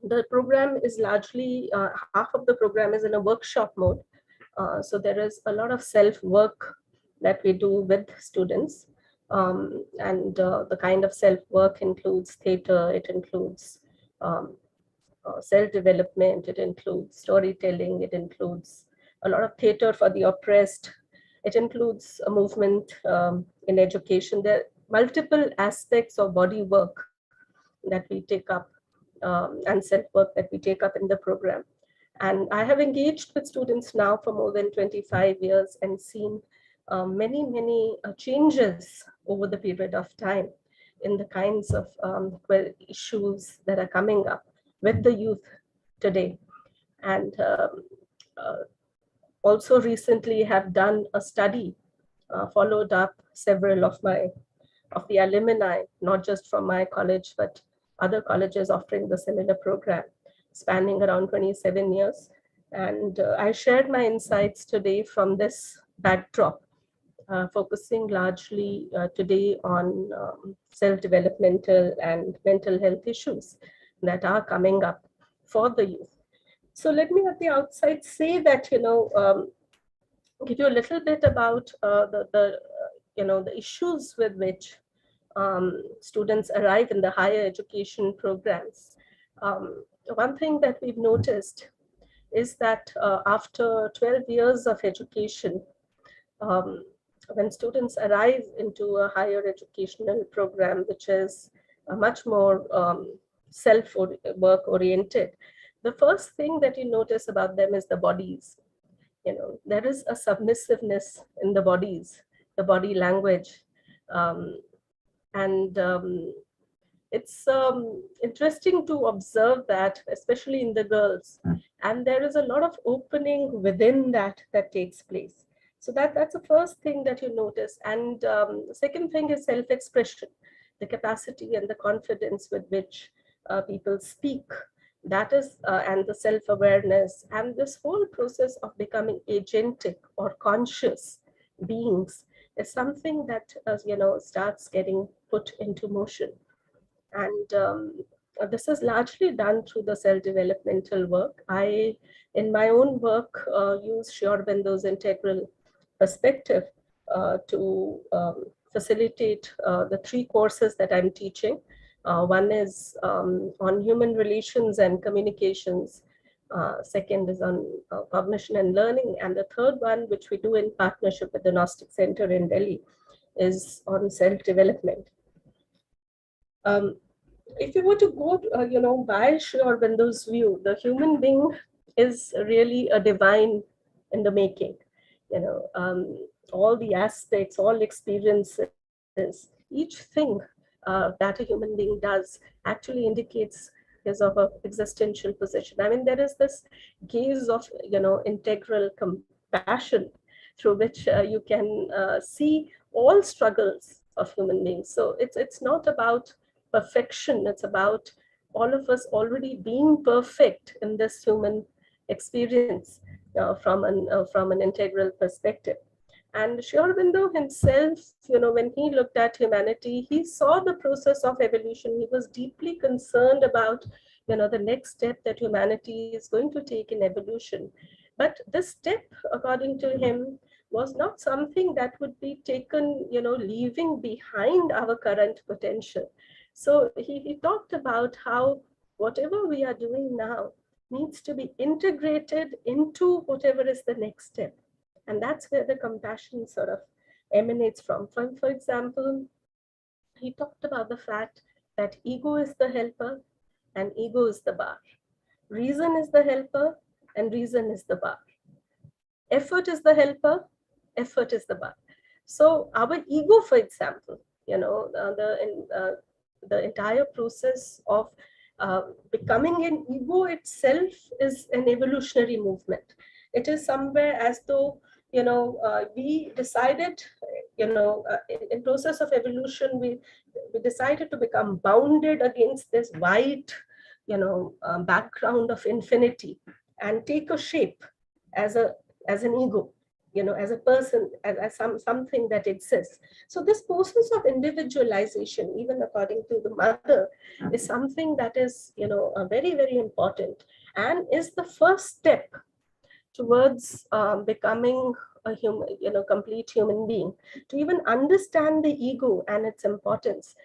the program is largely, half of the program is in a workshop mode. So there is a lot of self-work that we do with students. The kind of self-work includes theater, it includes self-development, it includes storytelling, it includes a lot of theater for the oppressed, it includes a movement in education. There are multiple aspects of body work that we take up and self-work that we take up in the program. And I have engaged with students now for more than 25 years and seen many changes over the period of time in the kinds of issues that are coming up with the youth today. And also recently have done a study, followed up several of the alumni, not just from my college, but other colleges offering the similar program, spanning around 27 years. And I shared my insights today from this backdrop, focusing largely today on self-developmental and mental health issues that are coming up for the youth. So let me at the outside say that, give you a little bit about the issues with which students arrive in the higher education programs. One thing that we've noticed is that after 12 years of education, when students arrive into a higher educational program, which is much more self-work oriented, the first thing that you notice about them is the bodies. There is a submissiveness in the bodies, the body language. It's interesting to observe that, especially in the girls. And there is a lot of opening within that takes place. So that's the first thing that you notice. And the second thing is self-expression, the capacity and the confidence with which people speak. That is, and the self-awareness and this whole process of becoming agentic or conscious beings is something that, starts getting put into motion. And this is largely done through the self-developmental work. I, in my own work, use Sri Aurobindo's integral perspective to facilitate the 3 courses that I'm teaching. One is on human relations and communications. Second is on cognition and learning. And the third one, which we do in partnership with the Gnostic Center in Delhi, is on self-development. If you were to go, by Sri Aurobindo's view, the human being is really a divine in the making. All the aspects, all experiences, each thing that a human being does actually indicates his or her existential position. I mean, there is this gaze of, integral compassion through which you can see all struggles of human beings. So it's not about perfection. It's about all of us already being perfect in this human experience from an integral perspective. And Sri Aurobindo himself, when he looked at humanity, he saw the process of evolution. He was deeply concerned about the next step that humanity is going to take in evolution. But this step, according to him, was not something that would be taken, leaving behind our current potential. So he talked about how whatever we are doing now needs to be integrated into whatever is the next step. And that's where the compassion sort of emanates from. For example, he talked about the fact that ego is the helper and ego is the bar. Reason is the helper and reason is the bar. Effort is the helper, effort is the bar. So our ego, for example, the entire process of becoming an ego itself is an evolutionary movement. It is somewhere as though, we decided, in process of evolution, we decided to become bounded against this wide, background of infinity and take a shape as an ego, as a person, as something that exists. So this process of individualization, even according to the mother, is something that is, very, very important and is the first step towards becoming a human, complete human being. To even understand the ego and its importance.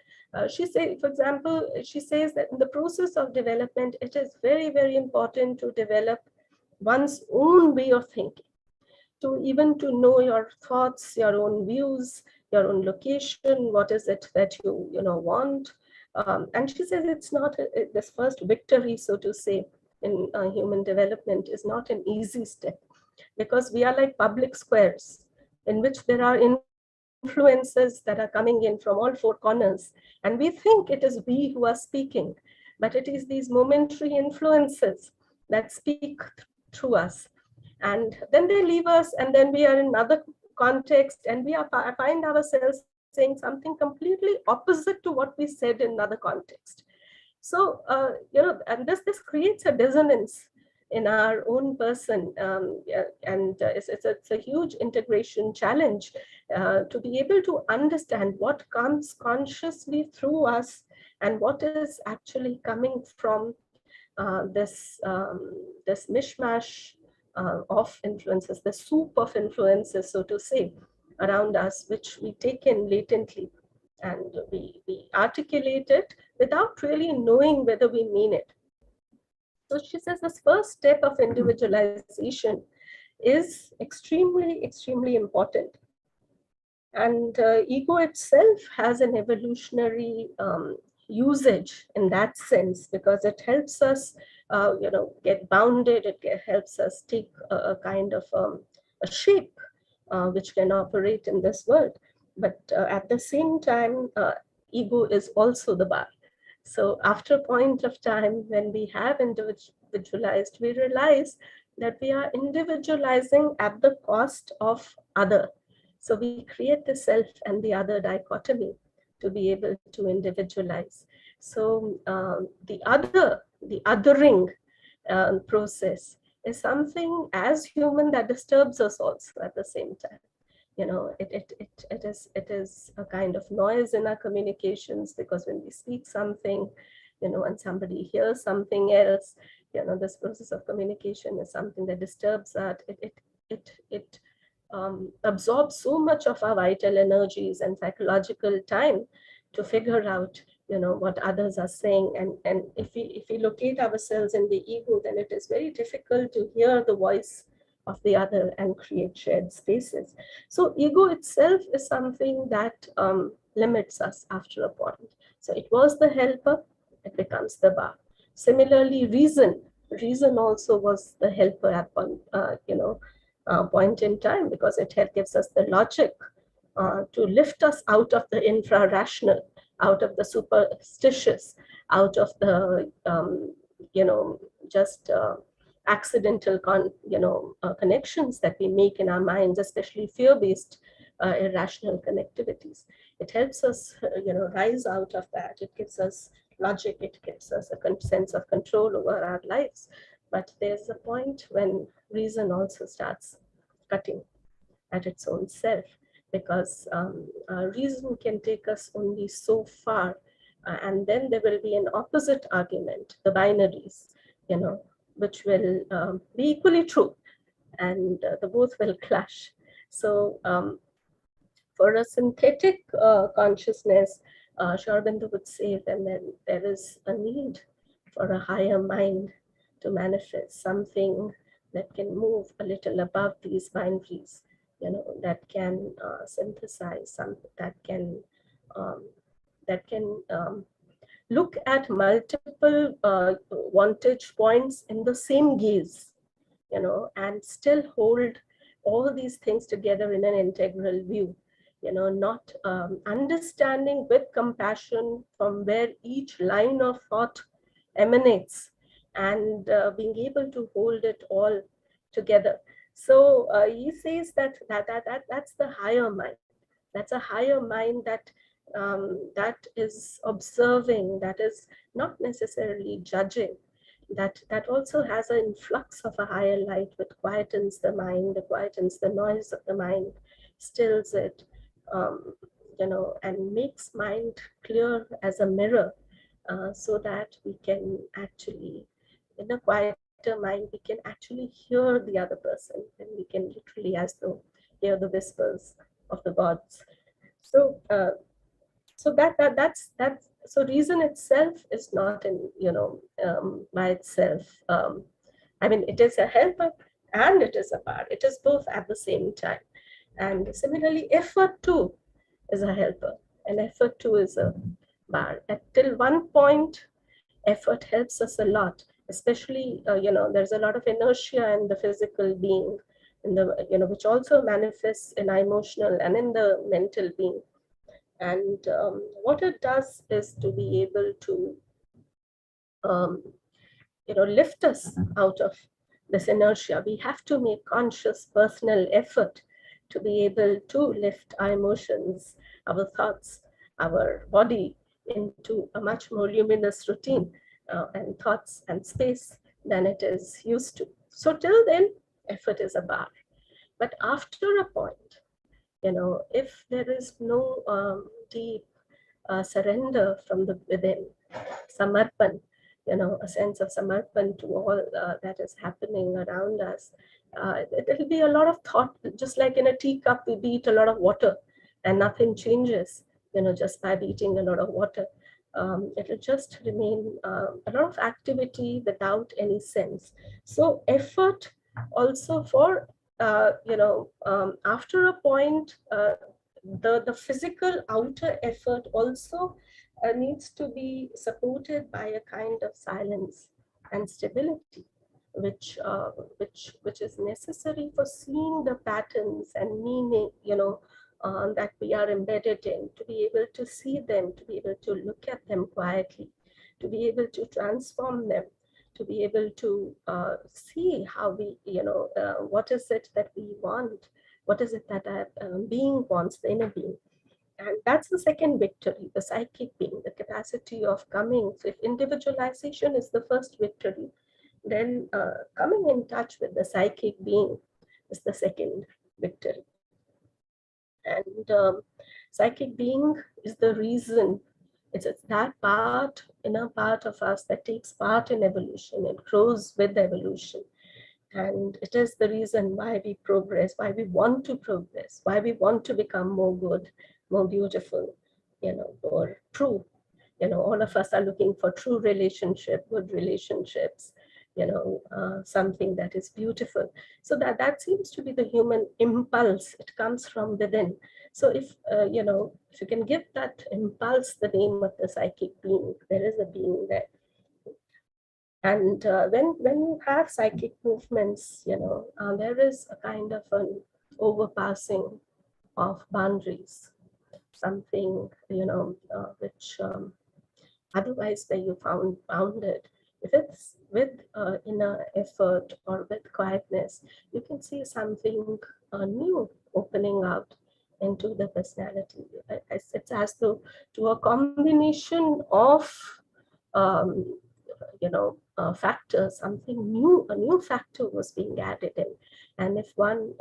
She said, for example, she says that in the process of development, it is very, very important to develop one's own way of thinking, to know your thoughts, your own views, your own location, what is it that you want. And she says it's not this first victory, so to say, in human development is not an easy step, because we are like public squares in which there are influences that are coming in from all four corners, and we think it is we who are speaking, but it is these momentary influences that speak through us, and then they leave us, and then we are in another context, and we find ourselves saying something completely opposite to what we said in another context. So, and this creates a dissonance in our own person, and it's a huge integration challenge to be able to understand what comes consciously through us and what is actually coming from this mishmash of influences, the soup of influences, so to say, around us, which we take in latently and we articulate it without really knowing whether we mean it. So she says this first step of individualization is extremely, extremely important. And ego itself has an evolutionary usage in that sense, because it helps us, get bounded. It helps us take a kind of a shape which can operate in this world. But at the same time, ego is also the bar. So after a point of time, when we have individualized, we realize that we are individualizing at the cost of other. So we create the self and the other dichotomy to be able to individualize. So the othering process is something as human that disturbs us also at the same time. It is a kind of noise in our communications, because when we speak something, and somebody hears something else, this process of communication is something that disturbs that. It absorbs so much of our vital energies and psychological time to figure out, what others are saying. And if we locate ourselves in the ego, then it is very difficult to hear the voice of the other and create shared spaces. So ego itself is something that limits us after a point. So it was the helper, it becomes the bar. Similarly, reason also was the helper at one, point in time, because it gives us the logic to lift us out of the infra-rational, out of the superstitious, out of the, just accidental connections that we make in our minds, especially fear-based irrational connectivities. It helps us, rise out of that. It gives us logic. It gives us a sense of control over our lives. But there's a point when reason also starts cutting at its own self, because reason can take us only so far And then there will be an opposite argument, the binaries, which will be equally true, and the both will clash. So for a synthetic consciousness, Sri Aurobindo would say then there is a need for a higher mind to manifest, something that can move a little above these boundaries, that can synthesize, something that can look at multiple vantage points in the same gaze, and still hold all these things together in an integral view, not understanding with compassion from where each line of thought emanates, and being able to hold it all together. So he says that's the higher mind. That's a higher mind that is observing, that is not necessarily judging, that also has an influx of a higher light, which quietens the mind, quietens the noise of the mind, stills it, and makes mind clear as a mirror, so that we can actually, in a quieter mind, we can actually hear the other person, and we can literally, as though, hear the whispers of the gods. So that's so reason itself is not in by itself. I mean, it is a helper and it is a bar. It is both at the same time. And similarly, effort too is a helper, and effort too is a bar. Till one point, effort helps us a lot, especially there's a lot of inertia in the physical being, in the which also manifests in emotional and in the mental being. And what it does is to be able to lift us out of this inertia. We have to make conscious personal effort to be able to lift our emotions, our thoughts, our body into a much more luminous routine and thoughts and space than it is used to. So till then, effort is a bar. But after a point, if there is no deep surrender from the within, samarpan, a sense of samarpan to all that is happening around us, it will be a lot of thought. Just like in a teacup, we beat a lot of water and nothing changes, just by beating a lot of water. It will just remain a lot of activity without any sense. So effort also for after a point, the physical outer effort also needs to be supported by a kind of silence and stability, which is necessary for seeing the patterns and meaning, that we are embedded in, to be able to see them, to be able to look at them quietly, to be able to transform them, to be able to see how we, what is it that we want, what is it that our being wants, the inner being. And that's the second victory, the psychic being, the capacity of coming. So if individualization is the first victory, then coming in touch with the psychic being is the second victory. And psychic being is the reason. It's that part, inner part of us that takes part in evolution. It grows with evolution. And it is the reason why we progress, why we want to progress, why we want to become more good, more beautiful, more true. All of us are looking for true relationship, good relationships, something that is beautiful. So that seems to be the human impulse. It comes from within. So if you can give that impulse the name of the psychic being, there is a being there. And when you have psychic movements, there is a kind of an overpassing of boundaries, something, which otherwise where you found it. If it's with inner effort or with quietness, you can see something new opening out into the personality. It's as though to a combination of factors, something new, a new factor was being added in. And if one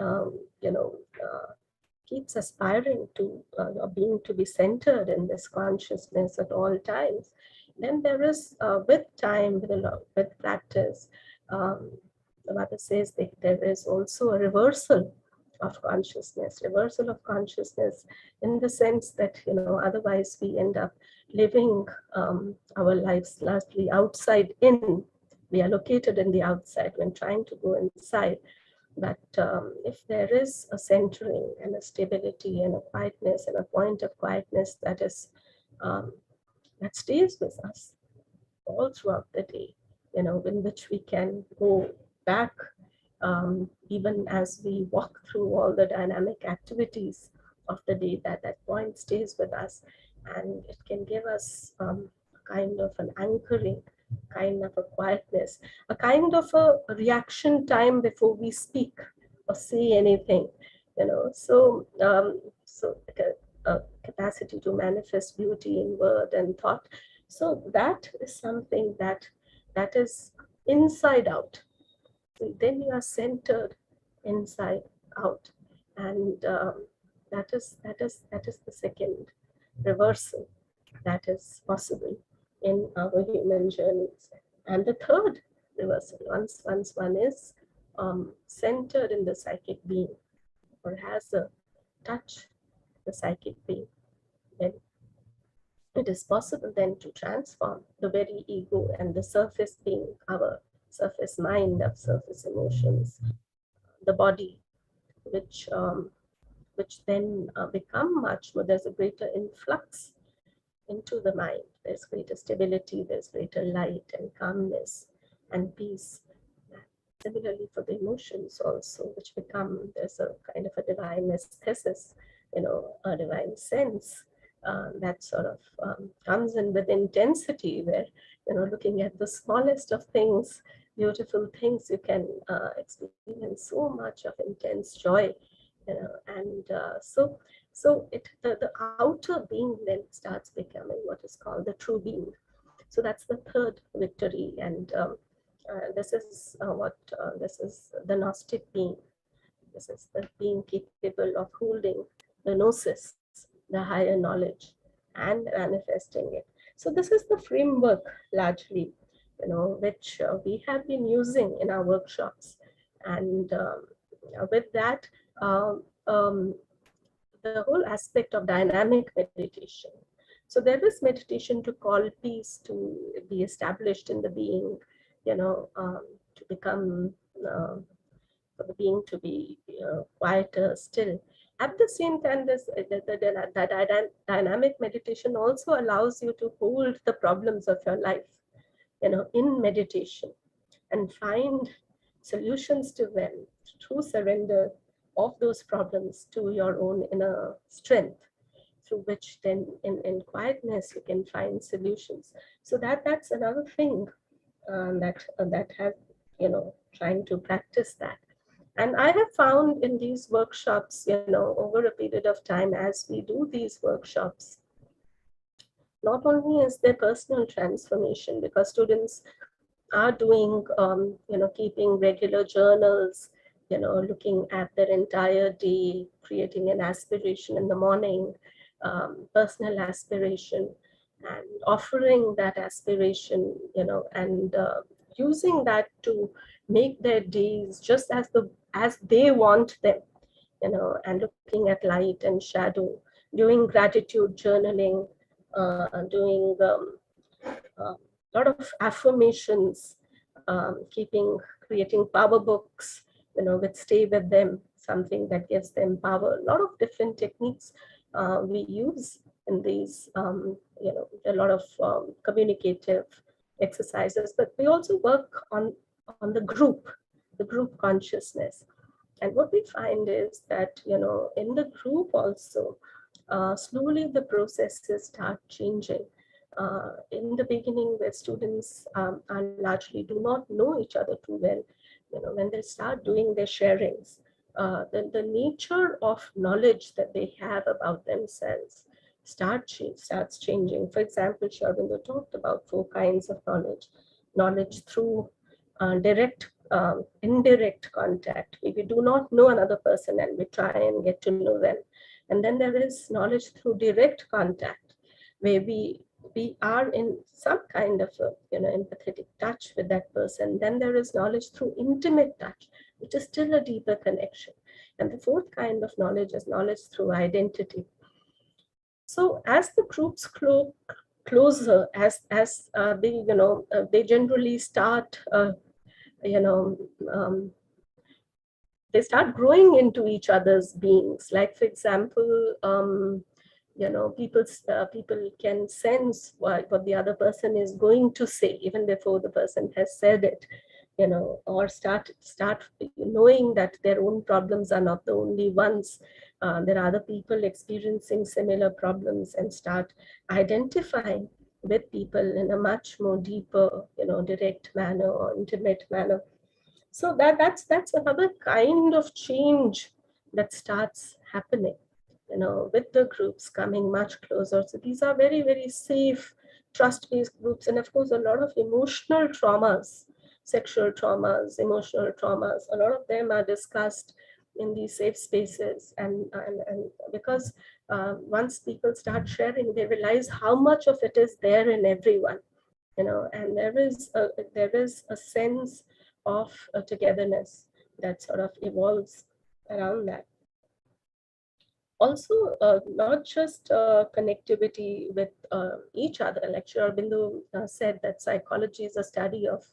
keeps aspiring to your being to be centered in this consciousness at all times, then there is, with time, with practice, the Mother says that there is also a reversal of consciousness in the sense that, otherwise we end up living our lives largely outside in. We are located in the outside when trying to go inside. But if there is a centering and a stability and a quietness and a point of quietness that is that stays with us all throughout the day, in which we can go back even as we walk through all the dynamic activities of the day, that point stays with us, and it can give us kind of an anchoring, kind of a quietness, a kind of a reaction time before we speak or say anything, so a capacity to manifest beauty in word and thought. So that is something that is inside out. So then you are centered inside out, and that is the second reversal that is possible in our human journeys. And the third reversal, once one is centered in the psychic being, or has a touch the psychic being, then it is possible then to transform the very ego and the surface being, our surface mind, of surface emotions, the body, which then become much more, there's a greater influx into the mind. There's greater stability, there's greater light and calmness and peace. Similarly for the emotions also, which become, there's a kind of a divine aesthesis, a divine sense that sort of comes in with intensity, where, looking at the smallest of things, beautiful things, you can experience so much of intense joy, and so the outer being then starts becoming what is called the true being. So that's the third victory, and this is this is the Gnostic being. This is the being capable of holding the gnosis, the higher knowledge, and manifesting it. So this is the framework largely, which we have been using in our workshops. And with that, the whole aspect of dynamic meditation. So there is meditation to call peace to be established in the being, to become, for the being to be quieter still. At the same time, the dynamic meditation also allows you to hold the problems of your life, in meditation, and find solutions to them through surrender of those problems to your own inner strength, through which then in quietness you can find solutions. So that's another thing that have, trying to practice that. And I have found in these workshops, over a period of time, as we do these workshops, not only is there personal transformation, because students are doing, keeping regular journals, looking at their entire day, creating an aspiration in the morning, personal aspiration, and offering that aspiration, and using that to make their days just as they want them, and looking at light and shadow, doing gratitude journaling, doing a lot of affirmations, creating power books, which stay with them, something that gives them power. A lot of different techniques we use in these, a lot of communicative exercises, but we also work on the group consciousness. And what we find is that, in the group also, slowly the processes start changing. In the beginning, where students are largely do not know each other too well, when they start doing their sharings, the nature of knowledge that they have about themselves starts changing. For example, Sri Aurobindo talked about 4 kinds of knowledge. Knowledge through direct, indirect contact. If we do not know another person and we try and get to know them, And then there is knowledge through direct contact, where we are in some kind of a, empathetic touch with that person. Then there is knowledge through intimate touch, which is still a deeper connection. And the fourth kind of knowledge is knowledge through identity. So as the groups closer, as they, they generally start, they start growing into each other's beings. Like, for example, people can sense what the other person is going to say even before the person has said it, or start knowing that their own problems are not the only ones. There are other people experiencing similar problems, and start identifying with people in a much more deeper, direct manner or intimate manner. So that's another kind of change that starts happening, with the groups coming much closer. So these are very, very safe, trust-based groups. And of course, a lot of emotional traumas, sexual traumas, emotional traumas, a lot of them are discussed in these safe spaces. And because once people start sharing, they realize how much of it is there in everyone, and there is a sense of togetherness that sort of evolves around that. Also, not just connectivity with each other. Like Sri Aurobindo said that psychology is a study of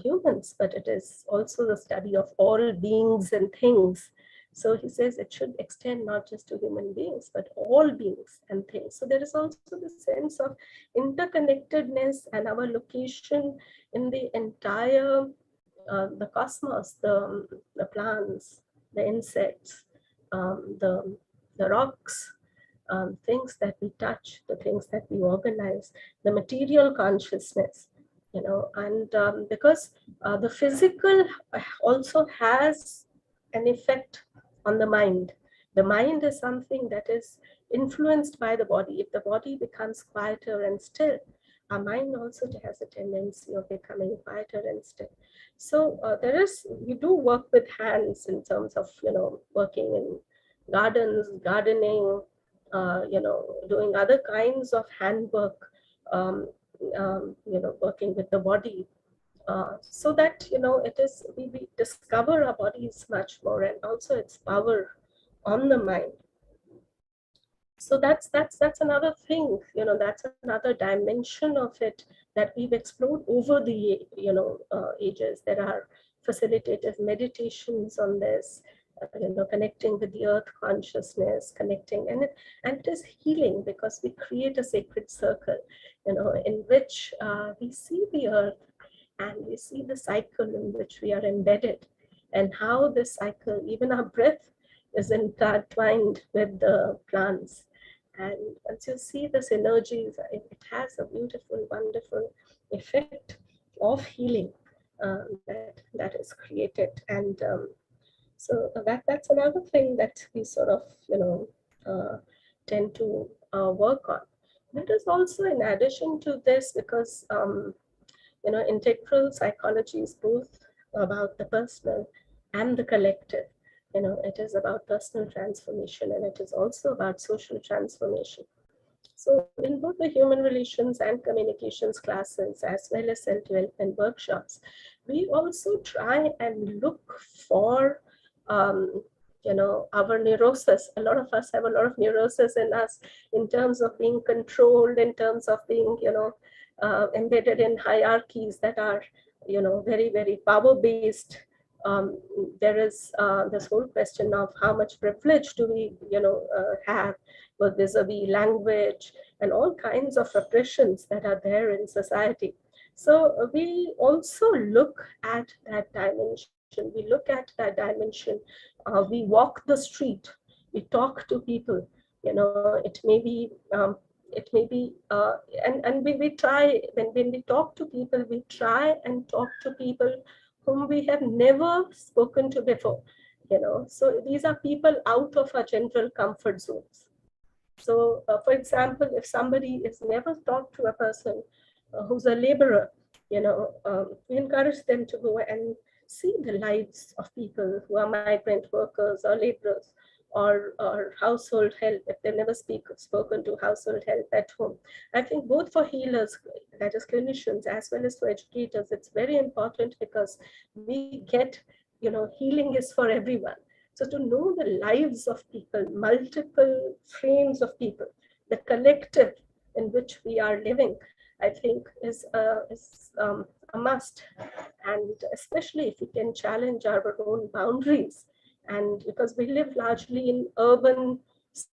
humans, but it is also the study of all beings and things. So he says it should extend not just to human beings, but all beings and things. So there is also the sense of interconnectedness and our location in the entire the cosmos, the plants, the insects, the rocks, things that we touch, the things that we organize, the material consciousness, and because the physical also has an effect on the mind. The mind is something that is influenced by the body. If the body becomes quieter and still, our mind also has a tendency of becoming quieter and still. So we do work with hands in terms of, working in gardens, gardening, doing other kinds of handwork, working with the body, so that, we discover our bodies much more, and also its power on the mind. So that's another thing, that's another dimension of it that we've explored over the ages. There are facilitative meditations on this, connecting with the earth consciousness, connecting, and it is healing, because we create a sacred circle, in which we see the earth and we see the cycle in which we are embedded, and how this cycle, even our breath, is intertwined with the plants. And once you see the synergies, it has a beautiful, wonderful effect of healing that is created. And so that's another thing that we sort of, tend to work on. It is also, in addition to this, because, integral psychology is both about the personal and the collective. It is about personal transformation, and it is also about social transformation. So in both the human relations and communications classes, as well as self-development workshops, we also try and look for, our neurosis. A lot of us have a lot of neurosis in us, in terms of being controlled, in terms of being, embedded in hierarchies that are, very, very power-based. There is this whole question of how much privilege do we, have vis-a-vis language, and all kinds of repressions that are there in society. So we also look at that dimension. We look at that dimension. We walk the street. We talk to people. It may be. And we try, when we talk to people, we try and talk to people whom we have never spoken to before, So these are people out of our general comfort zones. So, for example, if somebody has never talked to a person who's a laborer, we encourage them to go and see the lives of people who are migrant workers or laborers, or household health, if they've never spoken to household health at home. I think both for healers, that is clinicians, as well as for educators, it's very important because we get, healing is for everyone. So to know the lives of people, multiple frames of people, the collective in which we are living, I think is a must. And especially if we can challenge our own boundaries. And because we live largely in urban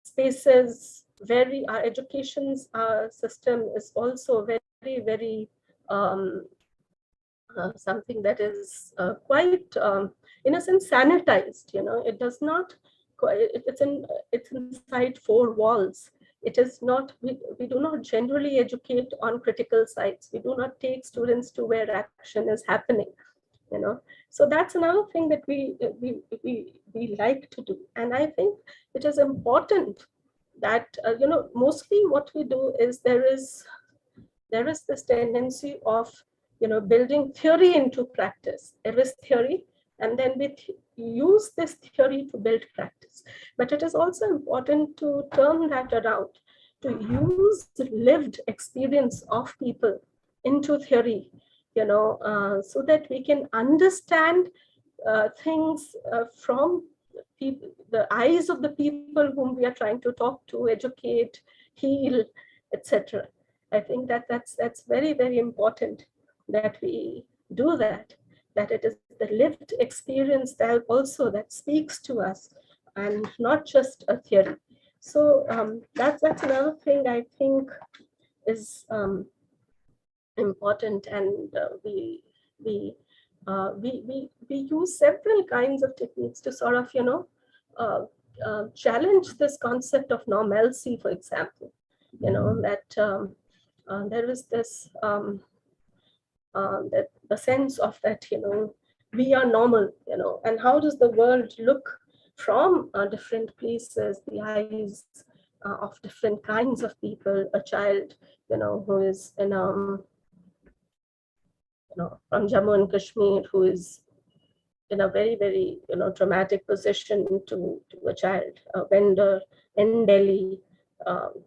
spaces, our education system is also very, very something that is quite, in a sense, sanitized. It does not. It's inside four walls. It is not. We do not generally educate on critical sites. We do not take students to where action is happening. So that's another thing that we like to do. And I think it is important that mostly what we do is there is this tendency of building theory into practice. There is theory, and then we use this theory to build practice. But it is also important to turn that around, to use lived experience of people into theory, so that we can understand things from the eyes of the people whom we are trying to talk to, educate, heal, etc. I think that's very, very important that we do that it is the lived experience that also that speaks to us and not just a theory. So that's another thing I think is important, and we use several kinds of techniques to sort of challenge this concept of normalcy. For example, that there is this that the sense of that we are normal, and how does the world look from different places, the eyes of different kinds of people. A child who is in from Jammu and Kashmir, who is in a very, very dramatic position, to a child, a vendor in Delhi,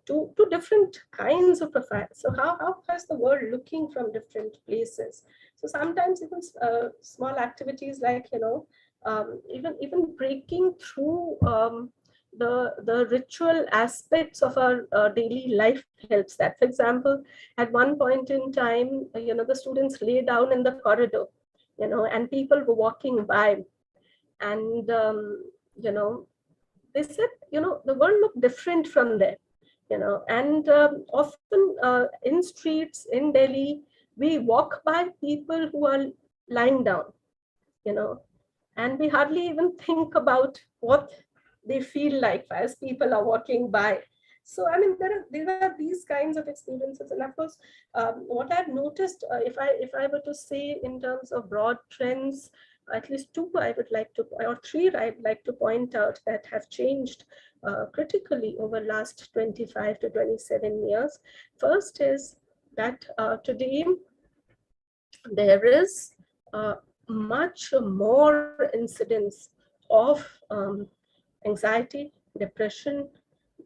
to different kinds of profiles. So how is the world looking from different places? So sometimes even small activities like even breaking through the ritual aspects of our daily life helps that. For example, at one point in time, the students lay down in the corridor, and people were walking by, and they said, the world looked different from there, and often in streets in Delhi, we walk by people who are lying down, and we hardly even think about what they feel like as people are walking by. So, I mean, there are these kinds of experiences. And of course, what I've noticed, if I were to say in terms of broad trends, at least two I would like to, or three I'd like to point out that have changed critically over last 25 to 27 years. First is that today there is much more incidence of anxiety, depression,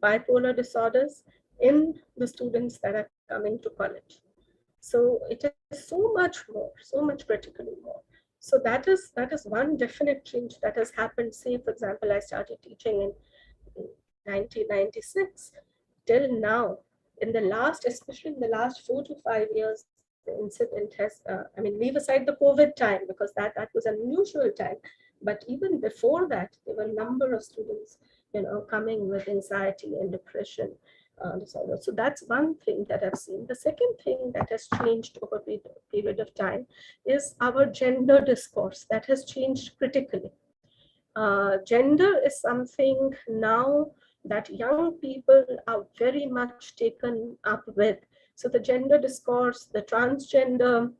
bipolar disorders in the students that are coming to college. So it is so much more, so much critically more. So that is one definite change that has happened. Say, for example, I started teaching in 1996 till now. In the last, especially in the last 4 to 5 years, the incident has, I mean, leave aside the COVID time, because that was an unusual time. But even before that, there were a number of students, coming with anxiety and depression disorder. So that's one thing that I've seen. The second thing that has changed over a period of time is our gender discourse that has changed critically. Gender is something now that young people are very much taken up with. So the gender discourse, the transgender,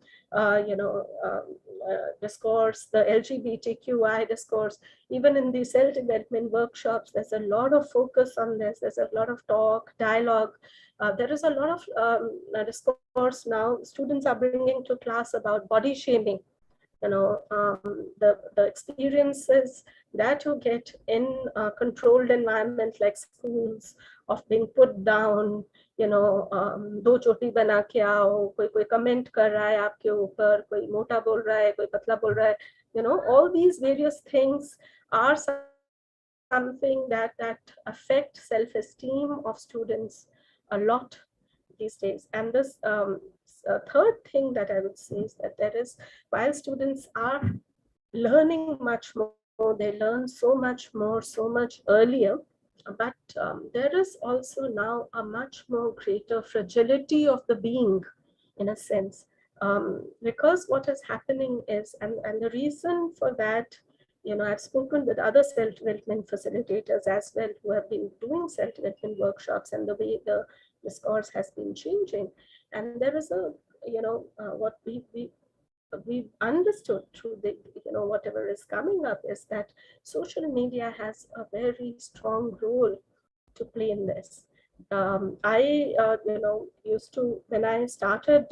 discourse, the LGBTQI discourse, even in the self-development workshops, there's a lot of focus on this. There's a lot of talk, dialogue. There is a lot of discourse now. Students are bringing to class about body shaming, the experiences that you get in a controlled environment like schools, of being put down, दो चोटी बना के आओ, कोई comment कर रहा है आपके ऊपर, कोई मोटा बोल रहा है, कोई पतला बोल रहा है, all these various things are something that affect self-esteem of students a lot these days. And this third thing that I would say is that there is, while students are learning much more, they learn so much more, so much earlier, but there is also now a much more greater fragility of the being, in a sense, because what is happening is, and the reason for that, I've spoken with other self-development facilitators as well who have been doing self-development workshops, and the way the discourse has been changing. And there is a, what we've understood through the, whatever is coming up is that social media has a very strong role to play in this. I, used to, when I started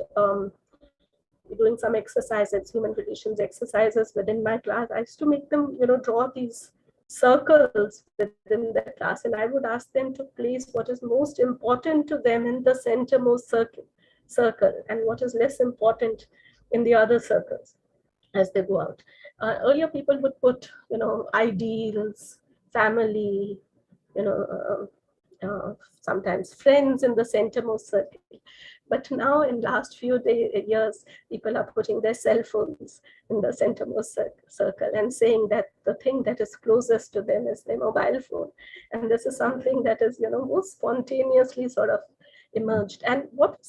doing some exercises, human relations exercises within my class, I used to make them, draw these circles within the class, and I would ask them to place what is most important to them in the centermost circle and what is less important in the other circles as they go out. Earlier people would put, ideals, family, sometimes friends in the centermost circle. But now in last few years, people are putting their cell phones in the centermost circle and saying that the thing that is closest to them is their mobile phone. And this is something that is, most spontaneously sort of emerged. And what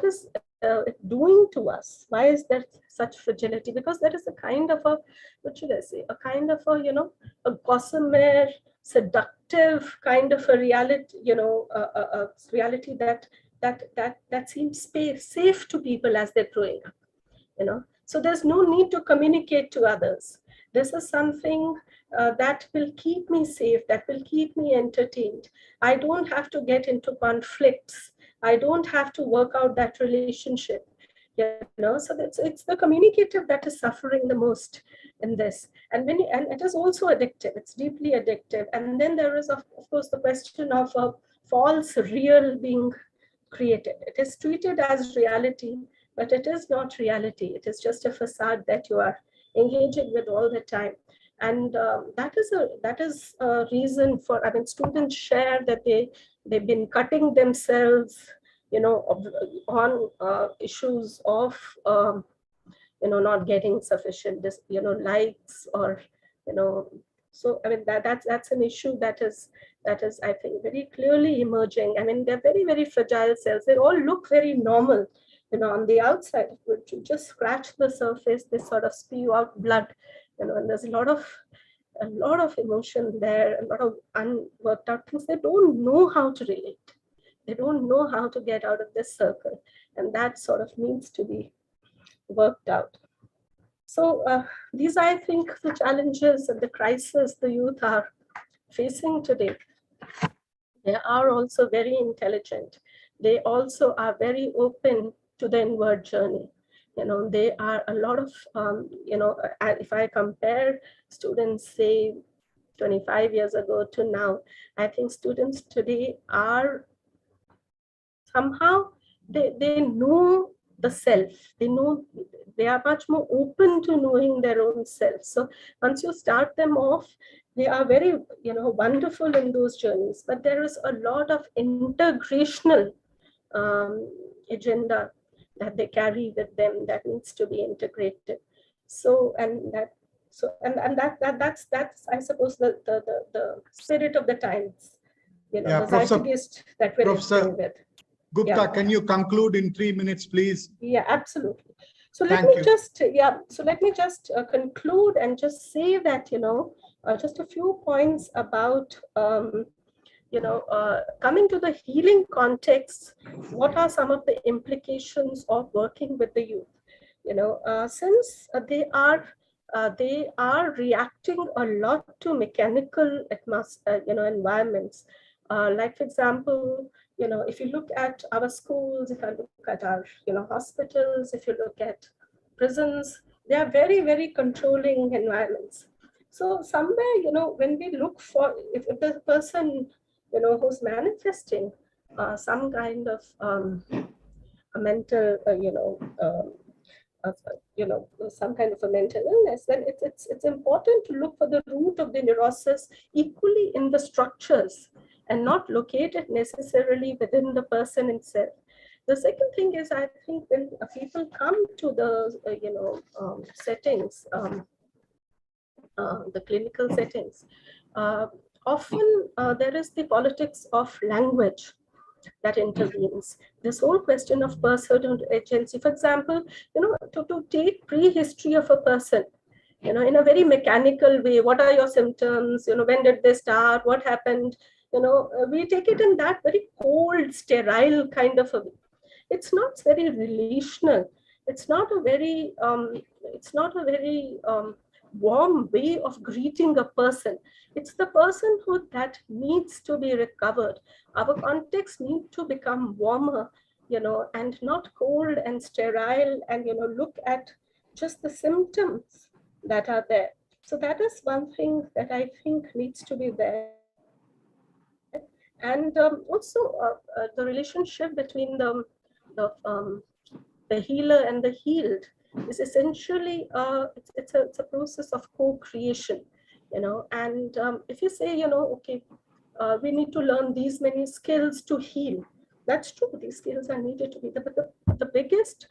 is it doing to us? Why is there such fragility? Because there is a kind of a, what should I say, a kind of a, a gossamer, seductive kind of a reality, a reality that seems safe to people as they're growing up, So there's no need to communicate to others. This is something that will keep me safe, that will keep me entertained. I don't have to get into conflicts. I don't have to work out that relationship, So it's the communicative that is suffering the most in this. And it is also addictive. It's deeply addictive. And then there is, of course, the question of a false real being created. It is treated as reality, but it is not reality. It is just a facade that you are engaging with all the time. And that is a reason for, students share that they've been cutting themselves, on issues of, not getting sufficient, likes or, so that's an issue that is, I think, very clearly emerging. They're very, very fragile cells. They all look very normal, on the outside. If you just scratch the surface, they sort of spew out blood, and there's a lot of emotion there, a lot of unworked out things. They don't know how to relate. They don't know how to get out of this circle, and that sort of needs to be worked out. So these, I think, the challenges and the crisis the youth are facing today. They are also very intelligent. They also are very open to the inward journey. They are a lot of, if I compare students, say, 25 years ago to now, I think students today are somehow, they know the self. They are much more open to knowing their own self. So once you start them off, they are very, wonderful in those journeys. But there is a lot of integrational agenda that they carry with them that needs to be integrated. So that's I suppose the spirit of the times. The zeitgeist that we're living with. Gupta, can you conclude in 3 minutes, please? Yeah, absolutely. So let me just conclude and just say that, just a few points about, coming to the healing context, what are some of the implications of working with the youth? Since they are reacting a lot to mechanical environments. Like, for example, if you look at our schools, if I look at our, hospitals, if you look at prisons, They are very, very controlling environments. So somewhere, when we look for, if the person, who's manifesting some kind of a mental, some kind of a mental illness, then it's important to look for the root of the neurosis equally in the structures and not located necessarily within the person itself. The second thing is, I think when people come to the settings, the clinical settings, often there is the politics of language that intervenes. This whole question of personhood agency, for example, to take prehistory of a person, in a very mechanical way. What are your symptoms? When did they start? What happened? We take it in that very cold, sterile kind of a way. It's not very relational. It's not a very warm way of greeting a person. It's the personhood that needs to be recovered. Our context needs to become warmer, and not cold and sterile, and look at just the symptoms that are there. So that is one thing that I think needs to be there. And also the relationship between the healer and the healed is essentially it's a process of co-creation, and if you say, okay, we need to learn these many skills to heal. That's true, these skills are needed to be there, but the biggest,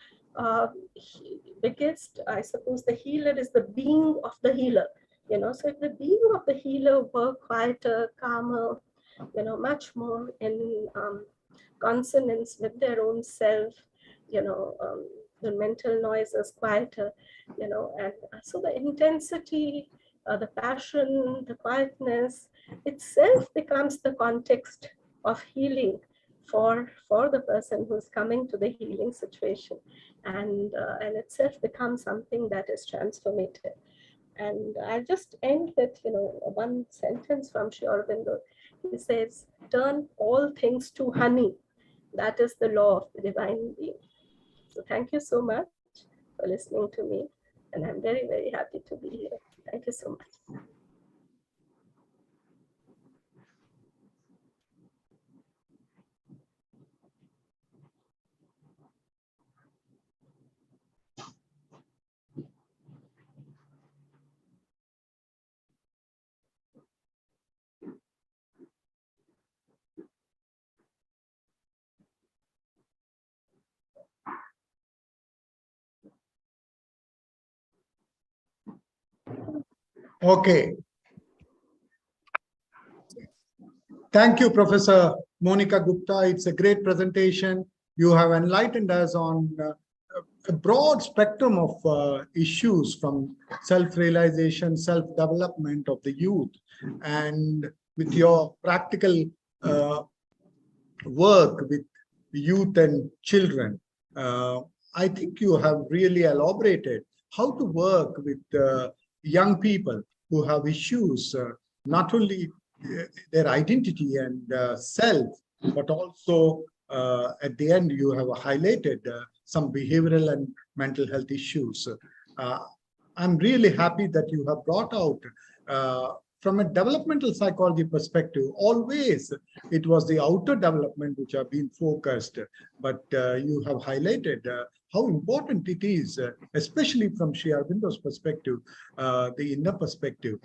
I suppose, the healer is the being of the healer. So if the being of the healer were quieter, calmer, much more in consonance with their own self, the mental noise is quieter, and so the intensity, the passion, the quietness itself becomes the context of healing for the person who's coming to the healing situation, and itself becomes something that is transformative. And I'll just end with, one sentence from Sri Aurobindo. He says, "Turn all things to honey. That is the law of the divine being." So thank you so much for listening to me. And I'm very, very happy to be here. Thank you so much. Okay. Thank you, Professor Monica Gupta. It's a great presentation. You have enlightened us on a broad spectrum of issues, from self-realization, self-development of the youth, and with your practical work with youth and children. I think you have really elaborated how to work with young people who have issues, not only their identity and self, but also at the end you have highlighted some behavioral and mental health issues. I'm really happy that you have brought out from a developmental psychology perspective. Always it was the outer development which have been focused, but you have highlighted how important it is, especially from Sri Aurobindo's perspective, the inner perspective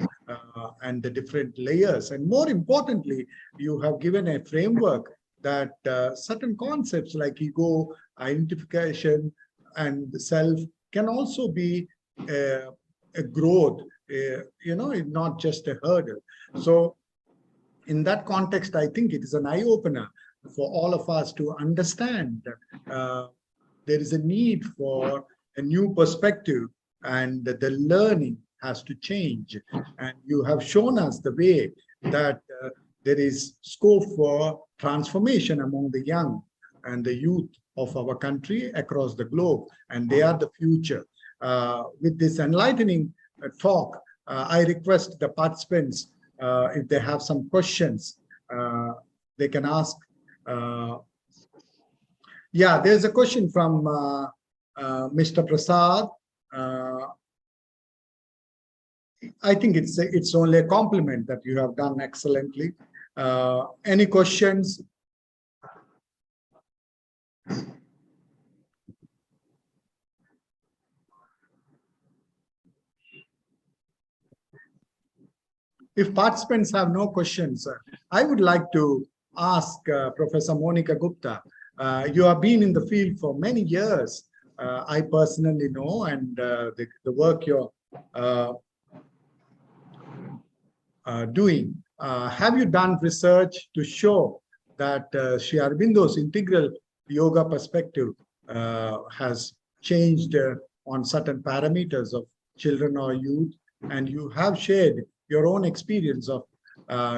and the different layers. And more importantly, you have given a framework that certain concepts like ego, identification, and the self can also be a growth, not just a hurdle. So in that context, I think it is an eye-opener for all of us to understand there is a need for a new perspective, and the learning has to change. And you have shown us the way that there is scope for transformation among the young and the youth of our country across the globe, and they are the future. With this enlightening talk, I request the participants, if they have some questions, they can ask. Yeah, there's a question from Mr. Prasad. He says, "What is the role of the youth in the development of the country? What are the challenges and opportunities?" I think this is a I think it's only a compliment that you have done excellently. Any questions? If participants have no questions, I would like to ask Professor Monica Gupta. You have been in the field for many years. I personally know, and the work you're doing. Have you done research to show that Sri Aurobindo's integral yoga perspective has changed on certain parameters of children or youth? And you have shared your own experience of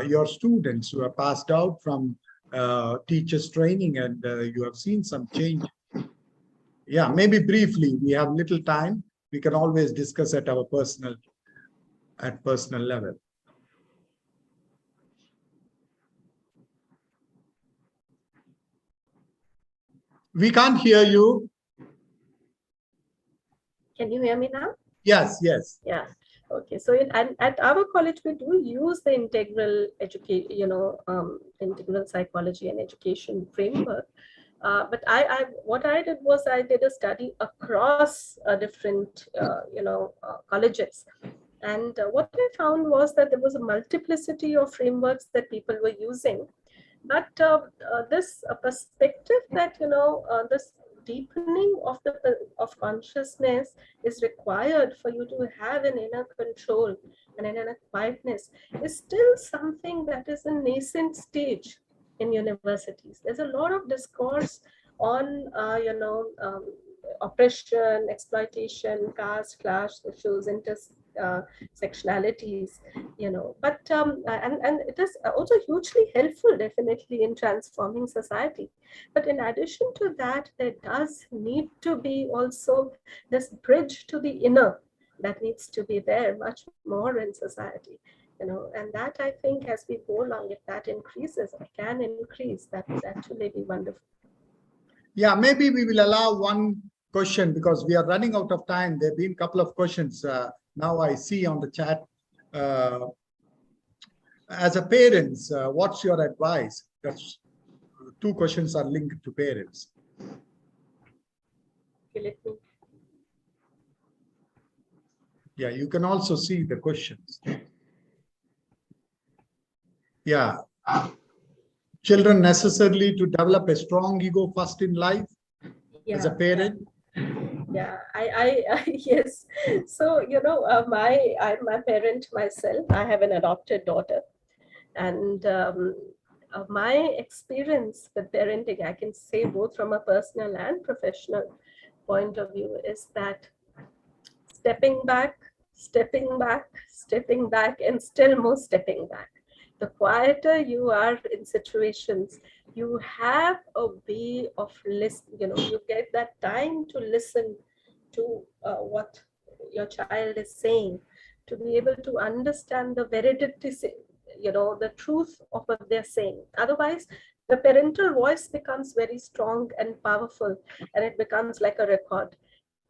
your students who are passed out from teachers training, and you have seen some change. Yeah, maybe briefly, we have little time. We can always discuss at our personal level. We can't hear you. Can you hear me now? Yes, yes. Yeah. Okay. So at our college, we do use the integral education, integral psychology and education framework. But what I did was I did a study across different, colleges. And what I found was that there was a multiplicity of frameworks that people were using. But this perspective that, this deepening of consciousness is required for you to have an inner control and an inner quietness is still something that is a nascent stage in universities. There's a lot of discourse on, oppression, exploitation, caste, class issues, intersectionalities, but and it is also hugely helpful, definitely, in transforming society. But in addition to that, there does need to be also this bridge to the inner that needs to be there much more in society. And that, I think, as we go along, if that increases or can increase, that would actually be wonderful. Yeah, maybe we will allow one question because we are running out of time. There have been a couple of questions now I see on the chat. As a parent, what's your advice? That's, two questions are linked to parents. Yeah, you can also see the questions. Yeah. Children necessarily to develop a strong ego first in life as a parent? Yeah, I yes. So, I'm a parent myself. I have an adopted daughter. And my experience with parenting, I can say both from a personal and professional point of view, is that stepping back, and still more stepping back. The quieter you are in situations, you have a way of listening, you get that time to listen to what your child is saying, to be able to understand the validity, the truth of what they're saying. Otherwise, the parental voice becomes very strong and powerful, and it becomes like a record,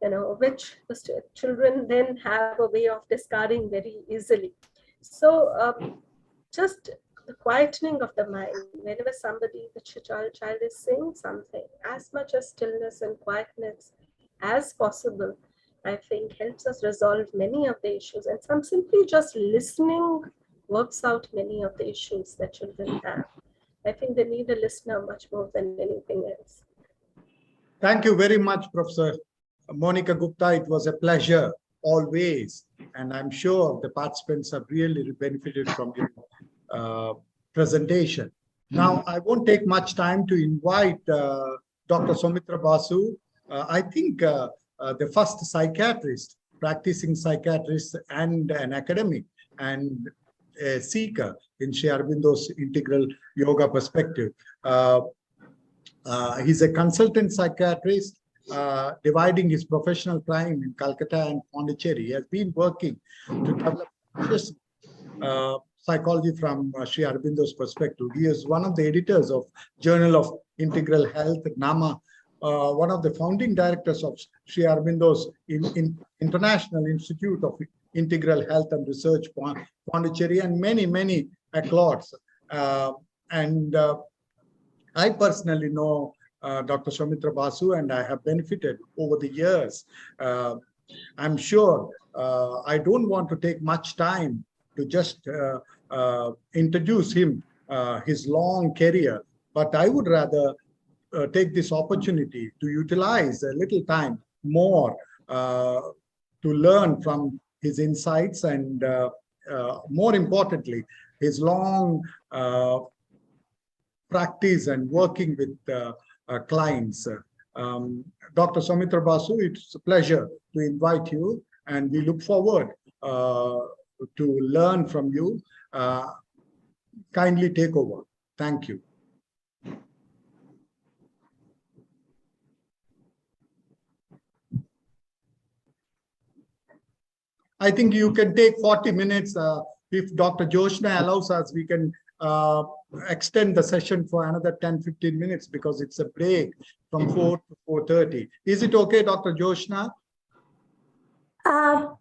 which the children then have a way of discarding very easily. So just the quietening of the mind, whenever the child is saying something, as much as stillness and quietness as possible, I think helps us resolve many of the issues. And simply just listening works out many of the issues that children have. I think they need a listener much more than anything else. Thank you very much, Professor Monica Gupta. It was a pleasure always. And I'm sure the participants have really benefited from your presentation. Now, I won't take much time to invite Dr. Soumitra Basu. I think the first psychiatrist, practicing psychiatrist and an academic and a seeker in Sri Aurobindo's integral yoga perspective. He's a consultant psychiatrist, dividing his professional time in Calcutta and Pondicherry. He has been working to develop psychology from Sri Aurobindo's perspective. He is one of the editors of Journal of Integral Health, NAMA, one of the founding directors of Sri Aurobindo's International Institute of Integral Health and Research Pondicherry, and many accolades. I personally know Dr. Soumitra Basu, and I have benefited over the years. I'm sure I don't want to take much time to just introduce him, his long career, but I would rather take this opportunity to utilize a little time more to learn from his insights and more importantly, his long practice and working with clients. Dr. Soumitra Basu, it's a pleasure to invite you, and we look forward to learn from you. Kindly take over. Thank you. I think you can take 40 minutes. If Dr. Joshna allows us, we can extend the session for another 10-15 minutes because it's a break from 4 to 4:30. Is it okay, Dr. Joshna?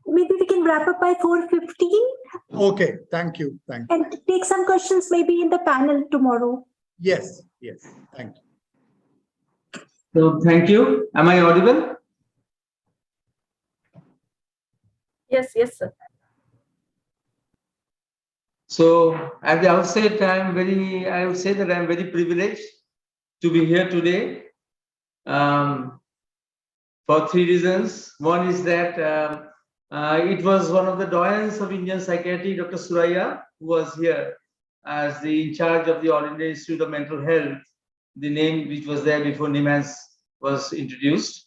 Maybe we can wrap up by 4:15. Okay, thank you. Thank you. And take some questions maybe in the panel tomorrow. Yes, thank you. So thank you. Am I audible? Yes, sir. So at the outset, I would say that I'm very privileged to be here today for 3 reasons. One is that it was one of the doyens of Indian psychiatry, Dr. Suraya, who was here as the in charge of the All India Institute of Mental Health, the name which was there before NIMHANS was introduced.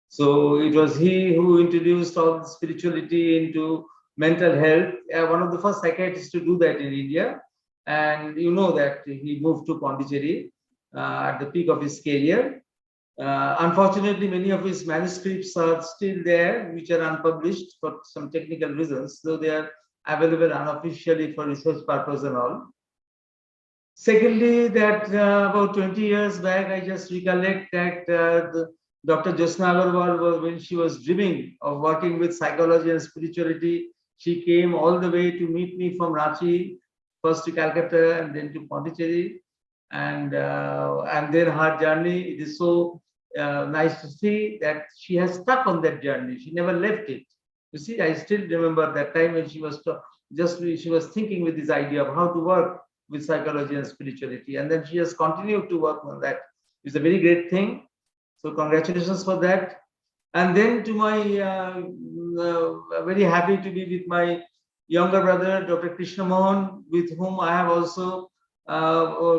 So it was he who introduced all the spirituality into mental health, one of the first psychiatrists to do that in India. And you know that he moved to Pondicherry at the peak of his career. Unfortunately, many of his manuscripts are still there, which are unpublished for some technical reasons, though they are available unofficially for research purpose and all. Secondly, that about 20 years back, I just recollect that Dr. Josna Agarwal, when she was dreaming of working with psychology and spirituality, she came all the way to meet me from Ranchi, first to Calcutta and then to Pondicherry. And then her journey, it is so nice to see that she has stuck on that journey. She never left it. You see, I still remember that time when she was she was thinking with this idea of how to work with psychology and spirituality. And then she has continued to work on that. It's a very great thing. So congratulations for that. And then to my, very happy to be with my younger brother, Dr. Krishna Mohan, with whom I have also,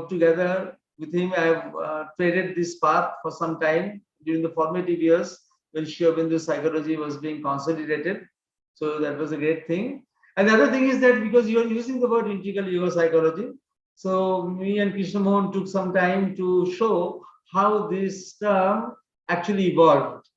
together with him, I have traded this path for some time during the formative years when Sri Aurobindo psychology was being consolidated. So that was a great thing. And the other thing is that because you are using the word integral yoga psychology, so me and Krishna Mohan took some time to show how this term actually evolved.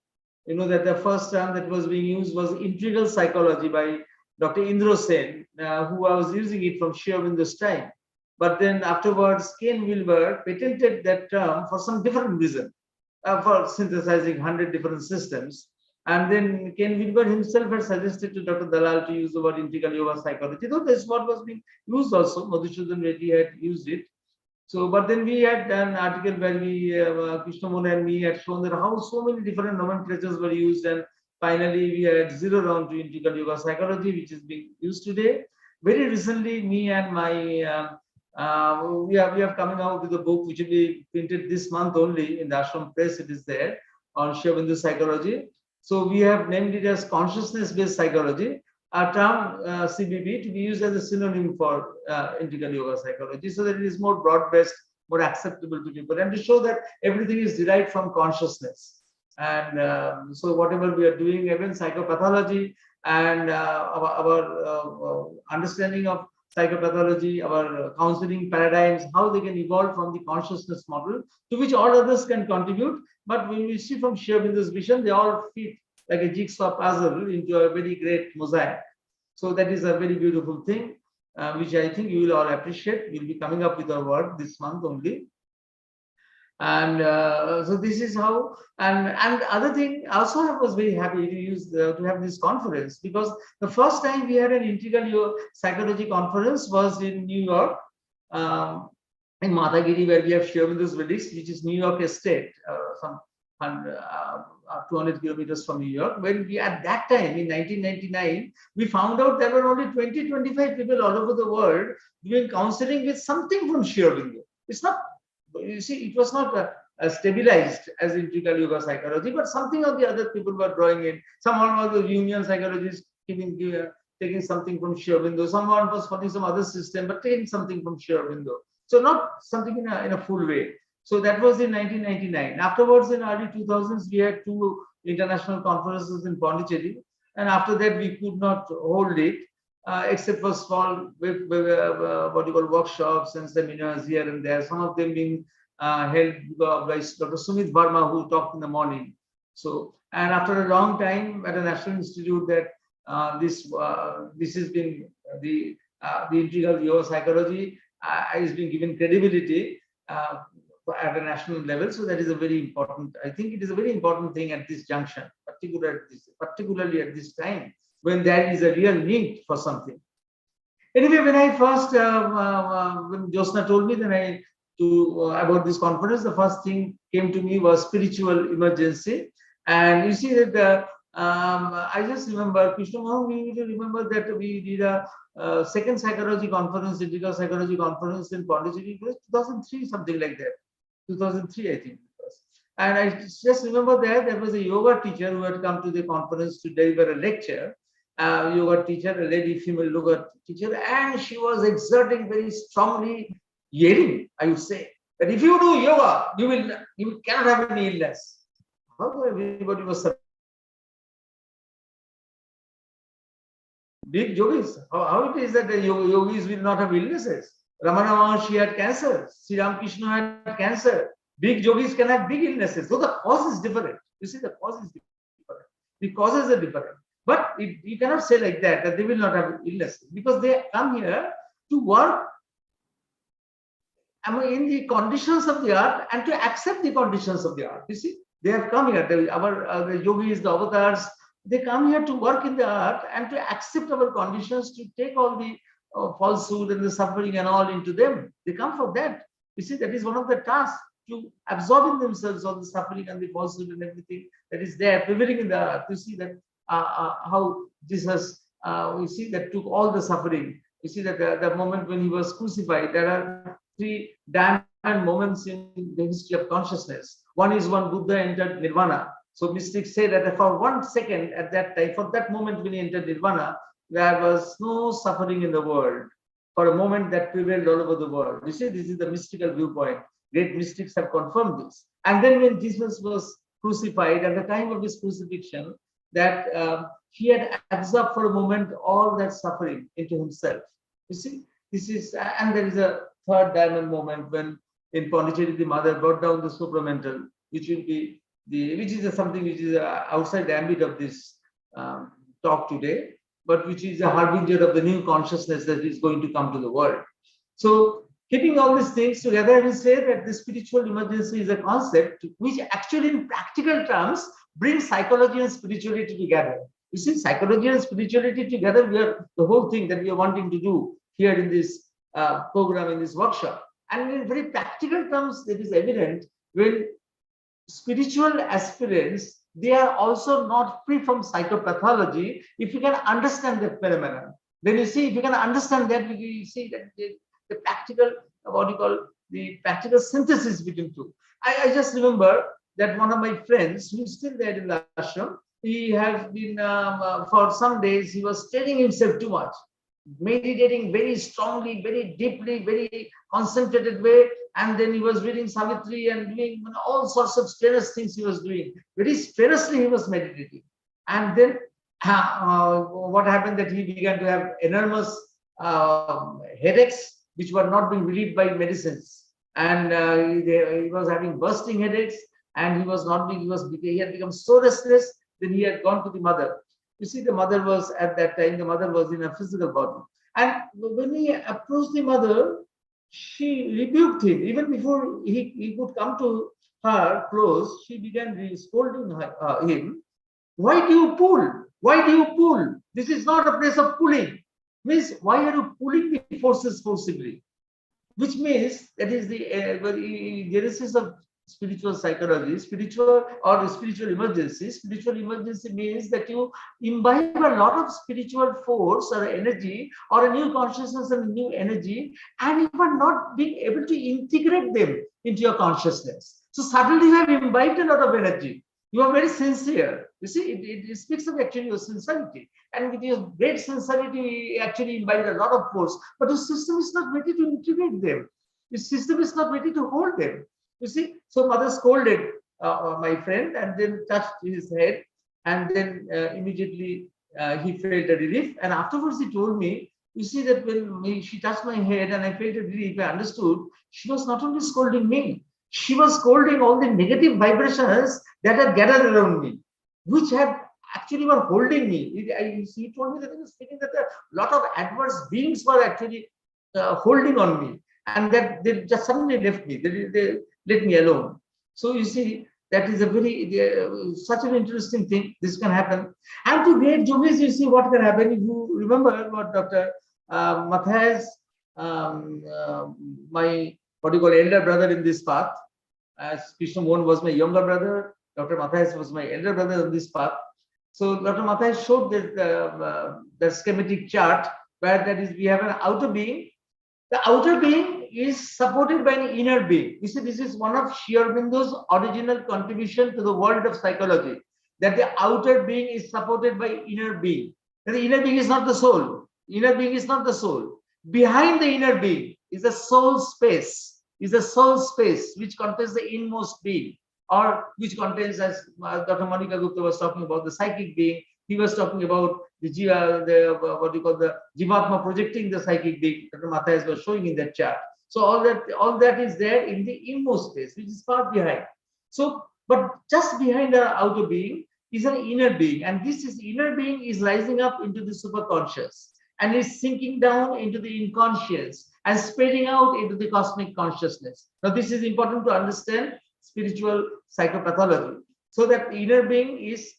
You know that the first term that was being used was integral psychology by Dr. Indra Sen, who was using it from Sri Aurobindo's time. But then afterwards, Ken Wilber patented that term for some different reason, for synthesizing 100 different systems. And then Ken Wilber himself had suggested to Dr. Dalal to use the word integral yoga psychology. Though this word was being used also, Madhusudan Reddy had used it. So, but then we had done an article where we, Krishna Mohan and me had shown that how so many different nomenclatures were used, and finally we had zeroed down to integral yoga psychology, which is being used today. Very recently, me and my, we have coming out with a book which will be printed this month only in the Ashram Press. It is there on Sri Aurobindo psychology. So we have named it as consciousness-based psychology, a term CBB to be used as a synonym for integral yoga psychology, so that it is more broad-based, more acceptable to people, and to show that everything is derived from consciousness. And so whatever we are doing, even psychopathology and our understanding of psychopathology, our counseling paradigms, how they can evolve from the consciousness model to which all others can contribute. But when we see from Sri Aurobindo's vision, they all fit like a jigsaw puzzle into a very great mosaic. So that is a very beautiful thing, which I think you will all appreciate. We'll be coming up with our work this month only. And so this is how, and the other thing also I was very happy to use to have this conference, because the first time we had an integral psychology conference was in New York, in Madhagiri, where we have Shrivindo's Village, which is New York Estate, some 200 kilometers from New York. When we, at that time in 1999, we found out there were only 20-25 people all over the world doing counseling with something from Shrivindo. It's not, you see, it was not stabilized as integral yoga psychology, but something or the other people were drawing in. Someone was a union psychologist taking something from Shrivindo. Someone was following some other system, but taking something from Shrivindo. So not something in a full way. So that was in 1999. Afterwards, in early 2000s, we had 2 international conferences in Pondicherry, and after that we could not hold it, except for small, what you call workshops and seminars here and there. Some of them being held by Dr. Sunit Varma, who talked in the morning. So, and after a long time at a national institute, that this has been the integral yoga psychology is being given credibility at a national level. So that is a very important, I think it is a very important thing at this junction, particularly at this time when there is a real need for something. Anyway, when I first, when Josna told me that about this conference, the first thing came to me was spiritual emergency. And you see that I just remember, Krishna Mohan, we remember that we did a second psychology conference, integral psychology conference in Pondicherry. It was 2003, something like that. 2003, I think it was. And I just remember there was a yoga teacher who had come to the conference to deliver a lecture. Yoga teacher, a lady, female yoga teacher, and she was exerting very strongly, yelling, I would say, that if you do yoga, you cannot have any illness. How everybody was big yogis? How it is that the yogis will not have illnesses? Ramana Maharshi had cancer. Sri Ramakrishna had cancer. Big yogis can have big illnesses. So the cause is different. You see, the cause is different. The causes are different. But you cannot say like that they will not have illnesses, because they come here to work in the conditions of the art and to accept the conditions of the art. You see, they have come here. The yogis, the avatars, they come here to work in the art and to accept our conditions, to take all the falsehood and the suffering and all into them. They come for that. You see, that is one of the tasks, to absorb in themselves all the suffering and the falsehood and everything that is there prevailing in the art. You see that how Jesus, we see that took all the suffering. You see that the moment when he was crucified, there are 3 diamond moments in the history of consciousness. One is when Buddha entered Nirvana. So mystics say that for 1 second at that time, for that moment when he entered Nirvana, there was no suffering in the world. For a moment that prevailed all over the world. You see, this is the mystical viewpoint. Great mystics have confirmed this. And then when Jesus was crucified, at the time of his crucifixion, that he had absorbed for a moment all that suffering into himself. You see, this is, and there is a 3rd diamond moment when in Pondicherry the mother brought down the supramental, which will be which is something which is outside the ambit of this talk today, but which is a harbinger of the new consciousness that is going to come to the world. So, keeping all these things together, I will say that the spiritual emergency is a concept which actually, in practical terms, brings psychology and spirituality together. You see, psychology and spirituality together, we are the whole thing that we are wanting to do here in this program, in this workshop. And in very practical terms, it is evident when spiritual aspirants, they are also not free from psychopathology. If you can understand that phenomenon, then you see, if you can understand that, you see that the practical, what you call the practical synthesis between two. I just remember that one of my friends, who is still there in the ashram, he has been, for some days, he was straining himself too much, meditating very strongly, very deeply, very concentrated way. And then he was reading Savitri and doing all sorts of strenuous things he was doing. Very strenuously he was meditating. And then what happened that he began to have enormous headaches, which were not being relieved by medicines. And he was having bursting headaches, and he had become so restless. Then he had gone to the mother. You see, the mother was at that time, the mother was in a physical body. And when he approached the mother, she rebuked him. Even before he could come to her close, she began scolding him. Why do you pull? Why do you pull? This is not a place of pulling. Means, why are you pulling the forces forcibly? Which means that is the genesis of spiritual psychology, spiritual emergency. Spiritual emergency means that you imbibe a lot of spiritual force or energy or a new consciousness and new energy, and you are not being able to integrate them into your consciousness. So suddenly you have imbibed a lot of energy. You are very sincere. You see, it speaks of actually your sincerity. And with your great sincerity, actually imbibed a lot of force, but the system is not ready to integrate them. The system is not ready to hold them. You see, so mother scolded my friend and then touched his head, and then immediately he felt a relief. And afterwards he told me, you see that when she touched my head and I felt a relief, I understood she was not only scolding me, she was scolding all the negative vibrations that had gathered around me, which had actually were he told me that he was feeling that a lot of adverse beings were actually holding on me, and that they just suddenly left me. They let me alone. So you see, that is a very such an interesting thing. This can happen. And to great yogis, you see what can happen. If you remember what Dr. Mathijs, my elder brother in this path, as Krishna Mohan was my younger brother, Dr. Mathijs was my elder brother on this path. So Dr. Mathijs showed the schematic chart where that is we have an outer being. The outer being is supported by an inner being. You see, this is one of Sri Aurobindo's original contribution to the world of psychology, that the outer being is supported by inner being. And the inner being is not the soul. Inner being is not the soul. Behind the inner being is a soul space, which contains the inmost being, or which contains, as Dr. Monica Gupta was talking about, the psychic being. He was talking about the Jivatma projecting the psychic being. Dr. Mathijs was showing in that chart. So all that is there in the inmost space, which is far behind. So, but just behind the outer being is an inner being, and inner being is rising up into the superconscious and is sinking down into the inconscious and spreading out into the cosmic consciousness. Now, this is important to understand spiritual psychopathology. So that the inner being is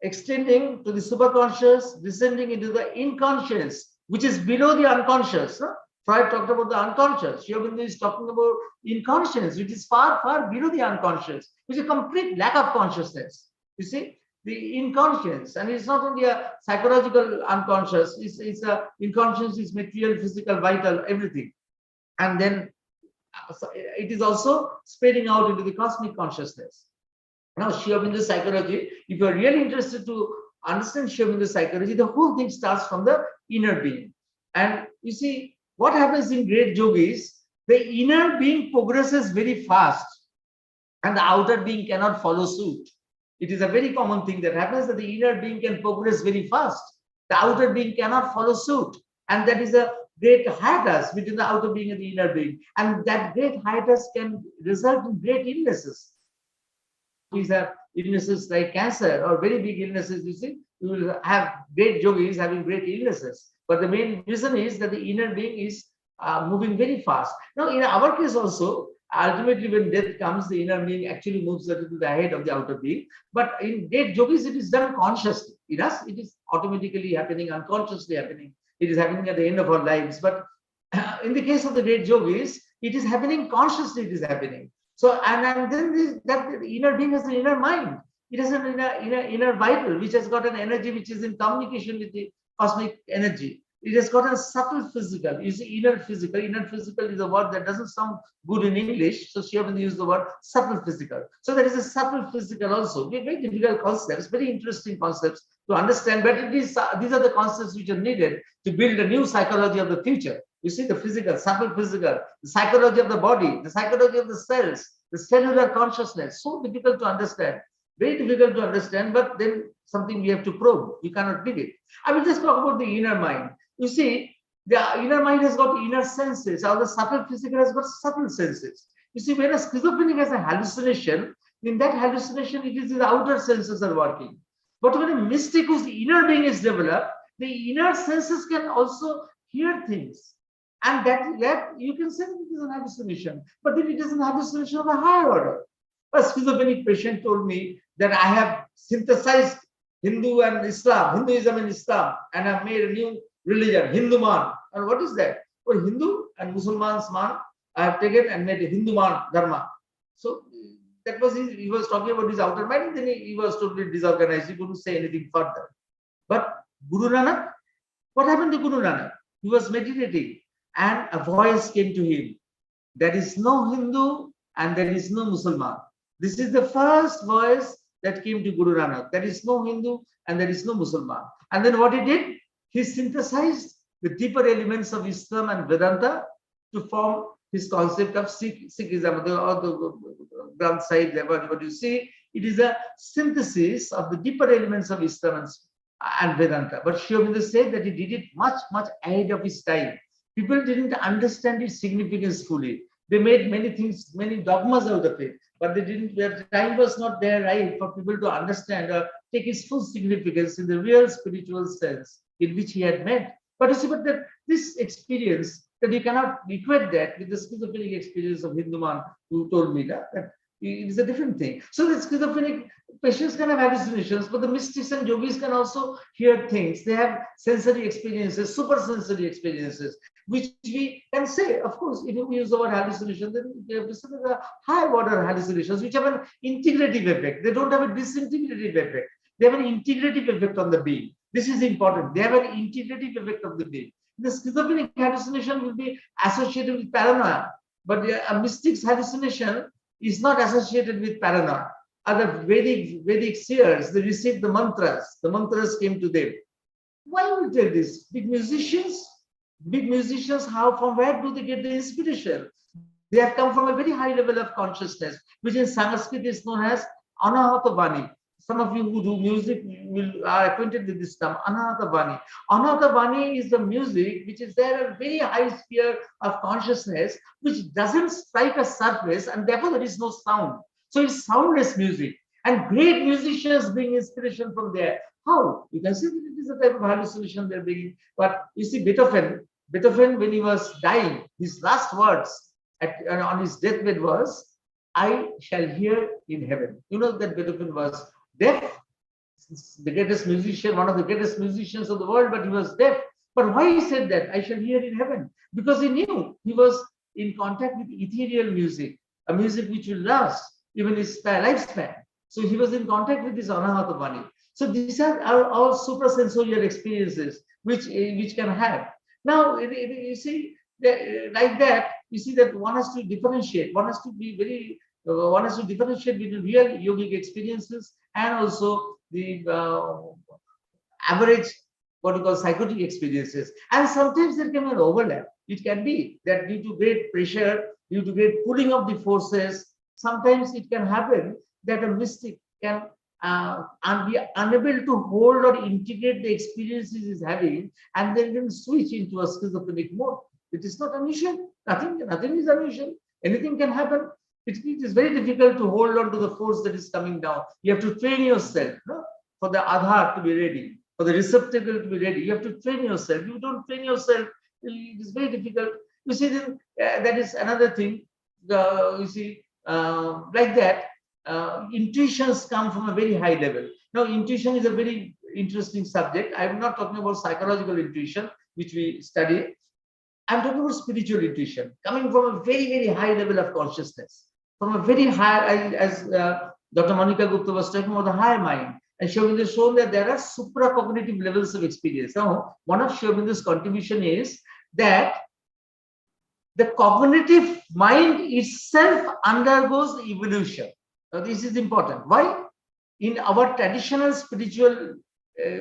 extending to the superconscious, descending into the inconscious, which is below the unconscious. Freud talked about the unconscious. Sri Aurobindo is talking about inconscious, which is far, far below the unconscious, which is a complete lack of consciousness. You see, the inconscious, and it's not only a psychological unconscious, it's a inconscious is material, physical, vital, everything. And then it is also spreading out into the cosmic consciousness. Now, Sri Aurobindo psychology, if you are really interested to understand Sri Aurobindo psychology, the whole thing starts from the inner being. And you see, what happens in great yogis, the inner being progresses very fast and the outer being cannot follow suit. It is a very common thing that happens, that the inner being can progress very fast. The outer being cannot follow suit. And that is a great hiatus between the outer being and the inner being. And that great hiatus can result in great illnesses. These are illnesses like cancer or very big illnesses. You see, you will have great yogis having great illnesses. But the main reason is that the inner being is moving very fast. Now, in our case also, ultimately when death comes, the inner being actually moves a little ahead of the outer being. But in great yogis, it is done consciously. In us, it is automatically happening, unconsciously happening. It is happening at the end of our lives. But in the case of the great yogis, it is happening consciously, it is happening. So, and then that inner being has an inner mind. It has an inner vital, which has got an energy which is in communication with the cosmic energy. It has got a subtle physical. You see, inner physical. Inner physical is a word that doesn't sound good in English. So she often used the word subtle physical. So there is a subtle physical also. Very difficult concepts, very interesting concepts to understand. But these are the concepts which are needed to build a new psychology of the future. You see, the physical, subtle physical, the psychology of the body, the psychology of the cells, the cellular consciousness. So difficult to understand. Very difficult to understand, but then something we have to probe. We cannot dig it. I will just talk about the inner mind. You see, the inner mind has got inner senses, or the subtle physical has got subtle senses. You see, when a schizophrenic has a hallucination, in that hallucination, it is the outer senses are working. But when a mystic whose inner being is developed, the inner senses can also hear things. And that you can say that it doesn't have a solution, but then it doesn't have a solution of a higher order. A schizophrenic patient told me that I have synthesized Hindu and Islam, Hinduism and Islam, and I've made a new religion, Hindu man. And what is that? For Hindu and Musulman's man, I have taken and made a Hindu man dharma. So that was he was talking about his outer mind, and then he was totally disorganized. He couldn't say anything further. But Guru Nanak, what happened to Guru Nanak? He was meditating, and a voice came to him. There is no Hindu and there is no Musulman. This is the first voice that came to Guru Nanak. There is no Hindu and there is no Musulman. And then what he did? He synthesized the deeper elements of Islam and Vedanta to form his concept of Sikhism, or the Granth Sahib, what you see. It is a synthesis of the deeper elements of Islam and Vedanta. But Sri Aurobindo said that he did it much, much ahead of his time. People didn't understand its significance fully. They made many things, many dogmas out of it, but they didn't. Their time was not there, right, for people to understand or take its full significance in the real spiritual sense in which he had meant. But you see, but that this experience, that you cannot equate that with the schizophrenic experience of Hindu man who told me that it is a different thing. So the schizophrenic patients can have hallucinations, but the mystics and yogis can also hear things. They have sensory experiences, super sensory experiences, which we can say, of course, if you use the word hallucination, then you have to say the higher order hallucinations, which have an integrative effect. They don't have a disintegrative effect. They have an integrative effect on the being. This is important. They have an integrative effect of the being. The schizophrenic hallucination will be associated with paranoia, but a mystic's hallucination is not associated with paranoia. Other Vedic seers, they received the mantras. The mantras came to them. Why would they tell this? Big musicians, from where do they get the inspiration? They have come from a very high level of consciousness, which in Sanskrit is known as Anahata Vani. Some of you who do music are acquainted with this term, Anahata Vani. Anahata Vani is the music which is there at a very high sphere of consciousness, which doesn't strike a surface, and therefore there is no sound. So it's soundless music. And great musicians bring inspiration from there. How? You can see that it is a type of hallucination they're bringing. But you see, Beethoven, when he was dying, his last words on his deathbed was, I shall hear in heaven. You know that Beethoven was deaf, the greatest musician, one of the greatest musicians of the world, but he was deaf. But why he said that? I shall hear in heaven. Because he knew he was in contact with ethereal music, a music which will last even his lifespan. So he was in contact with this Anahata Vani. So these are all suprasensorial experiences which can have. Now, you see, like that, you see that one has to differentiate. One has to differentiate between real yogic experiences and also the average, what you call psychotic experiences. And sometimes there can be an overlap. It can be that due to great pressure, due to great pulling of the forces, sometimes it can happen that a mystic can be unable to hold or integrate the experiences he's having, and then can switch into a schizophrenic mode. It is not unusual. Nothing is unusual. Anything can happen. It is very difficult to hold on to the force that is coming down. You have to train yourself, no? For the Adhar to be ready, for the receptacle to be ready. You have to train yourself. If you don't train yourself, it is very difficult. You see, then, that is another thing. You see, like that, intuitions come from a very high level. Now, intuition is a very interesting subject. I'm not talking about psychological intuition, which we study. I'm talking about spiritual intuition, coming from a very, very high level of consciousness, from a very high, as Dr. Monica Gupta was talking about the higher mind, and Sri Aurobindo has shown that there are supracognitive levels of experience. Now, one of Sri Aurobindo's contribution is that the cognitive mind itself undergoes evolution. Now, this is important. Why? In our traditional spiritual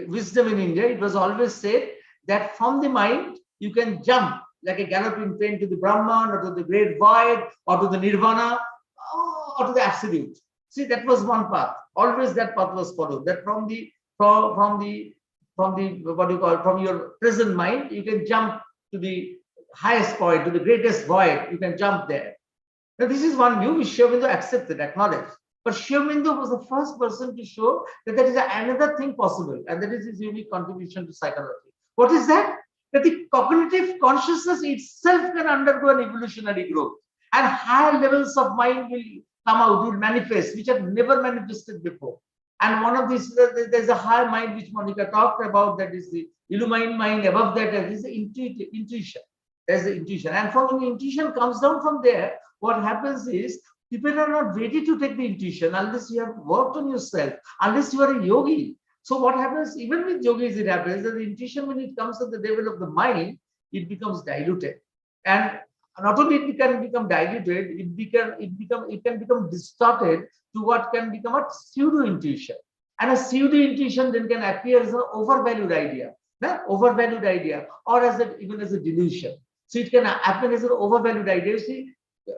wisdom in India, it was always said that from the mind, you can jump like a galloping train to the Brahman or to the great void or to the Nirvana or to the absolute. See, that was one path. Always that path was followed. That from your present mind, you can jump to the highest point, to the greatest void. You can jump there. Now, this is one view which Sri Aurobindo accepted, acknowledged. But Sri Aurobindo was the first person to show that there is another thing possible, and that is his unique contribution to psychology. What is that? that the cognitive consciousness itself can undergo an evolutionary growth, and higher levels of mind will come out, will manifest, which have never manifested before. And one of these, there's a higher mind which Monica talked about, that is the illumined mind. Above that is the intuition. There's the intuition. And from the intuition comes down from there, what happens is people are not ready to take the intuition unless you have worked on yourself, unless you are a yogi. So what happens, even with yogis, it happens that the intuition, when it comes at the level of the mind, it becomes diluted. And not only it can become diluted, it can become distorted to what can become a pseudo-intuition. And a pseudo-intuition then can appear as an overvalued idea, or as even as a delusion. So it can happen as an overvalued idea. You see,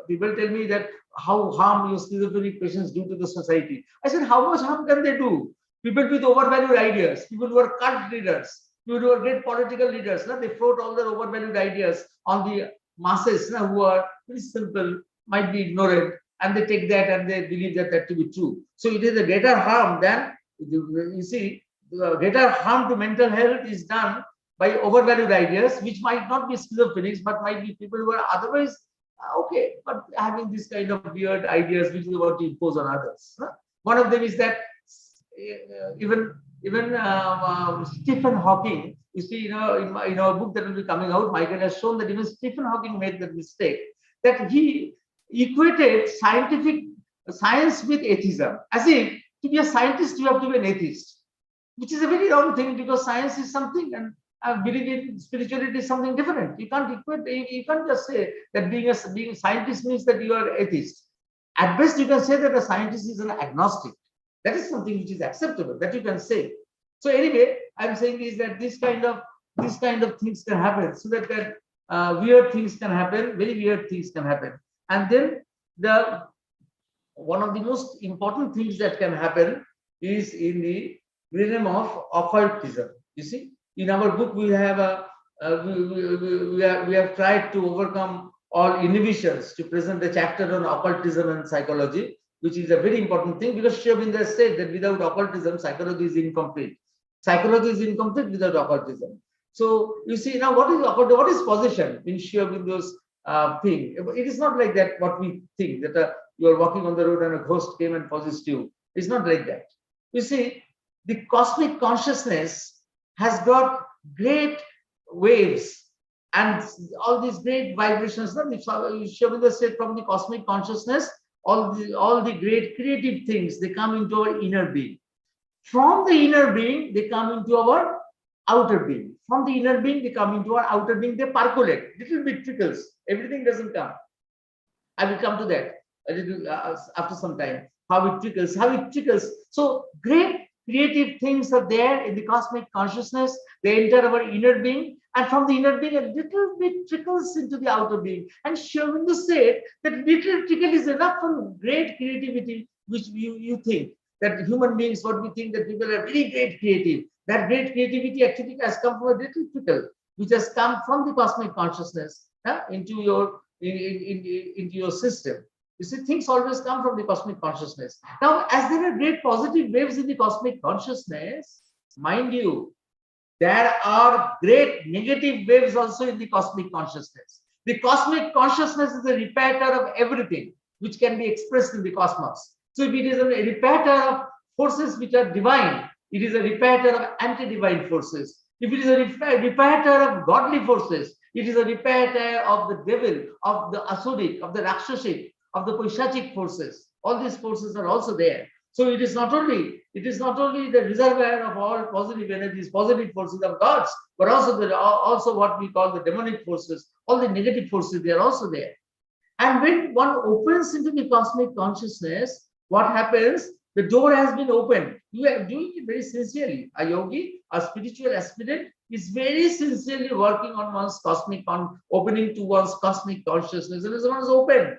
people tell me that how harm your schizophrenic patients do to the society. I said, how much harm can they do? People with overvalued ideas, people who are cult leaders, people who are great political leaders, they float all their overvalued ideas on the masses who are very simple, might be ignorant, and they take that and they believe that to be true. So it is a greater harm than, you see, the greater harm to mental health is done by overvalued ideas, which might not be schizophrenics, but might be people who are otherwise okay, but having this kind of weird ideas which they want to impose on others. One of them is that even Stephen Hawking, you see, in a book that will be coming out, Michael has shown that even Stephen Hawking made that mistake, that he equated science with atheism, as if to be a scientist you have to be an atheist, which is a very wrong thing, because science is something and believing spirituality is something different. You can't equate. You can't just say that being a scientist means that you are atheist. At best, you can say that a scientist is an agnostic. That is something which is acceptable, that you can say. So anyway, I'm saying is that this kind of things can happen, so that weird things can happen, very weird things can happen. And then one of the most important things that can happen is in the realm of occultism. You see, in our book we have we have tried to overcome all inhibitions to present a chapter on occultism and psychology, which is a very important thing, because Sri Aurobindo said that without occultism, psychology is incomplete. Psychology is incomplete without occultism. So you see, now what is occultism? What is possession in Sri Aurobindo's thing? It is not like that what we think, that you are walking on the road and a ghost came and possessed you. It's not like that. You see, the cosmic consciousness has got great waves and all these great vibrations. Sri Aurobindo said from the cosmic consciousness, all the great creative things, they come into our inner being. From the inner being, they come into our outer being. From the inner being, they come into our outer being. They percolate. Little bit trickles. Everything doesn't come. I will come to that a little after some time. How it trickles. So great creative things are there in the cosmic consciousness. They enter our inner being, and from the inner being, a little bit trickles into the outer being. And Sri Aurobindo said that little trickle is enough for great creativity, which you think that human beings, what we think that people are very great creative. That great creativity actually has come from a little trickle, which has come from the cosmic consciousness into your system. You see, things always come from the cosmic consciousness. Now, as there are great positive waves in the cosmic consciousness, mind you, there are great negative waves also in the cosmic consciousness. The cosmic consciousness is a repair of everything which can be expressed in the cosmos. So if it is a repair of forces which are divine, it is a repair of anti-divine forces. If it is a repair of godly forces, it is a repair of the devil, of the asuric, of the rakshasic, of the Paishachik forces. All these forces are also there. So it is not only the reservoir of all positive energies, positive forces of gods, but also what we call the demonic forces, all the negative forces, they are also there. And when one opens into the cosmic consciousness, what happens? The door has been opened. You are doing it very sincerely. A yogi, a spiritual aspirant, is very sincerely working on one's opening to one's cosmic consciousness, and one is open.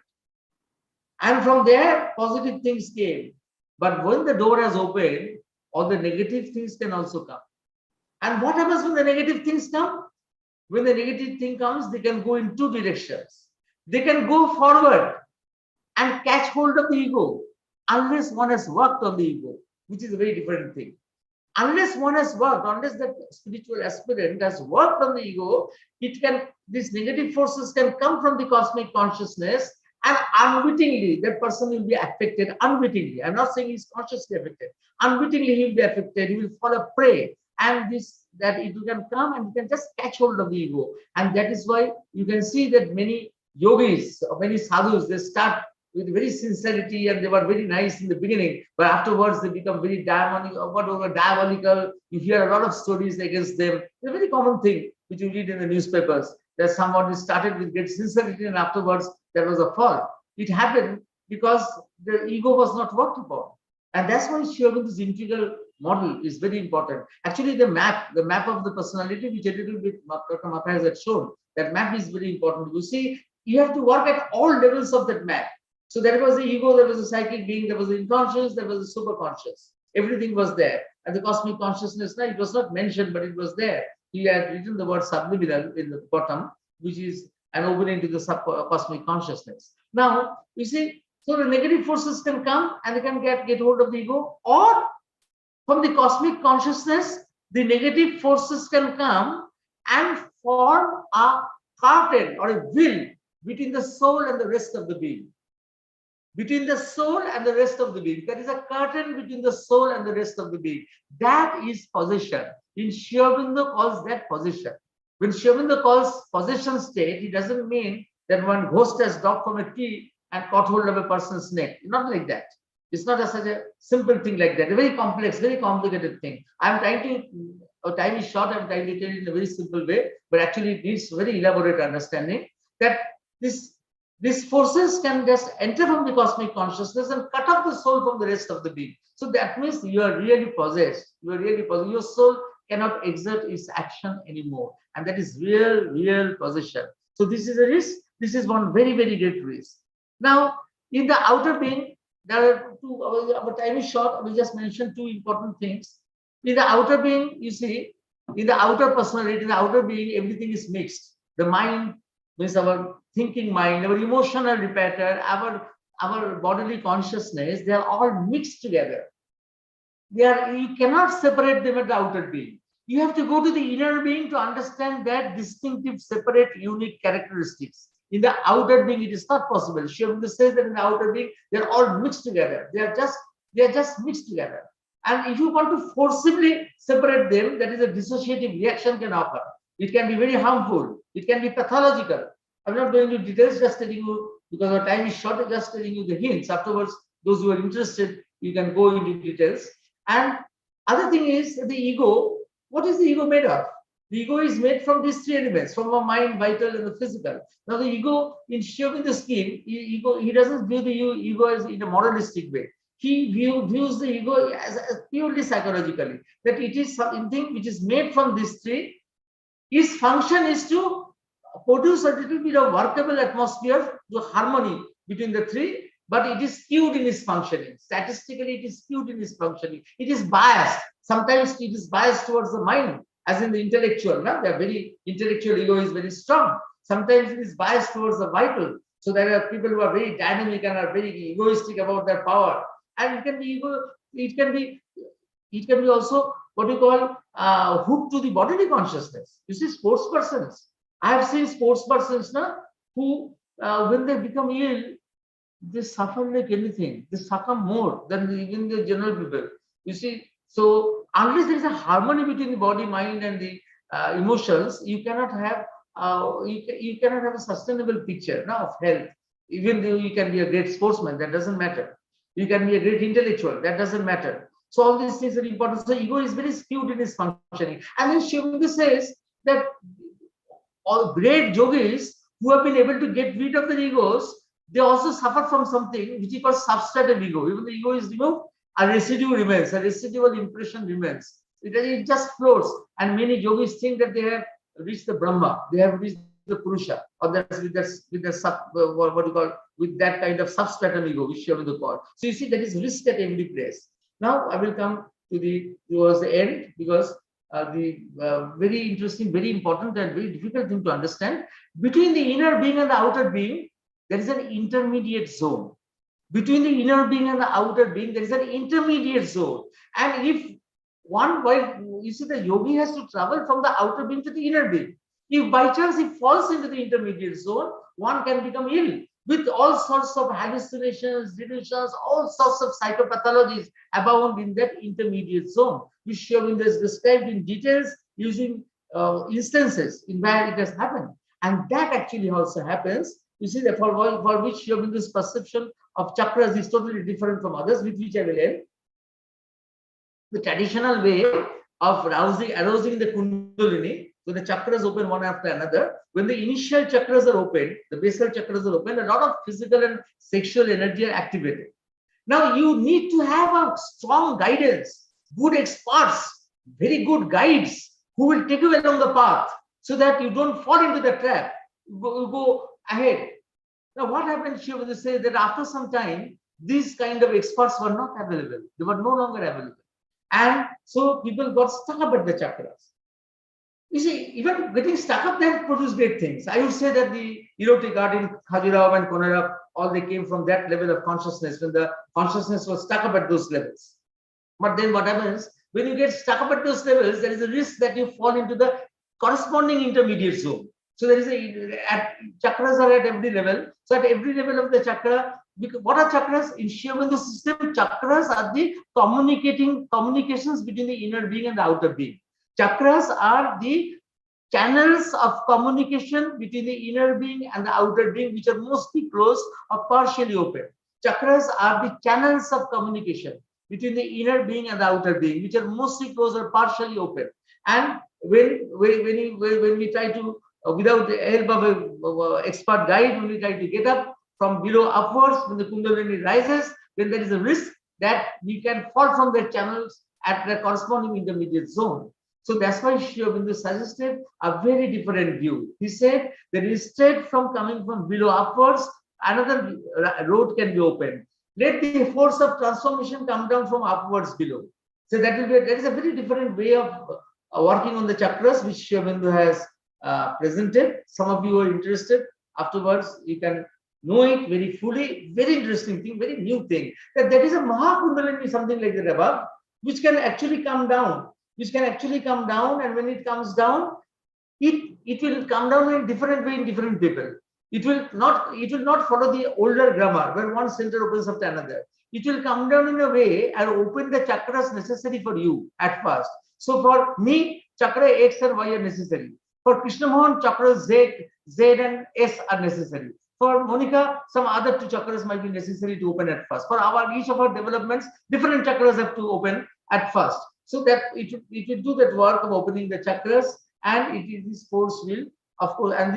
And from there, positive things came. But when the door has opened, all the negative things can also come. And what happens when the negative things come? When the negative thing comes, they can go in two directions. They can go forward and catch hold of the ego, unless one has worked on the ego, which is a very different thing. unless one has worked, unless that spiritual aspirant has worked on the ego, these negative forces can come from the cosmic consciousness, and unwittingly that person will be affected. Unwittingly, I'm not saying he's consciously affected. Unwittingly he will be affected. He will fall a prey, and that it can come and you can just catch hold of the ego. And that is why you can see that many yogis or many sadhus, they start with very sincerity and they were very nice in the beginning, but afterwards they become very diabolical. You hear a lot of stories against them. It's a very common thing which you read in the newspapers, that somebody started with great sincerity and afterwards there was a fall. It happened because the ego was not worked upon. And that's why Sri Aurobindo's integral model is very important. Actually, the map of the personality, which a little bit Dr. Mathijs had shown, that map is very important. You see, you have to work at all levels of that map. So there was the ego, there was a psychic being, there was the unconscious, there was the superconscious. Everything was there. And the cosmic consciousness, now it was not mentioned, but it was there. He had written the word subliminal in the bottom, which is an opening to the cosmic consciousness. Now, you see, so the negative forces can come and they can get hold of the ego, or from the cosmic consciousness, the negative forces can come and form a curtain or a veil between the soul and the rest of the being. Between the soul and the rest of the being. There is a curtain between the soul and the rest of the being. That is possession. In Sri Aurobindo calls that possession. When Sri Aurobindo calls possession state, it doesn't mean that one ghost has dropped from a tree and caught hold of a person's neck. Not like that. It's not such a simple thing like that. A very complex, very complicated thing. I'm trying to, time is short, I'm trying to tell it in a very simple way, but actually it needs very elaborate understanding that these forces can just enter from the cosmic consciousness and cut off the soul from the rest of the being. So that means you are really possessed. You are really possessed. Your soul cannot exert its action anymore. And that is real possession. So this is a risk. This is one very, very great risk. Now, in the outer being, there are two, our time is short, I will just mention two important things. In the outer being, you see, in the outer personality, in the outer being, everything is mixed. The mind means our thinking mind, our emotional repertoire, our bodily consciousness, they are all mixed together. You cannot separate them at the outer being. You have to go to the inner being to understand that distinctive, separate, unique characteristics. In the outer being, it is not possible. Sri Aurobindo says that in the outer being, they are all mixed together. They are just mixed together. And if you want to forcibly separate them, that is a dissociative reaction can occur. It can be very harmful. It can be pathological. I'm not going into details, just telling you, because our time is short, just telling you the hints. Afterwards, those who are interested, you can go into details. And other thing is the ego. What is the ego made of? The ego is made from these three elements, from the mind, vital, and the physical. Now the ego, in Sri Aurobindo's scheme, he doesn't view the ego as in a moralistic way. He views the ego as purely psychologically, that it is something which is made from these three. His function is to produce a little bit of workable atmosphere, to harmony between the three, but it is skewed in its functioning. Statistically, it is skewed in its functioning. It is biased. Sometimes it is biased towards the mind, as in the intellectual. No? The very intellectual ego is very strong. Sometimes it is biased towards the vital. So there are people who are very dynamic and are very egoistic about their power. And it can be ego. It can be also what you call hooked to the bodily consciousness. You see, sports persons. I have seen sports persons who, when they become ill, they suffer like anything. They suffer more than even the general people. You see, so unless there is a harmony between the body, mind, and the emotions, you cannot have you cannot have a sustainable picture of health. Even though you can be a great sportsman, that doesn't matter. You can be a great intellectual, that doesn't matter. So all these things are important. So ego is very skewed in its functioning. And then Sri Aurobindo says that all great yogis who have been able to get rid of their egos, they also suffer from something which is called substrative ego. Even the ego is removed, a residue remains, a residual impression remains. It just floats. And many yogis think that they have reached the Brahma, they have reached the Purusha, or that's with that kind of substratum ego, which Sri Aurobindo called. So you see, there is risk at every place. Now I will come towards the end, because the very interesting, very important, and very difficult thing to understand. Between the inner being and the outer being, there is an intermediate zone. Between the inner being and the outer being, there is an intermediate zone. And if while you see the yogi has to travel from the outer being to the inner being. If by chance he falls into the intermediate zone, one can become ill with all sorts of hallucinations, delusions, all sorts of psychopathologies abound in that intermediate zone, which Sri Aurobindo has described in details using instances in where it has happened. And that actually also happens. You see, that for which Sri Aurobindo's perception of chakras is totally different from others, with which I will end. The traditional way of arousing the Kundalini, so the chakras open one after another. When the initial chakras are open, the basal chakras are open, a lot of physical and sexual energy are activated. Now you need to have a strong guidance, good experts, very good guides who will take you along the path so that you don't fall into the trap. You go ahead. Now what happened, Sri Aurobindo says that after some time, these kind of experts were not available. They were no longer available. And so people got stuck up at the chakras. You see, even getting stuck up then produce great things. I would say that the erotic art in Khajuraho and Konark, all they came from that level of consciousness, when the consciousness was stuck up at those levels. But then what happens, when you get stuck up at those levels, there is a risk that you fall into the corresponding intermediate zone. So there is chakras are at every level. So at every level of the chakra, what are chakras? In Sri Aurobindo's system, chakras are the communications between the inner being and the outer being. Chakras are the channels of communication between the inner being and the outer being, which are mostly closed or partially open. Chakras are the channels of communication between the inner being and the outer being, which are mostly closed or partially open. And when we try to, without the help of an expert guide, when we try to get up from below upwards, when the Kundalini rises, then there is a risk that we can fall from the channels at the corresponding intermediate zone. So that's why Sri Aurobindo suggested a very different view. He said that instead from coming from below upwards, another road can be opened. Let the force of transformation come down from upwards below. So that is a very different way of working on the chakras, which Sri Aurobindo has presented. Some of you are interested. Afterwards, you can know it very fully. Very interesting thing, very new thing. That there is a Mahakundalini, something like that above, which can actually come down. And when it comes down, it will come down in different way in different people. It will not follow the older grammar where one center opens up to another. It will come down in a way and open the chakras necessary for you at first. So for me, chakra X and Y are necessary. For Krishna Mohan, chakras Z and S are necessary. For Monica, some other two chakras might be necessary to open at first. For each of our developments, different chakras have to open at first. So that it will do that work of opening the chakras, and this force will, of course, and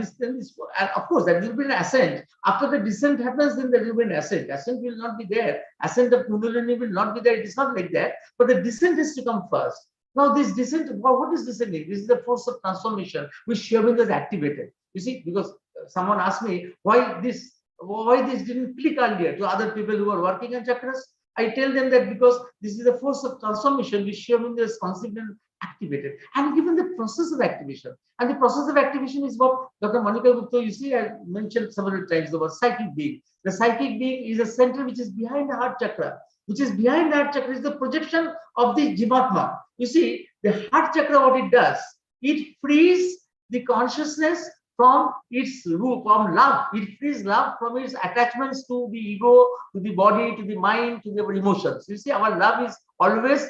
of course, there will be an ascent. After the descent happens, then there will be an ascent. Ascent will not be there. Ascent of Kundalini will not be there. It is not like that. But the descent has to come first. Now, this descent, what is descending? This is the force of transformation which Sri Aurobindo has activated. You see, because someone asked me why this didn't click earlier to other people who are working on chakras. I tell them that because this is the force of transformation which Sri Aurobindo has conceived and activated, and given the process of activation. And the process of activation is what Dr. Monica Gupta, you see, I mentioned several times the word psychic being. The psychic being is a center which is behind the heart chakra. Which is behind the heart chakra is the projection of the Jivatma. You see, the heart chakra, what it does, it frees the consciousness from its root, from love. It frees love from its attachments to the ego, to the body, to the mind, to the emotions. You see, our love is always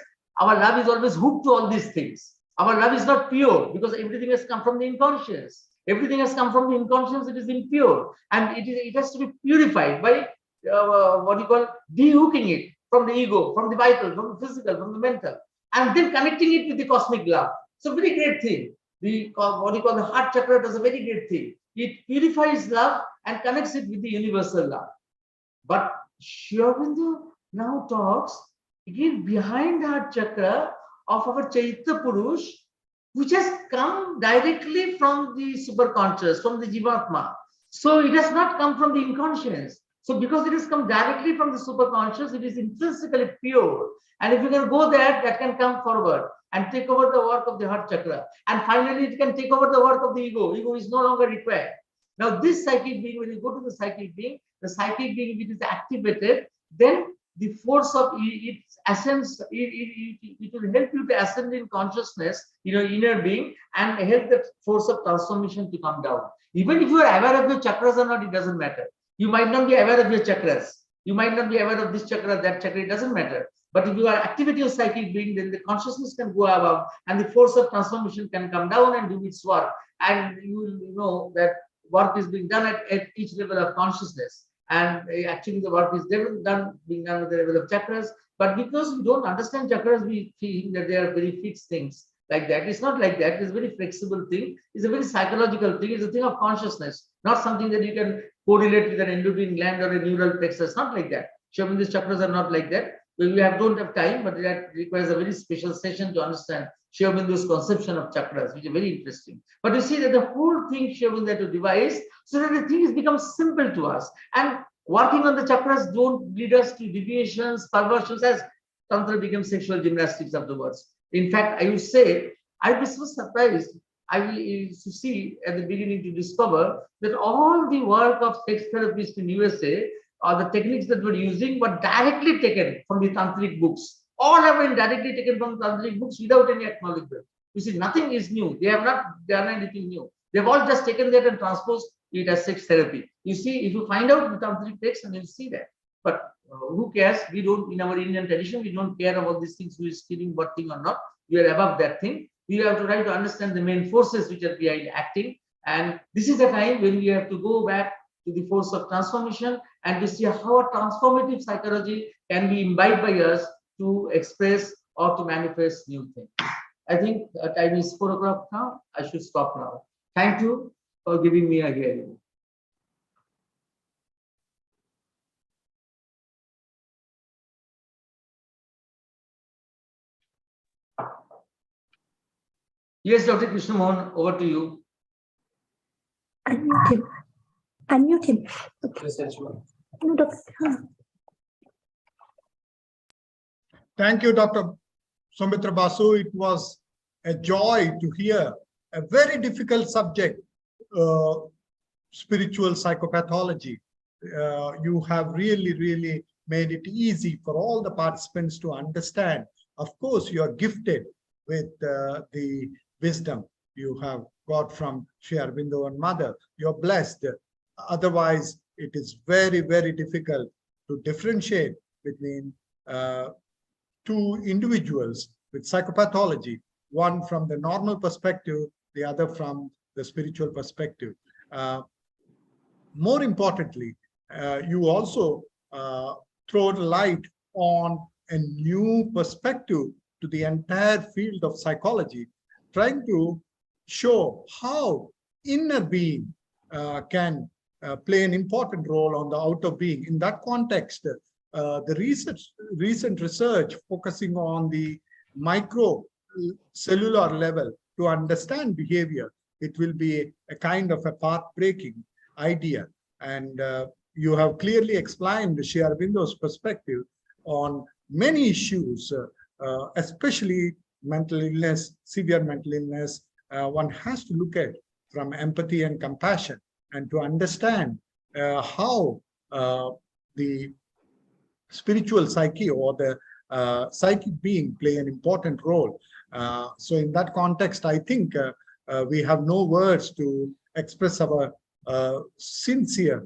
hooked to all these things. Our love is not pure because everything has come from the unconscious. Everything has come from the unconscious, it is impure. And it has to be purified by dehooking it from the ego, from the vital, from the physical, from the mental, and then connecting it with the cosmic love. So very great thing. The heart chakra does a very great thing. It purifies love and connects it with the universal love. But Sri Aurobindo now talks again behind the heart chakra of our Chaitya Purush, which has come directly from the superconscious, from the Jivatma. So it has not come from the inconscious. So because it has come directly from the superconscious, it is intrinsically pure. And if you can go there, that can come forward and take over the work of the heart chakra. And finally, it can take over the work of the ego. Ego is no longer required. Now, this psychic being, when you go to the psychic being, if it is activated, then the force of its ascends, it will help you to ascend in consciousness, inner being, and help the force of transformation to come down. Even if you are aware of your chakras or not, it doesn't matter. You might not be aware of your chakras. You might not be aware of this chakra, that chakra, it doesn't matter. But if you are activating your psychic being, then the consciousness can go above and the force of transformation can come down and do its work. And you will know that work is being done at each level of consciousness. And actually the work is being done at the level of chakras. But because we don't understand chakras, we think that they are very fixed things like that. It's not like that. It's a very flexible thing. It's a very psychological thing. It's a thing of consciousness, not something that you can correlate with an endocrine gland or a neural plexus. Not like that. Sri Aurobindo's chakras are not like that. We don't have time, but that requires a very special session to understand Sri Aurobindo's conception of chakras, which is very interesting. But you see that the whole thing Sri Aurobindo had to devise so that the thing has become simple to us. And working on the chakras don't lead us to deviations, perversions, as Tantra becomes sexual gymnastics afterwards. In fact, I would say, I'd be so surprised to see at the beginning to discover that all the work of sex therapists in USA or the techniques that we're using were directly taken from the tantric books. All have been directly taken from tantric books without any acknowledgement. You see, nothing is new. They have not done anything new. They've all just taken that and transposed it as sex therapy. You see, if you find out the tantric text, and you'll see that. But who cares? We don't, in our Indian tradition, we don't care about these things, who is killing what thing or not. We are above that thing. We have to try to understand the main forces which are behind acting. And this is a time when we have to go back to the force of transformation and to see how a transformative psychology can be imbibed by us to express or to manifest new things. I think time is 4 o'clock now. I should stop now. Thank you for giving me a hearing. Yes, Dr. Krishnamohan, over to you. Unmute him. Unmute him. Okay. No, Dr. Thank you, Dr. Soumitra Basu. It was a joy to hear a very difficult subject, spiritual psychopathology. You have really made it easy for all the participants to understand. Of course, you are gifted with the wisdom you have got from Sri Aurobindo and Mother. You're blessed. Otherwise, it is very difficult to differentiate between two individuals with psychopathology, one from the normal perspective, the other from the spiritual perspective. More importantly, you also throw light on a new perspective to the entire field of psychology, trying to show how inner being can play an important role on the outer being. In that context, the recent research focusing on the micro cellular level to understand behavior, it will be a kind of a path-breaking idea. And you have clearly explained Sri Aurobindo's perspective on many issues, especially mental illness, severe mental illness. One has to look at from empathy and compassion and to understand how the spiritual psyche or the psychic being play an important role. So in that context, I think we have no words to express our sincere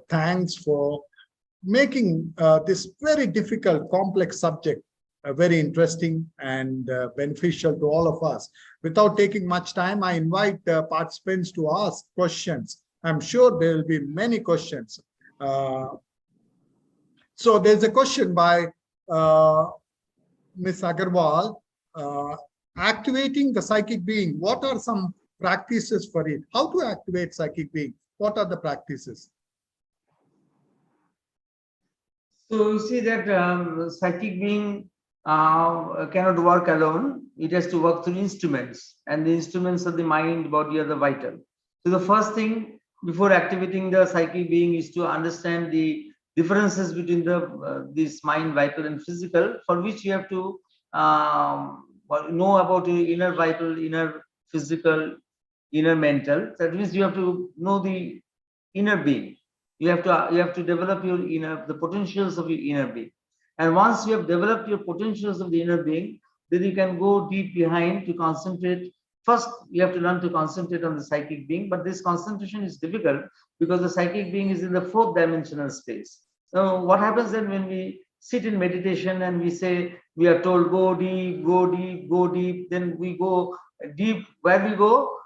thanks for making this very difficult, complex subject very interesting and beneficial to all of us. Without taking much time, I invite participants to ask questions. I'm sure there will be many questions. So there's a question by Ms. Agarwal. Activating the psychic being, what are some practices for it? How to activate psychic being? What are the practices? So you see that psychic being cannot work alone. It has to work through instruments, and the instruments are the mind, body, or the vital. So the first thing before activating the psychic being is to understand the differences between the this mind, vital, and physical, for which you have to know about your inner vital, inner physical, inner mental. That means you have to know the inner being. You have to develop your the potentials of your inner being. And once you have developed your potentials of the inner being, then you can go deep behind to concentrate. First, you have to learn to concentrate on the psychic being, but this concentration is difficult because the psychic being is in the fourth dimensional space. So what happens then when we sit in meditation and we say, we are told, go deep, go deep, go deep, then we go deep. Where we go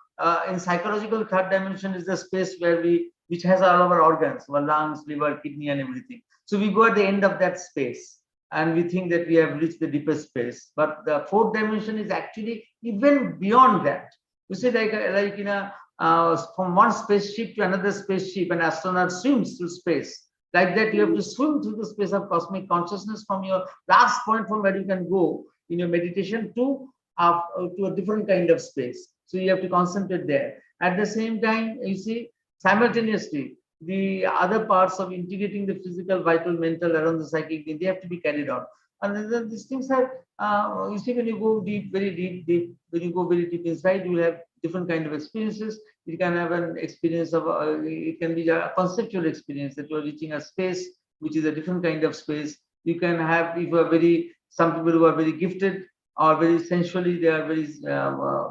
in psychological third dimension is the space where which has all of our organs, our lungs, liver, kidney, and everything. So we go at the end of that space and we think that we have reached the deepest space. But the fourth dimension is actually even beyond that. You see, like in a from one spaceship to another spaceship, an astronaut swims through space. Like that, you have to swim through the space of cosmic consciousness from your last point from where you can go in your meditation to a different kind of space. So you have to concentrate there. At the same time, you see, simultaneously, the other parts of integrating the physical, vital, mental around the psychic, they have to be carried on. And then these things are, you see, when you go deep, very deep, when you go very deep inside, you will have different kind of experiences. You can have an experience of, it can be a conceptual experience that you are reaching a space, which is a different kind of space. You can have, if you are some people who are very gifted or very sensually, they are very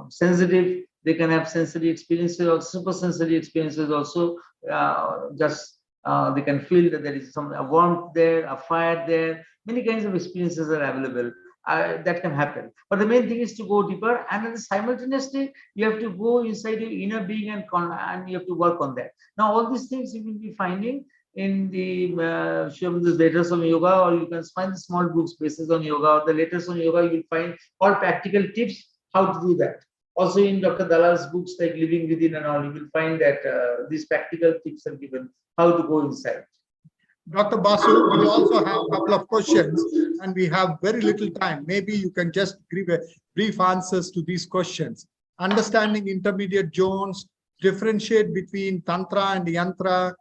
sensitive. They can have sensory experiences or super sensory experiences also. They can feel that there is a warmth there, a fire there. Many kinds of experiences are available. That can happen. But the main thing is to go deeper, and then simultaneously you have to go inside your inner being and you have to work on that. Now, all these things you will be finding in the letters on yoga, or you can find the small books bases on yoga, or the letters on yoga. You will find all practical tips how to do that. Also in Dr. Dalal's books like Living Within and all, you will find that these practical tips are given how to go inside. Dr. Basu, we also have a couple of questions and we have very little time. Maybe you can just give a brief answers to these questions. Understanding intermediate zones, differentiate between Tantra and Yantra,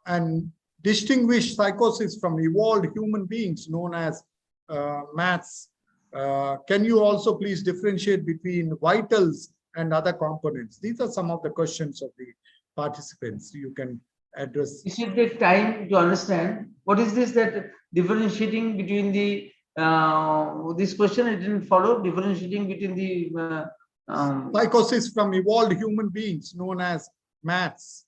and distinguish psychosis from evolved human beings known as maths. Can you also please differentiate between vitals and other components? These are some of the questions of the participants. You can address. You should take time to understand what is this that differentiating between the this question I didn't follow. Differentiating between the psychosis from evolved human beings known as maths.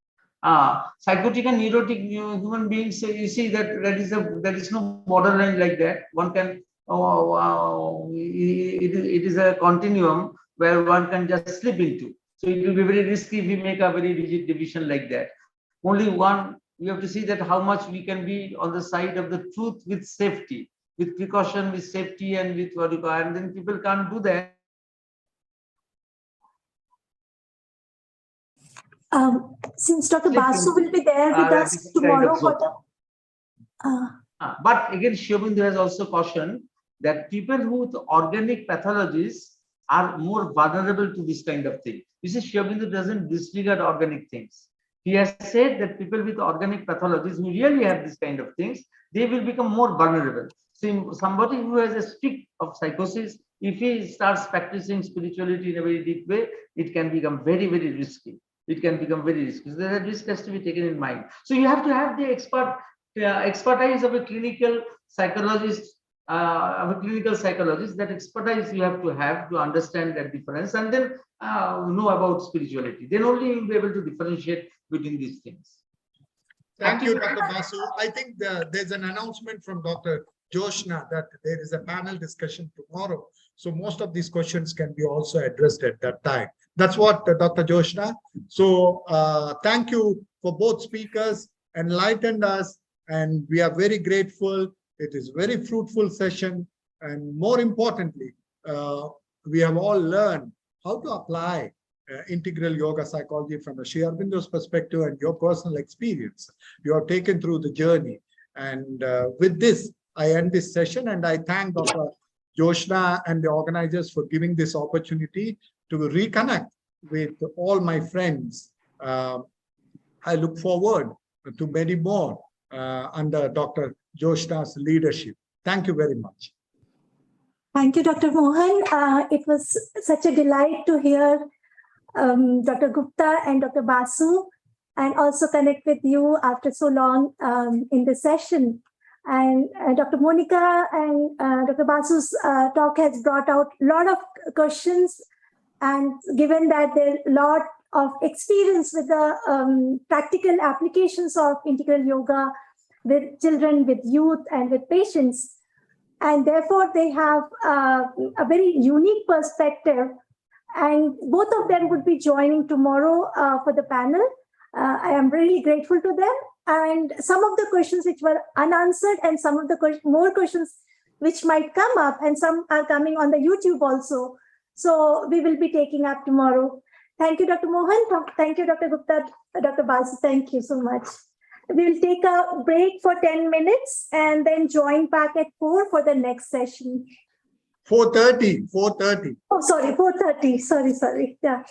Psychotic and neurotic human beings. You see that there is no borderline like that. One can it is a continuum where one can just slip into. So it will be very risky if we make a very rigid division like that. Only one, we have to see that how much we can be on the side of the truth with safety, with precaution, with safety, and with what you call, and then people can't do that. Since Dr. Basu will be there with us tomorrow for the... But again, Shobindu has also cautioned that people with organic pathologies are more vulnerable to this kind of thing. You see, Shobindu doesn't disregard organic things. He has said that people with organic pathologies who really have this kind of things, they will become more vulnerable. So somebody who has a streak of psychosis, if he starts practicing spirituality in a very deep way, it can become very, very risky. It can become very risky. So that risk has to be taken in mind. So you have to have the expertise of a clinical psychologist, that expertise you have to understand that difference, and then know about spirituality. Then only you'll be able to differentiate between these things. Thank you, Dr. Basu. I think there's an announcement from Dr. Joshna that there is a panel discussion tomorrow. So most of these questions can be also addressed at that time. That's what Dr. Joshna. So thank you for both speakers, enlightened us, and we are very grateful. It is a very fruitful session. And more importantly, we have all learned how to apply integral yoga psychology from a Sri Aurobindo's perspective and your personal experience. You are taken through the journey. And with this, I end this session, and I thank Dr. Joshna and the organizers for giving this opportunity to reconnect with all my friends. I look forward to many more under Dr. Joshna's leadership. Thank you very much. Thank you, Dr. Mohan. It was such a delight to hear Dr. Gupta and Dr. Basu, and also connect with you after so long in the session. And Dr. Monica and Dr. Basu's talk has brought out a lot of questions. And given that there's a lot of experience with the practical applications of integral yoga with children, with youth, and with patients, and therefore they have a very unique perspective. And both of them would be joining tomorrow for the panel. I am really grateful to them. And some of the questions which were unanswered, and some of the more questions which might come up, and some are coming on the YouTube also. So we will be taking up tomorrow. Thank you, Dr. Mohan. Thank you, Dr. Gupta, Dr. Basu. Thank you so much. We will take a break for 10 minutes and then join back at 4 for the next session. 4:30. 4:30. Oh, sorry, 4:30. Sorry. Yeah.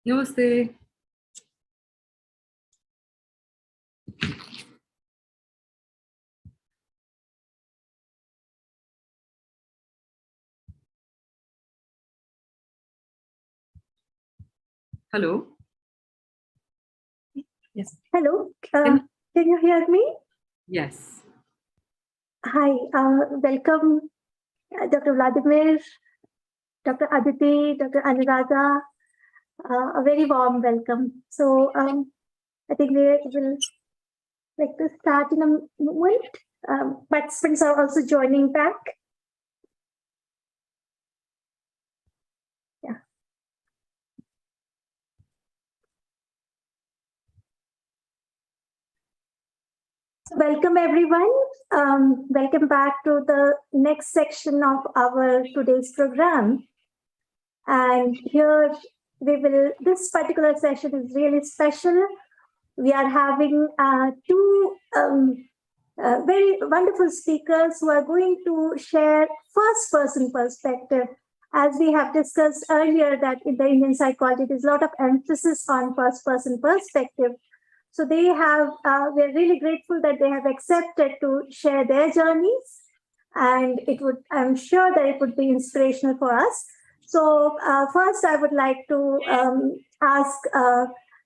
Namaste. Hello. Yes. Hello. Can you hear me? Yes. Hi. Welcome, Dr. Vladimir, Dr. Aditi, Dr. Anuradha. A very warm welcome. So I think we will like to start in a moment. Participants are also joining back. Yeah. So welcome everyone. Welcome back to the next section of our today's program. And here this particular session is really special. We are having two very wonderful speakers who are going to share first-person perspective. As we have discussed earlier that in the Indian psychology, there's a lot of emphasis on first-person perspective. So they have, we're really grateful that they have accepted to share their journeys. And I'm sure that it would be inspirational for us. So first, I would like to ask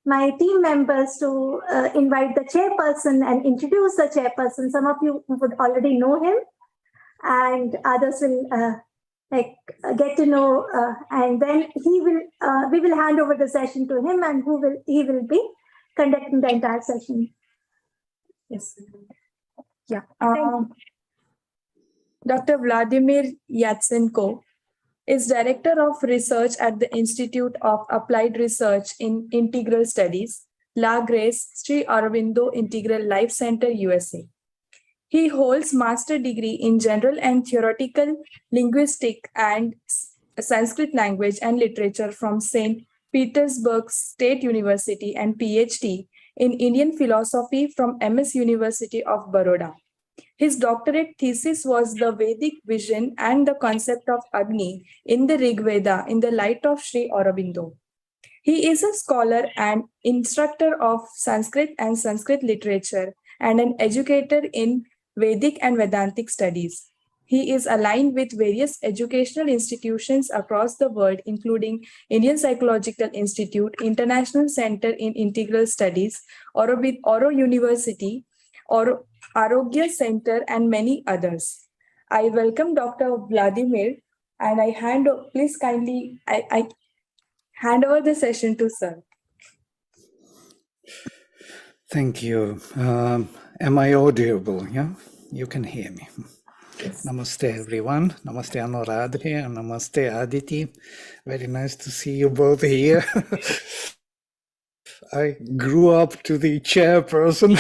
my team members to invite the chairperson and introduce the chairperson. Some of you would already know him, and others will get to know. And then we will hand over the session to him, and he will be conducting the entire session. Yes. Yeah. Dr. Vladimir Yatsenko is Director of Research at the Institute of Applied Research in Integral Studies, La Grace Sri Aurobindo Integral Life Center, USA. He holds master's degree in General and Theoretical Linguistics and Sanskrit Language and Literature from St. Petersburg State University and PhD in Indian Philosophy from MS University of Baroda. His doctorate thesis was the Vedic vision and the concept of Agni in the Rig Veda in the light of Sri Aurobindo. He is a scholar and instructor of Sanskrit and Sanskrit literature and an educator in Vedic and Vedantic studies. He is aligned with various educational institutions across the world, including Indian Psychological Institute, International Center in Integral Studies, Oro University, Arogya Center, and many others. I welcome Dr. Vladimir, and I hand over the session to sir. Thank you. Am I audible? Yeah, you can hear me. Yes. Namaste, everyone. Namaste, Anuradha, and namaste, Aditi. Very nice to see you both here. I grew up to the chairperson.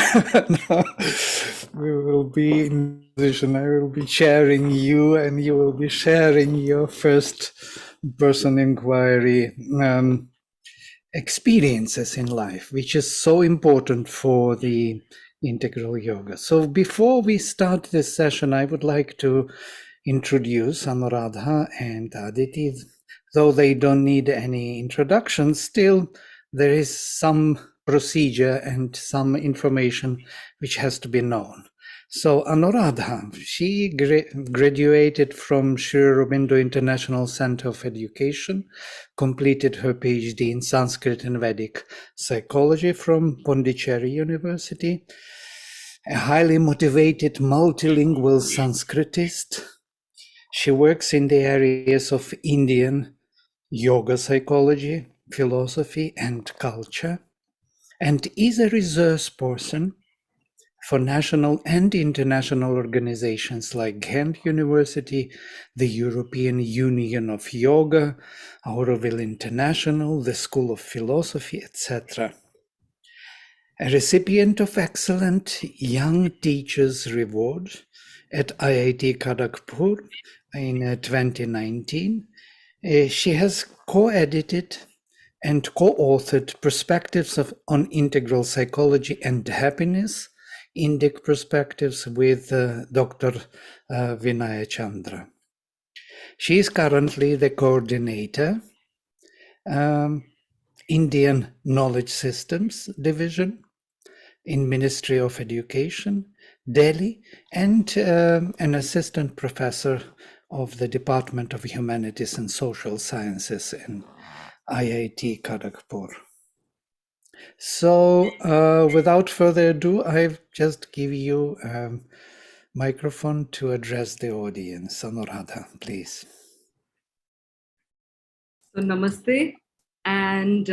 We will be in position. I will be chairing you, and you will be sharing your first person inquiry experiences in life, which is so important for the integral yoga. So before we start this session, I would like to introduce Anuradha and Aditi. Though they don't need any introduction, still there is some procedure and some information which has to be known. So Anuradha, she graduated from Sri Aurobindo International Center of Education, completed her PhD in Sanskrit and Vedic psychology from Pondicherry University, a highly motivated multilingual Sanskritist. She works in the areas of Indian yoga psychology, philosophy, and culture, and is a resource person for national and international organizations like Ghent University, the European Union of Yoga, Auroville International, the School of Philosophy, etc. A recipient of Excellent Young Teachers Reward at IIT Kharagpur in 2019, she has co-edited and co-authored Perspectives on Integral Psychology and Happiness, Indic Perspectives with Dr. Vinaya Chandra. She is currently the coordinator Indian Knowledge Systems Division in Ministry of Education, Delhi, and an assistant professor of the Department of Humanities and Social Sciences in IIT Kharagpur. So without further ado, I've just give you a microphone to address the audience. Anuradha, please. So namaste, and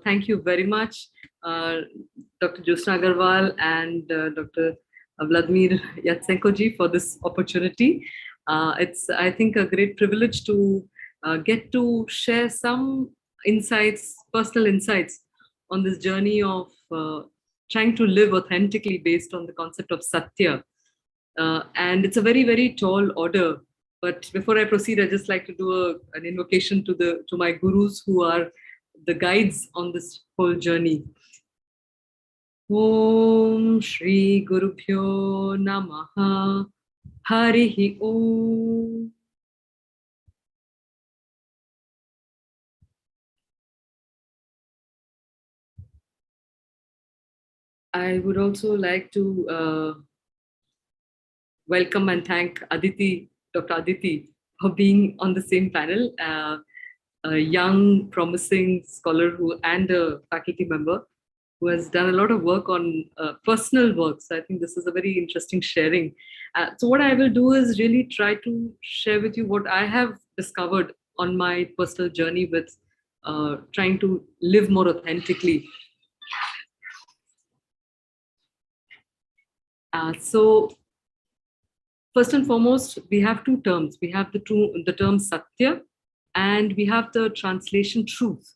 thank you very much, Dr. Jyotsna Agarwal and Dr. Vladimir Yatsenko-ji for this opportunity. It's, I think, a great privilege to get to share some insights, personal insights on this journey of trying to live authentically based on the concept of Satya. And it's a very, very tall order. But before I proceed, I'd just like to do an invocation to my gurus who are the guides on this whole journey. Om Shri Guru Pyo Namaha Harihi Om. I would also like to welcome and thank Aditi, Dr. Aditi, for being on the same panel. A young, promising scholar and a faculty member who has done a lot of work on personal work. So I think this is a very interesting sharing. So what I will do is really try to share with you what I have discovered on my personal journey with trying to live more authentically. So first and foremost, we have two terms. We have the term Satya, and we have the translation truth.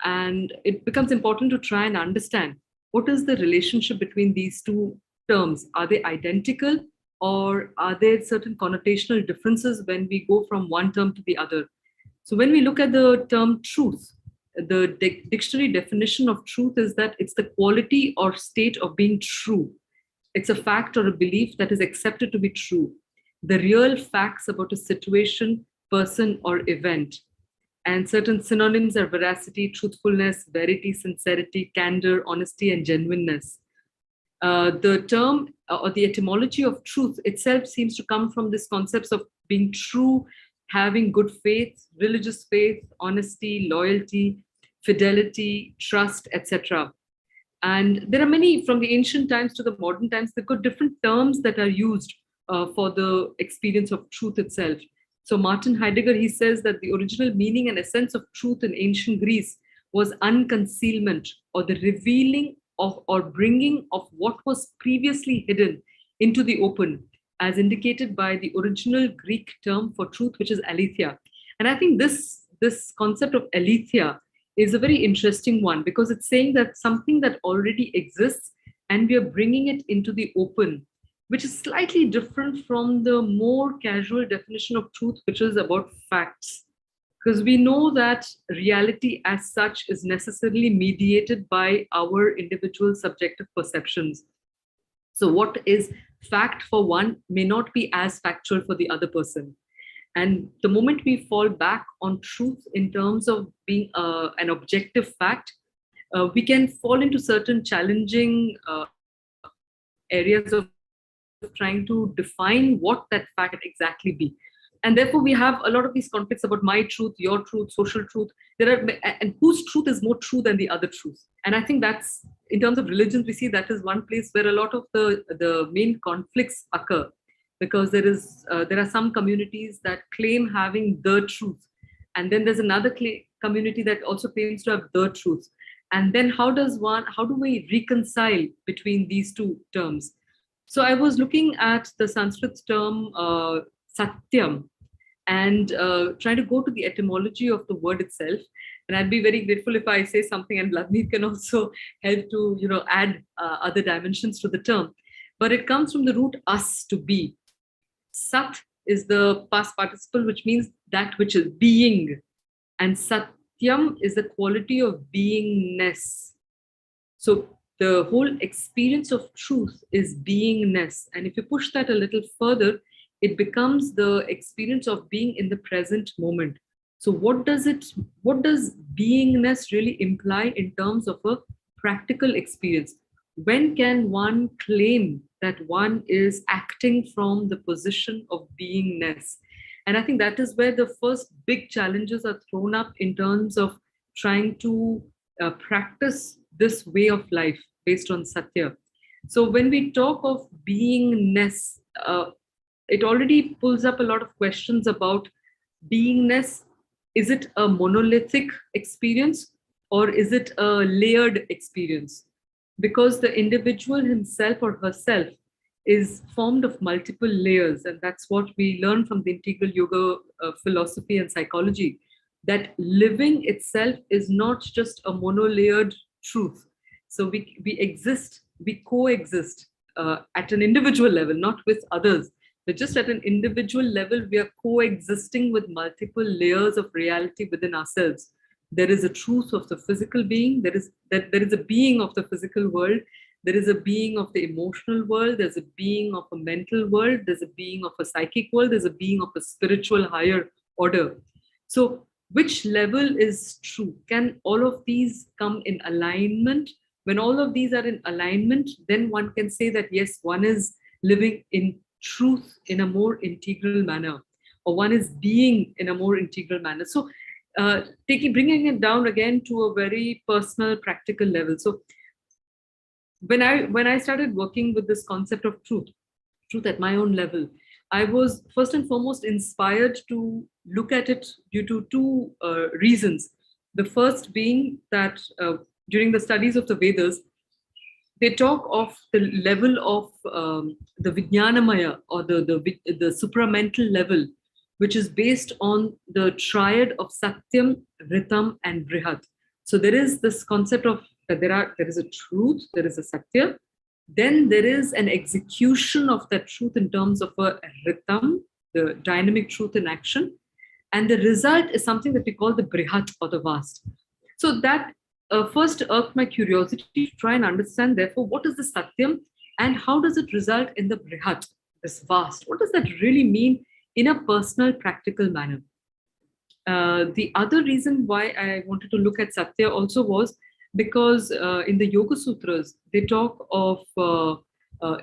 And it becomes important to try and understand what is the relationship between these two terms. Are they identical, or are there certain connotational differences when we go from one term to the other? So when we look at the term truth, the dictionary definition of truth is that it's the quality or state of being true. It's a fact or a belief that is accepted to be true. The real facts about a situation, person, or event. And certain synonyms are veracity, truthfulness, verity, sincerity, candor, honesty, and genuineness. The term or the etymology of truth itself seems to come from this concepts of being true, having good faith, religious faith, honesty, loyalty, fidelity, trust, etc. And there are many, from the ancient times to the modern times, they've got different terms that are used for the experience of truth itself. So Martin Heidegger, he says that the original meaning and essence of truth in ancient Greece was unconcealment, or the revealing of or bringing of what was previously hidden into the open, as indicated by the original Greek term for truth, which is aletheia. And I think this concept of aletheia is a very interesting one, because it's saying that something that already exists and we are bringing it into the open, which is slightly different from the more casual definition of truth, which is about facts. Because we know that reality as such is necessarily mediated by our individual subjective perceptions. So what is fact for one may not be as factual for the other person. And the moment we fall back on truth in terms of being an objective fact, we can fall into certain challenging areas of trying to define what that fact exactly be. And therefore, we have a lot of these conflicts about my truth, your truth, social truth. And whose truth is more true than the other truth? And I think that's, in terms of religions, we see that is one place where a lot of the main conflicts occur. Because there are some communities that claim having the truth, and then there's another community that also claims to have the truth. And then how do we reconcile between these two terms? So I was looking at the Sanskrit term satyam and trying to go to the etymology of the word itself. And I'd be very grateful if I say something, and Vladimir can also help to add other dimensions to the term. But it comes from the root as, to be. Sat is the past participle, which means that which is being. And Satyam is the quality of beingness. So the whole experience of truth is beingness. And if you push that a little further, it becomes the experience of being in the present moment. So what does beingness really imply in terms of a practical experience? When can one claim that one is acting from the position of beingness? And I think that is where the first big challenges are thrown up in terms of trying to practice this way of life based on Satya. So when we talk of beingness, it already pulls up a lot of questions about beingness. Is it a monolithic experience or is it a layered experience? Because the individual himself or herself is formed of multiple layers. And that's what we learn from the integral yoga philosophy and psychology, that living itself is not just a monolayered truth. So we coexist at an individual level, not with others. But just at an individual level, we are coexisting with multiple layers of reality within ourselves. There is a truth of the physical being. There is a being of the physical world. There is a being of the emotional world. There's a being of a mental world. There's a being of a psychic world. There's a being of a spiritual higher order. So which level is true? Can all of these come in alignment? When all of these are in alignment, then one can say that yes, one is living in truth in a more integral manner, or one is being in a more integral manner. So bringing it down again to a very personal, practical level. So when I started working with this concept of truth at my own level, I was first and foremost inspired to look at it due to two reasons. The first being that during the studies of the Vedas, they talk of the level of the Vijnanamaya, or the supramental level, which is based on the triad of Satyam, Ritam, and Brihat. So there is this concept of that there is a truth, there is a Satya, then there is an execution of that truth in terms of a Ritam, the dynamic truth in action, and the result is something that we call the Brihat, or the vast. So that first irked my curiosity to try and understand, therefore, what is the Satyam and how does it result in the Brihat, this vast? What does that really mean in a personal, practical manner? The other reason why I wanted to look at Satya also was because in the Yoga Sutras, they talk of,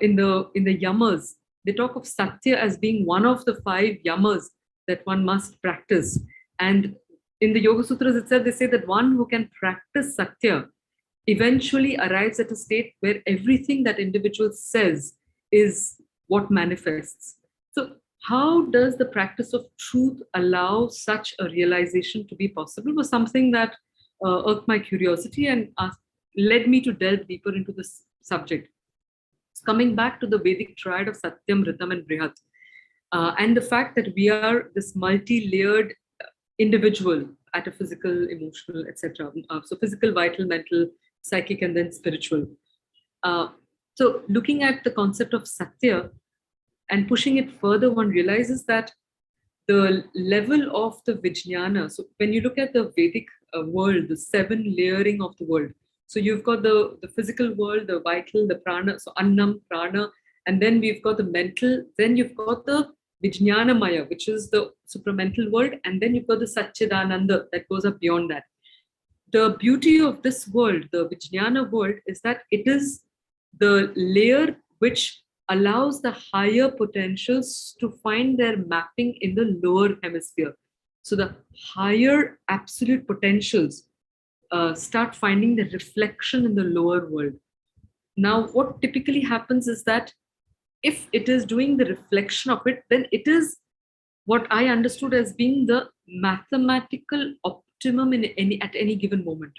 in the yamas, they talk of Satya as being one of the 5 yamas that one must practice. And in the Yoga Sutras itself, they say that one who can practice Satya eventually arrives at a state where everything that individual says is what manifests. So how does the practice of truth allow such a realization to be possible was something that irked my curiosity and led me to delve deeper into this subject. Coming back to the Vedic triad of Satyam, Ritam, and Brihat, and the fact that we are this multi-layered individual at a physical, emotional, etc. So physical, vital, mental, psychic, and then spiritual. So looking at the concept of Satya and pushing it further, one realizes that the level of the Vijnana, so when you look at the Vedic world, the 7 layering of the world, so you've got the physical world, the vital, the prana, so annam, prana, and then we've got the mental, then you've got the Vijnanamaya, which is the supramental world, and then you've got the Satchidananda that goes up beyond that. The beauty of this world, the Vijnana world, is that it is the layer which allows the higher potentials to find their mapping in the lower hemisphere. So the higher absolute potentials start finding the reflection in the lower world. Now, what typically happens is that if it is doing the reflection of it, then it is what I understood as being the mathematical optimum at any given moment.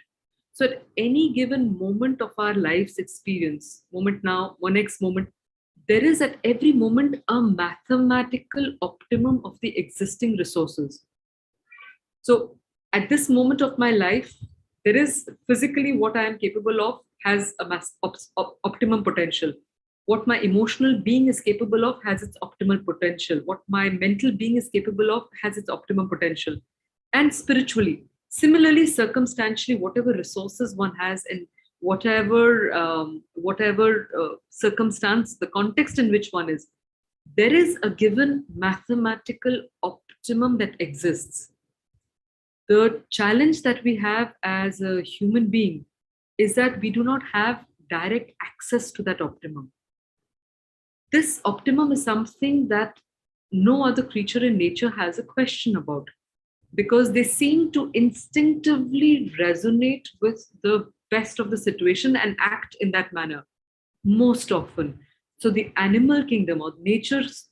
So at any given moment of our life's experience, moment now, one next moment, there is at every moment a mathematical optimum of the existing resources. So at this moment of my life, there is physically what I am capable of has a optimum potential. What my emotional being is capable of has its optimal potential. What my mental being is capable of has its optimum potential. And spiritually, similarly, circumstantially, whatever resources one has and whatever circumstance, the context in which one is, there is a given mathematical optimum that exists. The challenge that we have as a human being is that we do not have direct access to that optimum. This optimum is something that no other creature in nature has a question about, because they seem to instinctively resonate with the best of the situation and act in that manner most often. So the animal kingdom or nature's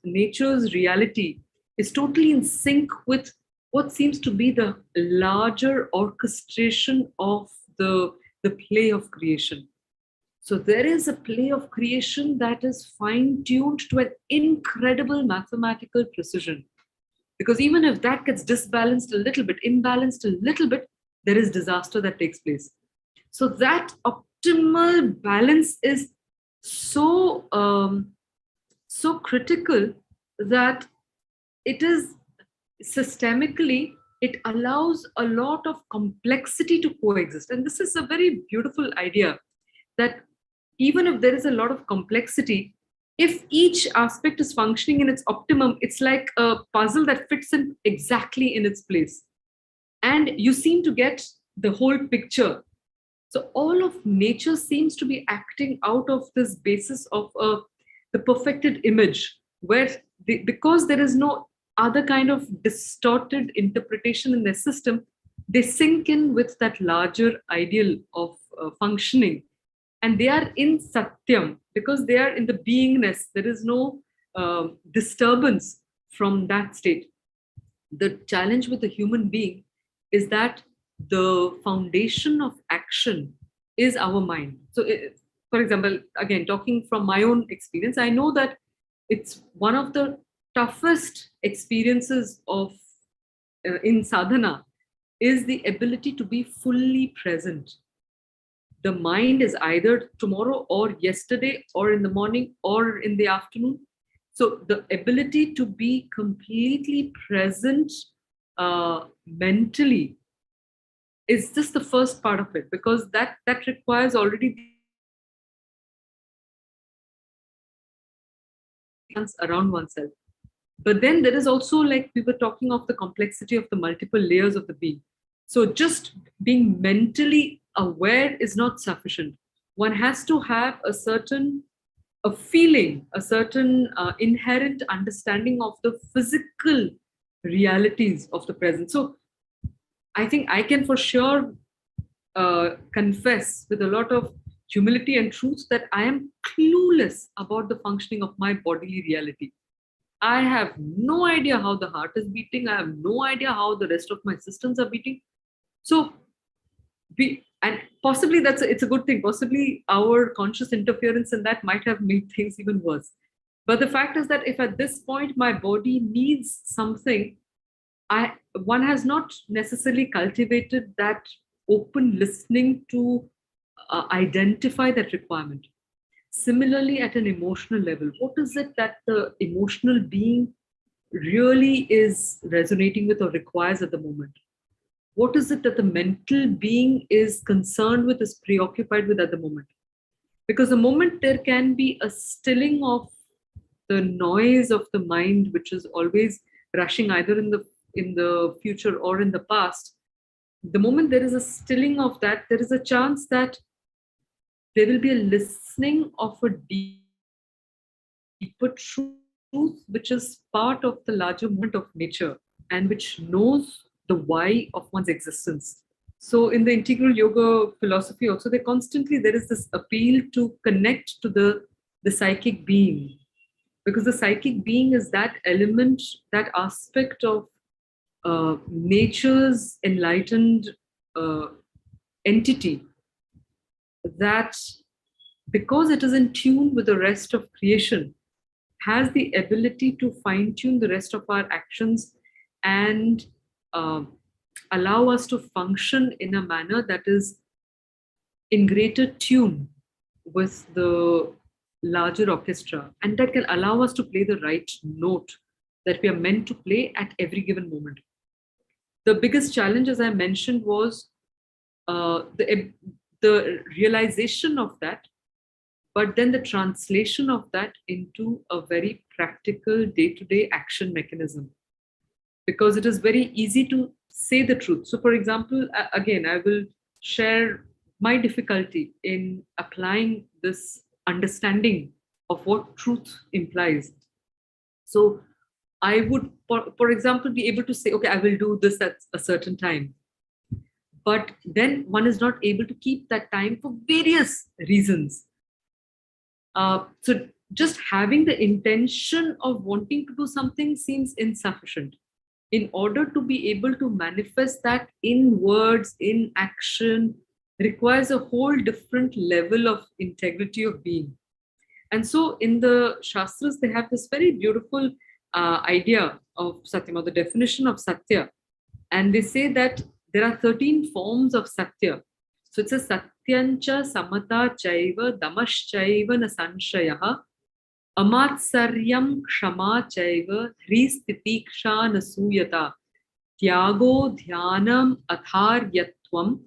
reality is totally in sync with what seems to be the larger orchestration of the play of creation. So there is a play of creation that is fine-tuned to an incredible mathematical precision. Because even if that gets disbalanced a little bit, imbalanced a little bit, there is disaster that takes place. So that optimal balance is so critical that it is systemically, it allows a lot of complexity to coexist. And this is a very beautiful idea, that even if there is a lot of complexity, if each aspect is functioning in its optimum, it's like a puzzle that fits in exactly in its place. And you seem to get the whole picture. So all of nature seems to be acting out of this basis of the perfected image, where because there is no other kind of distorted interpretation in their system, they sink in with that larger ideal of functioning. And they are in Satyam, because they are in the beingness. There is no disturbance from that state. The challenge with the human being is that the foundation of action is our mind. So, for example, again, talking from my own experience, I know that it's one of the toughest experiences of in sadhana is the ability to be fully present. The mind is either tomorrow or yesterday or in the morning or in the afternoon. So the ability to be completely present mentally is just the first part of it, because that requires already around oneself. But then there is also, like we were talking of, the complexity of the multiple layers of the being. So just being mentally aware is not sufficient. One has to have a certain feeling, a certain inherent understanding of the physical realities of the present. So I think I can for sure confess with a lot of humility and truth that I am clueless about the functioning of my bodily reality. I have no idea how the heart is beating. I have no idea how the rest of my systems are beating. So and possibly it's a good thing. Possibly our conscious interference in that might have made things even worse. But the fact is that if at this point my body needs something, one has not necessarily cultivated that open listening to identify that requirement. Similarly, at an emotional level, what is it that the emotional being really is resonating with or requires at the moment? What is it that the mental being is concerned with, is preoccupied with at the moment? Because the moment there can be a stilling of the noise of the mind, which is always rushing either in the future or in the past, the moment there is a stilling of that, there is a chance that there will be a listening of a deeper truth, which is part of the larger movement of nature and which knows the why of one's existence. So in the integral yoga philosophy also, there is this appeal to connect to the psychic being, because the psychic being is that element, that aspect of nature's enlightened entity, that because it is in tune with the rest of creation, has the ability to fine-tune the rest of our actions and allow us to function in a manner that is in greater tune with the larger orchestra, and that can allow us to play the right note that we are meant to play at every given moment. The biggest challenge, as I mentioned, was the realization of that, but then the translation of that into a very practical day-to-day action mechanism. because it is very easy to say the truth. So for example, again, I will share my difficulty in applying this understanding of what truth implies. So I would, for example, be able to say, okay, I will do this at a certain time. But then one is not able to keep that time for various reasons. So just having the intention of wanting to do something seems insufficient. In order to be able to manifest that in words, in action, requires a whole different level of integrity of being. And so in the Shastras, they have this very beautiful idea of Satyam, or the definition of Satya. And they say that there are 13 forms of Satya. So it says Satyancha Samata Chaiva Damaschaiva Na Sanshayaha Amatsaryam Kshama Chaiva Hristitiksha Na Suyata Tyago Dhyanam Atharyatvam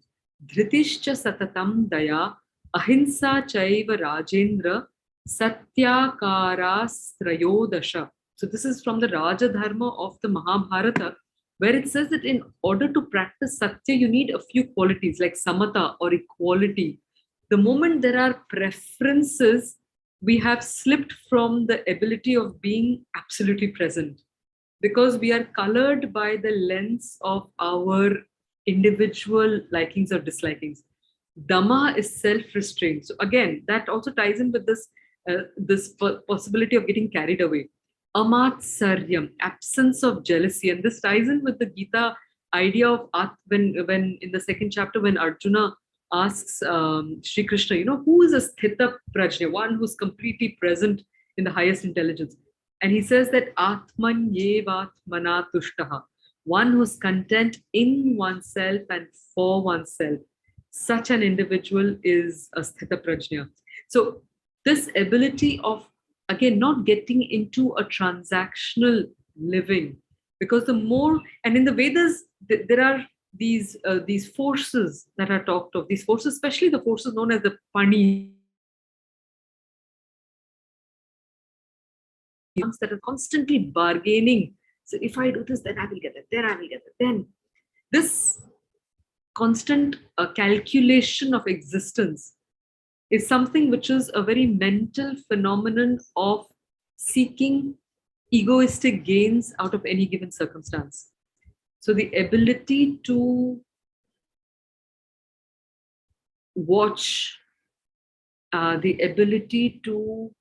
Dhritischa Satatam Daya Ahimsa Chaiva Rajendra Satyakara Strayodasha. So this is from the Raja Dharma of the Mahabharata, where it says that in order to practice Satya, you need a few qualities like Samata or equality. The moment there are preferences, we have slipped from the ability of being absolutely present, because we are colored by the lens of our individual likings or dislikings. Dhamma is self-restraint. So again, that also ties in with this, possibility of getting carried away. Amatsaryam, absence of jealousy. And this ties in with the Gita idea of when in the second chapter, when Arjuna asks Sri Krishna, who is a sthita prajna, one who's completely present in the highest intelligence. And he says that Atman yevatmana tushtaha, one who's content in oneself and for oneself. Such an individual is a sthita prajna. So this ability of, again, not getting into a transactional living, because the more, and in the Vedas, there are these forces that are talked of, these forces, especially the forces known as the Pani, that are constantly bargaining. So if I do this, then I will get it, then I will get it. Then this constant calculation of existence is something which is a very mental phenomenon of seeking egoistic gains out of any given circumstance. So the ability to watch, the ability to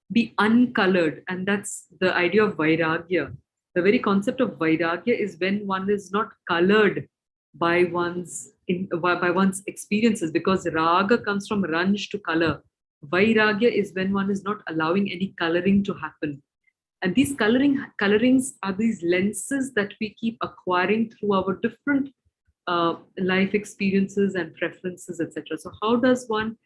be uncolored, and that's the idea of Vairagya. The very concept of Vairagya is when one is not colored by one's experiences, because raga comes from ranj, to color. Vairagya is when one is not allowing any coloring to happen. And these colorings are these lenses that we keep acquiring through our different life experiences and preferences, etc. So how does one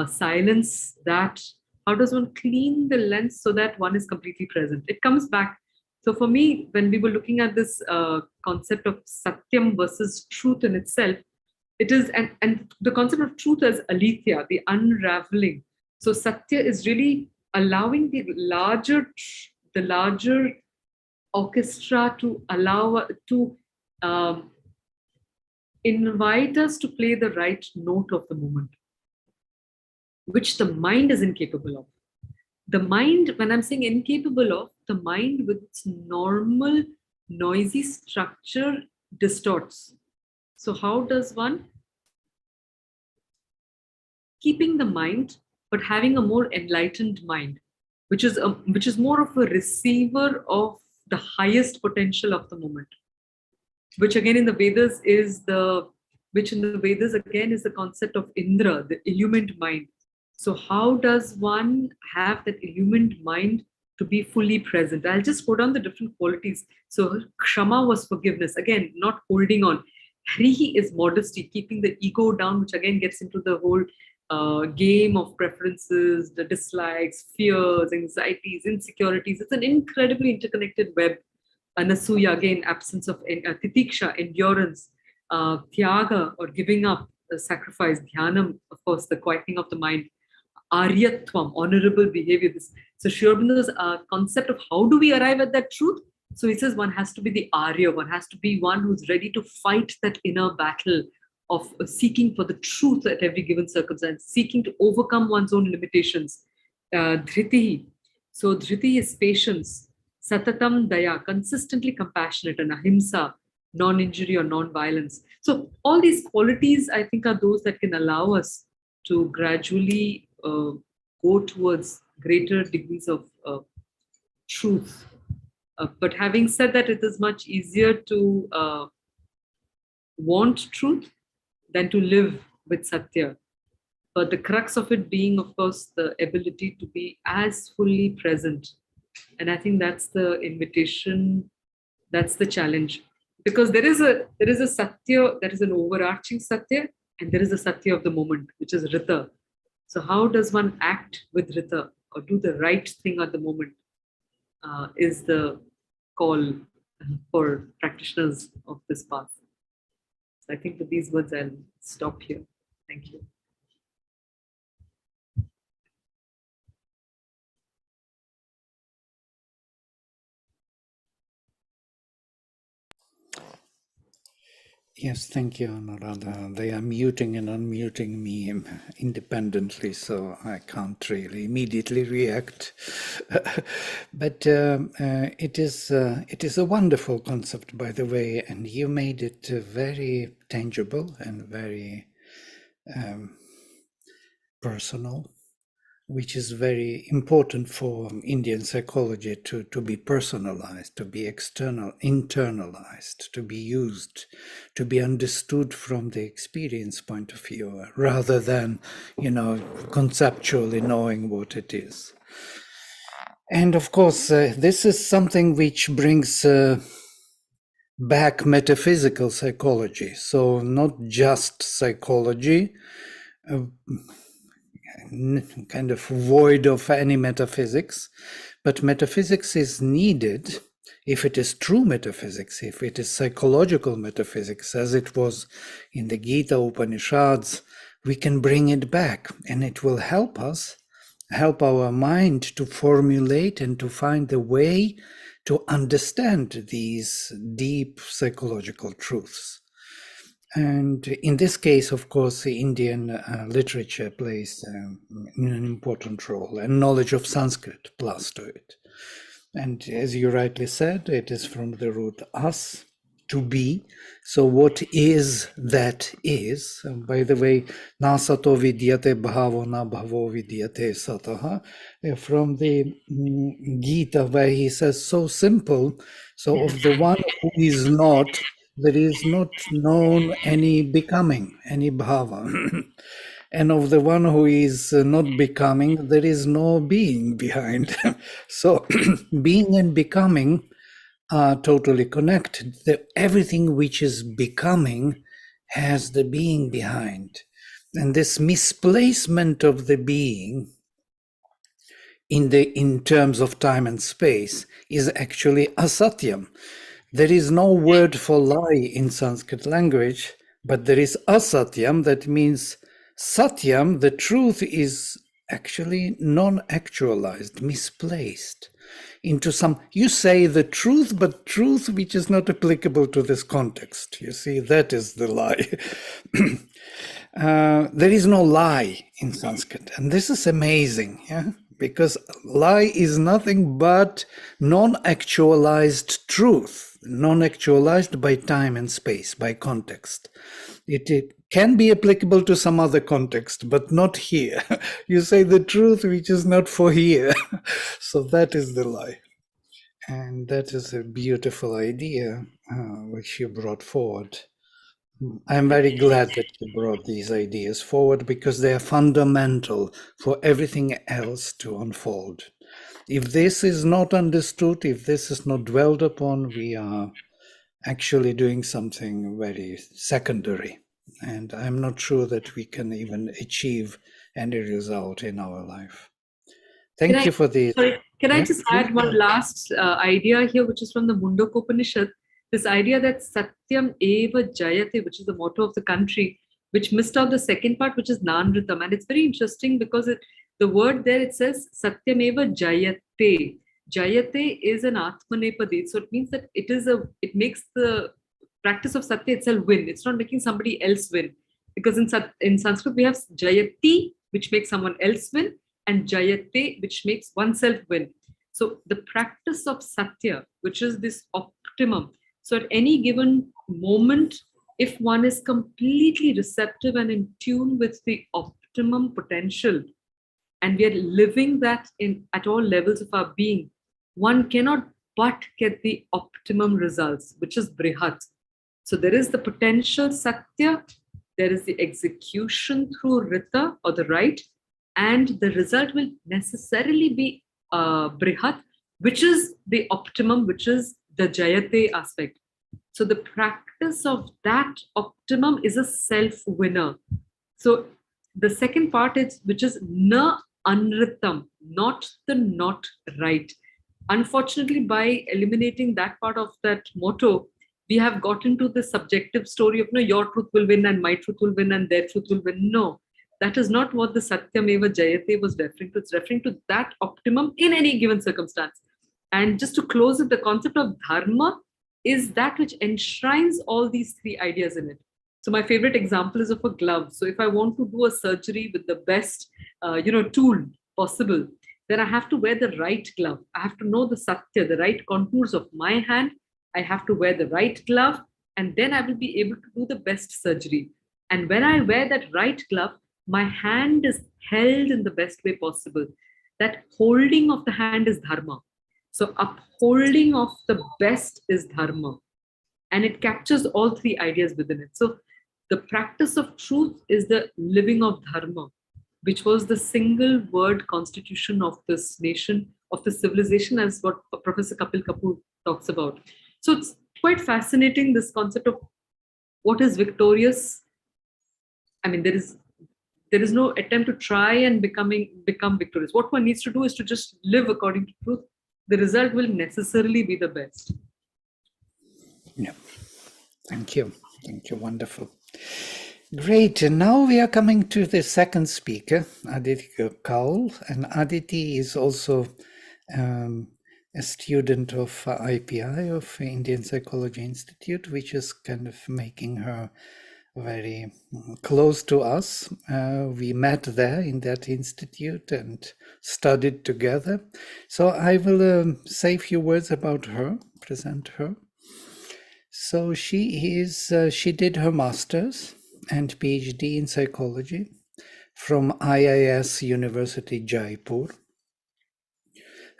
silence that? How does one clean the lens so that one is completely present? It comes back. So for me, when we were looking at this concept of Satyam versus truth in itself, it is, and the concept of truth as Aletheia, the unraveling. So Satya is really allowing the larger orchestra to allow, to invite us to play the right note of the moment, which the mind is incapable of. The mind, when I'm saying incapable of, the mind with its normal noisy structure distorts. So how does one, keeping the mind, but having a more enlightened mind, which is more of a receiver of the highest potential of the moment, which again in the Vedas is the concept of Indra, the illumined mind. So how does one have that illumined mind to be fully present? I'll just go down the different qualities. So Kshama was forgiveness, again, not holding on. Hrihi is modesty, keeping the ego down, which again gets into the whole game of preferences, the dislikes, fears, anxieties, insecurities. It's an incredibly interconnected web. Anasuya, again, absence of titiksha, endurance, tyaga, or giving up, sacrifice, dhyanam, of course, the quietening of the mind, aryatvam, honorable behavior. So Sri Aurobindo's concept of how do we arrive at that truth So he says one has to be the Arya, one has to be one who's ready to fight that inner battle of seeking for the truth at every given circumstance, seeking to overcome one's own limitations. Dhriti. So Dhriti is patience. Satatam daya, consistently compassionate, and ahimsa, non-injury or non-violence. So all these qualities, I think, are those that can allow us to gradually go towards greater degrees of truth. But having said that, it is much easier to want truth than to live with Satya. But the crux of it being, of course, the ability to be as fully present. And I think that's the invitation, that's the challenge. Because there is a Satya, there is an overarching Satya, and there is a Satya of the moment, which is Rita. So how does one act with Rita or do the right thing at the moment is the call for practitioners of this path. So I think with these words, I'll stop here. Thank you. Yes, thank you, Anuradha. They are muting and unmuting me independently, so I can't really immediately react. But it is a wonderful concept, by the way, and you made it very tangible and very personal, which is very important for Indian psychology to be personalized, to be internalized, to be used, to be understood from the experience point of view, rather than, conceptually knowing what it is. And of course, this is something which brings back metaphysical psychology. So not just psychology, kind of void of any metaphysics, but metaphysics is needed if it is true metaphysics, if it is psychological metaphysics, as it was in the Gita Upanishads. We can bring it back, and it will help us, help our mind to formulate and to find the way to understand these deep psychological truths. And in this case, of course, the Indian literature plays an important role, and knowledge of Sanskrit plus to it. And as you rightly said, it is from the root as, to be. So what is that is? And by the way, na sato vidyate bhavo na bhavo vidyate sataha, from the Gita, where he says so simple, so of the one who is not, there is not known any becoming, any bhava. And of the one who is not becoming, there is no being behind. So being and becoming are totally connected. Everything which is becoming has the being behind. And this misplacement of the being in terms of time and space is actually asatyam. There is no word for lie in Sanskrit language, but there is asatyam, that means satyam, the truth, is actually non-actualized, misplaced into some, you say the truth, but truth which is not applicable to this context. You see, that is the lie. There is no lie in Sanskrit, and this is amazing, yeah? Because lie is nothing but non-actualized truth, non-actualized by time and space, by context. It can be applicable to some other context, but not here. You say the truth which is not for here. So that is the lie. And that is a beautiful idea which you brought forward. I'm very glad that you brought these ideas forward, because they are fundamental for everything else to unfold. If this is not understood, if this is not dwelled upon, we are actually doing something very secondary. And I'm not sure that we can even achieve any result in our life. Thank you for this. Sorry, can I just add one last idea here, which is from the Mundaka Upanishad? This idea that Satyam Eva Jayate, which is the motto of the country, which missed out the second part, which is Nanritam. And it's very interesting because the word there, it says Satyam Eva Jayate. Jayate is an Atmanepadi. So it means that it makes the practice of Satya itself win. It's not making somebody else win. Because in Sanskrit, we have Jayati, which makes someone else win, and Jayate, which makes oneself win. So the practice of Satya, which is this optimum. So at any given moment, if one is completely receptive and in tune with the optimum potential, and we are living that at all levels of our being, one cannot but get the optimum results, which is Brihat. So there is the potential Satya, there is the execution through Rita or the right, and the result will necessarily be Brihat, which is the optimum, which is the Jayate aspect. So the practice of that optimum is a self-winner. So the second part is, which is na anritam, not the not right. Unfortunately, by eliminating that part of that motto, we have gotten to the subjective story of, no, your truth will win and my truth will win and their truth will win. No, that is not what the Satyameva Jayate was referring to. It's referring to that optimum in any given circumstance. And just to close it, the concept of dharma is that which enshrines all these three ideas in it. So my favorite example is of a glove. So if I want to do a surgery with the best, tool possible, then I have to wear the right glove. I have to know the Satya, the right contours of my hand. I have to wear the right glove, and then I will be able to do the best surgery. And when I wear that right glove, my hand is held in the best way possible. That holding of the hand is dharma. So upholding of the best is dharma. And it captures all three ideas within it. So the practice of truth is the living of dharma, which was the single word constitution of this nation, of the civilization, as what Professor Kapil Kapoor talks about. So it's quite fascinating, this concept of what is victorious. I mean, there is no attempt to try and become victorious. What one needs to do is to just live according to truth. The result will necessarily be the best. Yeah. Thank you. Thank you. Wonderful. Great. And now we are coming to the second speaker, Aditi Kaul. And Aditi is also a student of IPI, of Indian Psychology Institute, which is kind of making her very close to us. We met there in that institute and studied together. So I will say a few words about her, present her. So she did her master's and PhD in psychology from IIS University, Jaipur.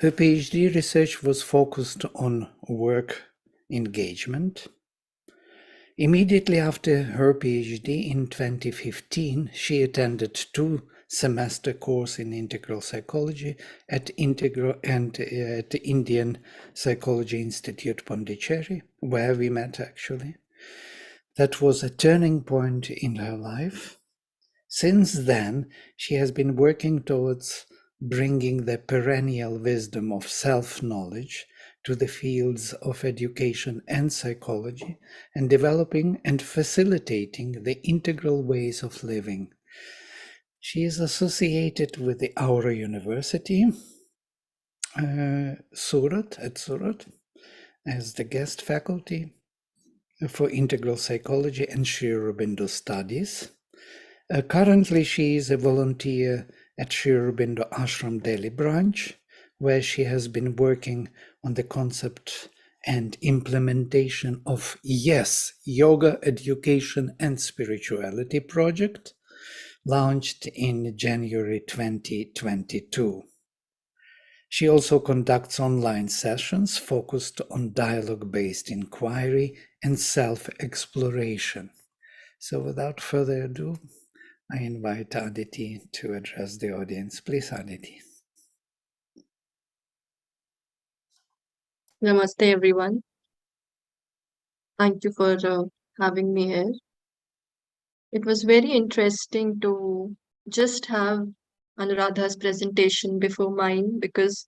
Her PhD research was focused on work engagement. Immediately after her PhD in 2015, she attended 2-semester course in integral psychology at the Indian Psychology Institute, Pondicherry, where we met actually. That was a turning point in her life. Since then, she has been working towards bringing the perennial wisdom of self-knowledge to the fields of education and psychology, and developing and facilitating the integral ways of living. She is associated with the Aura University, Surat, as the guest faculty for integral psychology and Sri Aurobindo studies. Currently, she is a volunteer at Sri Aurobindo Ashram Delhi branch, where she has been working on the concept and implementation of YES, Yoga Education and Spirituality project, launched in January 2022. She also conducts online sessions focused on dialogue-based inquiry and self-exploration. So without further ado, I invite Aditi to address the audience. Please, Aditi. Namaste, everyone. Thank you for having me here. It was very interesting to just have Anuradha's presentation before mine, because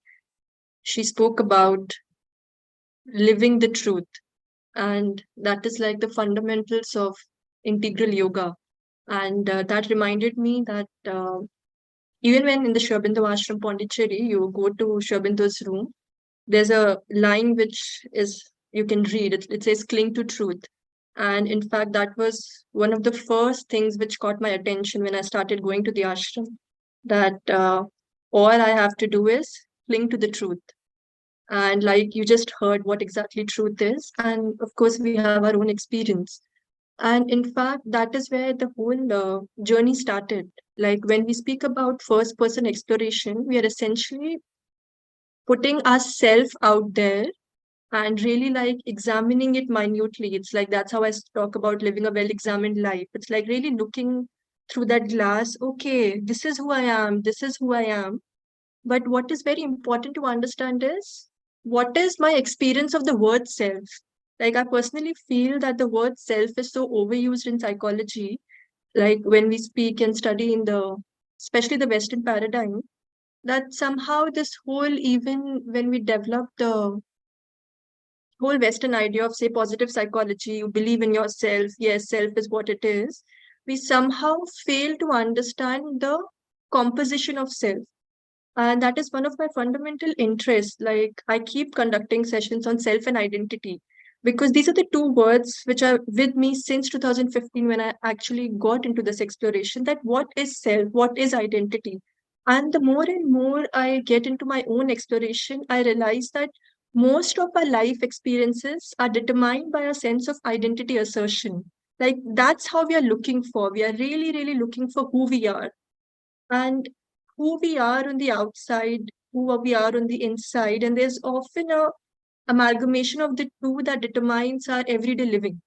she spoke about living the truth, and that is like the fundamentals of integral yoga. And that reminded me that even when in the Sri Aurobindo Ashram Pondicherry, you go to Sri Aurobindo's room, there's a line which is, you can read it. It says, cling to truth. And in fact, that was one of the first things which caught my attention when I started going to the ashram, that all I have to do is cling to the truth. And like you just heard what exactly truth is. And of course, we have our own experience. And in fact, that is where the whole journey started. Like when we speak about first person exploration, we are essentially putting ourselves out there and really like examining it minutely. It's like, that's how I talk about living a well-examined life. It's like really looking through that glass. Okay, this is who I am. This is who I am. But what is very important to understand is, what is my experience of the word self? Like I personally feel that the word self is so overused in psychology. Like when we speak and study in especially the Western paradigm, that somehow this whole, even when we develop the whole Western idea of, say, positive psychology, you believe in yourself, yes, self is what it is, we somehow fail to understand the composition of self. And that is one of my fundamental interests. Like I keep conducting sessions on self and identity, because these are the two words which are with me since 2015, when I actually got into this exploration, that what is self, what is identity. And the more and more I get into my own exploration, I realize that most of our life experiences are determined by a sense of identity assertion. Like that's how we are looking for. We are really, really looking for who we are. And who we are on the outside, who we are on the inside. And there's often a amalgamation of the two that determines our everyday living.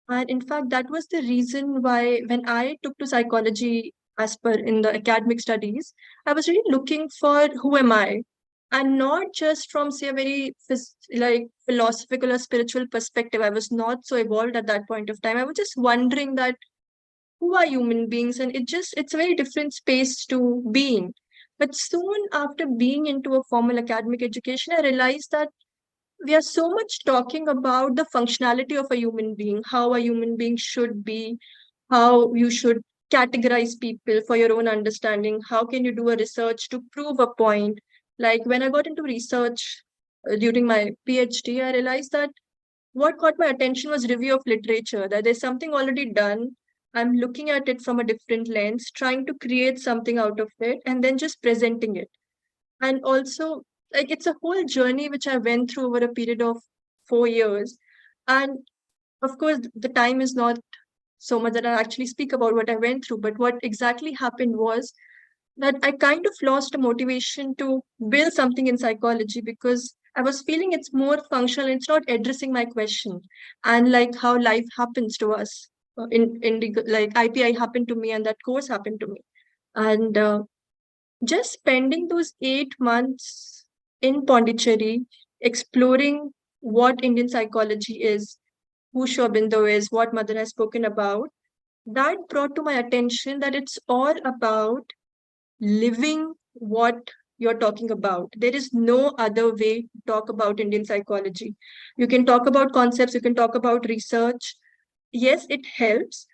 And in fact, that was the reason why when I took to psychology as per in the academic studies, I was really looking for who am I? And not just from, say, a very like philosophical or spiritual perspective. I was not so evolved at that point of time. I was just wondering that who are human beings, and it's a very different space to be in. But soon after being into a formal academic education, I realized that we are so much talking about the functionality of a human being, how a human being should be, how you should categorize people for your own understanding, how can you do a research to prove a point. Like when I got into research during my PhD, I realized that what caught my attention was review of literature, that there's something already done. I'm looking at it from a different lens, trying to create something out of it, and then just presenting it. And also, like, it's a whole journey which I went through over a period of 4 years. And of course, the time is not so much that I actually speak about what I went through, but what exactly happened was that I kind of lost a motivation to build something in psychology, because I was feeling it's more functional. It's not addressing my question, and like how life happens to us. Like IPI happened to me, and that course happened to me, and just spending those 8 months in Pondicherry, exploring what Indian psychology is, who Sri Aurobindo is, what Mother has spoken about, that brought to my attention that it's all about living what you're talking about. There is no other way to talk about Indian psychology. You can talk about concepts, you can talk about research. Yes, it helps.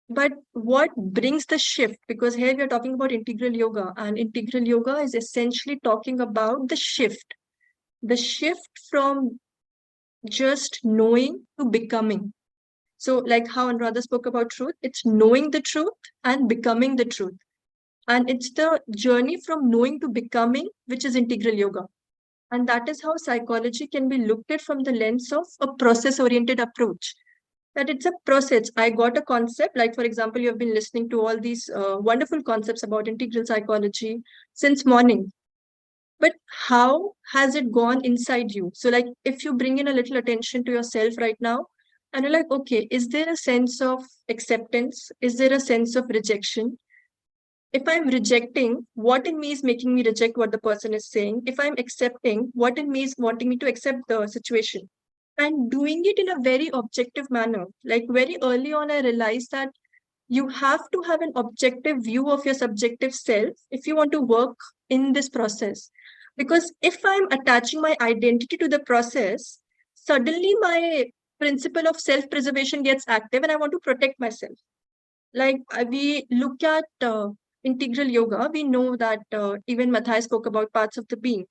But what brings the shift? Because here we are talking about integral yoga, and integral yoga is essentially talking about the shift from just knowing to becoming. So like how Anuradha spoke about truth, it's knowing the truth and becoming the truth. And it's the journey from knowing to becoming, which is integral yoga. And that is how psychology can be looked at from the lens of a process-oriented approach. That it's a process. I got a concept, like, for example, you have been listening to all these wonderful concepts about integral psychology since morning. But how has it gone inside you? So like, if you bring in a little attention to yourself right now, and you're like, okay, is there a sense of acceptance? Is there a sense of rejection? If I'm rejecting, what in me is making me reject what the person is saying? If I'm accepting, what in me is wanting me to accept the situation? And doing it in a very objective manner. Like very early on, I realized that you have to have an objective view of your subjective self if you want to work in this process. Because if I'm attaching my identity to the process, suddenly my principle of self-preservation gets active and I want to protect myself. Like we look at integral yoga, we know that even Mathijs spoke about parts of the being.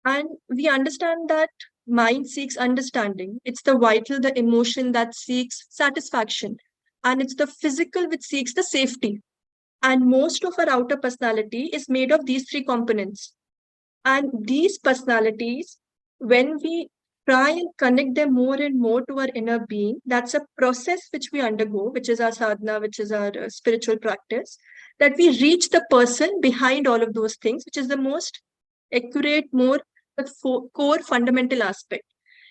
And we understand that mind seeks understanding. It's the vital, the emotion that seeks satisfaction. And it's the physical which seeks the safety. And most of our outer personality is made of these three components. And these personalities, when we try and connect them more and more to our inner being, that's a process which we undergo, which is our sadhana, which is our spiritual practice, that we reach the person behind all of those things, which is the most accurate, more core fundamental aspect.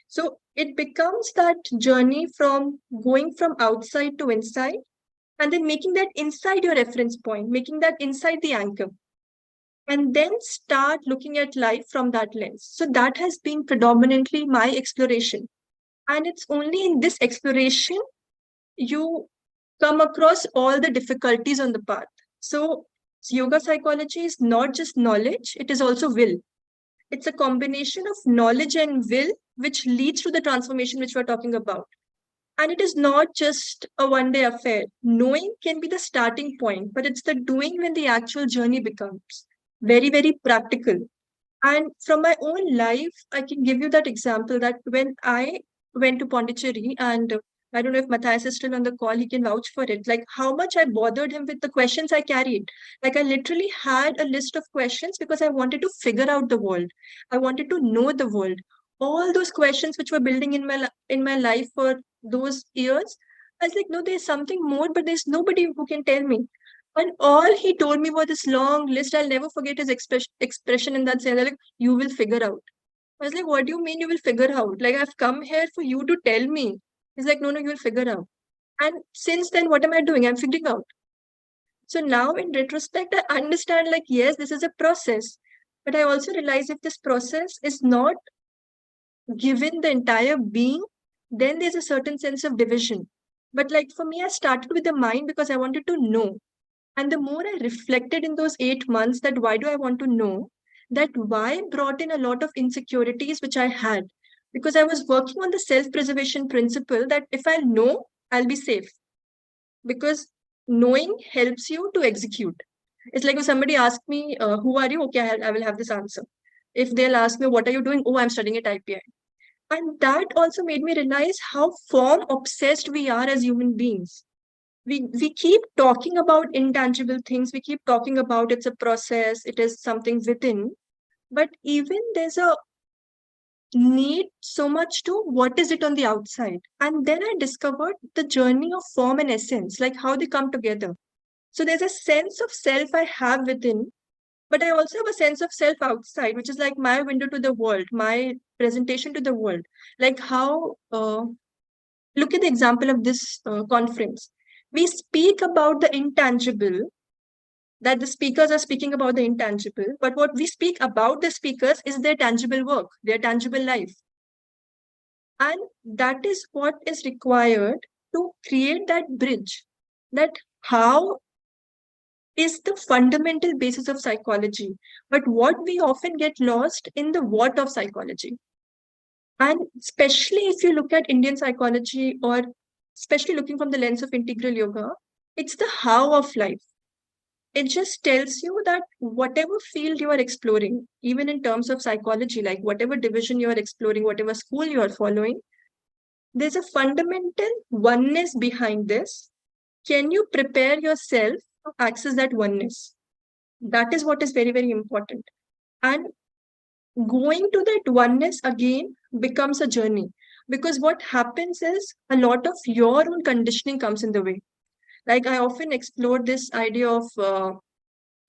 So it becomes that journey from going from outside to inside, and then making that inside your reference point, making that inside the anchor, and then start looking at life from that lens. So that has been predominantly my exploration. And it's only in this exploration you come across all the difficulties on the path. So yoga psychology is not just knowledge, it is also will. It's a combination of knowledge and will, which leads to the transformation which we're talking about. And it is not just a one-day affair. Knowing can be the starting point, but it's the doing when the actual journey becomes very, very practical. And from my own life, I can give you that example that when I went to Pondicherry, and I don't know if Matthias is still on the call, he can vouch for it, like how much I bothered him with the questions I carried. Like I literally had a list of questions because I wanted to figure out the world. I wanted to know the world. All those questions which were building in my life for those years, I was like, no, there's something more, but there's nobody who can tell me. And all he told me was this long list. I'll never forget his expression in that sense. Like, you will figure out. I was like, what do you mean you will figure out? Like, I've come here for you to tell me. He's like, no, you will figure out. And since then, what am I doing? I'm figuring out. So now in retrospect, I understand like, yes, this is a process. But I also realize if this process is not given the entire being, then there's a certain sense of division. But like for me, I started with the mind because I wanted to know. And the more I reflected in those 8 months that why do I want to know, that why brought in a lot of insecurities which I had. Because I was working on the self-preservation principle that if I know, I'll be safe. Because knowing helps you to execute. It's like if somebody asks me, who are you? Okay, I will have this answer. If they'll ask me, what are you doing? Oh, I'm studying at IPI. And that also made me realize how form obsessed we are as human beings. We keep talking about intangible things. We keep talking about it's a process, it is something within. But even there's a need so much to what is it on the outside. And then I discovered the journey of form and essence, like how they come together. So there's a sense of self I have within, but I also have a sense of self outside, which is like my window to the world, my presentation to the world. Like how, look at the example of this conference. We speak about the intangible, that the speakers are speaking about the intangible, but what we speak about the speakers is their tangible work, their tangible life. And that is what is required to create that bridge, that how is the fundamental basis of psychology, but what we often get lost in the what of psychology. And especially if you look at Indian psychology, or especially looking from the lens of integral yoga, it's the how of life. It just tells you that whatever field you are exploring, even in terms of psychology, like whatever division you are exploring, whatever school you are following, there's a fundamental oneness behind this. Can you prepare yourself to access that oneness? That is what is very, very important. And going to that oneness again becomes a journey, because what happens is a lot of your own conditioning comes in the way. Like I often explore this idea of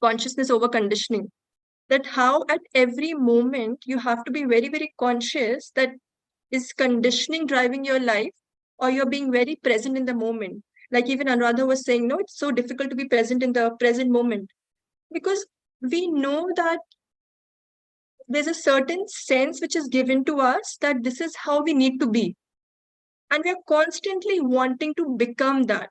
consciousness over conditioning, that how at every moment you have to be very, very conscious that is conditioning driving your life, or you're being very present in the moment. Like even Anuradha was saying, no, it's so difficult to be present in the present moment, because we know that there's a certain sense which is given to us that this is how we need to be. And we are constantly wanting to become that.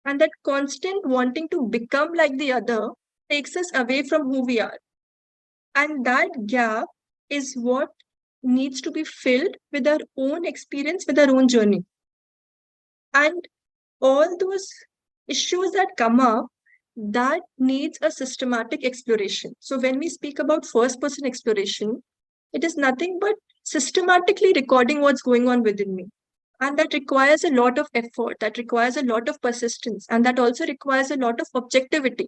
And that constant wanting to become like the other takes us away from who we are. And that gap is what needs to be filled with our own experience, with our own journey. And all those issues that come up, that needs a systematic exploration. So when we speak about first person exploration, It is nothing but systematically recording what's going on within me. And that requires a lot of effort, that requires a lot of persistence, and that also requires a lot of objectivity.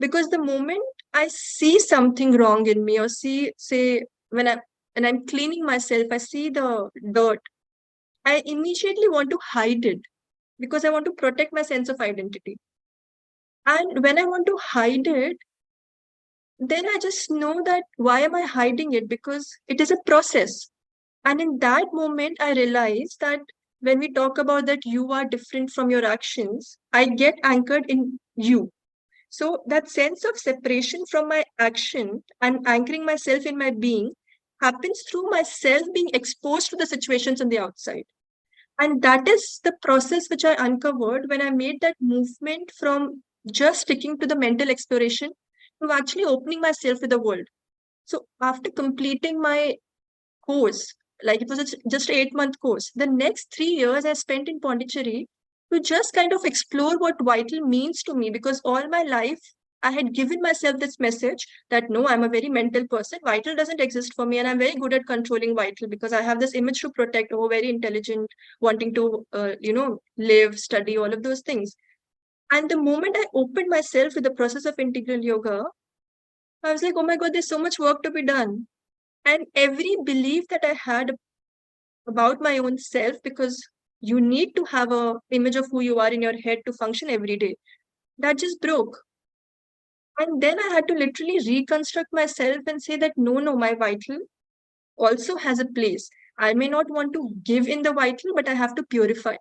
Because the moment I see something wrong in me, or say when I'm cleaning myself, I see the dirt, I immediately want to hide it because I want to protect my sense of identity. And when I want to hide it, then I just know that why am I hiding it? Because it is a process. And in that moment, I realize that when we talk about that you are different from your actions, I get anchored in you. So that sense of separation from my action and anchoring myself in my being happens through myself being exposed to the situations on the outside. And that is the process which I uncovered when I made that movement from just sticking to the mental exploration to actually opening myself to the world. So after completing my course, like it was just an 8-month course, the next 3 years I spent in Pondicherry to just kind of explore what vital means to me, because all my life I had given myself this message that no, I'm a very mental person. Vital doesn't exist for me, and I'm very good at controlling vital because I have this image to protect. Oh, very intelligent, wanting to, live, study, all of those things. And the moment I opened myself to the process of integral yoga, I was like, oh my God, there's so much work to be done. And every belief that I had about my own self, because you need to have a image of who you are in your head to function every day, that just broke. And then I had to literally reconstruct myself and say that no, my vital also has a place. I may not want to give in the vital, but I have to purify.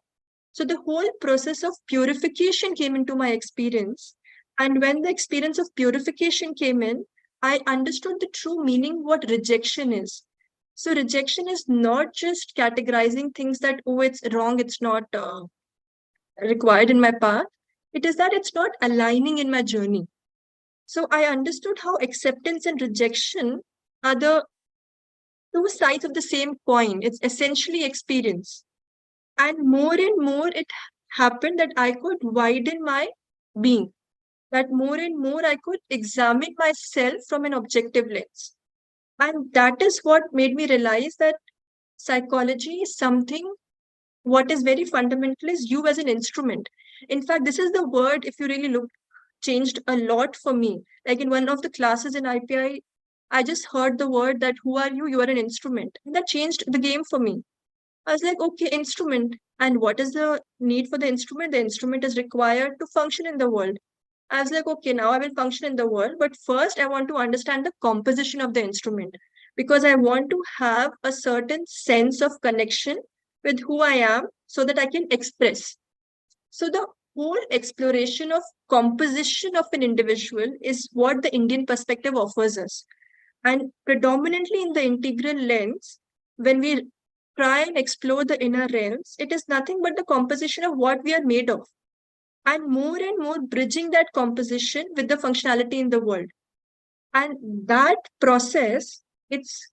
So the whole process of purification came into my experience. And when the experience of purification came in, I understood the true meaning what rejection is. So rejection is not just categorizing things that, oh, it's wrong, it's not required in my path. It is that it's not aligning in my journey. So I understood how acceptance and rejection are the two sides of the same coin. It's essentially experience. And more it happened that I could widen my being, that more and more I could examine myself from an objective lens. And that is what made me realize that psychology is something, what is very fundamental is you as an instrument. In fact, this is the word, if you really look, changed a lot for me. Like in one of the classes in IPI, I just heard the word that who are you? You are an instrument. And that changed the game for me. I was like, okay, instrument. And what is the need for the instrument? The instrument is required to function in the world. I was like, okay, now I will function in the world. But first, I want to understand the composition of the instrument, because I want to have a certain sense of connection with who I am so that I can express. So the whole exploration of composition of an individual is what the Indian perspective offers us. And predominantly in the integral lens, when we try and explore the inner realms, it is nothing but the composition of what we are made of. And more bridging that composition with the functionality in the world. And that process, it's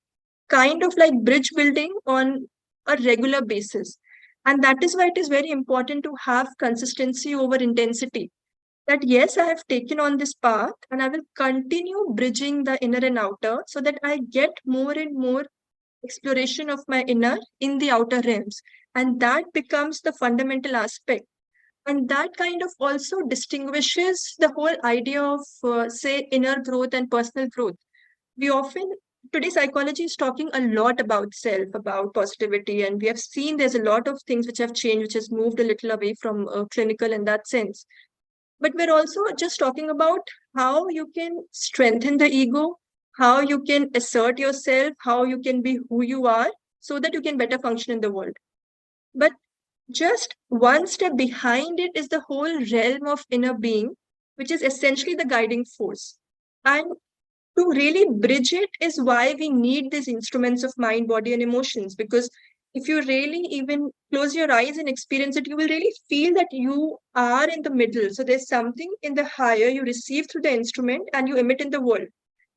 kind of like bridge building on a regular basis. And that is why it is very important to have consistency over intensity. That yes, I have taken on this path and I will continue bridging the inner and outer so that I get more and more exploration of my inner in the outer realms. And that becomes the fundamental aspect. And that kind of also distinguishes the whole idea of, say, inner growth and personal growth. We often, today psychology is talking a lot about self, about positivity, and we have seen there's a lot of things which have changed, which has moved a little away from clinical in that sense. But we're also just talking about how you can strengthen the ego, how you can assert yourself, how you can be who you are so that you can better function in the world. But just one step behind it is the whole realm of inner being, which is essentially the guiding force. And to really bridge it is why we need these instruments of mind, body, and emotions. Because if you really even close your eyes and experience it, you will really feel that you are in the middle. So there's something in the higher you receive through the instrument and you emit in the world.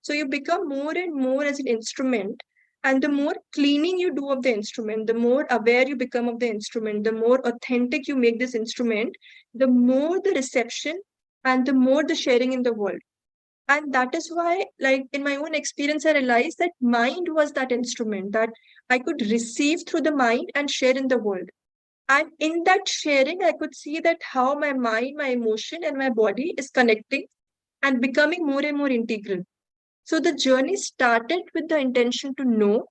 So you become more and more as an instrument. And the more cleaning you do of the instrument, the more aware you become of the instrument, the more authentic you make this instrument, the more the reception and the more the sharing in the world. And that is why, like in my own experience, I realized that mind was that instrument that I could receive through the mind and share in the world. And in that sharing, I could see that how my mind, my emotion, and my body is connecting and becoming more and more integral. So the journey started with the intention to know,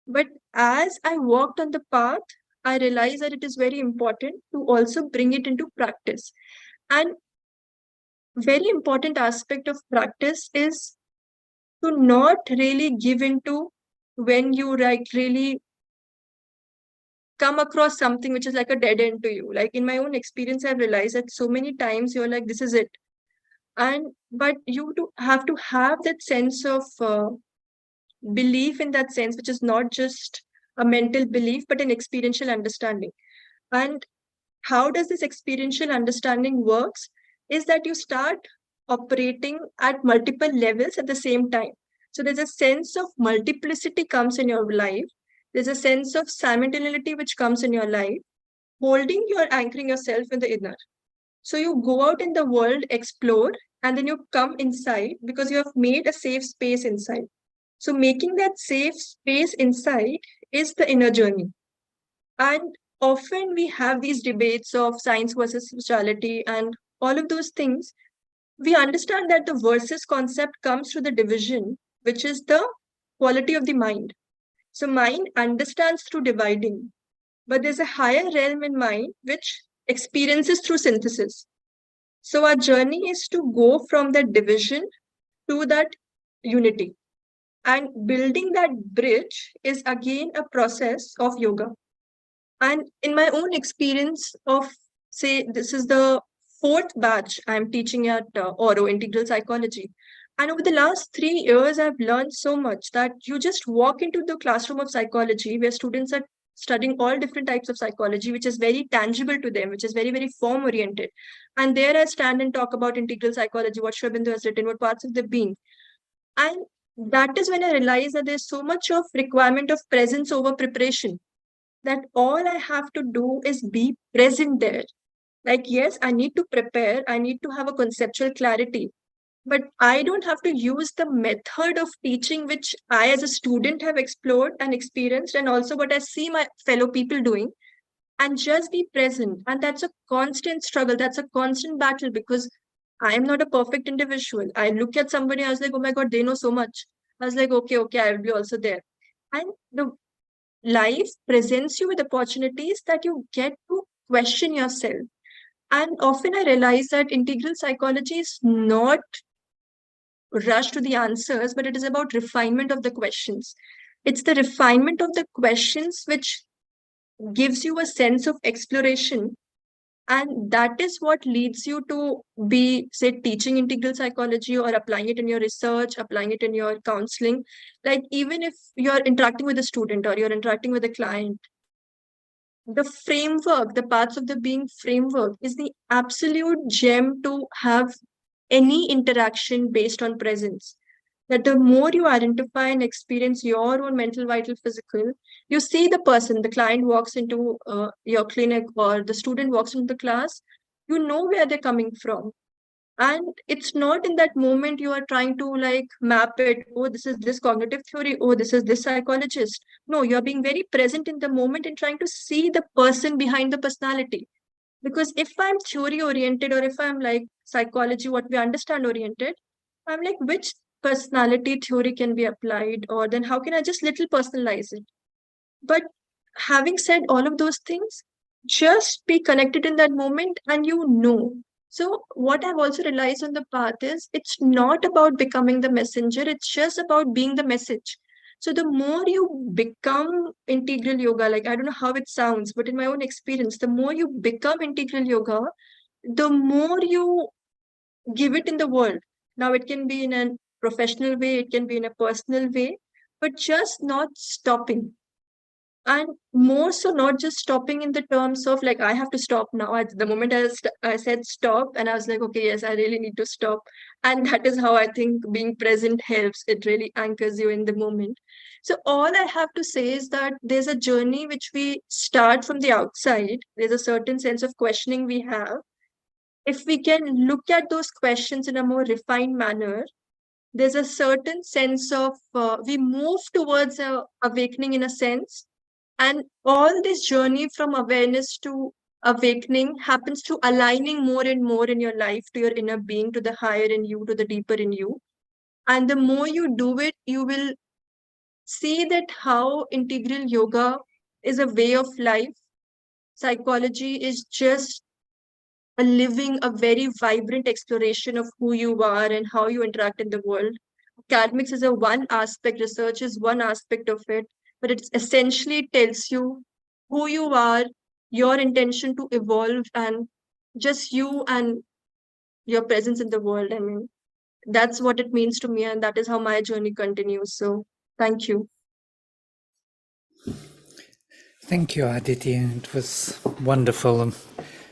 but as I walked on the path, I realized that it is very important to also bring it into practice. And very important aspect of practice is to not really give into when you like really come across something which is like a dead end to you. Like in my own experience, I've realized that so many times you're like, this is it. But you do have to have that sense of belief in that sense, which is not just a mental belief, but an experiential understanding. And how does this experiential understanding works is that you start operating at multiple levels at the same time. So there's a sense of multiplicity comes in your life. There's a sense of simultaneity which comes in your life, holding your anchoring yourself in the inner. So you go out in the world, explore, and then you come inside because you have made a safe space inside. So making that safe space inside is the inner journey. And often we have these debates of science versus spirituality and all of those things. We understand that the versus concept comes through the division, which is the quality of the mind. So mind understands through dividing, but there's a higher realm in mind which experiences through synthesis. So our journey is to go from that division to that unity. And building that bridge is again a process of yoga. And in my own experience of, say, this is the 4th batch I'm teaching at Oro, Integral Psychology. And over the last 3 years, I've learned so much that you just walk into the classroom of psychology where students are studying all different types of psychology, which is very tangible to them, which is very, very form oriented. And there I stand and talk about integral psychology, what Sri Aurobindo has written, what parts of the being. And that is when I realized that there's so much of requirement of presence over preparation, that all I have to do is be present there. Like, yes, I need to prepare, I need to have a conceptual clarity, but I don't have to use the method of teaching which I as a student have explored and experienced, and also what I see my fellow people doing, and just be present. And that's a constant struggle, that's a constant battle, because I am not a perfect individual. I look at somebody, I was like, oh my God, they know so much. I was like, okay, I will be also there. And the life presents you with opportunities that you get to question yourself. And often I realize that integral psychology is not rush to the answers, but it is about refinement of the questions. It's the refinement of the questions which gives you a sense of exploration. And that is what leads you to be, say, teaching integral psychology or applying it in your research, applying it in your counseling. Like, even if you're interacting with a student or you're interacting with a client, the framework, the paths of the being framework is the absolute gem to have any interaction based on presence. That the more you identify and experience your own mental, vital, physical, you see the person, the client walks into your clinic or the student walks into the class, you know where they're coming from. And it's not in that moment you are trying to like map it, oh, this is this cognitive theory, oh, this is this psychologist. No, you're being very present in the moment and trying to see the person behind the personality. Because if I'm theory oriented or if I'm like psychology, what we understand oriented, I'm like, which personality theory can be applied, or then how can I just little personalize it? But having said all of those things, just be connected in that moment and you know. So what I've also realized on the path is it's not about becoming the messenger, it's just about being the message. So the more you become integral yoga, like I don't know how it sounds, but in my own experience, the more you become integral yoga, the more you give it in the world. Now it can be in a professional way, it can be in a personal way, but just not stopping. And more so not just stopping in the terms of like I have to stop now. At the moment I said stop, and I was like, okay, yes, I really need to stop. And that is how I think being present helps. It really anchors you in the moment. So all I have to say is that there's a journey which we start from the outside. There's a certain sense of questioning we have. If we can look at those questions in a more refined manner, there's a certain sense of, we move towards awakening in a sense. And all this journey from awareness to awakening happens through aligning more and more in your life to your inner being, to the higher in you, to the deeper in you. And the more you do it, you will see that how integral yoga is a way of life. Psychology is just a very vibrant exploration of who you are and how you interact in the world. Academics is one aspect, research is one aspect of it, but it essentially tells you who you are, your intention to evolve, and just you and your presence in the world. I mean, that's what it means to me, and that is how my journey continues. So thank you. Thank you, Aditi. It was wonderful.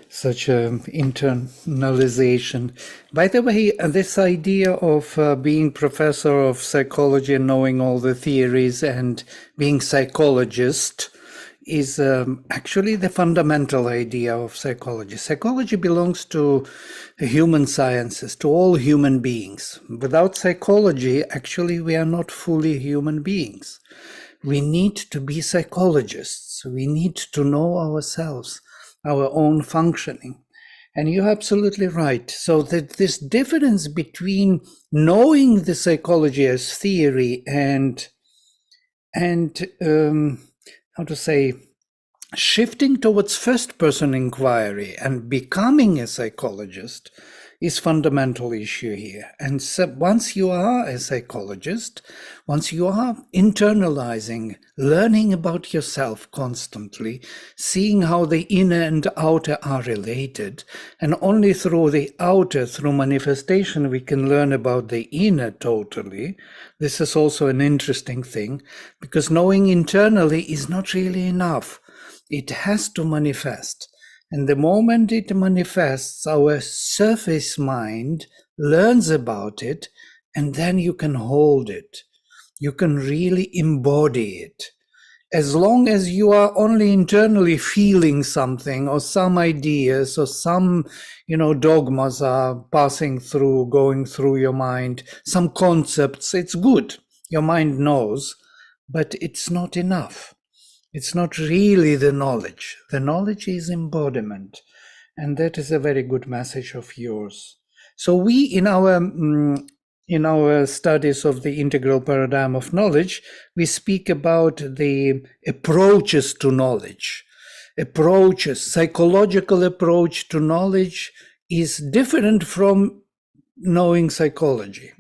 Such an internalization. By the way, this idea of being professor of psychology and knowing all the theories and being psychologist is actually the fundamental idea of psychology. Psychology belongs to human sciences, to all human beings. Without psychology, actually, we are not fully human beings. We need to be psychologists. We need to know ourselves, our own functioning. And you're absolutely right. So that this difference between knowing the psychology as theory and how to say, shifting towards first-person inquiry and becoming a psychologist is fundamental issue here. And so once you are a psychologist, once you are internalizing, learning about yourself constantly, seeing how the inner and outer are related, and only through the outer, through manifestation, we can learn about the inner totally. This is also an interesting thing, because knowing internally is not really enough. It has to manifest. And the moment it manifests, our surface mind learns about it, and then you can hold it. You can really embody it. As long as you are only internally feeling something, or some ideas, or some, dogmas are passing through, going through your mind, some concepts, it's good. Your mind knows, but it's not enough. It's not really the knowledge. The knowledge is embodiment. And that is a very good message of yours. So we, in our studies of the integral paradigm of knowledge, we speak about the approaches to knowledge. Psychological approach to knowledge is different from knowing psychology.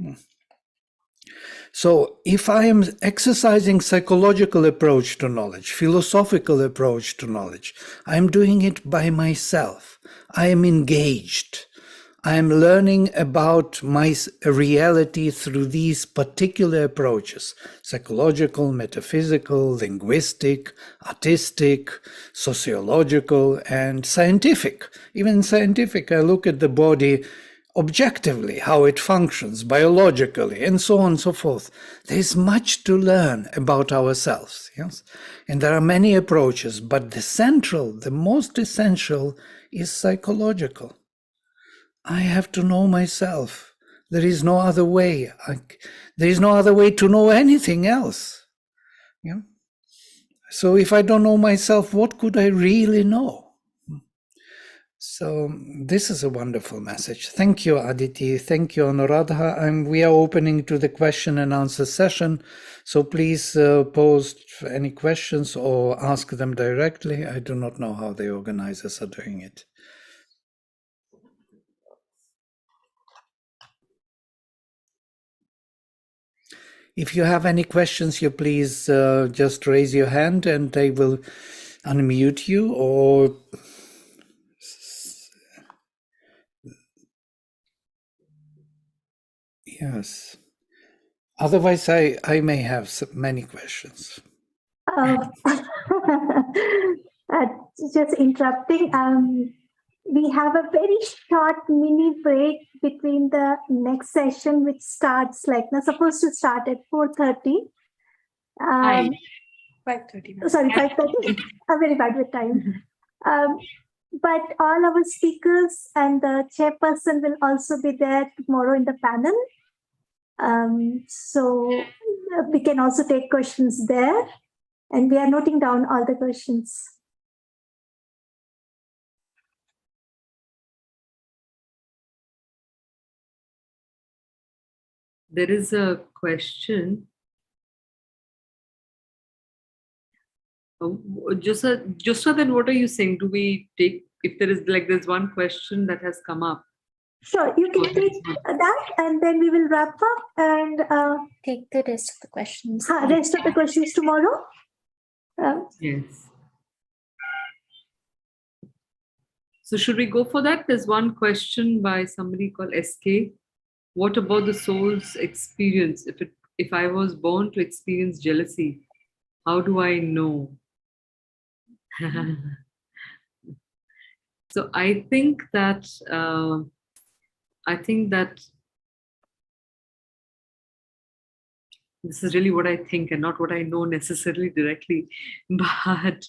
So if I am exercising psychological approach to knowledge, philosophical approach to knowledge, I am doing it by myself. I am engaged. I am learning about my reality through these particular approaches: psychological, metaphysical, linguistic, artistic, sociological, and scientific. Even scientific, I look at the body objectively, how it functions biologically, and so on and so forth. There is much to learn about ourselves, yes? And there are many approaches, but the most essential is psychological. I have to know myself. There is no other way. There is no other way to know anything else. Yeah? So if I don't know myself, what could I really know? So this is a wonderful message. Thank you, Aditi. Thank you, Anuradha. We are opening to the question and answer session. So please pose any questions or ask them directly. I do not know how the organizers are doing it. If you have any questions, you please just raise your hand and I will unmute you, or yes. Otherwise, I may have many questions. Just interrupting. We have a very short mini break between the next session, which starts supposed to start at 4:30. 5:30. Sorry, 5:30. I'm very bad with time. But all our speakers and the chairperson will also be there tomorrow in the panel. So we can also take questions there, and we are noting down all the questions. There is a question. Just then, what are you saying? Do we take, if there is like, there's one question that has come up? Sure, you can take that, and then we will wrap up and take the rest of the questions. Rest of the questions tomorrow. Yes. So should we go for that? There's one question by somebody called SK. What about the soul's experience? If I was born to experience jealousy, how do I know? So I think that this is really what I think and not what I know necessarily directly, but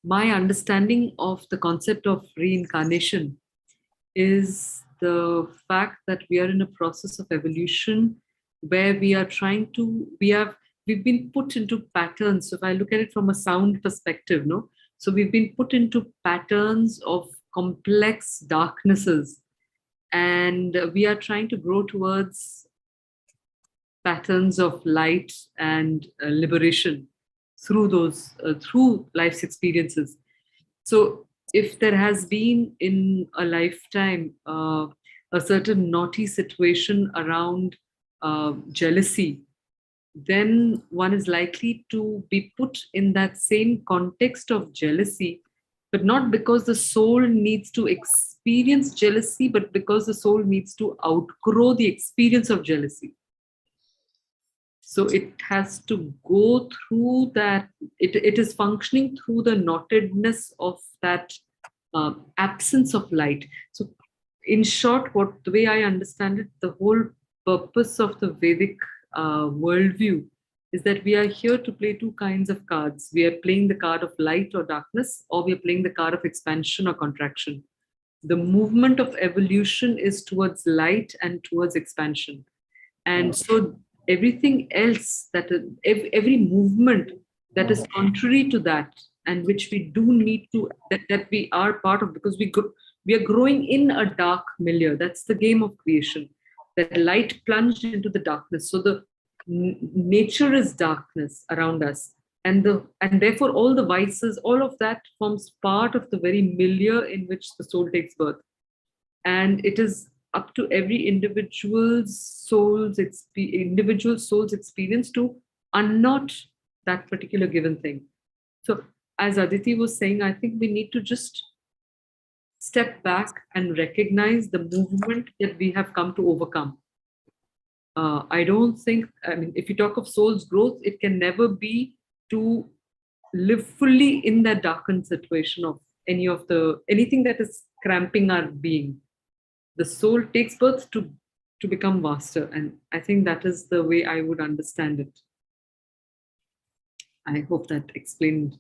my understanding of the concept of reincarnation is the fact that we are in a process of evolution where we are trying to, we've been put into patterns. So if I look at it from a sound perspective, so we've been put into patterns of complex darknesses, and we are trying to grow towards patterns of light and liberation through those, through life's experiences. So if there has been in a lifetime a certain naughty situation around jealousy, then one is likely to be put in that same context of jealousy, but not because the soul needs to experience jealousy, but because the soul needs to outgrow the experience of jealousy. So it has to go through that, it is functioning through the knottedness of that absence of light. So in short, the way I understand it, the whole purpose of the Vedic worldview is that we are here to play two kinds of cards. We are playing the card of light or darkness, or we are playing the card of expansion or contraction. The movement of evolution is towards light and towards expansion. And so everything else, every movement that is contrary to that, and which we do need to, that we are part of, because we are growing in a dark milieu. That's the game of creation. That light plunged into the darkness. So the nature is darkness around us, and therefore all the vices, all of that forms part of the very milieu in which the soul takes birth. And it is up to every individual soul's experience to unknot that particular given thing. So as Aditi was saying, I think we need to just step back and recognize the movement that we have come to overcome. I don't think, if you talk of soul's growth, it can never be to live fully in that darkened situation of anything that is cramping our being. The soul takes birth to become vaster, and I think that is the way I would understand it. I hope that explained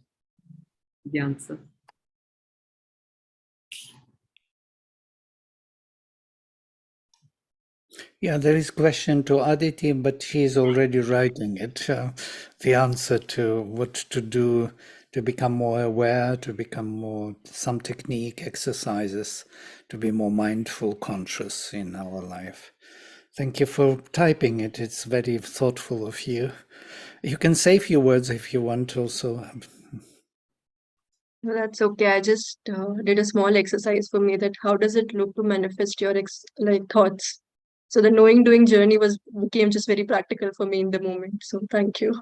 the answer. Yeah, there is a question to Aditi, but she is already writing it. The answer to what to do to become more aware, to become more, some technique, exercises, to be more mindful, conscious in our life. Thank you for typing it. It's very thoughtful of you. You can say a few words if you want also. No, that's okay. I just did a small exercise for me that how does it look to manifest your thoughts. So the knowing doing journey became just very practical for me in the moment. So thank you.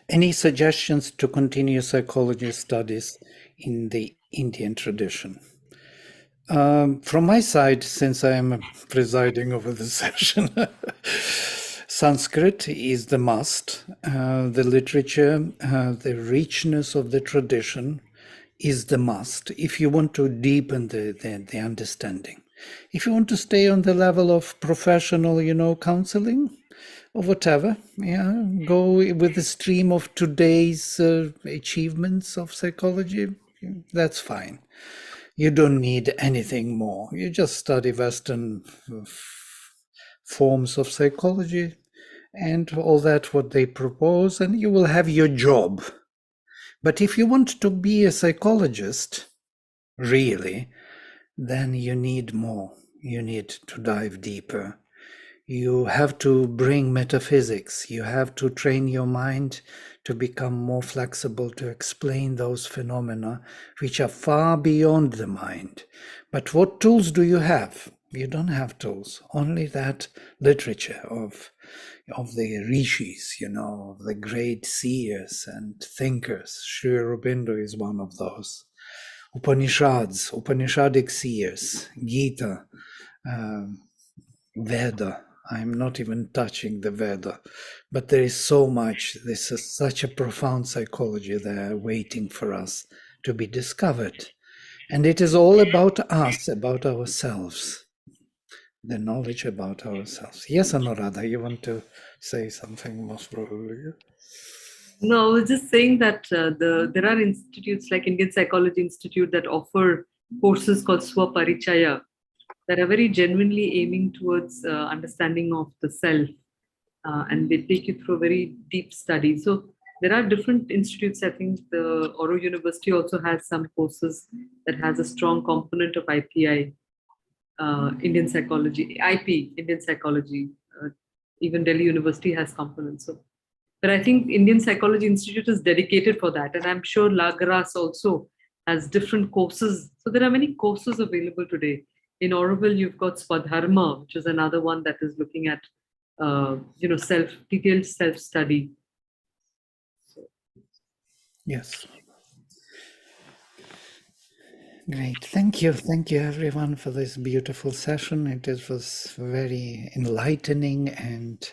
Any suggestions to continue psychology studies in the Indian tradition? From my side, since I am presiding over the session, Sanskrit is the must. The literature, the richness of the tradition is the must if you want to deepen the understanding. If you want to stay on the level of professional, counseling, or whatever. Yeah, go with the stream of today's achievements of psychology. That's fine. You don't need anything more. You just study Western forms of psychology and all that what they propose, and you will have your job. But if you want to be a psychologist, really, then you need more. You need to dive deeper. You have to bring metaphysics. You have to train your mind to become more flexible, to explain those phenomena which are far beyond the mind. But what tools do you have? You don't have tools, only that literature of the rishis, of the great seers and thinkers. Sri Aurobindo is one of those. Upanishads, Upanishadic seers, Gita, Veda. I'm not even touching the Veda, but there is so much. This is such a profound psychology there waiting for us to be discovered. And it is all about us, about ourselves, the knowledge about ourselves. Yes, Anuradha, you want to say something most probably? No, I was just saying that there are institutes like Indian Psychology Institute that offer courses called Swaparichaya that are very genuinely aiming towards understanding of the self, and they take you through a very deep study. So there are different institutes. I think the Oro University also has some courses that has a strong component of IPI, Indian Psychology, IP, Indian Psychology. Even Delhi University has components. So, but I think Indian Psychology Institute is dedicated for that. And I'm sure Lagras also has different courses. So there are many courses available today. In Auroville, you've got Swadharma, which is another one that is looking at, detailed self-study. Yes. Great. Thank you. Thank you, everyone, for this beautiful session. It was very enlightening and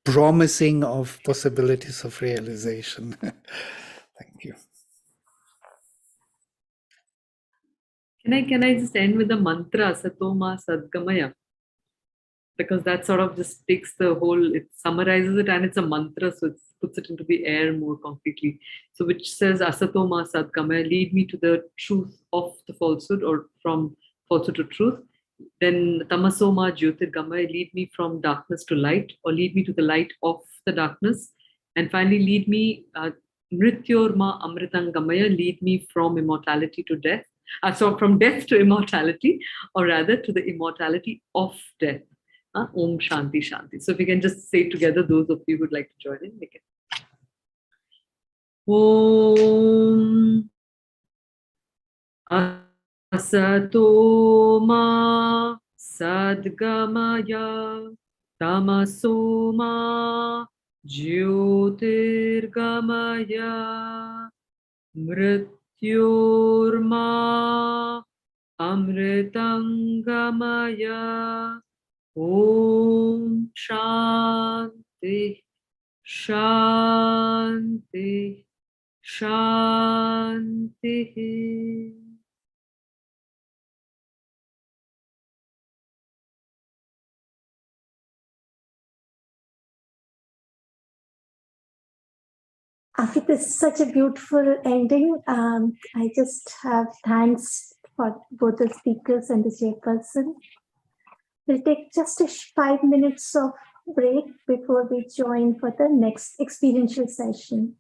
promising of possibilities of realization. Thank you. Can I just end with the mantra Satoma Sadgamaya? Because that sort of just takes the whole, it summarizes it, and it's a mantra, so it puts it into the air more concretely. So which says Asatoma Sadgamaya, lead me to the truth of the falsehood, or from falsehood to truth. Then Tamasoma Jyotirgamaya, lead me from darkness to light, or lead me to the light of the darkness. And finally, lead me Mrityorma Amritangamaya, lead me from immortality to death. So from death to immortality, or rather to the immortality of death. Om Shanti Shanti. So if we can just say together, those of you who would like to join in, we can. Om Asatoma Sadgamaya Tamasoma Jyotirgamaya Mrityorma Amritangamaya Om Shanti Shanti Shanti. After this such a beautiful ending, I just have thanks for both the speakers and the chairperson. We'll take just 5 minutes of break before we join for the next experiential session.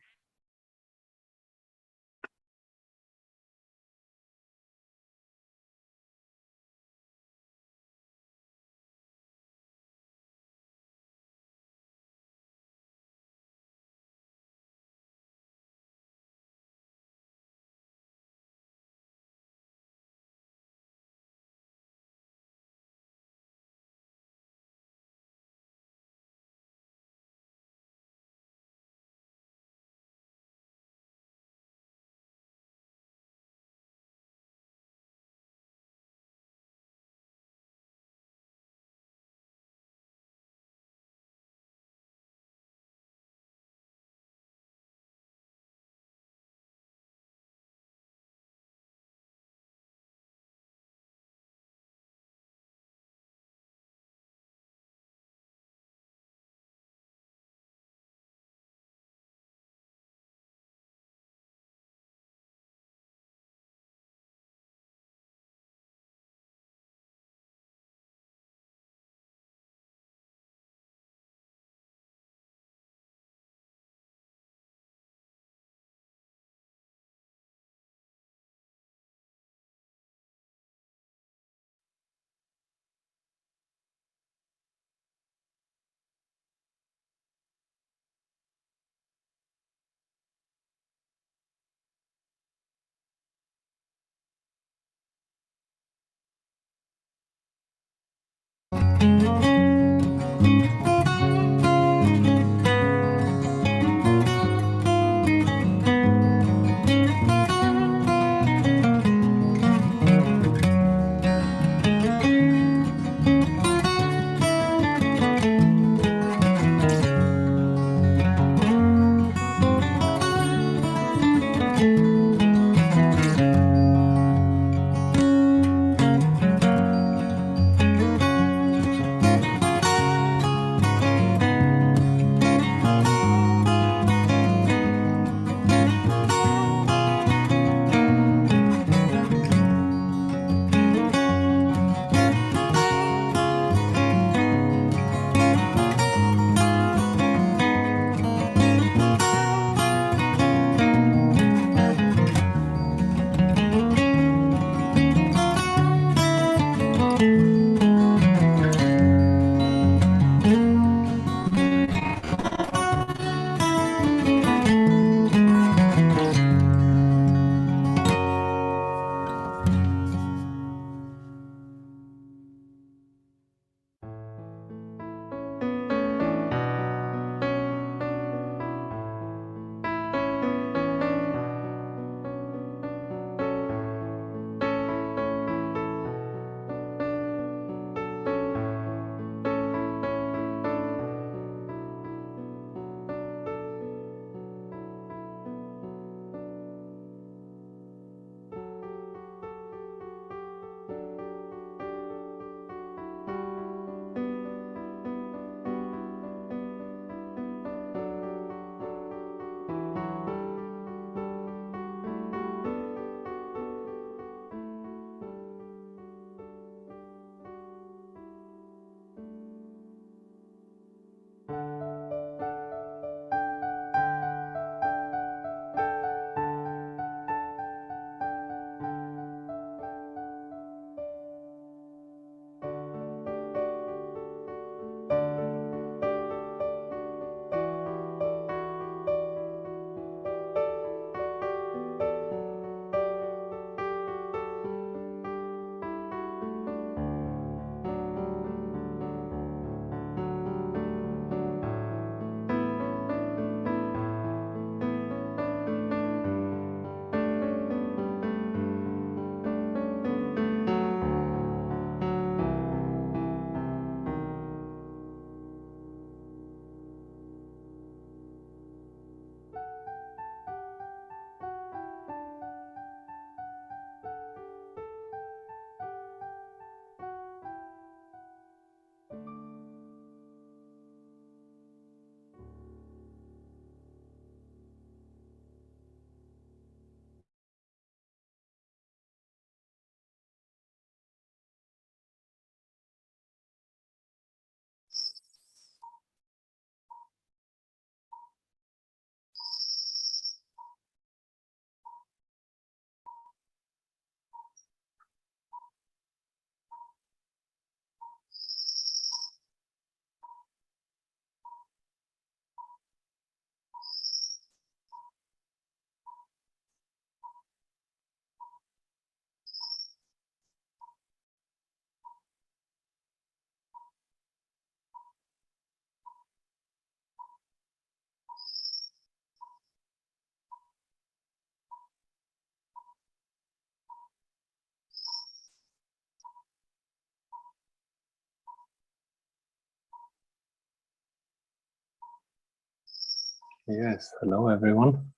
Yes, hello everyone.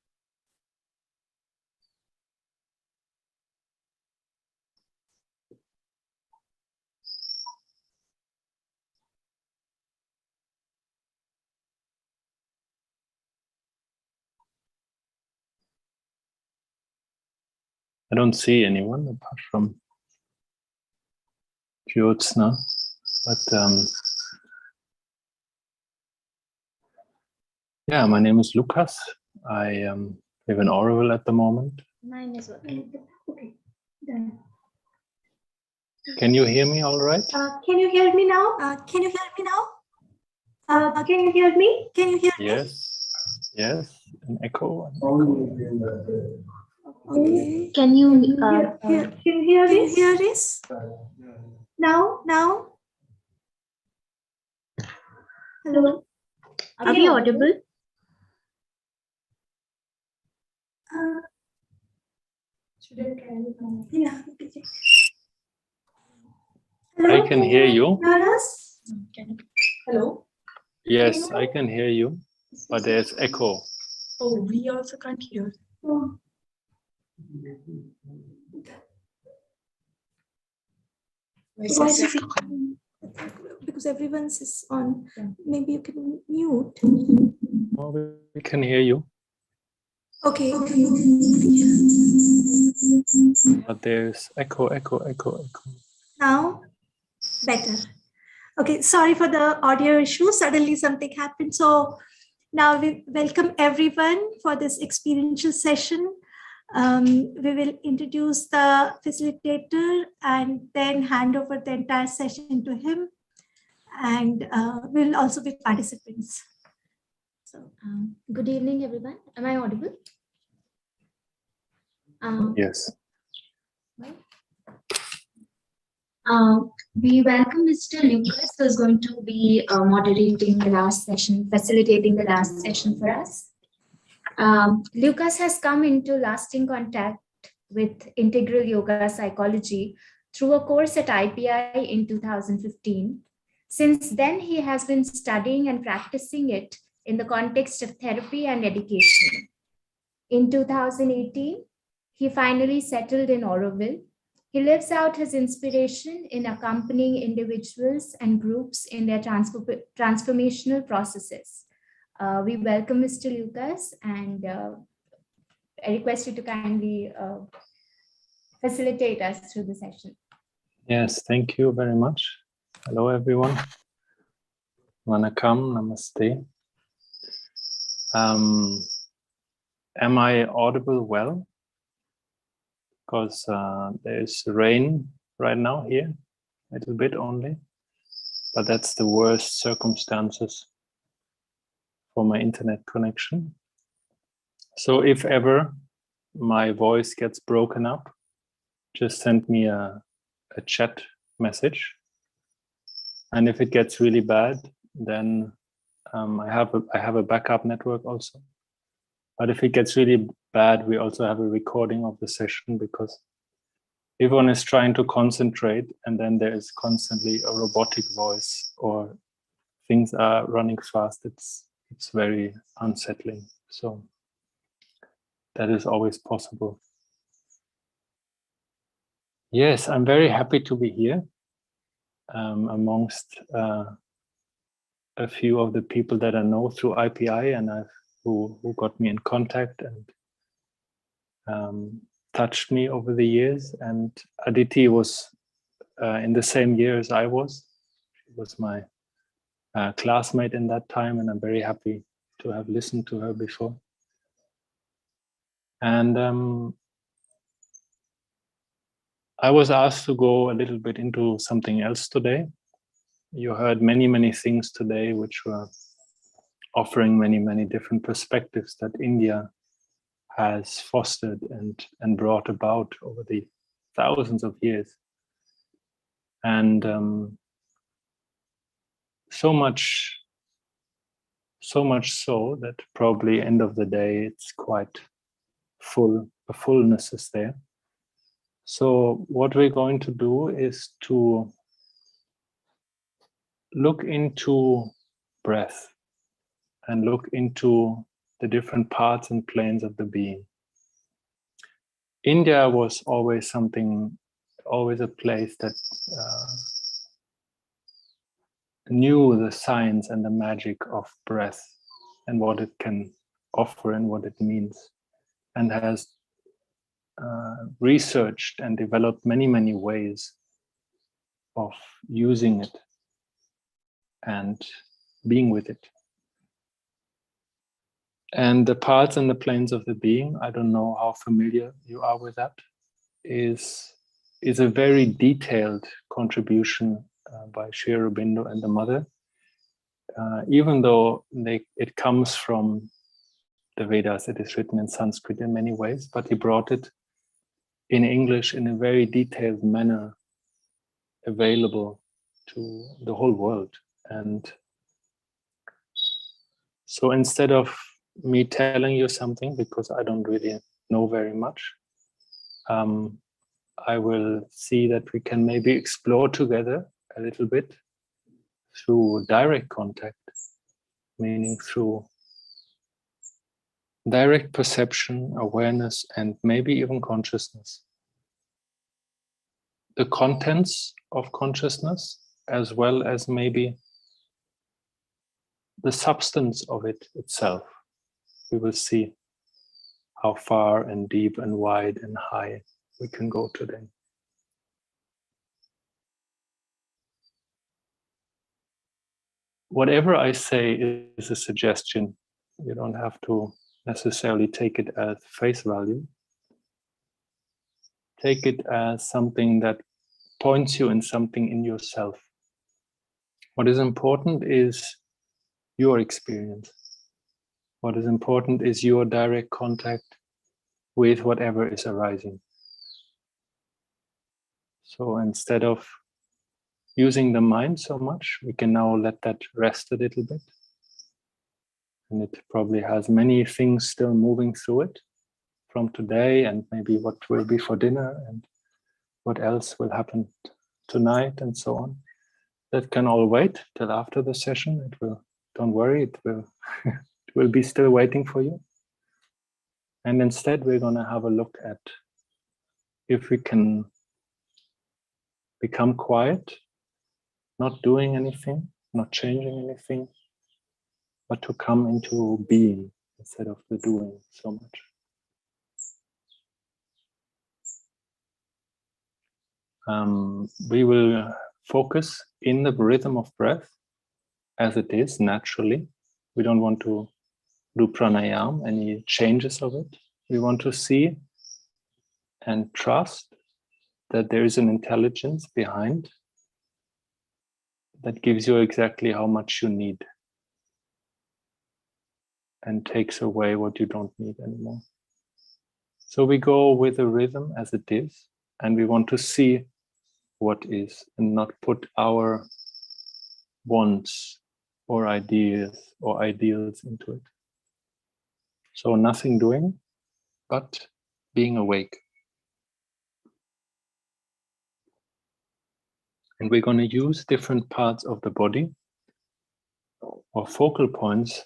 I don't see anyone apart from Jyotsna, but yeah, my name is Lucas. I live in Oroville at the moment. Mine is working. Okay. Done. Can you hear me all right? Can you hear me now? Can you hear me now? Can you hear me? Can you hear me? Yes, yes, an echo. Okay. Can you Can you hear this? Now? Hello. Are we audible? Should I try it now? Yeah. I can hear you. Hello. Yes, I can hear you, but there's echo. Oh, we also can't hear. Because everyone's is on. Maybe you can mute. Oh, we can hear you, Okay. but there's echo. Now, better. Okay, sorry for the audio issue. Suddenly something happened. So now we welcome everyone for this experiential session. We will introduce the facilitator and then hand over the entire session to him. And we'll also be participants. So, good evening, everyone. Am I audible? Yes. We welcome Mr. Lucas, who is going to be moderating the last session, facilitating the last session for us. Lucas has come into lasting contact with integral yoga psychology through a course at IPI in 2015. Since then, he has been studying and practicing it in the context of therapy and education. In 2018, he finally settled in Oroville. He lives out his inspiration in accompanying individuals and groups in their transformational processes. We welcome Mr. Lucas, and I request you to kindly facilitate us through the session. Yes, thank you very much. Hello, everyone. Vanakkam, namaste. Am I audible well? Because there's rain right now here, a little bit only, but that's the worst circumstances for my internet connection. So if ever my voice gets broken up, just send me a chat message. And if it gets really bad, then I have a backup network also. But if it gets really bad, we also have a recording of the session, because everyone is trying to concentrate and then there is constantly a robotic voice or things are running fast. It's very unsettling. So that is always possible. Yes, I'm very happy to be here amongst a few of the people that I know through IPI and who got me in contact and touched me over the years. And Aditi was in the same year as I was. She was my classmate in that time, and I'm very happy to have listened to her before. And I was asked to go a little bit into something else today. You heard many things today which were offering many different perspectives that India has fostered and brought about over the thousands of years. And so much so that probably end of the day it's quite full, the fullness is there. So what we're going to do is to look into breath and look into the different parts and planes of the being. India was always a place that knew the science and the magic of breath and what it can offer and what it means, and has researched and developed many ways of using it and being with it. And the parts and the planes of the being, I don't know how familiar you are with that, is a very detailed contribution by Sri Aurobindo and the Mother. Even though it comes from the Vedas, it is written in Sanskrit in many ways, but he brought it in English in a very detailed manner, available to the whole world. And So instead of me telling you something, because I don't really know very much, I will see that we can maybe explore together a little bit through direct contact, meaning through direct perception, awareness, and maybe even consciousness. The contents of consciousness, as well as maybe the substance of it itself. We will see how far and deep and wide and high we can go today. Whatever I say is a suggestion. You don't have to necessarily take it as face value. Take it as something that points you in something in yourself. What is important is your experience. What is important is your direct contact with whatever is arising. So instead of using the mind so much, we can now let that rest a little bit. And it probably has many things still moving through it from today, and maybe what will be for dinner and what else will happen tonight and so on. That can all wait till after the session. It will, don't worry, it will, it will be still waiting for you. And instead, we're going to have a look at if we can become quiet, not doing anything, not changing anything, but to come into being instead of the doing so much. We will focus in the rhythm of breath as it is naturally. We don't want to do pranayama, any changes of it. We want to see and trust that there is an intelligence behind that gives you exactly how much you need and takes away what you don't need anymore. So we go with the rhythm as it is, and we want to see what is and not put our wants or ideas or ideals into it. So nothing doing, but being awake. And we're going to use different parts of the body or focal points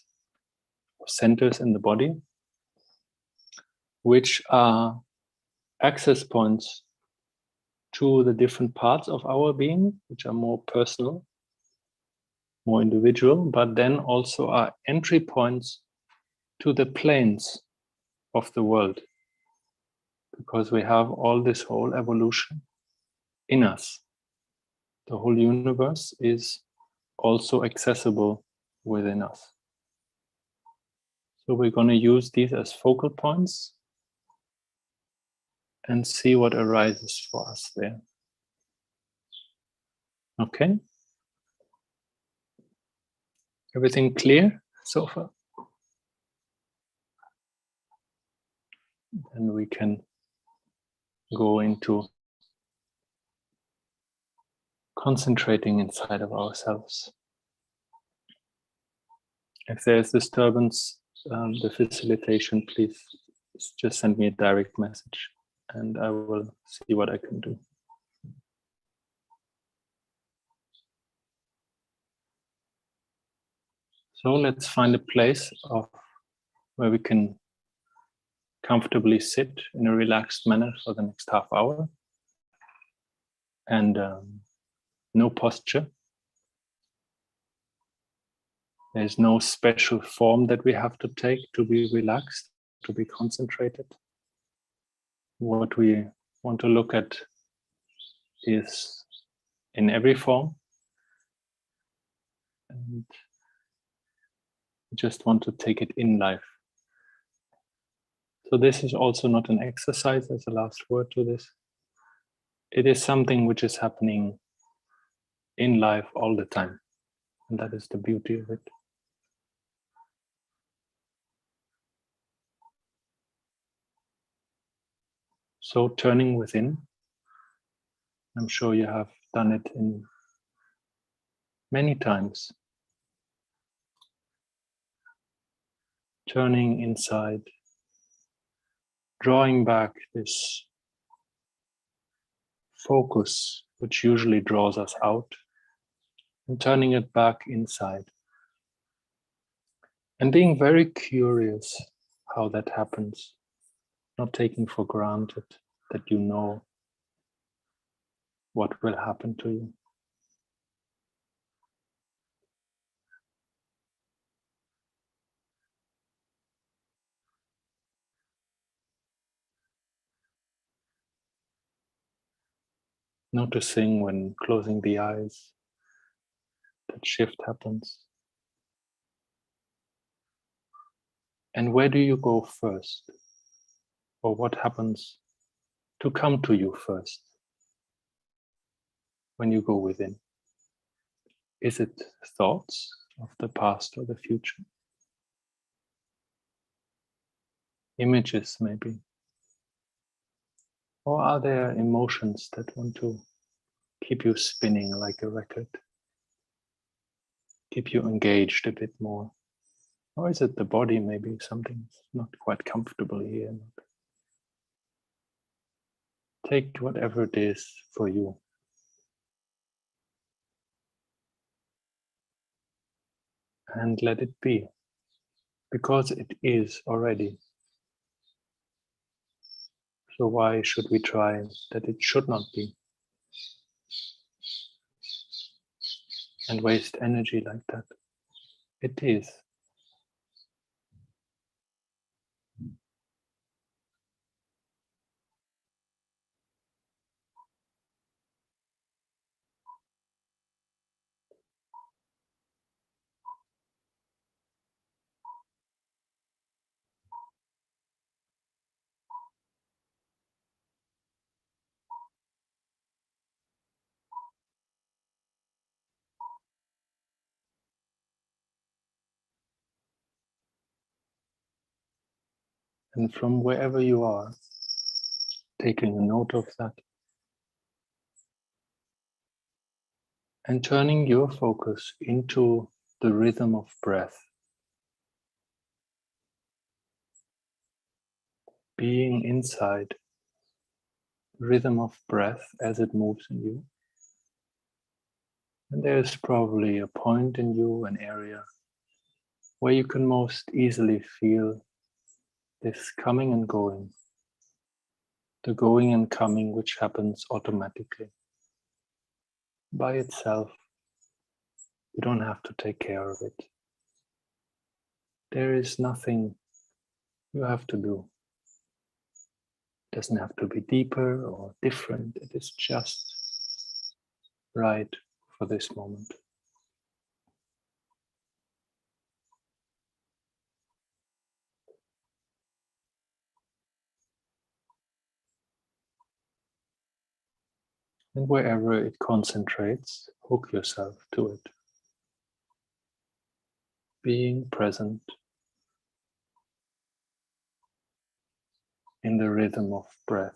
or centers in the body, which are access points to the different parts of our being, which are more personal, more individual, but then also are entry points to the planes of the world, because we have all this whole evolution in us. The whole universe is also accessible within us. So we're going to use these as focal points and see what arises for us there. Okay? Everything clear so far? And we can go into concentrating inside of ourselves. If there's disturbance, the facilitation, please just send me a direct message and I will see what I can do. So let's find a place where we can comfortably sit in a relaxed manner for the next half hour. And no posture. There's no special form that we have to take to be relaxed, to be concentrated. What we want to look at is in every form. And we just want to take it in life. So this is also not an exercise as a last word to this. It is something which is happening in life all the time. And that is the beauty of it. So turning within, I'm sure you have done it in many times. turning inside, drawing back this focus which usually draws us out, and turning it back inside. And being very curious how that happens, not taking for granted that you know what will happen to you. Noticing when closing the eyes, that shift happens. And where do you go first? Or what happens to come to you first when you go within? Is it thoughts of the past or the future? Images maybe? Or are there emotions that want to keep you spinning like a record? Keep you engaged a bit more? Or is it the body, maybe something's not quite comfortable here? Take whatever it is for you. And let it be, because it is already. So why should we try that it should not be? And waste energy like that? It is. And from wherever you are, taking a note of that, and turning your focus into the rhythm of breath, being inside the rhythm of breath as it moves in you. And there's probably a point in you, an area, where you can most easily feel this coming and going, the going and coming which happens automatically, by itself. You don't have to take care of it. There is nothing you have to do. It doesn't have to be deeper or different. It is just right for this moment. And wherever it concentrates, hook yourself to it. Being present in the rhythm of breath.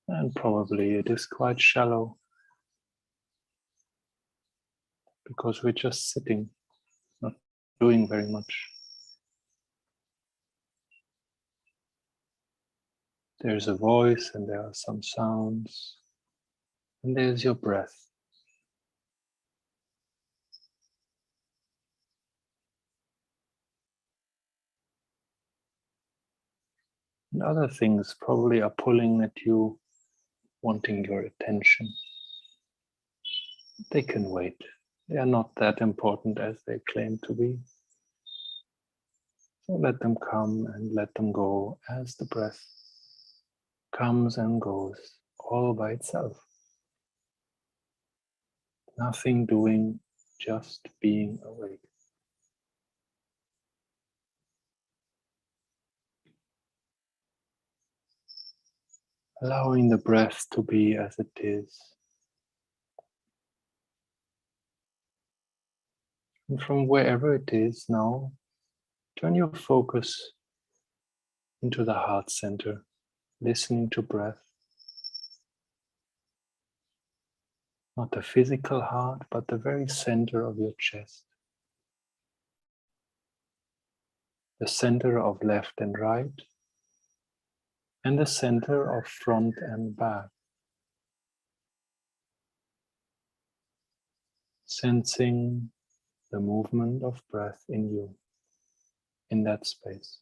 And probably it is quite shallow because we're just sitting, not doing very much. There's a voice and there are some sounds, and there's your breath. And other things probably are pulling at you, wanting your attention. They can wait. They are not that important as they claim to be. So let them come and let them go as the breath comes and goes all by itself. Nothing doing, just being awake. Allowing the breath to be as it is. And from wherever it is now, turn your focus into the heart center, listening to breath. Not the physical heart, but the very center of your chest. The center of left and right, and the center of front and back. Sensing the movement of breath in you, in that space.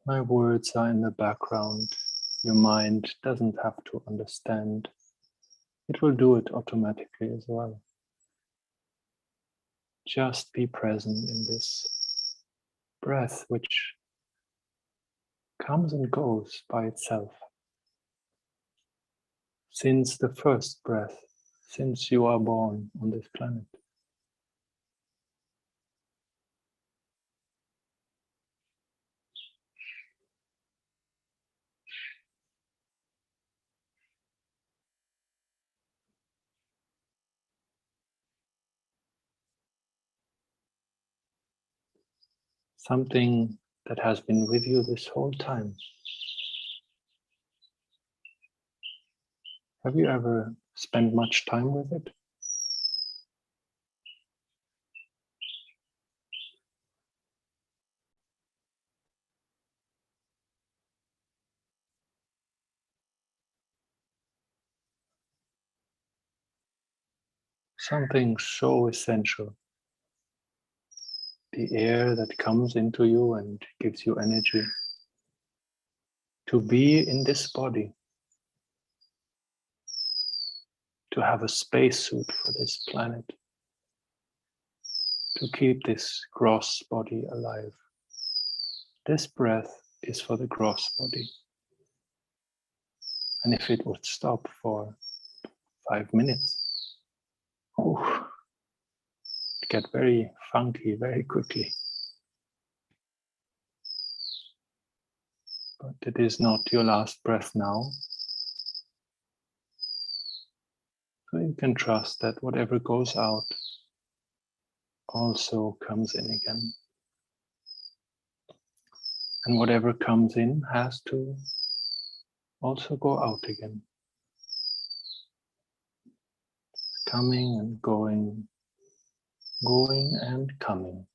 My words are in the background. Your mind doesn't have to understand. It will do it automatically as well. Just be present in this breath which comes and goes by itself. Since the first breath, since you are born on this planet. Something that has been with you this whole time. Have you ever spent much time with it? Something so essential. The air that comes into you and gives you energy. To be in this body. To have a spacesuit for this planet. To keep this gross body alive. This breath is for the gross body. And if it would stop for 5 minutes, it get very funky very quickly. But it is not your last breath now. So you can trust that whatever goes out also comes in again. And whatever comes in has to also go out again. Coming and going, going and coming.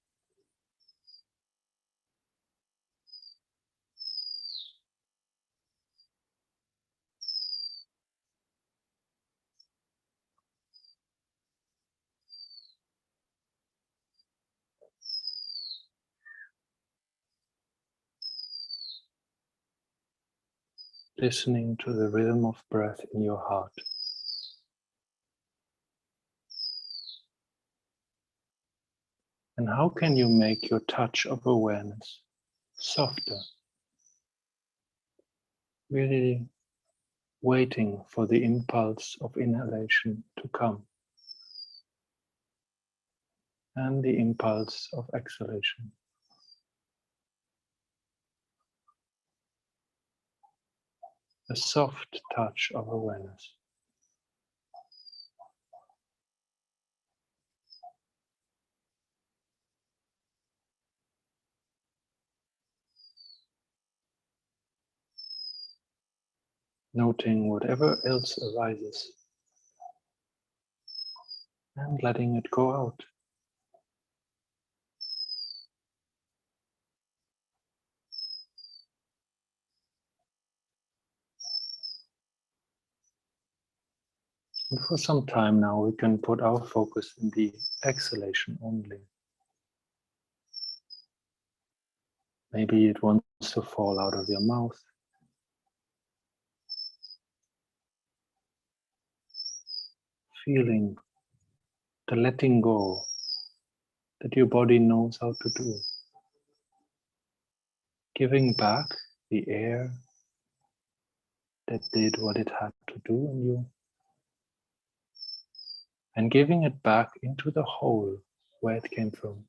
Listening to the rhythm of breath in your heart. And how can you make your touch of awareness softer? Really waiting for the impulse of inhalation to come. And the impulse of exhalation. A soft touch of awareness. Noting whatever else arises and letting it go out. And for some time now, we can put our focus in the exhalation only. Maybe it wants to fall out of your mouth. Feeling the letting go that your body knows how to do. Giving back the air that did what it had to do in you. And giving it back into the hole where it came from.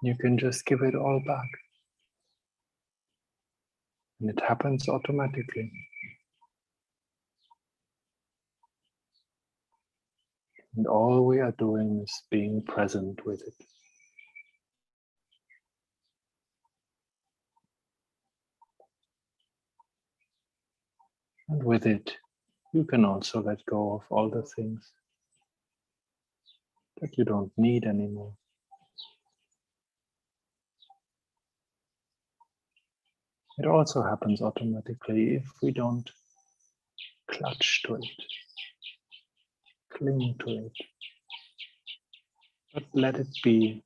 You can just give it all back. And it happens automatically. And all we are doing is being present with it. And with it, you can also let go of all the things that you don't need anymore. It also happens automatically if we don't clutch to it, cling to it, but let it be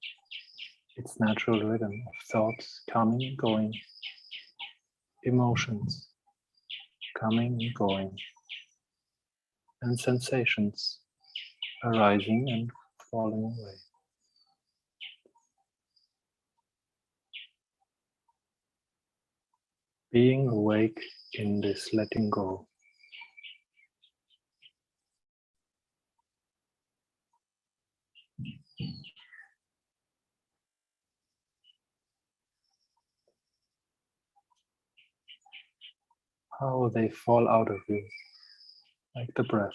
its natural rhythm of thoughts coming and going, emotions coming and going, and sensations arising and falling away. Being awake in this letting go. How they fall out of you, like the breath.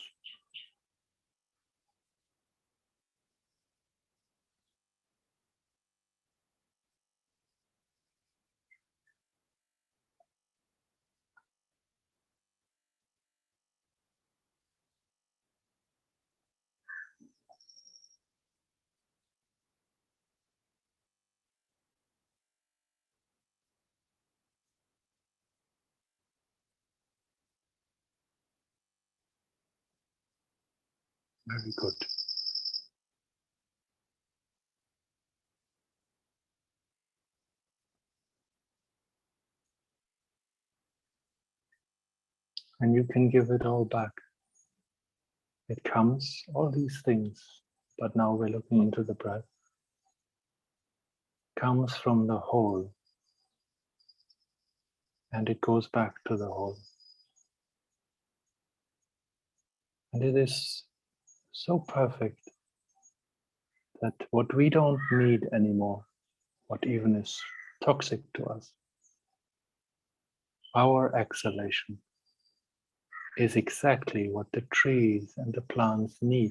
Very good. And you can give it all back. It comes, all these things, but now we're looking into the breath, comes from the whole, and it goes back to the whole. And it is so perfect that what we don't need anymore, what even is toxic to us, our exhalation is exactly what the trees and the plants need.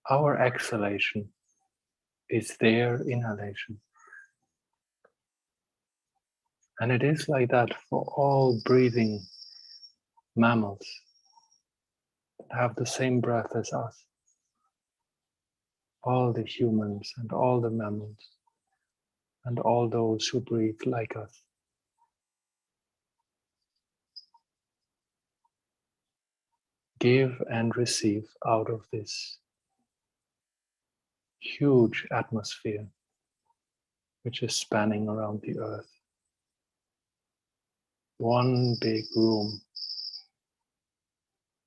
Our exhalation is their inhalation. And it is like that for all breathing mammals that have the same breath as us. All the humans and all the mammals and all those who breathe like us. Give and receive out of this huge atmosphere which is spanning around the earth. One big room,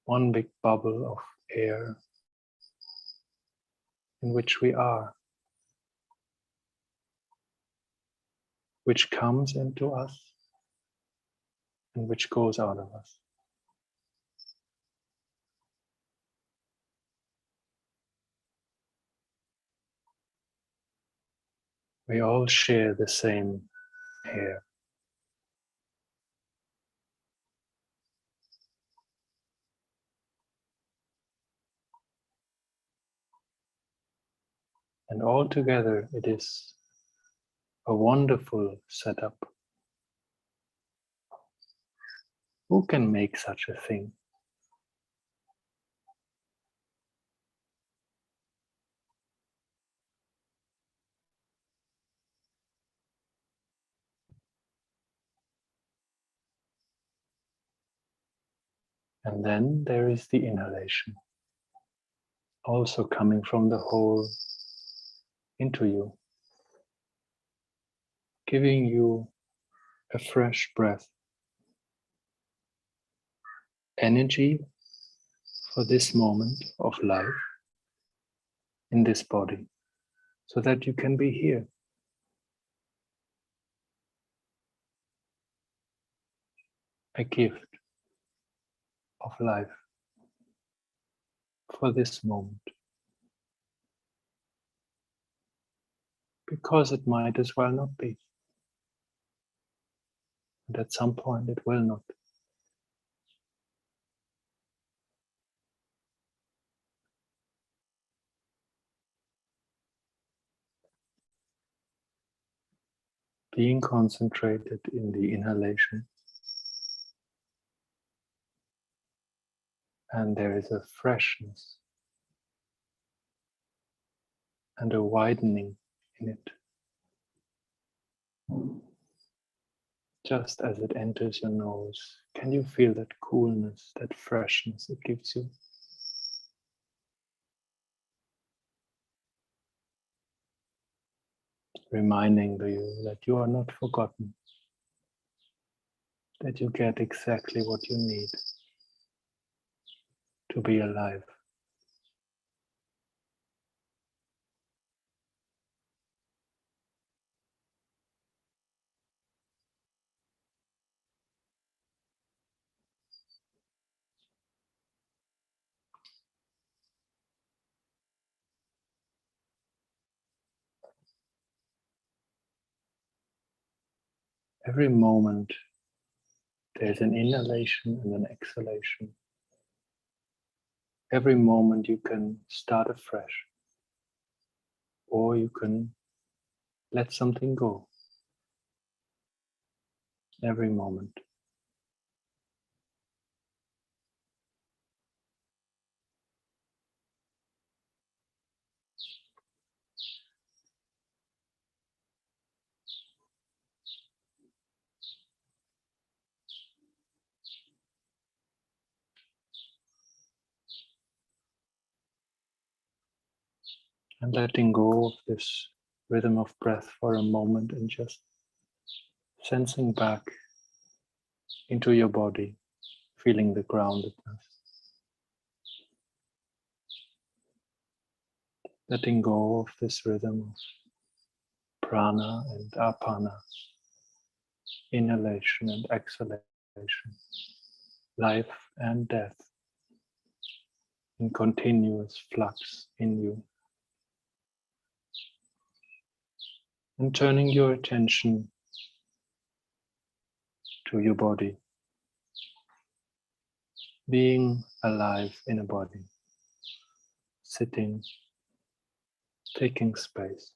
one big bubble of air in which we are, which comes into us and which goes out of us. We all share the same air. And all together it is a wonderful setup. Who can make such a thing? And then there is the inhalation, also coming from the whole into you, giving you a fresh breath, energy for this moment of life in this body, so that you can be here. A gift of life for this moment. because it might as well not be. And at some point it will not. Being concentrated in the inhalation, and there is a freshness and a widening in it. Just as it enters your nose, can you feel that coolness, that freshness it gives you? Reminding you that you are not forgotten, that you get exactly what you need to be alive. Every moment there's an inhalation and an exhalation. Every moment you can start afresh, or you can let something go. Every moment. And letting go of this rhythm of breath for a moment and just sensing back into your body, feeling the groundedness. Letting go of this rhythm of prana and apana, inhalation and exhalation, life and death, in continuous flux in you. And turning your attention to your body, being alive in a body, sitting, taking space.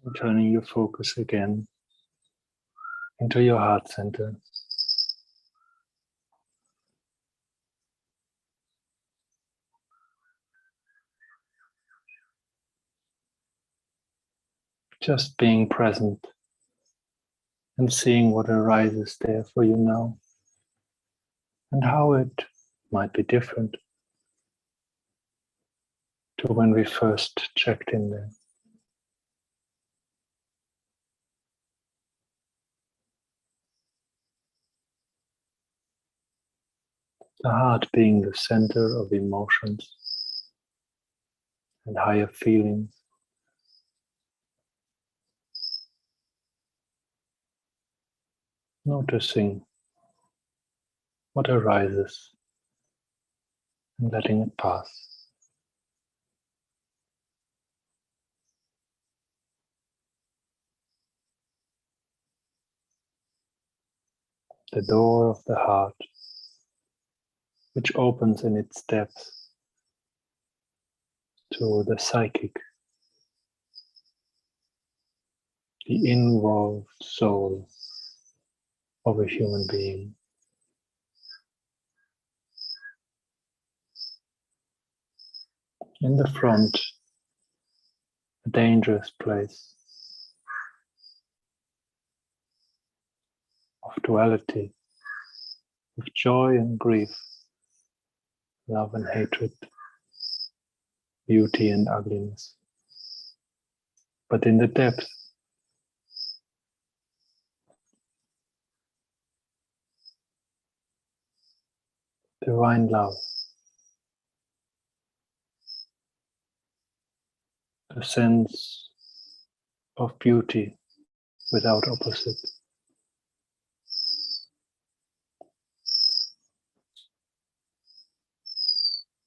And turning your focus again into your heart center. Just being present and seeing what arises there for you now and how it might be different to when we first checked in there. The heart being the center of emotions and higher feelings. Noticing what arises and letting it pass. The door of the heart, which opens in its depths to the psychic, the involved soul of a human being. In the front, a dangerous place of duality, of joy and grief, love and hatred, beauty and ugliness. But in the depth, divine love, a sense of beauty without opposite.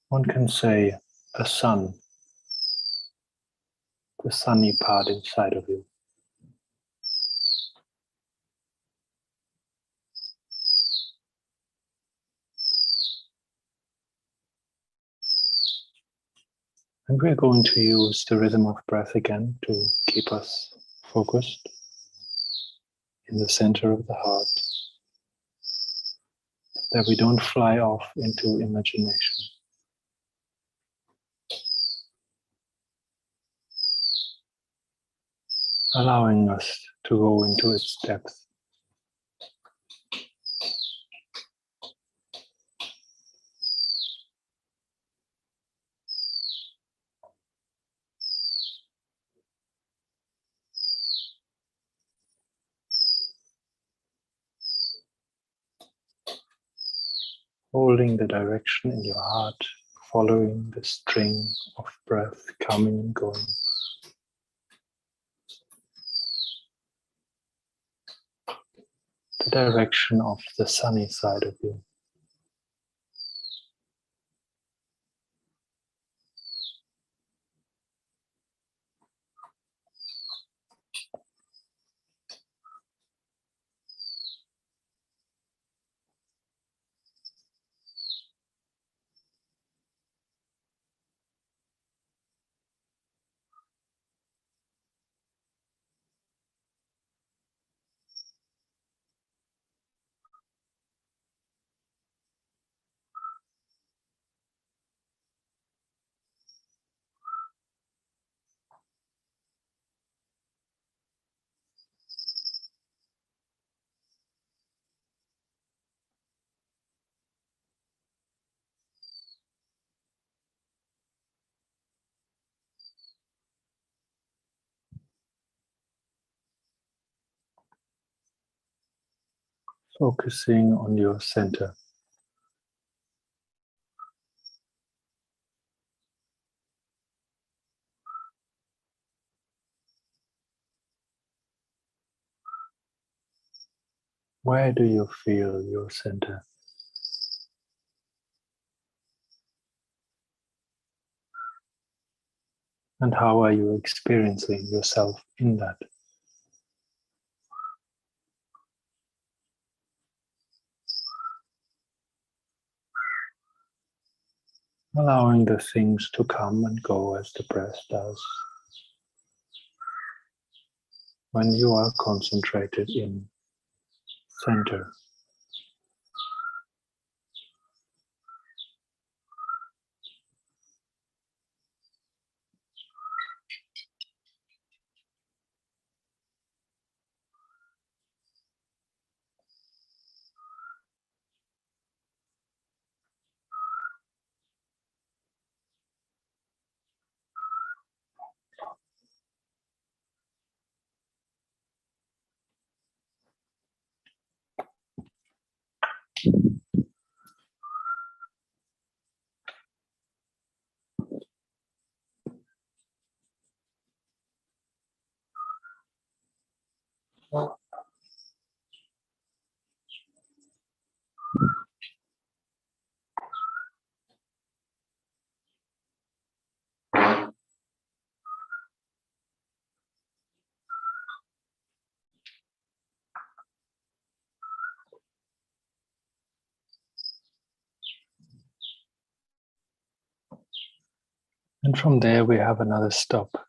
One can say a sun, the sunny part inside of you. And we're going to use the rhythm of breath again to keep us focused in the center of the heart, that we don't fly off into imagination. Allowing us to go into its depth. Holding the direction in your heart, following the string of breath coming and going. The direction of the sunny side of you. Focusing on your center. Where do you feel your center? And how are you experiencing yourself in that? Allowing the things to come and go as the breath does. when you are concentrated in center. And from there we have another stop.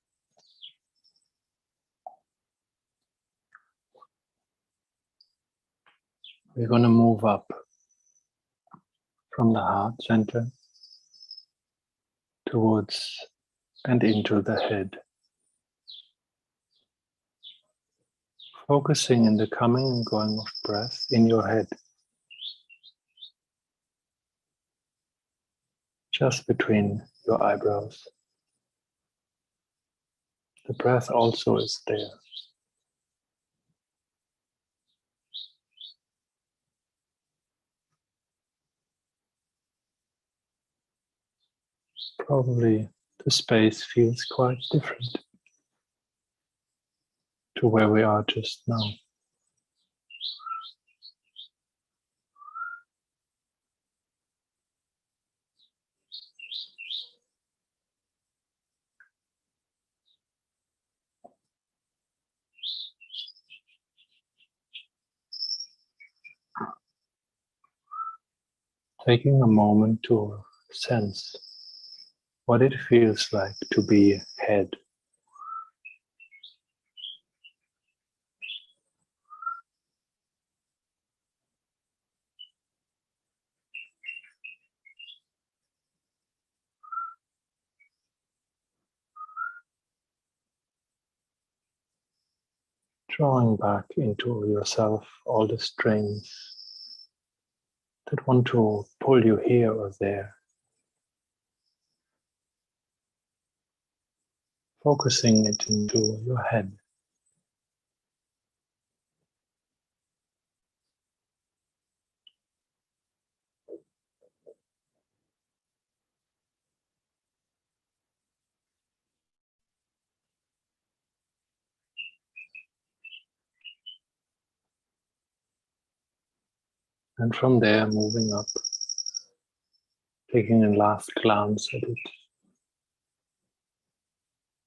We're going to move up from the heart center towards and into the head. Focusing in the coming and going of breath in your head. Just between your eyebrows. The breath also is there. Probably the space feels quite different to where we are just now. Taking a moment to sense what it feels like to be head. Drawing back into yourself all the strings that want to pull you here or there. Focusing it into your head. And from there, moving up, taking a last glance at it,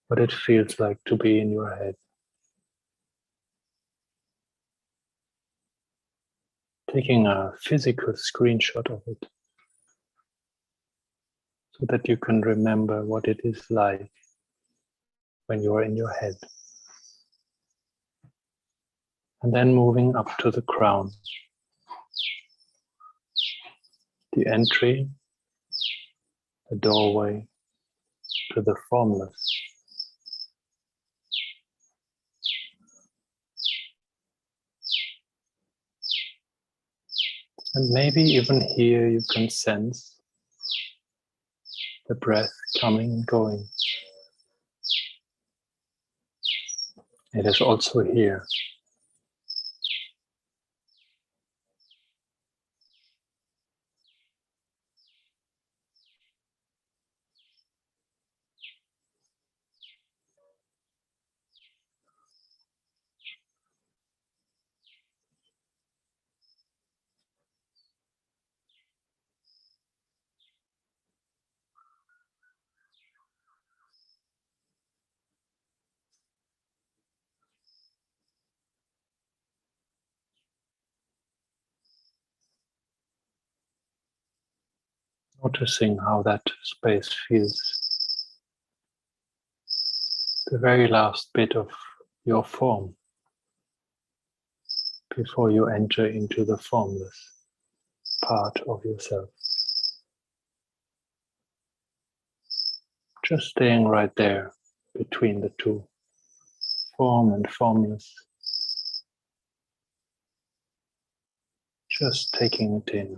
what it feels like to be in your head. Taking a physical screenshot of it, so that you can remember what it is like when you are in your head. And then moving up to the crown. The entry, the doorway to the formless. And maybe even here you can sense the breath coming and going. It is also here. Noticing how that space feels. The very last bit of your form. before you enter into the formless part of yourself. Just staying right there between the two, form and formless. Just taking it in.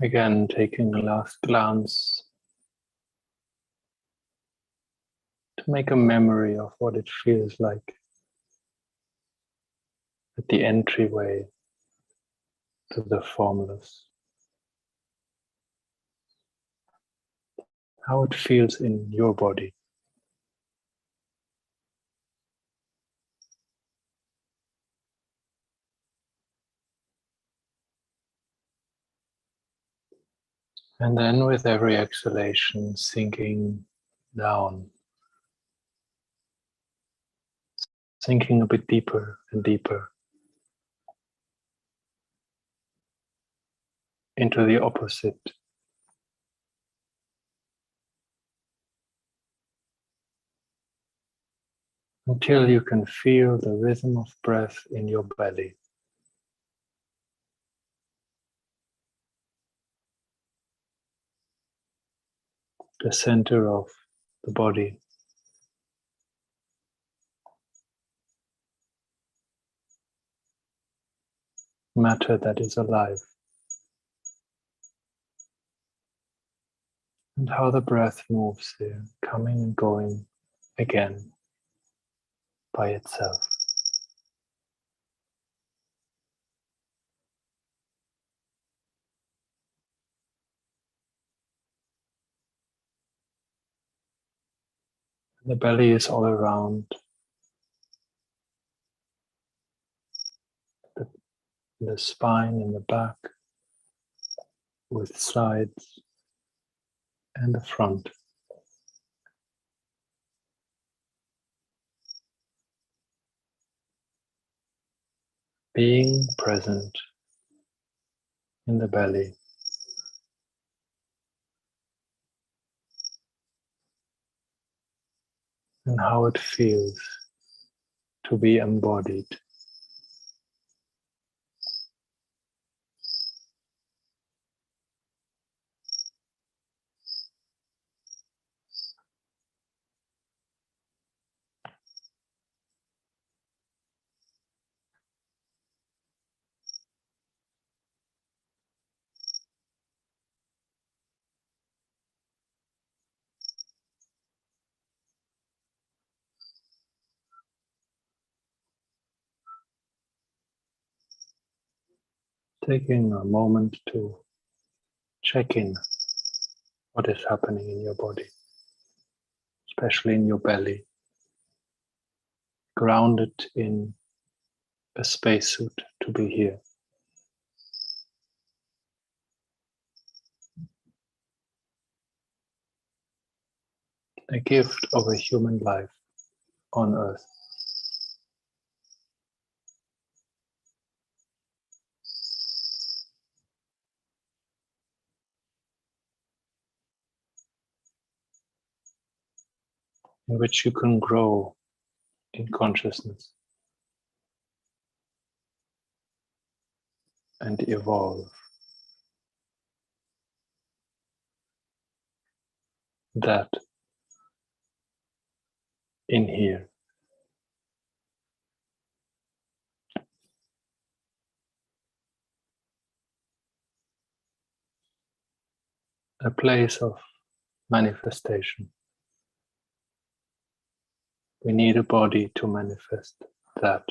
Again, taking a last glance to make a memory of what it feels like at the entryway to the formless. How it feels in your body. And then with every exhalation, sinking down, sinking a bit deeper and deeper into the opposite. Until you can feel the rhythm of breath in your belly. The center of the body. Matter that is alive. And how the breath moves there, coming and going again by itself. The belly is all around. The spine and the back, with sides and the front. Being present in the belly. And how it feels to be embodied. Taking a moment to check in what is happening in your body, especially in your belly, grounded in a spacesuit to be here. A gift of a human life on earth. In which you can grow in consciousness and evolve. That in here. A place of manifestation. We need a body to manifest that.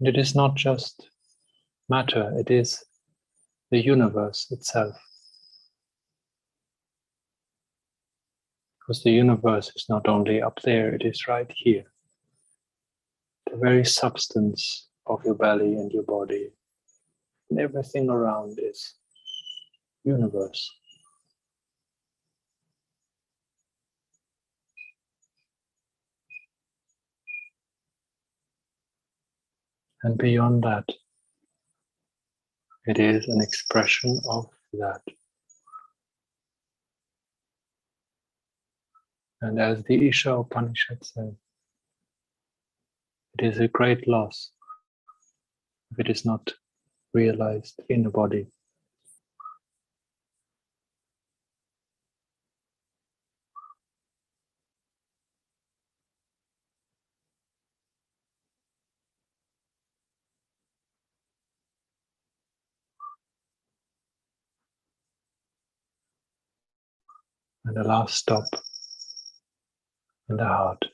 And it is not just matter, it is the universe itself. Because the universe is not only up there, it is right here. The very substance of your belly and your body and everything around is universe. And beyond that, it is an expression of that. And as the Isha Upanishad says, it is a great loss if it is not realized in a body. And the last stop in the heart.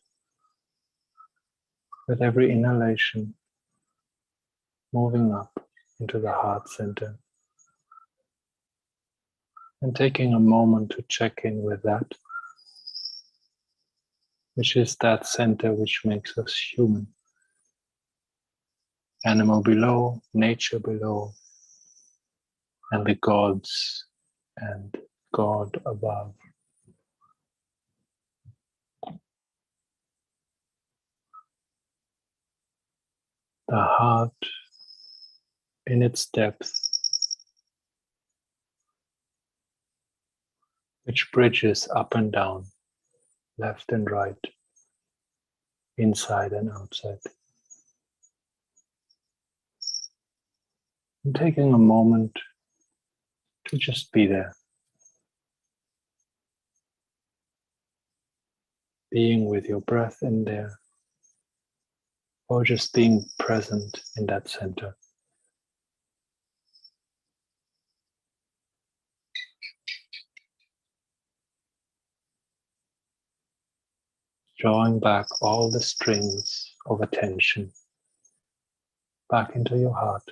With every inhalation, moving up into the heart center. And taking a moment to check in with that, which is that center which makes us human. Animal below, nature below, and the gods and God above. The heart in its depth, which bridges up and down, left and right, inside and outside. And taking a moment to just be there. Being with your breath in there, or just being present in that center. Drawing back all the strings of attention back into your heart.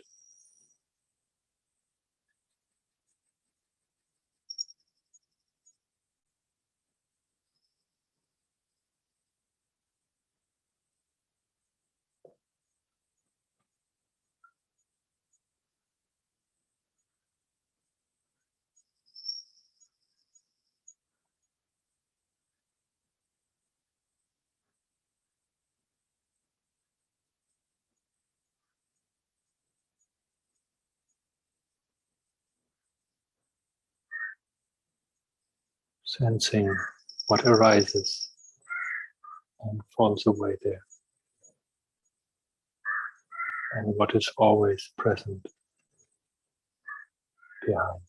Sensing what arises and falls away there, and what is always present behind.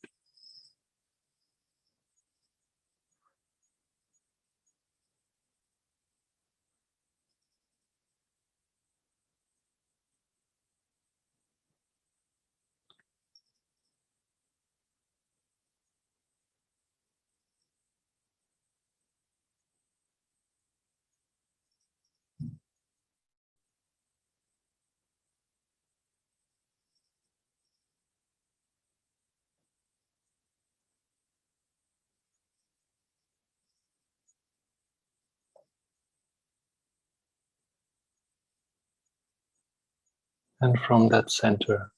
And from that center,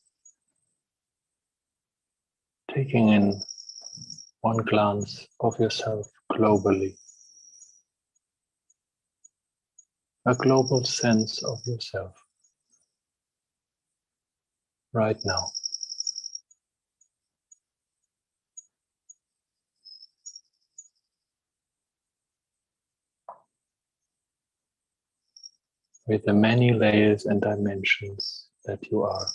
taking in one glance of yourself globally, a global sense of yourself right now. With the many layers and dimensions that you are.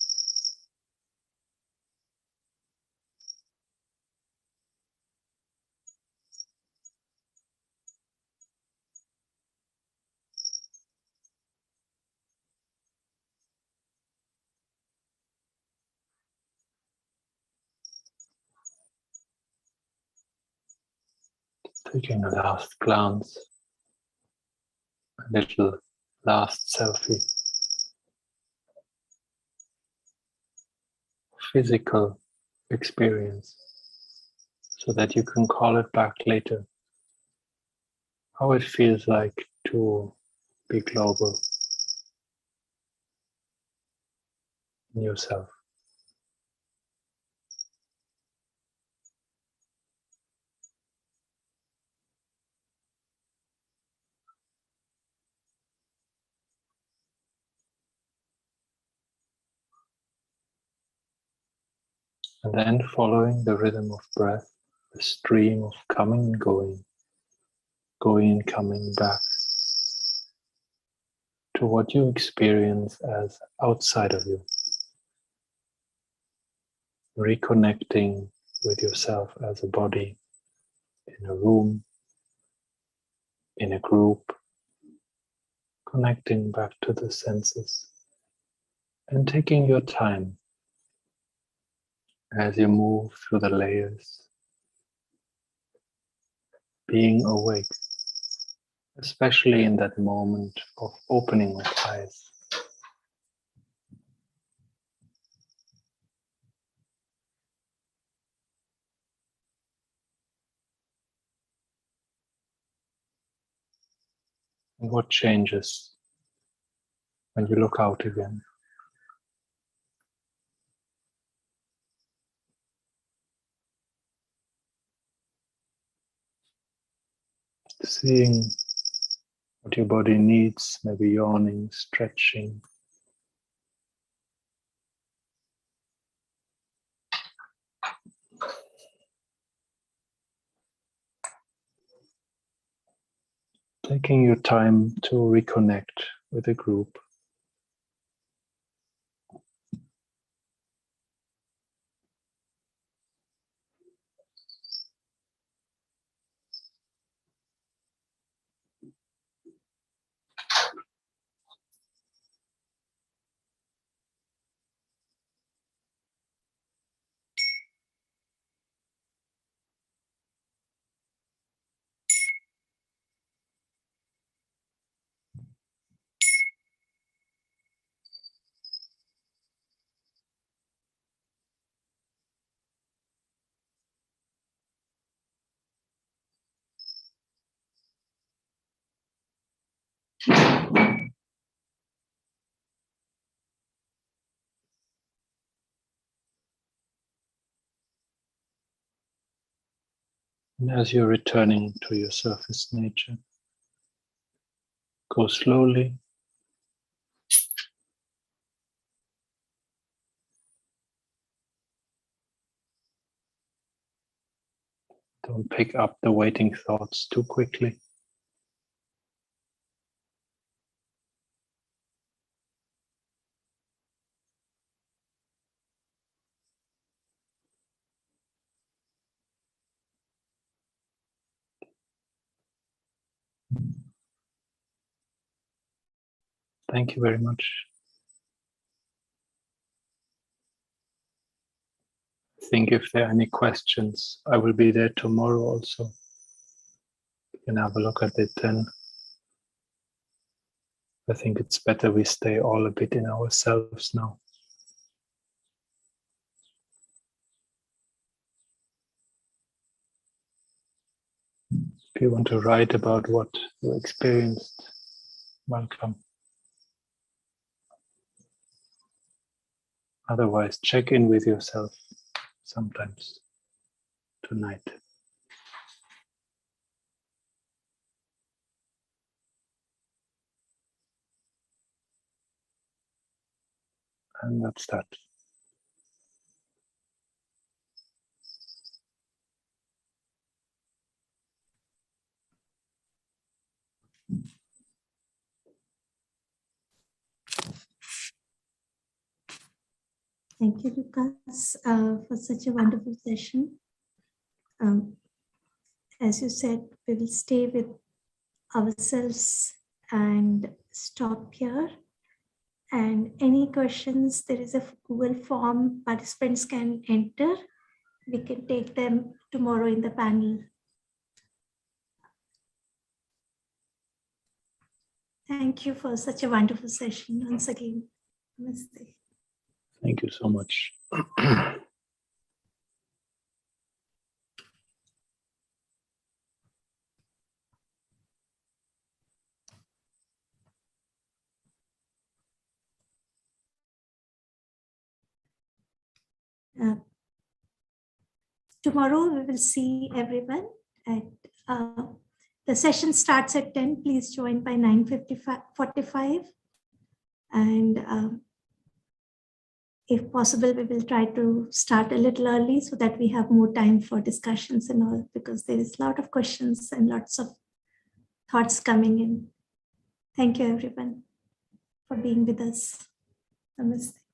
Taking a last glance, a little last selfie. physical experience so that you can call it back later. How it feels like to be global in yourself. And then following the rhythm of breath, the stream of coming and going and coming back to what you experience as outside of you. Reconnecting with yourself as a body, in a room, in a group, connecting back to the senses and taking your time as you move through the layers, being awake, especially in that moment of opening of eyes. And what changes when you look out again? Seeing what your body needs, maybe yawning, stretching. Taking your time to reconnect with the group. And as you're returning to your surface nature, go slowly. Don't pick up the waiting thoughts too quickly. Thank you very much. I think if there are any questions, I will be there tomorrow also. You can have a look at it then. I think it's better we stay all a bit in ourselves now. If you want to write about what you experienced, welcome. Otherwise, check in with yourself sometimes tonight. And that's that. Thank you, Lucas, for such a wonderful session. As you said, we will stay with ourselves and stop here. And any questions, there is a Google form participants can enter. We can take them tomorrow in the panel. Thank you for such a wonderful session once again. Namaste. Thank you so much. Tomorrow we will see everyone at the session starts at 10. Please join by 9:45. And if possible, we will try to start a little early so that we have more time for discussions and all, because there is a lot of questions and lots of thoughts coming in. Thank you, everyone, for being with us. Namaste.